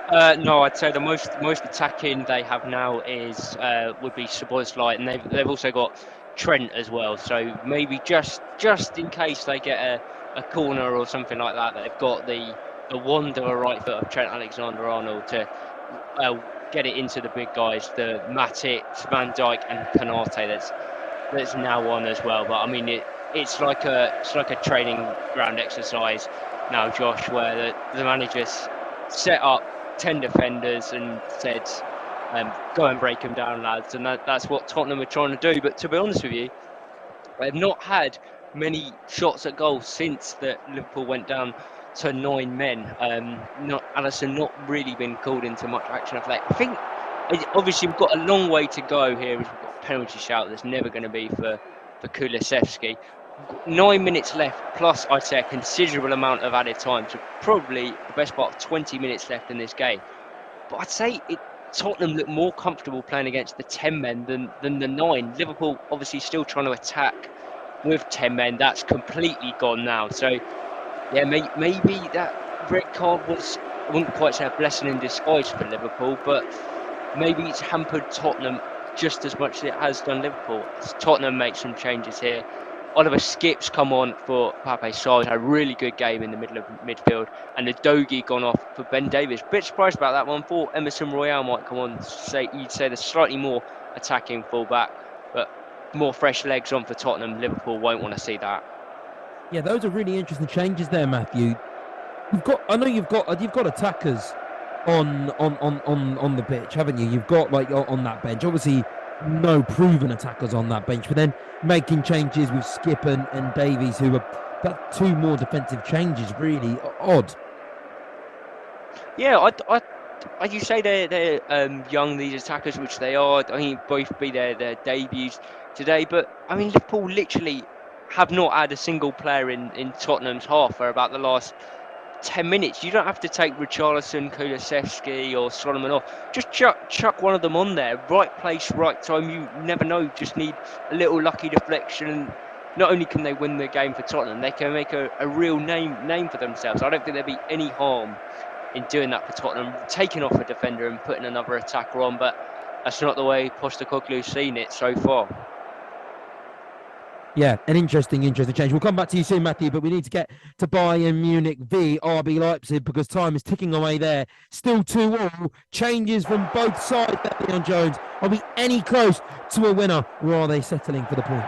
No, I'd say the most attacking they have now would be Szoboszlai, and they've also got Trent as well. So maybe just in case they get a corner or something like that, they've got the wanderer right foot of Trent Alexander-Arnold to get it into the big guys, the Matic, Van Dijk, and Konate that's now on as well. But I mean It's like a training ground exercise now, Josh, where the manager's set up 10 defenders and said, go and break them down, lads. And that's what Tottenham are trying to do. But to be honest with you, they've not had many shots at goal since that Liverpool went down to 9 men. Alisson not really been called into much action of late. I think, obviously, we've got a long way to go here. We've got a penalty shout that's never going to be for Kulusevski. 9 minutes left, plus I'd say a considerable amount of added time, so probably the best part of 20 minutes left in this game. But I'd say Tottenham look more comfortable playing against the 10 men than the 9. Liverpool obviously still trying to attack with 10 men. That's completely gone now. So yeah, maybe that red card was, I wouldn't quite say a blessing in disguise for Liverpool, but maybe it's hampered Tottenham just as much as it has done Liverpool. As Tottenham make some changes here. Oliver Skipp's come on for Pape Sarr, had a really good game in the middle of midfield, and the Dogi gone off for Ben Davies. Bit surprised about that one. Thought Emerson Royale might come on. You'd say the slightly more attacking fullback, but more fresh legs on for Tottenham. Liverpool won't want to see that. Yeah, those are really interesting changes there, Matthew. You've got attackers on the pitch, haven't you? You've got on that bench. Obviously, no proven attackers on that bench, but then making changes with Skip and Davies, who are 2 more defensive changes, really odd. Yeah, you say they're young, these attackers, which they are. I think both be their debuts today, but I mean Liverpool literally have not had a single player in Tottenham's half for about the last 10 minutes. You don't have to take Richarlison, Kulusevski or Solomon off. Just chuck one of them on there. Right place, right time. You never know. Just need a little lucky deflection. Not only can they win the game for Tottenham, they can make a real name for themselves. I don't think there'd be any harm in doing that for Tottenham, taking off a defender and putting another attacker on, but that's not the way Postecoglou's seen it so far. Yeah, an interesting change. We'll come back to you soon, Matthew, but we need to get to Bayern Munich v RB Leipzig because time is ticking away there. Still 2-2. Changes from both sides there, Leon Jones. Are we any close to a winner, or are they settling for the point?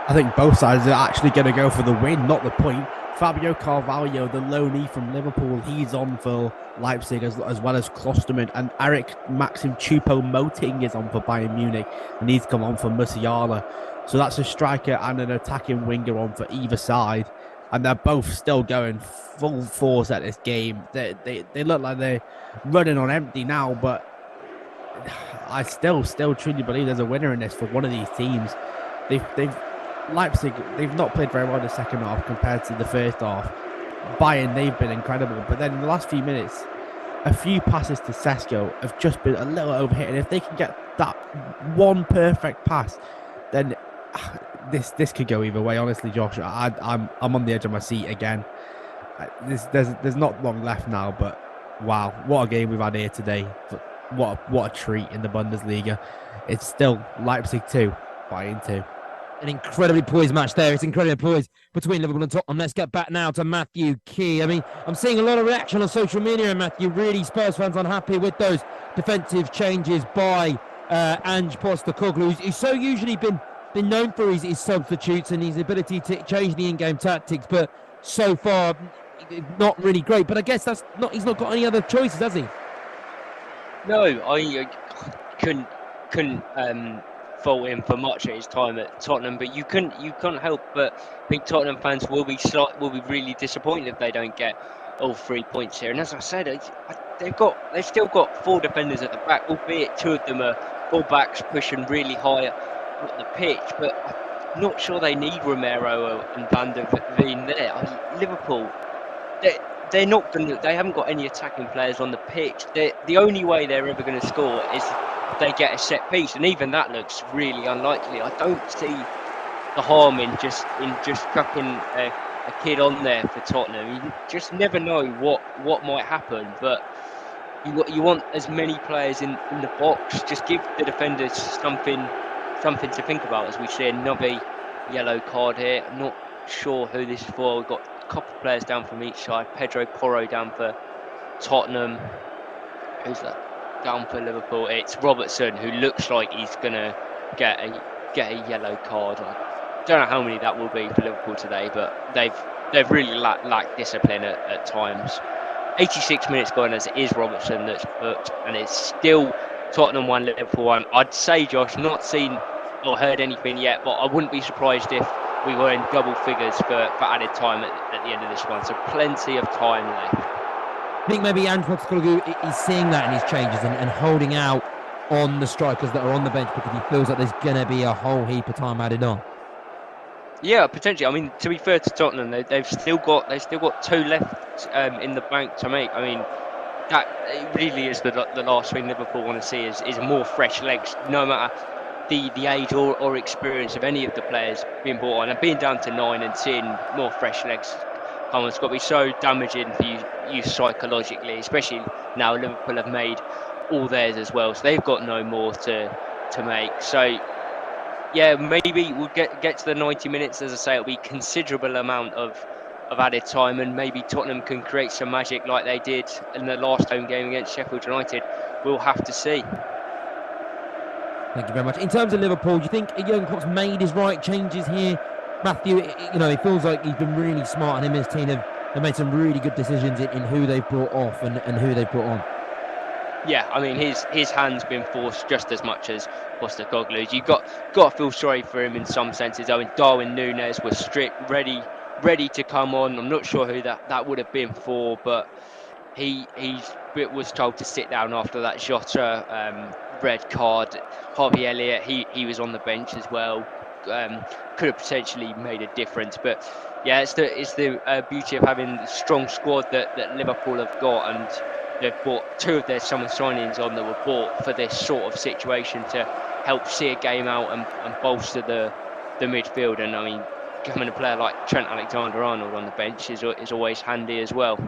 I think both sides are actually going to go for the win, not the point. Fabio Carvalho, the loanee from Liverpool, he's on for Leipzig as well as Klosterman, and Eric Maxim Choupo-Moting is on for Bayern Munich, and he's come on for Musiala. So that's a striker and an attacking winger on for either side, and they're both still going full force at this game. They look like they're running on empty now, but I still truly believe there's a winner in this for one of these teams. Leipzig, they've not played very well in the second half compared to the first half. Bayern, they've been incredible, but then in the last few minutes, a few passes to Sesko have just been a little overhit, and if they can get that one perfect pass, then this could go either way. Honestly, Josh, I'm on the edge of my seat again. There's not long left now, but wow, what a game we've had here today! What a treat in the Bundesliga. It's still Leipzig 2, Bayern 2. An incredibly poised match there. It's incredibly poised between Liverpool and Tottenham. Let's get back now to Matthew Key. I mean, I'm seeing a lot of reaction on social media, and Matthew, really Spurs fans unhappy with those defensive changes by Ange Postecoglou, who's so usually been known for his substitutes and his ability to change the in-game tactics, but so far not really great. But I guess he's not got any other choices, has he? No, I couldn't fault him for much at his time at Tottenham, but you can't help but think Tottenham fans will be really disappointed if they don't get all 3 points here. And as I said, they've still got 4 defenders at the back, albeit 2 of them are full backs pushing really high up the pitch. But I'm not sure they need Romero and Van der Veen there. Liverpool, they're not going to. They haven't got any attacking players on the pitch. The only way they're ever going to score is if they get a set piece, and even that looks really unlikely. I don't see the harm in just chucking a kid on there for Tottenham. You just never know what might happen. But you want as many players in the box. Just give the defenders something to think about. As we see another yellow card here. I'm not sure who this is for. We've got a couple of players down from each side. Pedro Porro down for Tottenham. Who's that? Down for Liverpool. It's Robertson, who looks like he's gonna get a yellow card. I don't know how many that will be for Liverpool today, but they've really lacked discipline at times. 86 minutes gone as it is Robertson that's booked, and it's still Tottenham 1, Liverpool 1. I'd say, Josh, not seen or heard anything yet, but I wouldn't be surprised if we were in double figures for added time at the end of this one. So plenty of time left. I think maybe Ange Postecoglou is seeing that in his changes and holding out on the strikers that are on the bench because he feels like there's going to be a whole heap of time added on. Yeah, potentially. I mean, to be fair to Tottenham, they've still got 2 left in the bank to make. I mean, that really is the last thing Liverpool want to see is more fresh legs, no matter the age or experience of any of the players being brought on. And being down to 9 and seeing more fresh legs come on, it's got to be so damaging for you psychologically, especially now Liverpool have made all theirs as well, so they've got no more to make. So yeah, maybe we'll get to the 90 minutes. As I say, it'll be a considerable amount of added time, and maybe Tottenham can create some magic like they did in the last home game against Sheffield United. We'll have to see. Thank you very much. In terms of Liverpool, do you think Jurgen Klopp's made his right changes here? Matthew, it feels like he's been really smart, and him and his team have made some really good decisions in who they've brought off and who they've brought on. Yeah, I mean, his hand's been forced just as much as Postecoglou's. You've got to feel sorry for him in some senses. I mean, Darwin Núñez was strict, ready to come on. I'm not sure who that would have been for, but he was told to sit down after that Jota red card. Harvey Elliott, he was on the bench as well. Could have potentially made a difference, but yeah, it's the beauty of having the strong squad that Liverpool have got, and they've bought 2 of their summer signings on that were bought for this sort of situation to help see a game out and bolster the midfield. And I mean, having a player like Trent Alexander-Arnold on the bench is always handy as well.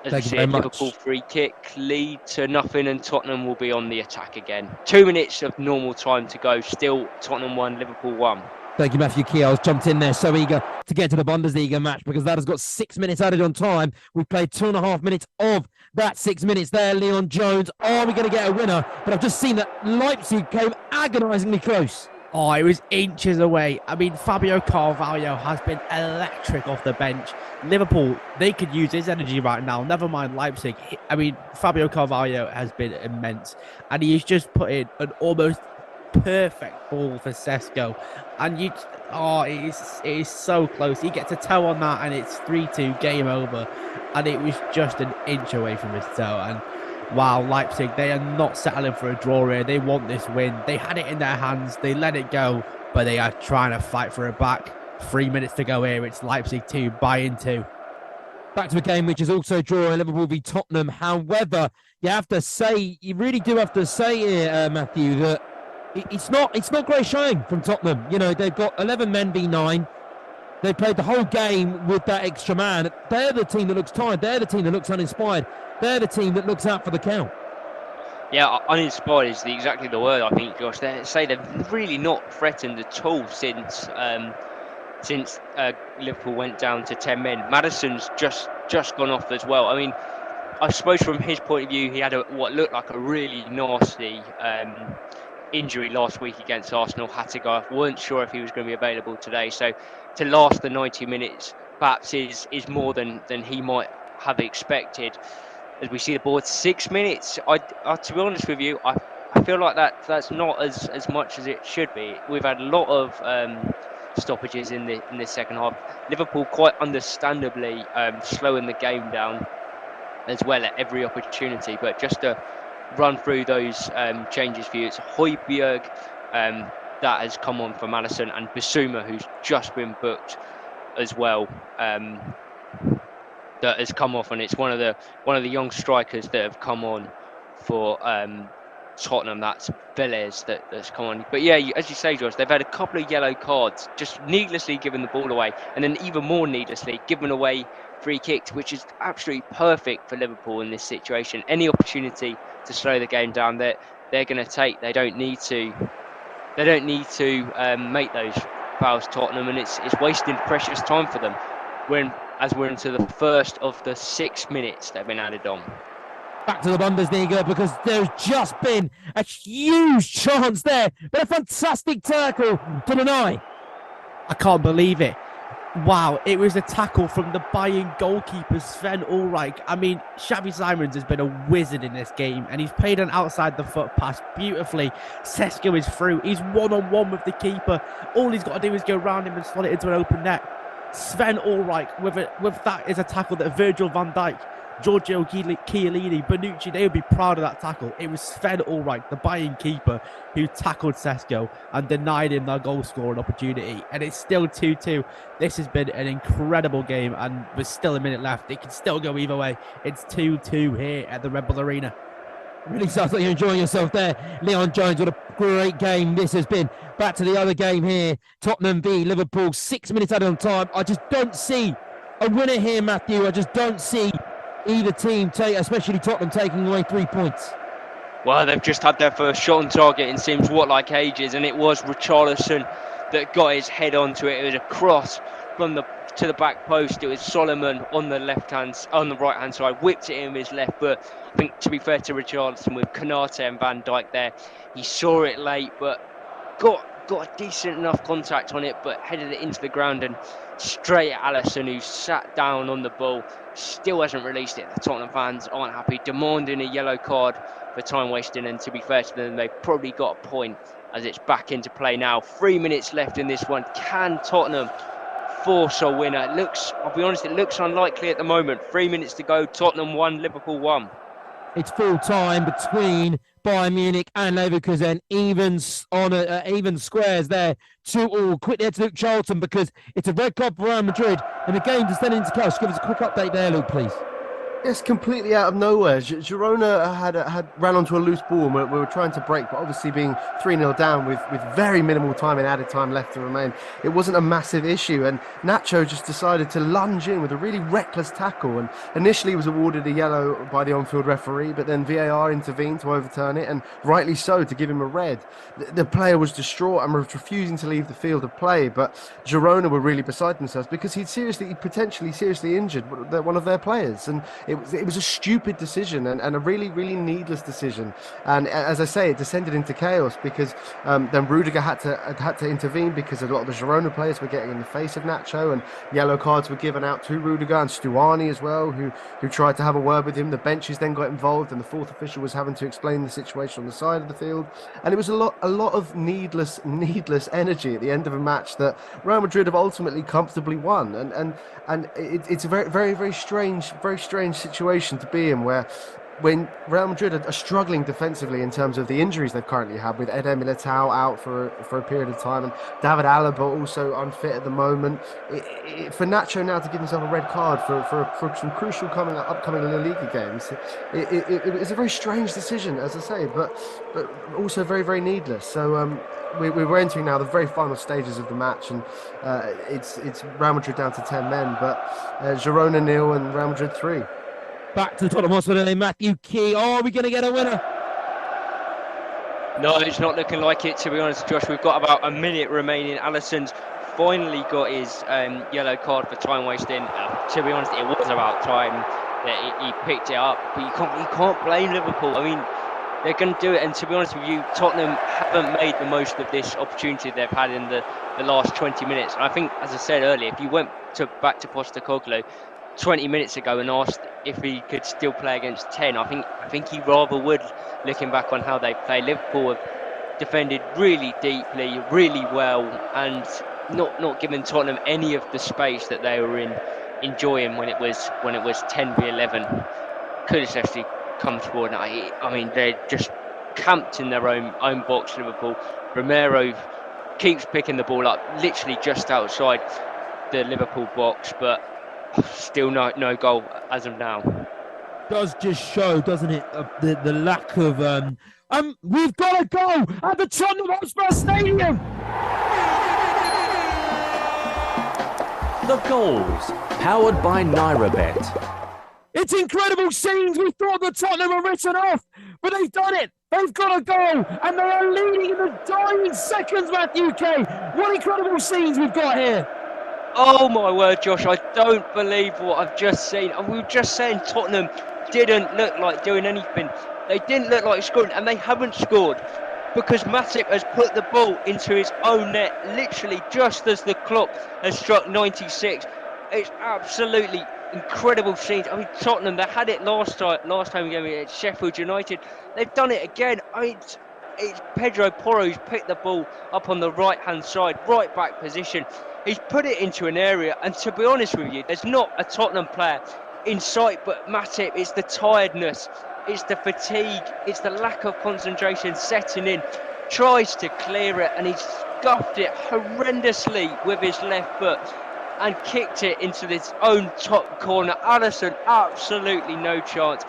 As we see, a Liverpool free kick, lead to nothing, and Tottenham will be on the attack again. 2 minutes of normal time to go. Still Tottenham 1, Liverpool 1. Thank you, Matthew Keels. Jumped in there, so eager to get to the Bundesliga match because that has got 6 minutes added on time. We've played 2.5 minutes of that 6 minutes there. Leon Jones, are we going to get a winner? But I've just seen that Leipzig came agonisingly close. Oh, it was inches away. I mean, Fabio Carvalho has been electric off the bench. Liverpool, they could use his energy right now. Never mind Leipzig. I mean, Fabio Carvalho has been immense. And he's just put in an almost perfect ball for Sesko. And it is so close. He gets a toe on that and it's 3-2, game over. And it was just an inch away from his toe. And wow, Leipzig, they are not settling for a draw here. They want this win. They had it in their hands. They let it go, but they are trying to fight for it back. 3 minutes to go here. It's Leipzig 2, Bayern 2. Back to a game which is also drawing Liverpool v Tottenham. However, you really do have to say here, Matthew, that it's not great showing from Tottenham. You know, they've got 11 men v 9. They played the whole game with that extra man. They're the team that looks tired. They're the team that looks uninspired. They're the team that looks out for the count. Yeah, uninspired is exactly the word, I think, Josh. They've really not threatened at all since Liverpool went down to 10 men. Maddison's just gone off as well. I mean, I suppose from his point of view, he had what looked like a really nasty injury last week against Arsenal. Had to go off. Weren't sure if he was going to be available today. So to last the 90 minutes perhaps is more than he might have expected. As we see the board, 6 minutes. I to be honest with you, I feel like that's not as much as it should be. We've had a lot of stoppages in the second half. Liverpool quite understandably slowing the game down as well at every opportunity. But just to run through those changes for you, it's Højbjerg that has come on for Maddison, and Bissouma, who's just been booked as well, that has come off, and it's one of the young strikers that have come on for Tottenham. That's Velez that's come on. But yeah, as you say, George, they've had a couple of yellow cards, just needlessly giving the ball away, and then even more needlessly giving away free kicks, which is absolutely perfect for Liverpool in this situation. Any opportunity to slow the game down, they're going to take. They don't need to make those fouls, Tottenham, and it's wasting precious time for them as we're into the first of the 6 minutes that have been added on. Back to the Bundesliga, because there's just been a huge chance there, but a fantastic tackle to deny. I can't believe it. Wow, it was a tackle from the Bayern goalkeeper, Sven Ulreich. I mean, Xavi Simons has been a wizard in this game, and he's played an outside the foot pass beautifully. Sesko is through. He's one-on-one with the keeper. All he's got to do is go around him and slot it into an open net. Sven Ulreich with that is a tackle that Virgil van Dijk, Giorgio Chiellini, Bonucci, they would be proud of that tackle. It was Sven Ulreich, the Bayern keeper, who tackled Sesko and denied him that goal scoring opportunity. And it's still 2-2. This has been an incredible game, and there's still a minute left. It can still go either way. It's 2-2 here at the Red Bull Arena. Really sounds like you're enjoying yourself there. Leon Jones, what a great game this has been. Back to the other game here. Tottenham v Liverpool, 6 minutes added on time. I just don't see a winner here, Matthew. I just don't see either team, especially Tottenham, taking away 3 points. Well, they've just had their first shot on target in seems like ages, and it was Richarlison that got his head onto it. It was a cross to the back post. It was Solomon on the right hand side, whipped it in with his left foot. I think, to be fair to Richarlison, with Konate and Van Dijk there, he saw it late, but got a decent enough contact on it, but headed it into the ground and straight at Alisson, who sat down on the ball. Still hasn't released it. The Tottenham fans aren't happy, demanding a yellow card for time wasting, and to be fair to them, they've probably got a point as it's back into play now. 3 minutes left in this one. Can Tottenham force a winner? I'll be honest, it looks unlikely at the moment. 3 minutes to go. Tottenham 1, Liverpool 1. It's full time between Bayern Munich and Leverkusen, even squares there. 2-2. Quickly head to Luke Charlton, because it's a red card for Real Madrid and the game descending into chaos. Give us a quick update there, Luke, please. Yes, completely out of nowhere. Girona had ran onto a loose ball, and we were trying to break, but obviously being 3-0 down with very minimal time and added time left to remain, it wasn't a massive issue. And Nacho just decided to lunge in with a really reckless tackle, and initially was awarded a yellow by the on-field referee, but then VAR intervened to overturn it, and rightly so, to give him a red. The player was distraught and was refusing to leave the field of play, but Girona were really beside themselves, because he'd potentially seriously injured one of their players, and it was a stupid decision and a really, really needless decision. And as I say, it descended into chaos, because then Rudiger had to intervene, because a lot of the Girona players were getting in the face of Nacho, and yellow cards were given out to Rudiger and Stuani as well, who tried to have a word with him. The benches then got involved, and the fourth official was having to explain the situation on the side of the field. And it was a lot of needless energy at the end of a match that Real Madrid have ultimately comfortably won. And it's a very, very, very strange situation to be in, where when Real Madrid are struggling defensively in terms of the injuries they've currently had, with Eder Militao out for a period of time and David Alaba also unfit at the moment, for Nacho now to give himself a red card for some crucial upcoming La Liga games, it's a very strange decision, as I say, but also very, very needless. So we're entering now the very final stages of the match, and it's Real Madrid down to 10 men, but Girona 0 and Real Madrid 3. Back to the Tottenham Hotspur, Matthew Key. Oh, are we going to get a winner? No, it's not looking like it, to be honest, Josh. We've got about a minute remaining. Alisson's finally got his yellow card for time wasting. To be honest, it was about time that he picked it up. But you can't blame Liverpool. I mean, they're going to do it. And to be honest with you, Tottenham haven't made the most of this opportunity they've had in the last 20 minutes. And I think, as I said earlier, if you went back to Postecoglou 20 minutes ago and asked if he could still play against 10, I think he rather would, looking back on how they play. Liverpool have defended really deeply, really well, and not given Tottenham any of the space that they were enjoying when it was 10v11. Kulusevski comes forward. I mean, they're just camped in their own box, Liverpool. Romero keeps picking the ball up, literally just outside the Liverpool box, but still no goal as of now. Does just show, doesn't it, the lack of we've got a goal at the Tottenham Hotspur Stadium. The goals, powered by Noirette. It's incredible scenes. We thought the Tottenham were written off, but they've done it. They've got a goal, and they are leading in the dying seconds, Matthew K. What incredible scenes we've got here. Oh my word, Josh, I don't believe what I've just seen. We were just saying Tottenham didn't look like doing anything. They didn't look like scoring, and they haven't scored because Matip has put the ball into his own net, literally just as the clock has struck 96. It's absolutely incredible scenes. I mean, Tottenham, they had it last time again at Sheffield United. They've done it again. I mean, it's Pedro Porro who's picked the ball up on the right-hand side, right back position. He's put it into an area, and to be honest with you, there's not a Tottenham player in sight but Matip. It's the tiredness, it's the fatigue, it's the lack of concentration setting in. Tries to clear it, and he's scuffed it horrendously with his left foot and kicked it into this own top corner. Alisson, absolutely no chance.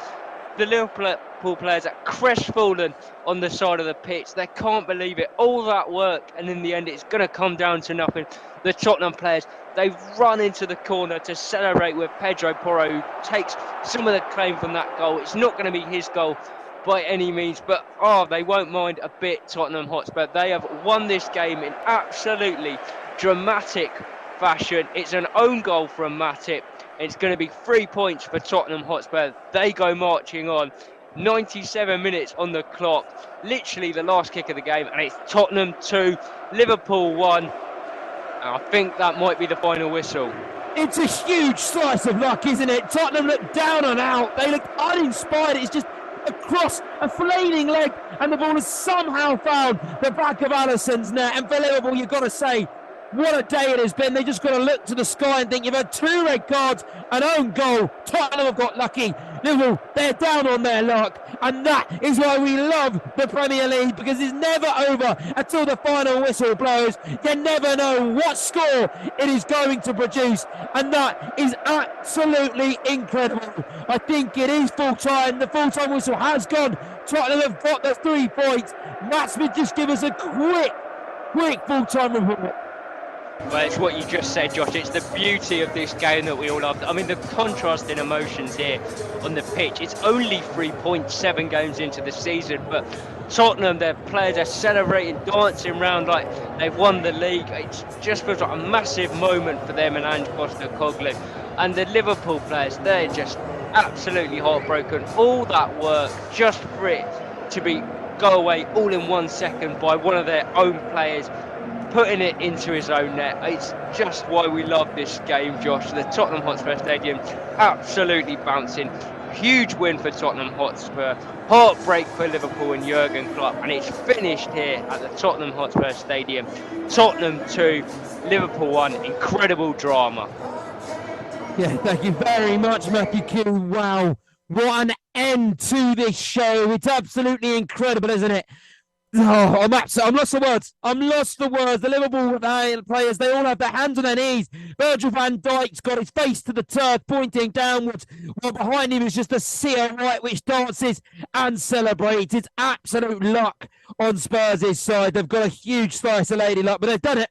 The Liverpool players are crestfallen on the side of the pitch. They can't believe it. All that work, and in the end, it's going to come down to nothing. The Tottenham players, they run into the corner to celebrate with Pedro Porro, who takes some of the claim from that goal. It's not going to be his goal by any means, but they won't mind a bit, Tottenham Hotspur. They have won this game in absolutely dramatic fashion. It's an own goal from Matip. It's going to be 3 points for Tottenham Hotspur. They go marching on. 97 minutes on the clock. Literally the last kick of the game, and it's Tottenham 2, Liverpool 1. I think that might be the final whistle. It's a huge slice of luck, isn't it? Tottenham look down and out. They look uninspired. It's just across a flailing leg, and the ball has somehow found the back of Alisson's net. And for Liverpool, you've got to say, what a day it has been. They just got to look to the sky and think, you've had 2 red cards, an own goal. Tottenham have got lucky. Liverpool, they're down on their luck. And that is why we love the Premier League, because it's never over until the final whistle blows. You never know what score it is going to produce. And that is absolutely incredible. I think it is full time. The full time whistle has gone. Tottenham have got the 3 points. Matt Smith just give us a quick full time report. Well, it's what you just said, Josh. It's the beauty of this game that we all love. I mean, the contrast in emotions here on the pitch. It's only 3.7 games into the season, but Tottenham, their players are celebrating, dancing around like they've won the league. It just feels like a massive moment for them and Ange Postecoglou. And the Liverpool players, they're just absolutely heartbroken. All that work just for it to go away all in 1 second by one of their own players, putting it into his own net. It's just why we love this game, Josh. The Tottenham Hotspur Stadium absolutely bouncing. Huge win for Tottenham Hotspur. Heartbreak for Liverpool and Jurgen Klopp. And it's finished here at the Tottenham Hotspur Stadium. Tottenham 2, Liverpool 1. Incredible drama. Yeah, thank you very much, Matthew Q. Wow, what an end to this show. It's absolutely incredible, isn't it? Oh, I'm lost for words. I'm lost for words. The Liverpool players, they all have their hands on their knees. Virgil van Dijk's got his face to the turf, pointing downwards, while behind him is just a sea of white which dances and celebrates. It's absolute luck on Spurs' side. They've got a huge slice of lady luck, but they've done it.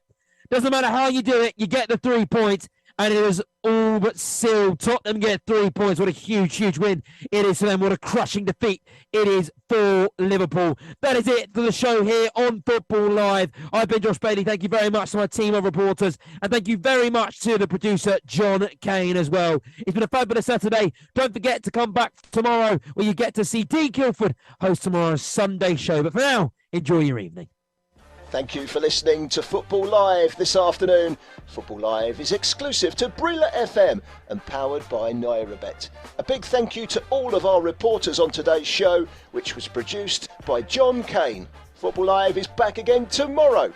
Doesn't matter how you do it, you get the 3 points. And it was all but sealed. Tottenham get 3 points. What a huge, huge win it is for them. What a crushing defeat it is for Liverpool. That is it for the show here on Football Live. I've been Josh Bailey. Thank you very much to my team of reporters. And thank you very much to the producer, John Kane, as well. It's been a fabulous Saturday. Don't forget to come back tomorrow where you get to see Dean Kilford host tomorrow's Sunday show. But for now, enjoy your evening. Thank you for listening to Football Live this afternoon. Football Live is exclusive to Brilla FM and powered by Noirette. A big thank you to all of our reporters on today's show, which was produced by John Kane. Football Live is back again tomorrow.